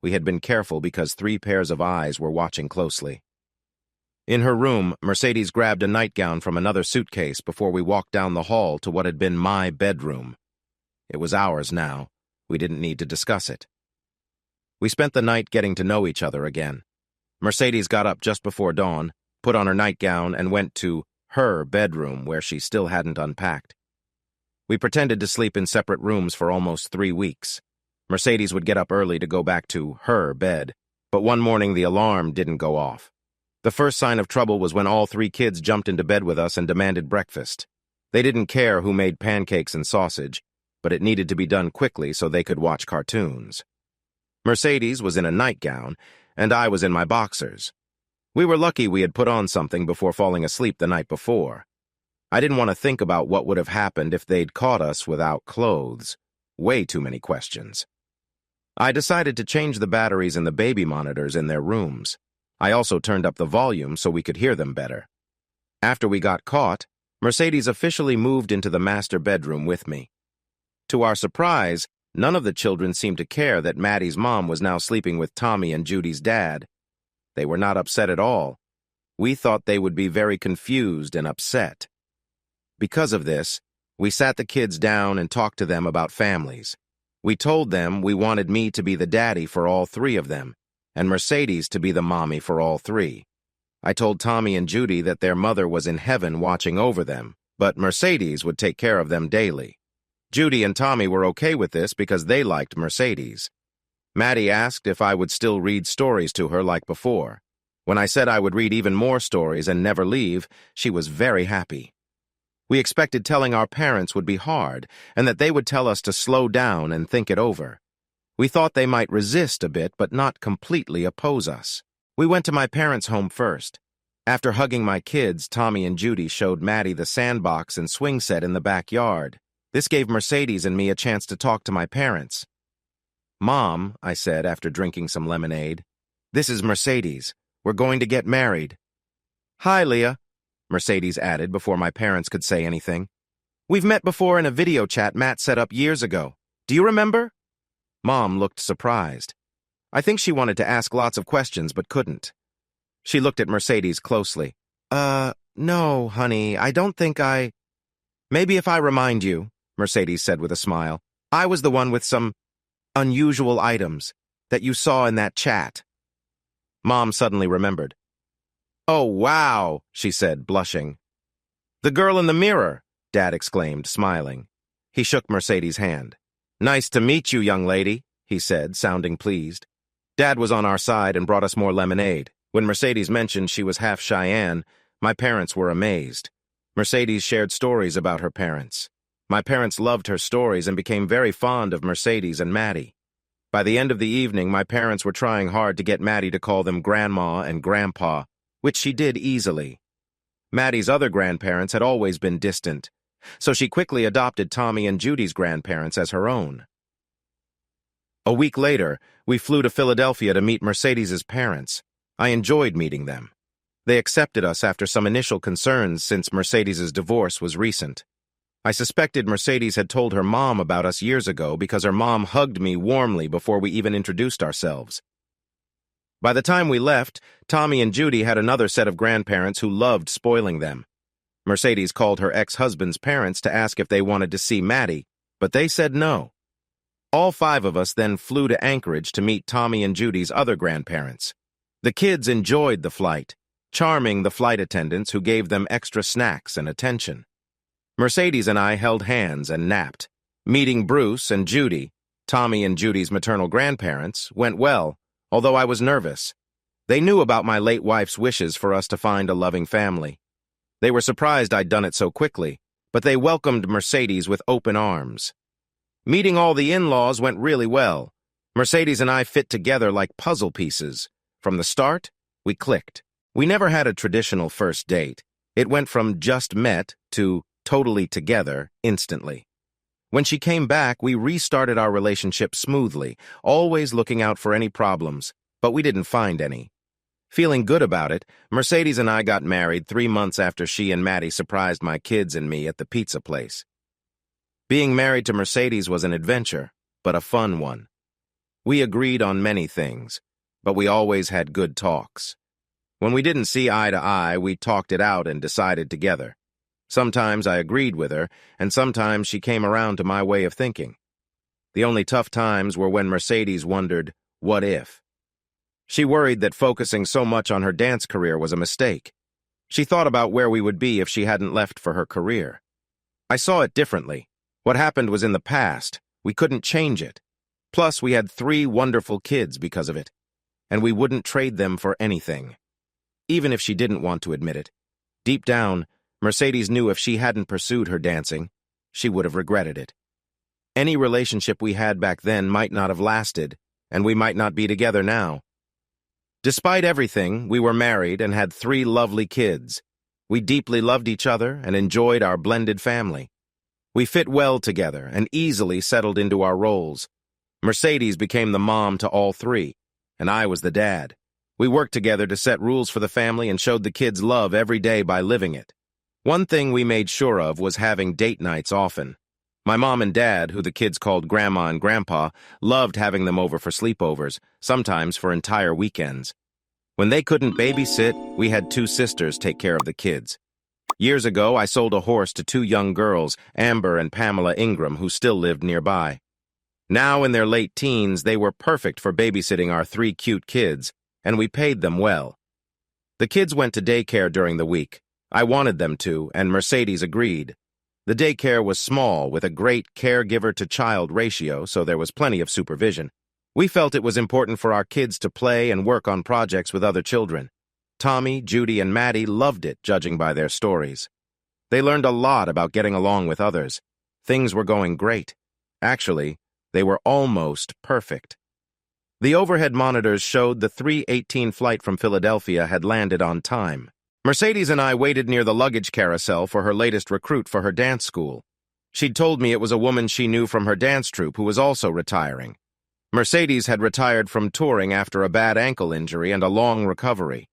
We had been careful because 3 pairs of eyes were watching closely. In her room, Mercedes grabbed a nightgown from another suitcase before we walked down the hall to what had been my bedroom. It was ours now. We didn't need to discuss it. We spent the night getting to know each other again. Mercedes got up just before dawn, put on her nightgown, and went to her bedroom where she still hadn't unpacked. We pretended to sleep in separate rooms for almost 3 weeks. Mercedes would get up early to go back to her bed, but one morning the alarm didn't go off. The first sign of trouble was when all 3 kids jumped into bed with us and demanded breakfast. They didn't care who made pancakes and sausage, but it needed to be done quickly so they could watch cartoons. Mercedes was in a nightgown, and I was in my boxers. We were lucky we had put on something before falling asleep the night before. I didn't want to think about what would have happened if they'd caught us without clothes. Way too many questions. I decided to change the batteries in the baby monitors in their rooms. I also turned up the volume so we could hear them better. After we got caught, Mercedes officially moved into the master bedroom with me. To our surprise, none of the children seemed to care that Maddie's mom was now sleeping with Tommy and Judy's dad. They were not upset at all. We thought they would be very confused and upset. Because of this, we sat the kids down and talked to them about families. We told them we wanted me to be the daddy for all three of them, and Mercedes to be the mommy for all three. I told Tommy and Judy that their mother was in heaven watching over them, but Mercedes would take care of them daily. Judy and Tommy were okay with this because they liked Mercedes. Maddie asked if I would still read stories to her like before. When I said I would read even more stories and never leave, she was very happy. We expected telling our parents would be hard, and that they would tell us to slow down and think it over. We thought they might resist a bit, but not completely oppose us. We went to my parents' home first. After hugging my kids, Tommy and Judy showed Maddie the sandbox and swing set in the backyard. This gave Mercedes and me a chance to talk to my parents. "Mom," I said after drinking some lemonade, "this is Mercedes. We're going to get married." "Hi, Leah," Mercedes added before my parents could say anything. "We've met before in a video chat Matt set up years ago. Do you remember?" Mom looked surprised. I think she wanted to ask lots of questions but couldn't. She looked at Mercedes closely. No, honey, I don't think I—" "Maybe if I remind you," Mercedes said with a smile, "I was the one with some unusual items that you saw in that chat." Mom suddenly remembered. "Oh, wow," she said, blushing. "The girl in the mirror," Dad exclaimed, smiling. He shook Mercedes' hand. "Nice to meet you, young lady," he said, sounding pleased. Dad was on our side and brought us more lemonade. When Mercedes mentioned she was half Cheyenne, my parents were amazed. Mercedes shared stories about her parents. My parents loved her stories and became very fond of Mercedes and Maddie. By the end of the evening, my parents were trying hard to get Maddie to call them Grandma and Grandpa, which she did easily. Maddie's other grandparents had always been distant, so she quickly adopted Tommy and Judy's grandparents as her own. A week later, we flew to Philadelphia to meet Mercedes's parents. I enjoyed meeting them. They accepted us after some initial concerns since Mercedes's divorce was recent. I suspected Mercedes had told her mom about us years ago because her mom hugged me warmly before we even introduced ourselves. By the time we left, Tommy and Judy had another set of grandparents who loved spoiling them. Mercedes called her ex-husband's parents to ask if they wanted to see Maddie, but they said no. All five of us then flew to Anchorage to meet Tommy and Judy's other grandparents. The kids enjoyed the flight, charming the flight attendants who gave them extra snacks and attention. Mercedes and I held hands and napped. Meeting Bruce and Judy, Tommy and Judy's maternal grandparents, went well, although I was nervous. They knew about my late wife's wishes for us to find a loving family. They were surprised I'd done it so quickly, but they welcomed Mercedes with open arms. Meeting all the in-laws went really well. Mercedes and I fit together like puzzle pieces. From the start, we clicked. We never had a traditional first date. It went from just met to totally together instantly. When she came back, we restarted our relationship smoothly, always looking out for any problems, but we didn't find any. Feeling good about it, Mercedes and I got married 3 months after she and Maddie surprised my kids and me at the pizza place. Being married to Mercedes was an adventure, but a fun one. We agreed on many things, but we always had good talks. When we didn't see eye to eye, we talked it out and decided together. Sometimes I agreed with her, and sometimes she came around to my way of thinking. The only tough times were when Mercedes wondered, what if? She worried that focusing so much on her dance career was a mistake. She thought about where we would be if she hadn't left for her career. I saw it differently. What happened was in the past. We couldn't change it. Plus, we had 3 wonderful kids because of it, and we wouldn't trade them for anything. Even if she didn't want to admit it. Deep down, Mercedes knew if she hadn't pursued her dancing, she would have regretted it. Any relationship we had back then might not have lasted, and we might not be together now. Despite everything, we were married and had 3 lovely kids. We deeply loved each other and enjoyed our blended family. We fit well together and easily settled into our roles. Mercedes became the mom to all 3, and I was the dad. We worked together to set rules for the family and showed the kids love every day by living it. One thing we made sure of was having date nights often. My mom and dad, who the kids called Grandma and Grandpa, loved having them over for sleepovers, sometimes for entire weekends. When they couldn't babysit, we had two sisters take care of the kids. Years ago, I sold a horse to two young girls, Amber and Pamela Ingram, who still lived nearby. Now, in their late teens, they were perfect for babysitting our three cute kids, and we paid them well. The kids went to daycare during the week. I wanted them to, and Mercedes agreed. The daycare was small, with a great caregiver-to-child ratio, so there was plenty of supervision. We felt it was important for our kids to play and work on projects with other children. Tommy, Judy, and Maddie loved it, judging by their stories. They learned a lot about getting along with others. Things were going great. Actually, they were almost perfect. The overhead monitors showed the 3:18 flight from Philadelphia had landed on time. Mercedes and I waited near the luggage carousel for her latest recruit for her dance school. She'd told me it was a woman she knew from her dance troupe who was also retiring. Mercedes had retired from touring after a bad ankle injury and a long recovery.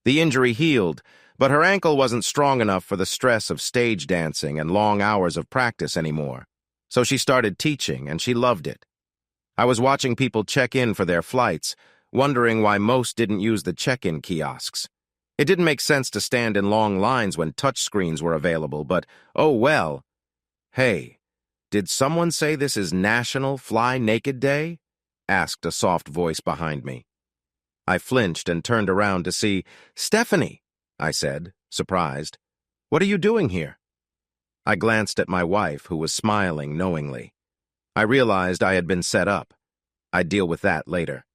The injury healed, but her ankle wasn't strong enough for the stress of stage dancing and long hours of practice anymore. So she started teaching, and she loved it. I was watching people check in for their flights, wondering why most didn't use the check-in kiosks. It didn't make sense to stand in long lines when touchscreens were available, but oh well. Hey, did someone say this is National Fly Naked Day? Asked a soft voice behind me. I flinched and turned around to see Stephanie, I said, surprised. What are you doing here? I glanced at my wife, who was smiling knowingly. I realized I had been set up. I'd deal with that later.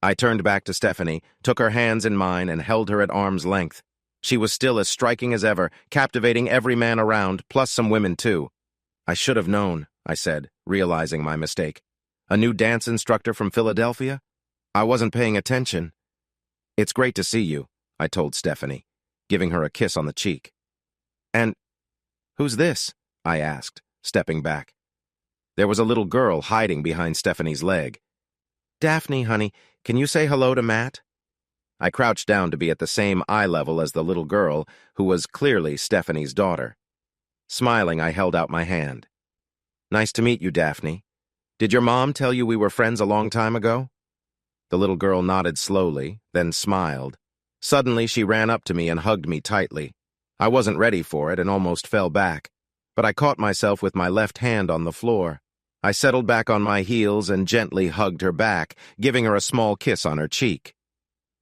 I turned back to Stephanie, took her hands in mine, and held her at arm's length. She was still as striking as ever, captivating every man around, plus some women too. I should have known, I said, realizing my mistake. A new dance instructor from Philadelphia? I wasn't paying attention. It's great to see you, I told Stephanie, giving her a kiss on the cheek. And who's this? I asked, stepping back. There was a little girl hiding behind Stephanie's leg. Daphne, honey, can you say hello to Matt? I crouched down to be at the same eye level as the little girl, who was clearly Stephanie's daughter. Smiling, I held out my hand. Nice to meet you, Daphne. Did your mom tell you we were friends a long time ago? The little girl nodded slowly, then smiled. Suddenly, she ran up to me and hugged me tightly. I wasn't ready for it and almost fell back, but I caught myself with my left hand on the floor. I settled back on my heels and gently hugged her back, giving her a small kiss on her cheek.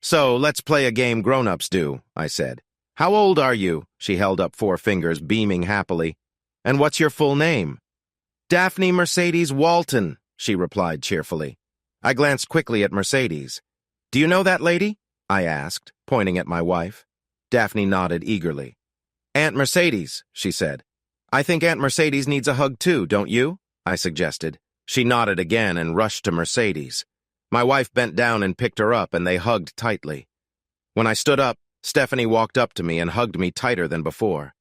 So, let's play a game grown-ups do, I said. How old are you? She held up 4 fingers, beaming happily. And what's your full name? Daphne Mercedes Walton, she replied cheerfully. I glanced quickly at Mercedes. Do you know that lady? I asked, pointing at my wife. Daphne nodded eagerly. Aunt Mercedes, she said. I think Aunt Mercedes needs a hug too, don't you? I suggested. She nodded again and rushed to Mercedes. My wife bent down and picked her up, and they hugged tightly. When I stood up, Stephanie walked up to me and hugged me tighter than before.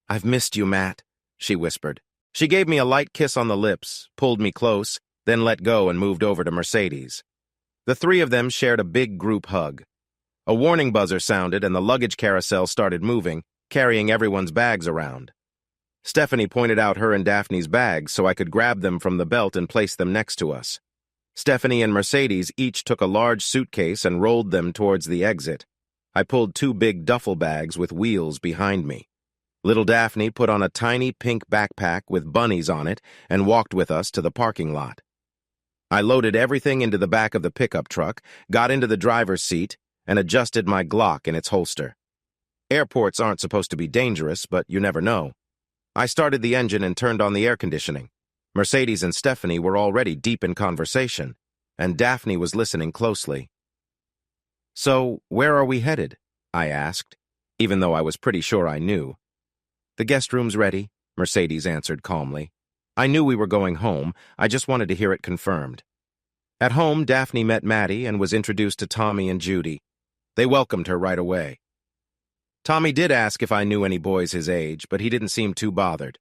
I've missed you, Matt, she whispered. She gave me a light kiss on the lips, pulled me close, then let go and moved over to Mercedes. The 3 of them shared a big group hug. A warning buzzer sounded and the luggage carousel started moving, carrying everyone's bags around. Stephanie pointed out her and Daphne's bags so I could grab them from the belt and place them next to us. Stephanie and Mercedes each took a large suitcase and rolled them towards the exit. I pulled 2 big duffel bags with wheels behind me. Little Daphne put on a tiny pink backpack with bunnies on it and walked with us to the parking lot. I loaded everything into the back of the pickup truck, got into the driver's seat, and adjusted my Glock in its holster. Airports aren't supposed to be dangerous, but you never know. I started the engine and turned on the air conditioning. Mercedes and Stephanie were already deep in conversation, and Daphne was listening closely. So, where are we headed? I asked, even though I was pretty sure I knew. The guest room's ready, Mercedes answered calmly. I knew we were going home, I just wanted to hear it confirmed. At home, Daphne met Maddie and was introduced to Tommy and Judy. They welcomed her right away. Tommy did ask if I knew any boys his age, but he didn't seem too bothered.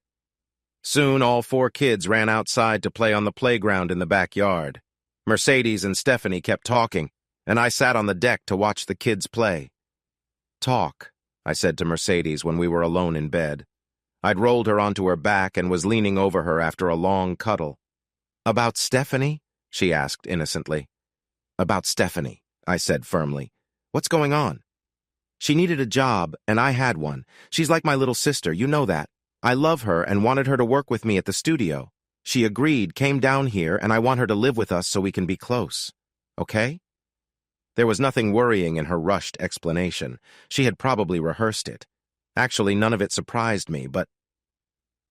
Soon, all 4 kids ran outside to play on the playground in the backyard. Mercedes and Stephanie kept talking, and I sat on the deck to watch the kids play. Talk, I said to Mercedes when we were alone in bed. I'd rolled her onto her back and was leaning over her after a long cuddle. "About Stephanie?" she asked innocently. "About Stephanie," I said firmly. "What's going on?" "She needed a job, and I had one. She's like my little sister, you know that. I love her and wanted her to work with me at the studio. She agreed, came down here, and I want her to live with us so we can be close. Okay?" There was nothing worrying in her rushed explanation. She had probably rehearsed it. Actually, none of it surprised me, but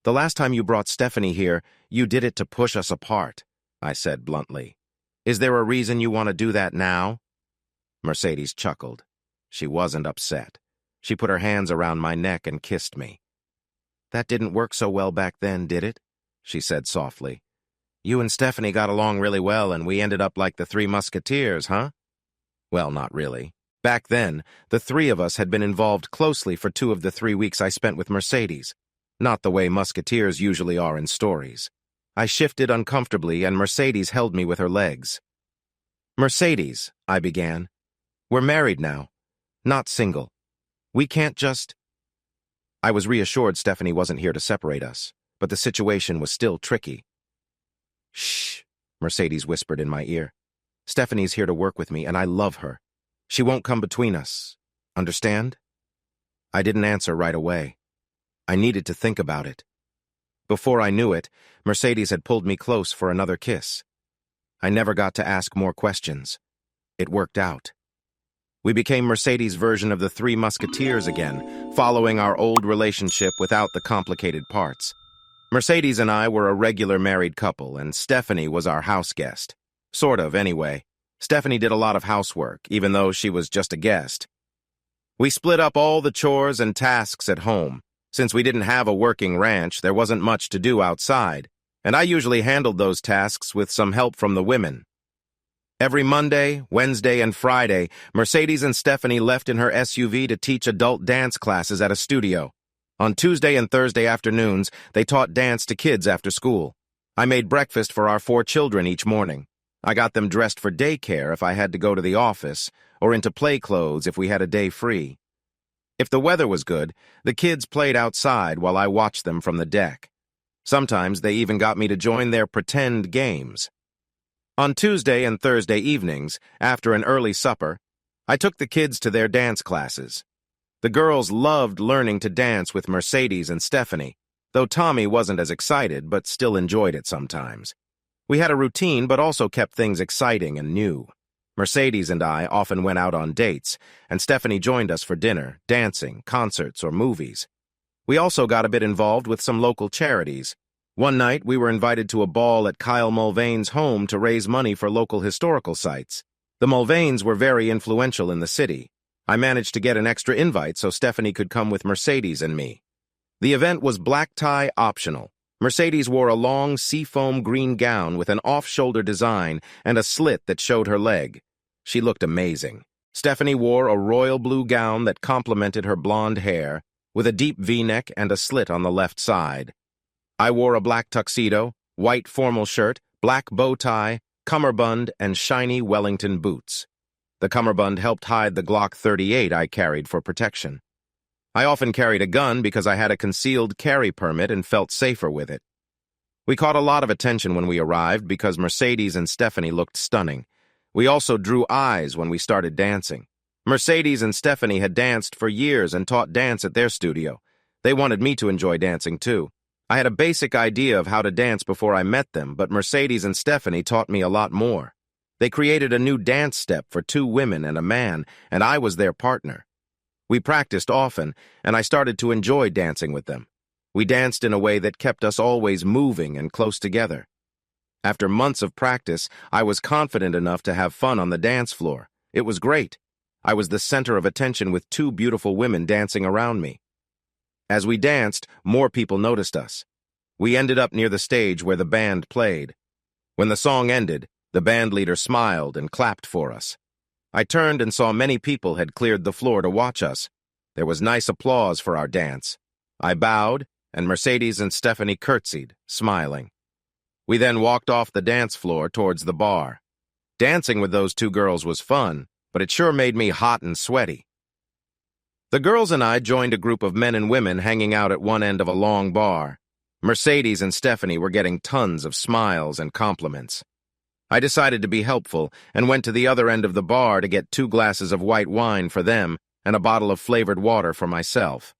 "The last time you brought Stephanie here, you did it to push us apart," I said bluntly. "Is there a reason you want to do that now?" Mercedes chuckled. She wasn't upset. She put her hands around my neck and kissed me. "That didn't work so well back then, did it?" she said softly. "You and Stephanie got along really well, and we ended up like the Three Musketeers, huh?" Well, not really. Back then, the three of us had been involved closely for 2 of the 3 weeks I spent with Mercedes. Not the way musketeers usually are in stories. I shifted uncomfortably, and Mercedes held me with her legs. "Mercedes," I began. "We're married now. Not single. We can't just—" I was reassured Stephanie wasn't here to separate us, but the situation was still tricky. "Shh," Mercedes whispered in my ear. "Stephanie's here to work with me, and I love her. She won't come between us. Understand?" I didn't answer right away. I needed to think about it. Before I knew it, Mercedes had pulled me close for another kiss. I never got to ask more questions. It worked out. We became Mercedes' version of the Three Musketeers again, following our old relationship without the complicated parts. Mercedes and I were a regular married couple, and Stephanie was our house guest. Sort of, anyway. Stephanie did a lot of housework, even though she was just a guest. We split up all the chores and tasks at home. Since we didn't have a working ranch, there wasn't much to do outside, and I usually handled those tasks with some help from the women. Every Monday, Wednesday, and Friday, Mercedes and Stephanie left in her SUV to teach adult dance classes at a studio. On Tuesday and Thursday afternoons, they taught dance to kids after school. I made breakfast for our 4 children each morning. I got them dressed for daycare if I had to go to the office, or into play clothes if we had a day free. If the weather was good, the kids played outside while I watched them from the deck. Sometimes they even got me to join their pretend games. On Tuesday and Thursday evenings, after an early supper, I took the kids to their dance classes. The girls loved learning to dance with Mercedes and Stephanie, though Tommy wasn't as excited but still enjoyed it sometimes. We had a routine but also kept things exciting and new. Mercedes and I often went out on dates, and Stephanie joined us for dinner, dancing, concerts, or movies. We also got a bit involved with some local charities. One night, we were invited to a ball at Kyle Mulvane's home to raise money for local historical sites. The Mulvanes were very influential in the city. I managed to get an extra invite so Stephanie could come with Mercedes and me. The event was black tie optional. Mercedes wore a long seafoam green gown with an off-shoulder design and a slit that showed her leg. She looked amazing. Stephanie wore a royal blue gown that complemented her blonde hair, with a deep V-neck and a slit on the left side. I wore a black tuxedo, white formal shirt, black bow tie, cummerbund, and shiny Wellington boots. The cummerbund helped hide the Glock 38 I carried for protection. I often carried a gun because I had a concealed carry permit and felt safer with it. We caught a lot of attention when we arrived because Mercedes and Stephanie looked stunning. We also drew eyes when we started dancing. Mercedes and Stephanie had danced for years and taught dance at their studio. They wanted me to enjoy dancing too. I had a basic idea of how to dance before I met them, but Mercedes and Stephanie taught me a lot more. They created a new dance step for 2 women and a man, and I was their partner. We practiced often, and I started to enjoy dancing with them. We danced in a way that kept us always moving and close together. After months of practice, I was confident enough to have fun on the dance floor. It was great. I was the center of attention with 2 beautiful women dancing around me. As we danced, more people noticed us. We ended up near the stage where the band played. When the song ended, the band leader smiled and clapped for us. I turned and saw many people had cleared the floor to watch us. There was nice applause for our dance. I bowed, and Mercedes and Stephanie curtsied, smiling. We then walked off the dance floor towards the bar. Dancing with those 2 girls was fun, but it sure made me hot and sweaty. The girls and I joined a group of men and women hanging out at one end of a long bar. Mercedes and Stephanie were getting tons of smiles and compliments. I decided to be helpful and went to the other end of the bar to get 2 glasses of white wine for them and a bottle of flavored water for myself.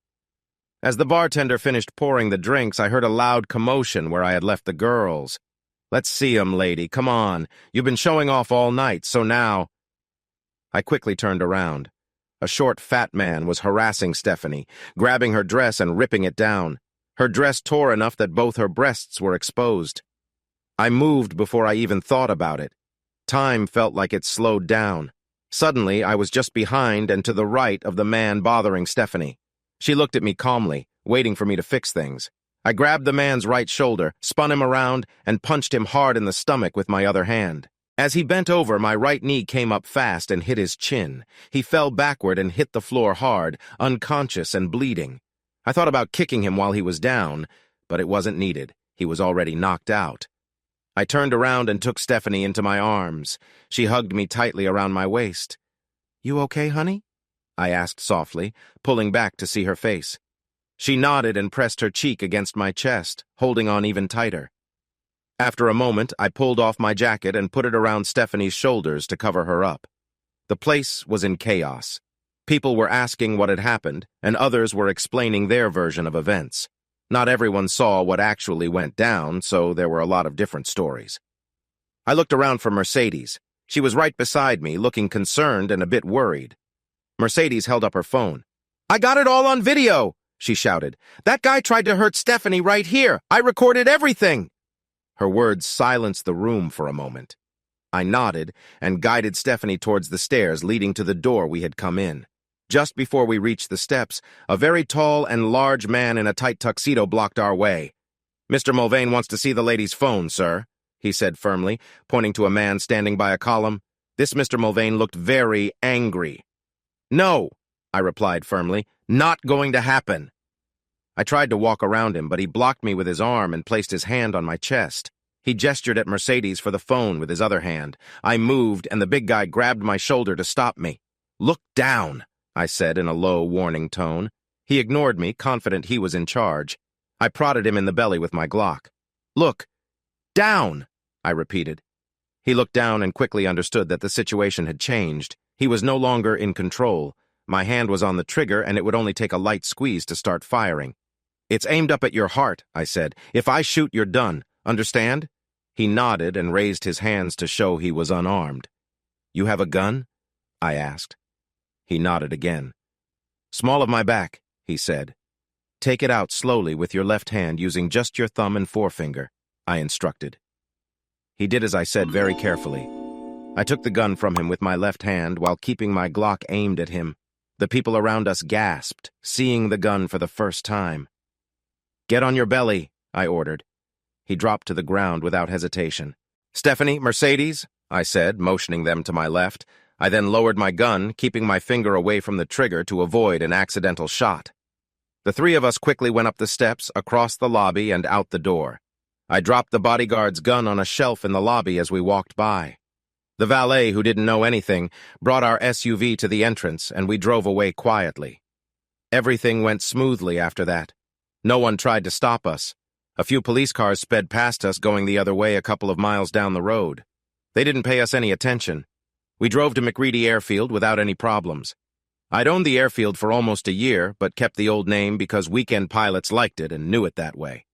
As the bartender finished pouring the drinks, I heard a loud commotion where I had left the girls. "Let's see 'em, lady. Come on. You've been showing off all night, so now—" I quickly turned around. A short, fat man was harassing Stephanie, grabbing her dress and ripping it down. Her dress tore enough that both her breasts were exposed. I moved before I even thought about it. Time felt like it slowed down. Suddenly, I was just behind and to the right of the man bothering Stephanie. She looked at me calmly, waiting for me to fix things. I grabbed the man's right shoulder, spun him around, and punched him hard in the stomach with my other hand. As he bent over, my right knee came up fast and hit his chin. He fell backward and hit the floor hard, unconscious and bleeding. I thought about kicking him while he was down, but it wasn't needed. He was already knocked out. I turned around and took Stephanie into my arms. She hugged me tightly around my waist. "You okay, honey?" I asked softly, pulling back to see her face. She nodded and pressed her cheek against my chest, holding on even tighter. After a moment, I pulled off my jacket and put it around Stephanie's shoulders to cover her up. The place was in chaos. People were asking what had happened, and others were explaining their version of events. Not everyone saw what actually went down, so there were a lot of different stories. I looked around for Mercedes. She was right beside me, looking concerned and a bit worried. Mercedes held up her phone. "I got it all on video!" she shouted. "That guy tried to hurt Stephanie right here. I recorded everything!" Her words silenced the room for a moment. I nodded and guided Stephanie towards the stairs leading to the door we had come in. Just before we reached the steps, a very tall and large man in a tight tuxedo blocked our way. "Mr. Mulvane wants to see the lady's phone, sir," he said firmly, pointing to a man standing by a column. This Mr. Mulvane looked very angry. "No," I replied firmly, "not going to happen." I tried to walk around him, but he blocked me with his arm and placed his hand on my chest. He gestured at Mercedes for the phone with his other hand. I moved, and the big guy grabbed my shoulder to stop me. "Look down," I said in a low, warning tone. He ignored me, confident he was in charge. I prodded him in the belly with my Glock. "Look down," I repeated. He looked down and quickly understood that the situation had changed. He was no longer in control. My hand was on the trigger, and it would only take a light squeeze to start firing. "It's aimed up at your heart," I said. "If I shoot, you're done. Understand?" He nodded and raised his hands to show he was unarmed. "You have a gun?" I asked. He nodded again. "Small of my back," he said. "Take it out slowly with your left hand using just your thumb and forefinger," I instructed. He did as I said very carefully. I took the gun from him with my left hand while keeping my Glock aimed at him. The people around us gasped, seeing the gun for the first time. "Get on your belly," I ordered. He dropped to the ground without hesitation. "Stephanie, Mercedes," I said, motioning them to my left. I then lowered my gun, keeping my finger away from the trigger to avoid an accidental shot. The 3 of us quickly went up the steps, across the lobby, and out the door. I dropped the bodyguard's gun on a shelf in the lobby as we walked by. The valet, who didn't know anything, brought our SUV to the entrance, and we drove away quietly. Everything went smoothly after that. No one tried to stop us. A few police cars sped past us going the other way a couple of miles down the road. They didn't pay us any attention. We drove to McReady Airfield without any problems. I'd owned the airfield for almost a year, but kept the old name because weekend pilots liked it and knew it that way.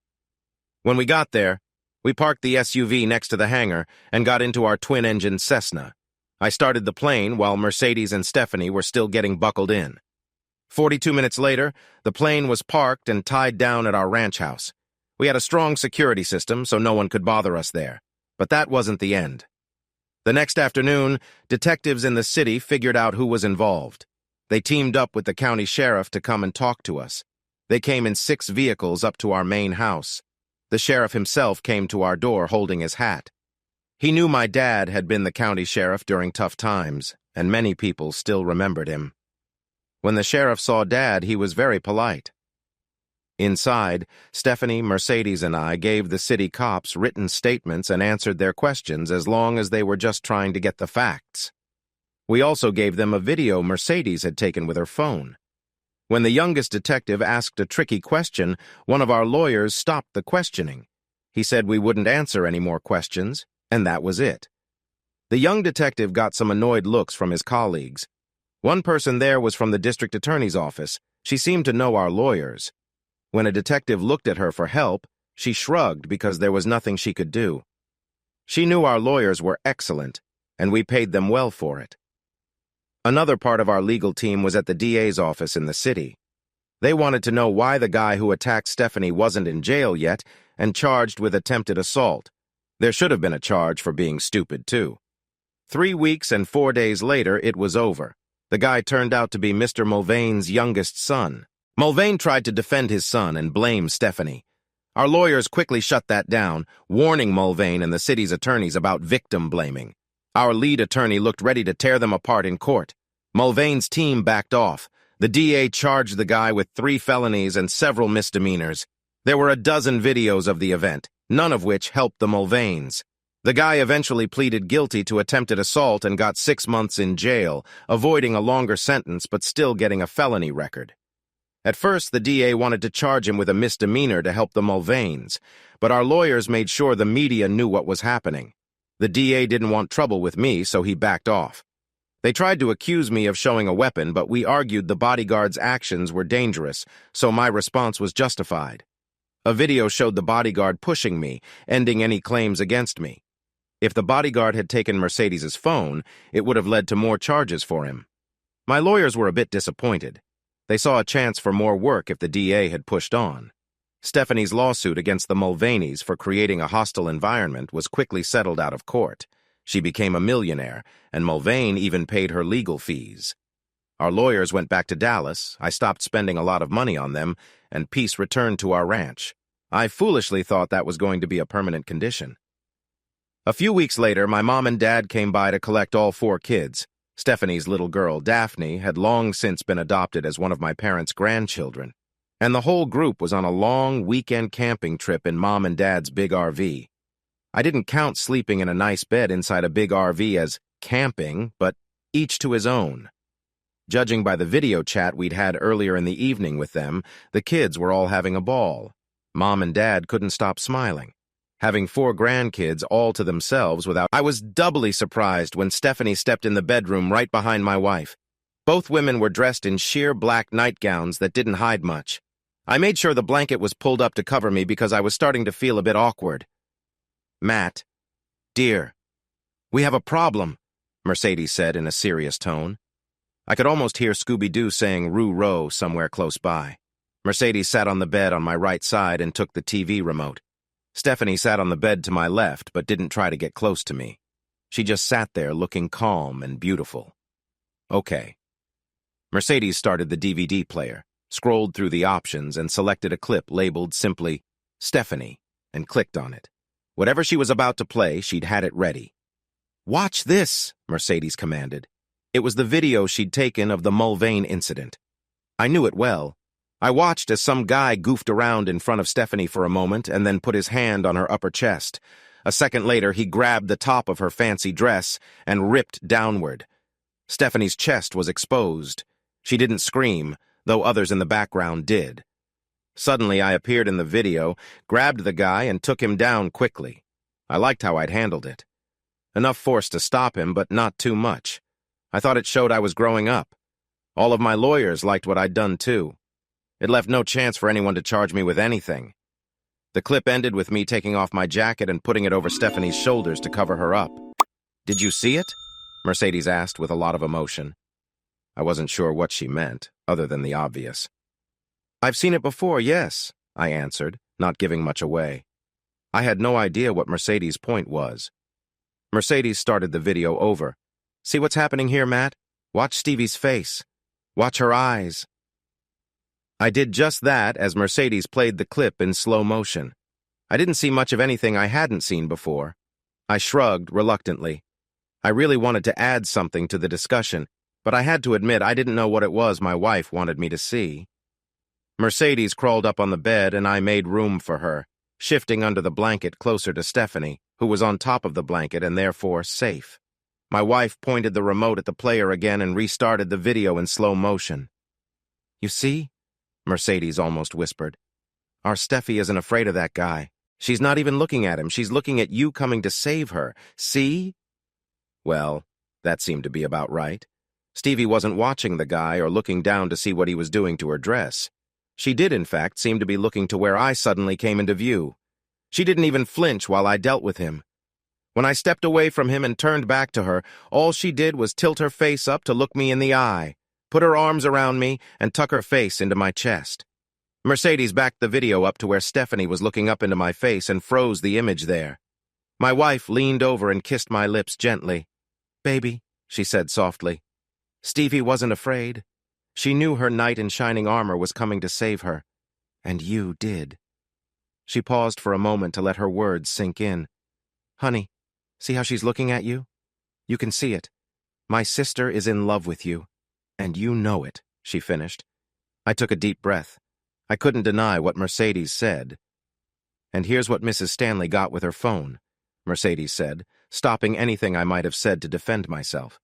When we got there, we parked the SUV next to the hangar and got into our twin-engine Cessna. I started the plane while Mercedes and Stephanie were still getting buckled in. 42 minutes later, the plane was parked and tied down at our ranch house. We had a strong security system, so no one could bother us there. But that wasn't the end. The next afternoon, detectives in the city figured out who was involved. They teamed up with the county sheriff to come and talk to us. They came in 6 vehicles up to our main house. The sheriff himself came to our door holding his hat. He knew my dad had been the county sheriff during tough times, and many people still remembered him. When the sheriff saw Dad, he was very polite. Inside, Stephanie, Mercedes, and I gave the city cops written statements and answered their questions as long as they were just trying to get the facts. We also gave them a video Mercedes had taken with her phone. When the youngest detective asked a tricky question, one of our lawyers stopped the questioning. He said we wouldn't answer any more questions, and that was it. The young detective got some annoyed looks from his colleagues. One person there was from the district attorney's office. She seemed to know our lawyers. When a detective looked at her for help, she shrugged because there was nothing she could do. She knew our lawyers were excellent, and we paid them well for it. Another part of our legal team was at the DA's office in the city. They wanted to know why the guy who attacked Stephanie wasn't in jail yet and charged with attempted assault. There should have been a charge for being stupid, too. 3 weeks and 4 days later, it was over. The guy turned out to be Mr. Mulvane's youngest son. Mulvane tried to defend his son and blame Stephanie. Our lawyers quickly shut that down, warning Mulvane and the city's attorneys about victim blaming. Our lead attorney looked ready to tear them apart in court. Mulvane's team backed off. The DA charged the guy with 3 felonies and several misdemeanors. There were a dozen videos of the event, none of which helped the Mulvanes. The guy eventually pleaded guilty to attempted assault and got 6 months in jail, avoiding a longer sentence but still getting a felony record. At first, the DA wanted to charge him with a misdemeanor to help the Mulvanes, but our lawyers made sure the media knew what was happening. The DA didn't want trouble with me, so he backed off. They tried to accuse me of showing a weapon, but we argued the bodyguard's actions were dangerous, so my response was justified. A video showed the bodyguard pushing me, ending any claims against me. If the bodyguard had taken Mercedes's phone, it would have led to more charges for him. My lawyers were a bit disappointed. They saw a chance for more work if the DA had pushed on. Stephanie's lawsuit against the Mulvanes for creating a hostile environment was quickly settled out of court. She became a millionaire, and Mulvane even paid her legal fees. Our lawyers went back to Dallas, I stopped spending a lot of money on them, and peace returned to our ranch. I foolishly thought that was going to be a permanent condition. A few weeks later, my mom and dad came by to collect all 4 kids. Stephanie's little girl, Daphne, had long since been adopted as one of my parents' grandchildren, and the whole group was on a long weekend camping trip in Mom and Dad's big RV. I didn't count sleeping in a nice bed inside a big RV as camping, but each to his own. Judging by the video chat we'd had earlier in the evening with them, the kids were all having a ball. Mom and Dad couldn't stop smiling. Having 4 grandkids all to themselves without... I was doubly surprised when Stephanie stepped in the bedroom right behind my wife. Both women were dressed in sheer black nightgowns that didn't hide much. I made sure the blanket was pulled up to cover me because I was starting to feel a bit awkward. "Matt, dear, we have a problem," Mercedes said in a serious tone. I could almost hear Scooby-Doo saying "Roo-row" somewhere close by. Mercedes sat on the bed on my right side and took the TV remote. Stephanie sat on the bed to my left, but didn't try to get close to me. She just sat there looking calm and beautiful. Okay. Mercedes started the DVD player, scrolled through the options, and selected a clip labeled simply Stephanie, and clicked on it. Whatever she was about to play, she'd had it ready. "Watch this," Mercedes commanded. It was the video she'd taken of the Mulvane incident. I knew it well. I watched as some guy goofed around in front of Stephanie for a moment and then put his hand on her upper chest. A second later, he grabbed the top of her fancy dress and ripped downward. Stephanie's chest was exposed. She didn't scream, though others in the background did. Suddenly, I appeared in the video, grabbed the guy, and took him down quickly. I liked how I'd handled it. Enough force to stop him, but not too much. I thought it showed I was growing up. All of my lawyers liked what I'd done, too. It left no chance for anyone to charge me with anything. The clip ended with me taking off my jacket and putting it over Stephanie's shoulders to cover her up. "Did you see it?" Mercedes asked with a lot of emotion. I wasn't sure what she meant, other than the obvious. "I've seen it before, yes," I answered, not giving much away. I had no idea what Mercedes' point was. Mercedes started the video over. "See what's happening here, Matt? Watch Stevie's face. Watch her eyes." I did just that as Mercedes played the clip in slow motion. I didn't see much of anything I hadn't seen before. I shrugged reluctantly. I really wanted to add something to the discussion, but I had to admit I didn't know what it was my wife wanted me to see. Mercedes crawled up on the bed and I made room for her, shifting under the blanket closer to Stephanie, who was on top of the blanket and therefore safe. My wife pointed the remote at the player again and restarted the video in slow motion. You see? Mercedes almost whispered. Our Steffi isn't afraid of that guy. She's not even looking at him. She's looking at you coming to save her. See? Well, that seemed to be about right. Stevie wasn't watching the guy or looking down to see what he was doing to her dress. She did, in fact, seem to be looking to where I suddenly came into view. She didn't even flinch while I dealt with him. When I stepped away from him and turned back to her, all she did was tilt her face up to look me in the eye, put her arms around me, and tuck her face into my chest. Mercedes backed the video up to where Stephanie was looking up into my face and froze the image there. My wife leaned over and kissed my lips gently. "Baby," she said softly. Stevie wasn't afraid. She knew her knight in shining armor was coming to save her. And you did. She paused for a moment to let her words sink in. "Honey, see how she's looking at you? You can see it. My sister is in love with you. And you know it," she finished. I took a deep breath. I couldn't deny what Mercedes said. "And here's what Mrs. Stanley got with her phone," Mercedes said, stopping anything I might have said to defend myself.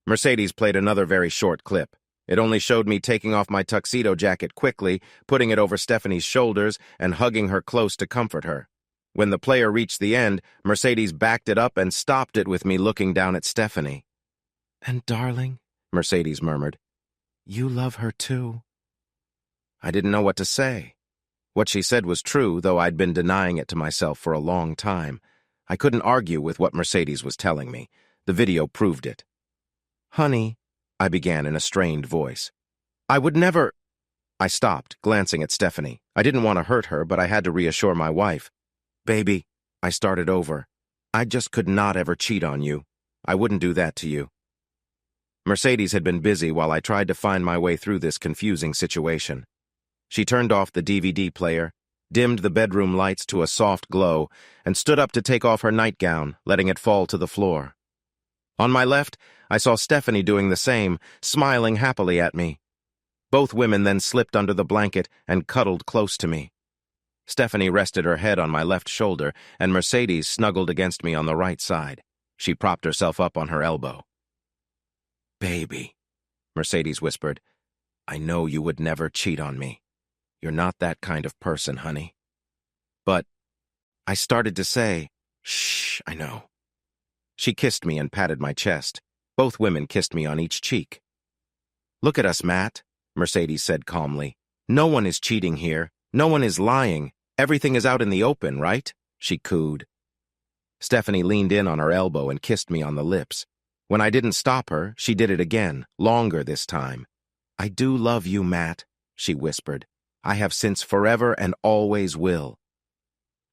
Mercedes played another very short clip. It only showed me taking off my tuxedo jacket quickly, putting it over Stephanie's shoulders, and hugging her close to comfort her. When the player reached the end, Mercedes backed it up and stopped it with me looking down at Stephanie. "And darling," Mercedes murmured, "you love her too." I didn't know what to say. What she said was true, though I'd been denying it to myself for a long time. I couldn't argue with what Mercedes was telling me. The video proved it. "Honey," I began in a strained voice. "I would never—" I stopped, glancing at Stephanie. I didn't want to hurt her, but I had to reassure my wife. "Baby," I started over. "I just could not ever cheat on you. I wouldn't do that to you." Mercedes had been busy while I tried to find my way through this confusing situation. She turned off the DVD player, dimmed the bedroom lights to a soft glow, and stood up to take off her nightgown, letting it fall to the floor. On my left, I saw Stephanie doing the same, smiling happily at me. Both women then slipped under the blanket and cuddled close to me. Stephanie rested her head on my left shoulder, and Mercedes snuggled against me on the right side. She propped herself up on her elbow. "Baby," Mercedes whispered, "I know you would never cheat on me. You're not that kind of person, honey." But I started to say, "Shh, I know." She kissed me and patted my chest. Both women kissed me on each cheek. "Look at us, Matt," Mercedes said calmly. "No one is cheating here. No one is lying. Everything is out in the open, right?" she cooed. Stephanie leaned in on her elbow and kissed me on the lips. When I didn't stop her, she did it again, longer this time. "I do love you, Matt," she whispered. "I have since forever and always will."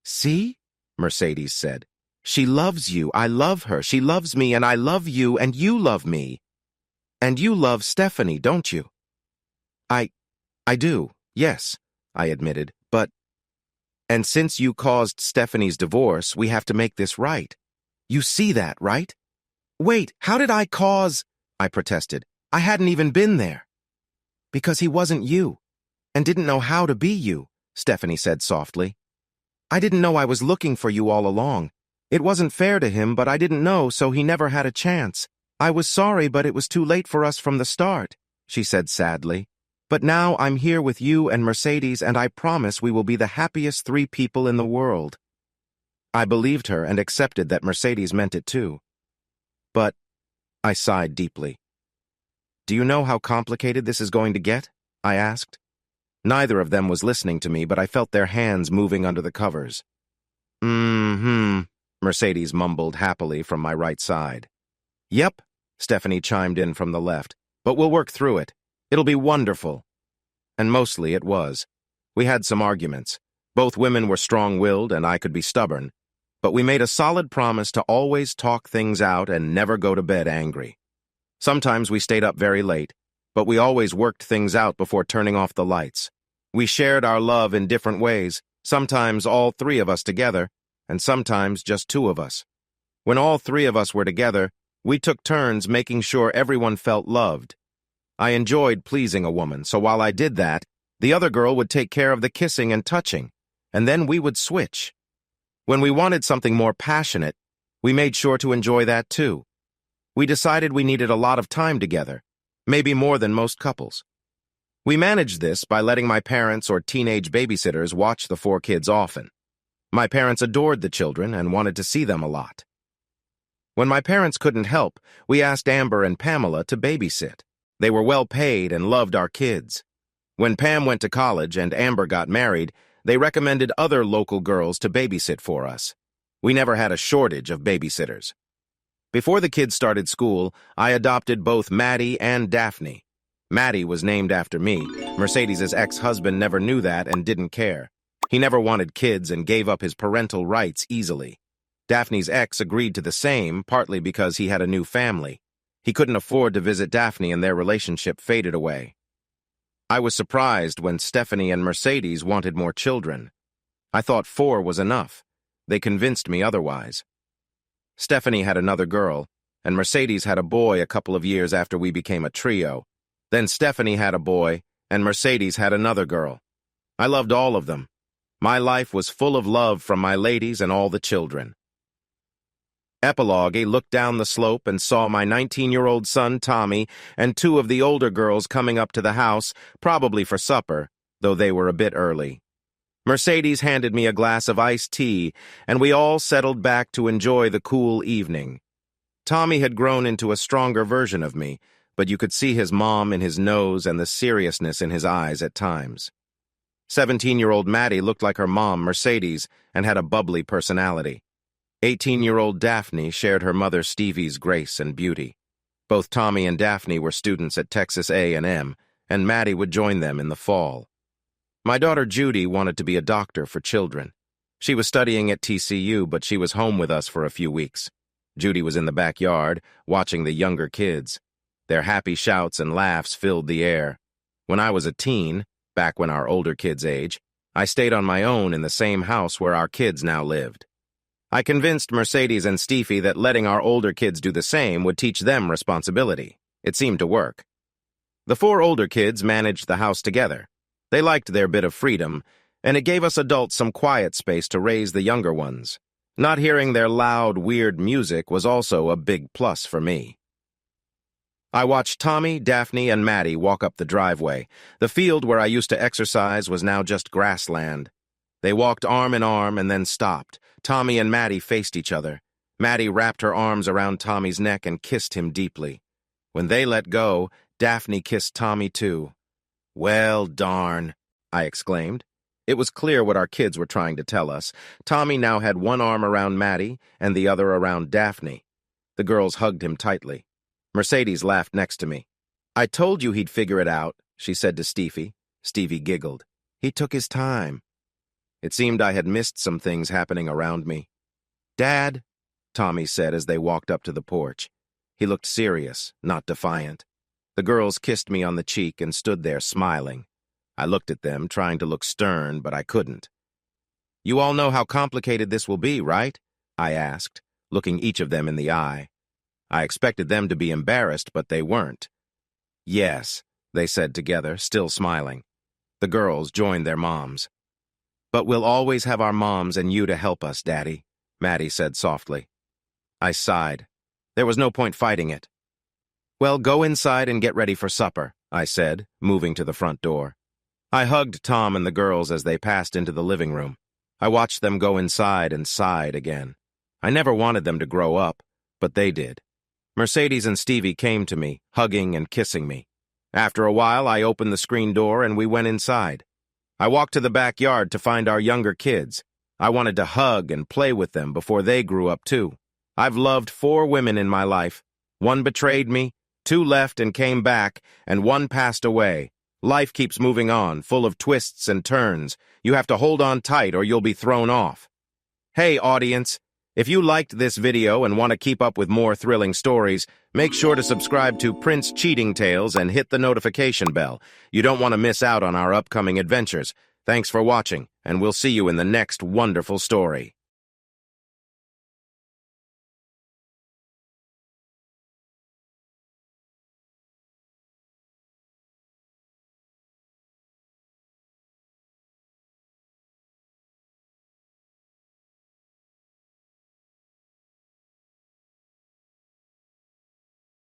"See?" Mercedes said. "She loves you. I love her. She loves me, and I love you, and you love me. And you love Stephanie, don't you?" I do, yes," I admitted, "but—" "And since you caused Stephanie's divorce, we have to make this right. You see that, right?" "Wait, how did I cause—" I protested. "I hadn't even been there." "Because he wasn't you, and didn't know how to be you," Stephanie said softly. "I didn't know I was looking for you all along. It wasn't fair to him, but I didn't know, so he never had a chance. I was sorry, but it was too late for us from the start," she said sadly. "But now I'm here with you and Mercedes, and I promise we will be the happiest 3 people in the world." I believed her and accepted that Mercedes meant it too. But I sighed deeply. "Do you know how complicated this is going to get?" I asked. Neither of them was listening to me, but I felt their hands moving under the covers. Mercedes mumbled happily from my right side. "Yep," Stephanie chimed in from the left, "but we'll work through it. It'll be wonderful." And mostly it was. We had some arguments. Both women were strong-willed, and I could be stubborn. But we made a solid promise to always talk things out and never go to bed angry. Sometimes we stayed up very late, but we always worked things out before turning off the lights. We shared our love in different ways, sometimes all 3 of us together, and sometimes just 2 of us. When all 3 of us were together, we took turns making sure everyone felt loved. I enjoyed pleasing a woman, so while I did that, the other girl would take care of the kissing and touching, and then we would switch. When we wanted something more passionate, we made sure to enjoy that too. We decided we needed a lot of time together, maybe more than most couples. We managed this by letting my parents or teenage babysitters watch the 4 kids often. My parents adored the children and wanted to see them a lot. When my parents couldn't help, we asked Amber and Pamela to babysit. They were well paid and loved our kids. When Pam went to college and Amber got married, they recommended other local girls to babysit for us. We never had a shortage of babysitters. Before the kids started school, I adopted both Maddie and Daphne. Maddie was named after me. Mercedes' ex-husband never knew that and didn't care. He never wanted kids and gave up his parental rights easily. Daphne's ex agreed to the same, partly because he had a new family. He couldn't afford to visit Daphne and their relationship faded away. I was surprised when Stephanie and Mercedes wanted more children. I thought 4 was enough. They convinced me otherwise. Stephanie had another girl, and Mercedes had a boy a couple of years after we became a trio. Then Stephanie had a boy, and Mercedes had another girl. I loved all of them. My life was full of love from my ladies and all the children. Epilogue looked down the slope and saw my 19-year-old son, Tommy, and 2 of the older girls coming up to the house, probably for supper, though they were a bit early. Mercedes handed me a glass of iced tea, and we all settled back to enjoy the cool evening. Tommy had grown into a stronger version of me, but you could see his mom in his nose and the seriousness in his eyes at times. 17-year-old Maddie looked like her mom, Mercedes, and had a bubbly personality. 18-year-old Daphne shared her mother Stevie's grace and beauty. Both Tommy and Daphne were students at Texas A&M, and Maddie would join them in the fall. My daughter Judy wanted to be a doctor for children. She was studying at TCU, but she was home with us for a few weeks. Judy was in the backyard, watching the younger kids. Their happy shouts and laughs filled the air. When I was a teen, back when our older kids' age, I stayed on my own in the same house where our kids now lived. I convinced Mercedes and Steffi that letting our older kids do the same would teach them responsibility. It seemed to work. The 4 older kids managed the house together. They liked their bit of freedom, and it gave us adults some quiet space to raise the younger ones. Not hearing their loud, weird music was also a big plus for me. I watched Tommy, Daphne, and Maddie walk up the driveway. The field where I used to exercise was now just grassland. They walked arm in arm and then stopped. Tommy and Maddie faced each other. Maddie wrapped her arms around Tommy's neck and kissed him deeply. When they let go, Daphne kissed Tommy too. "Well, darn," I exclaimed. It was clear what our kids were trying to tell us. Tommy now had one arm around Maddie and the other around Daphne. The girls hugged him tightly. Mercedes laughed next to me. "I told you he'd figure it out," she said to Stevie. Stevie giggled. "He took his time." It seemed I had missed some things happening around me. "Dad," Tommy said as they walked up to the porch. He looked serious, not defiant. The girls kissed me on the cheek and stood there smiling. I looked at them, trying to look stern, but I couldn't. "You all know how complicated this will be, right?" I asked, looking each of them in the eye. I expected them to be embarrassed, but they weren't. "Yes," they said together, still smiling. The girls joined their moms. "But we'll always have our moms and you to help us, Daddy," Maddie said softly. I sighed. There was no point fighting it. "Well, go inside and get ready for supper," I said, moving to the front door. I hugged Tom and the girls as they passed into the living room. I watched them go inside and sighed again. I never wanted them to grow up, but they did. Mercedes and Stevie came to me, hugging and kissing me. After a while, I opened the screen door and we went inside. I walked to the backyard to find our younger kids. I wanted to hug and play with them before they grew up too. I've loved 4 women in my life. 1 betrayed me, 2 left and came back, and 1 passed away. Life keeps moving on, full of twists and turns. You have to hold on tight or you'll be thrown off. Hey, audience, if you liked this video and want to keep up with more thrilling stories, make sure to subscribe to Prince Cheating Tales and hit the notification bell. You don't want to miss out on our upcoming adventures. Thanks for watching, and we'll see you in the next wonderful story.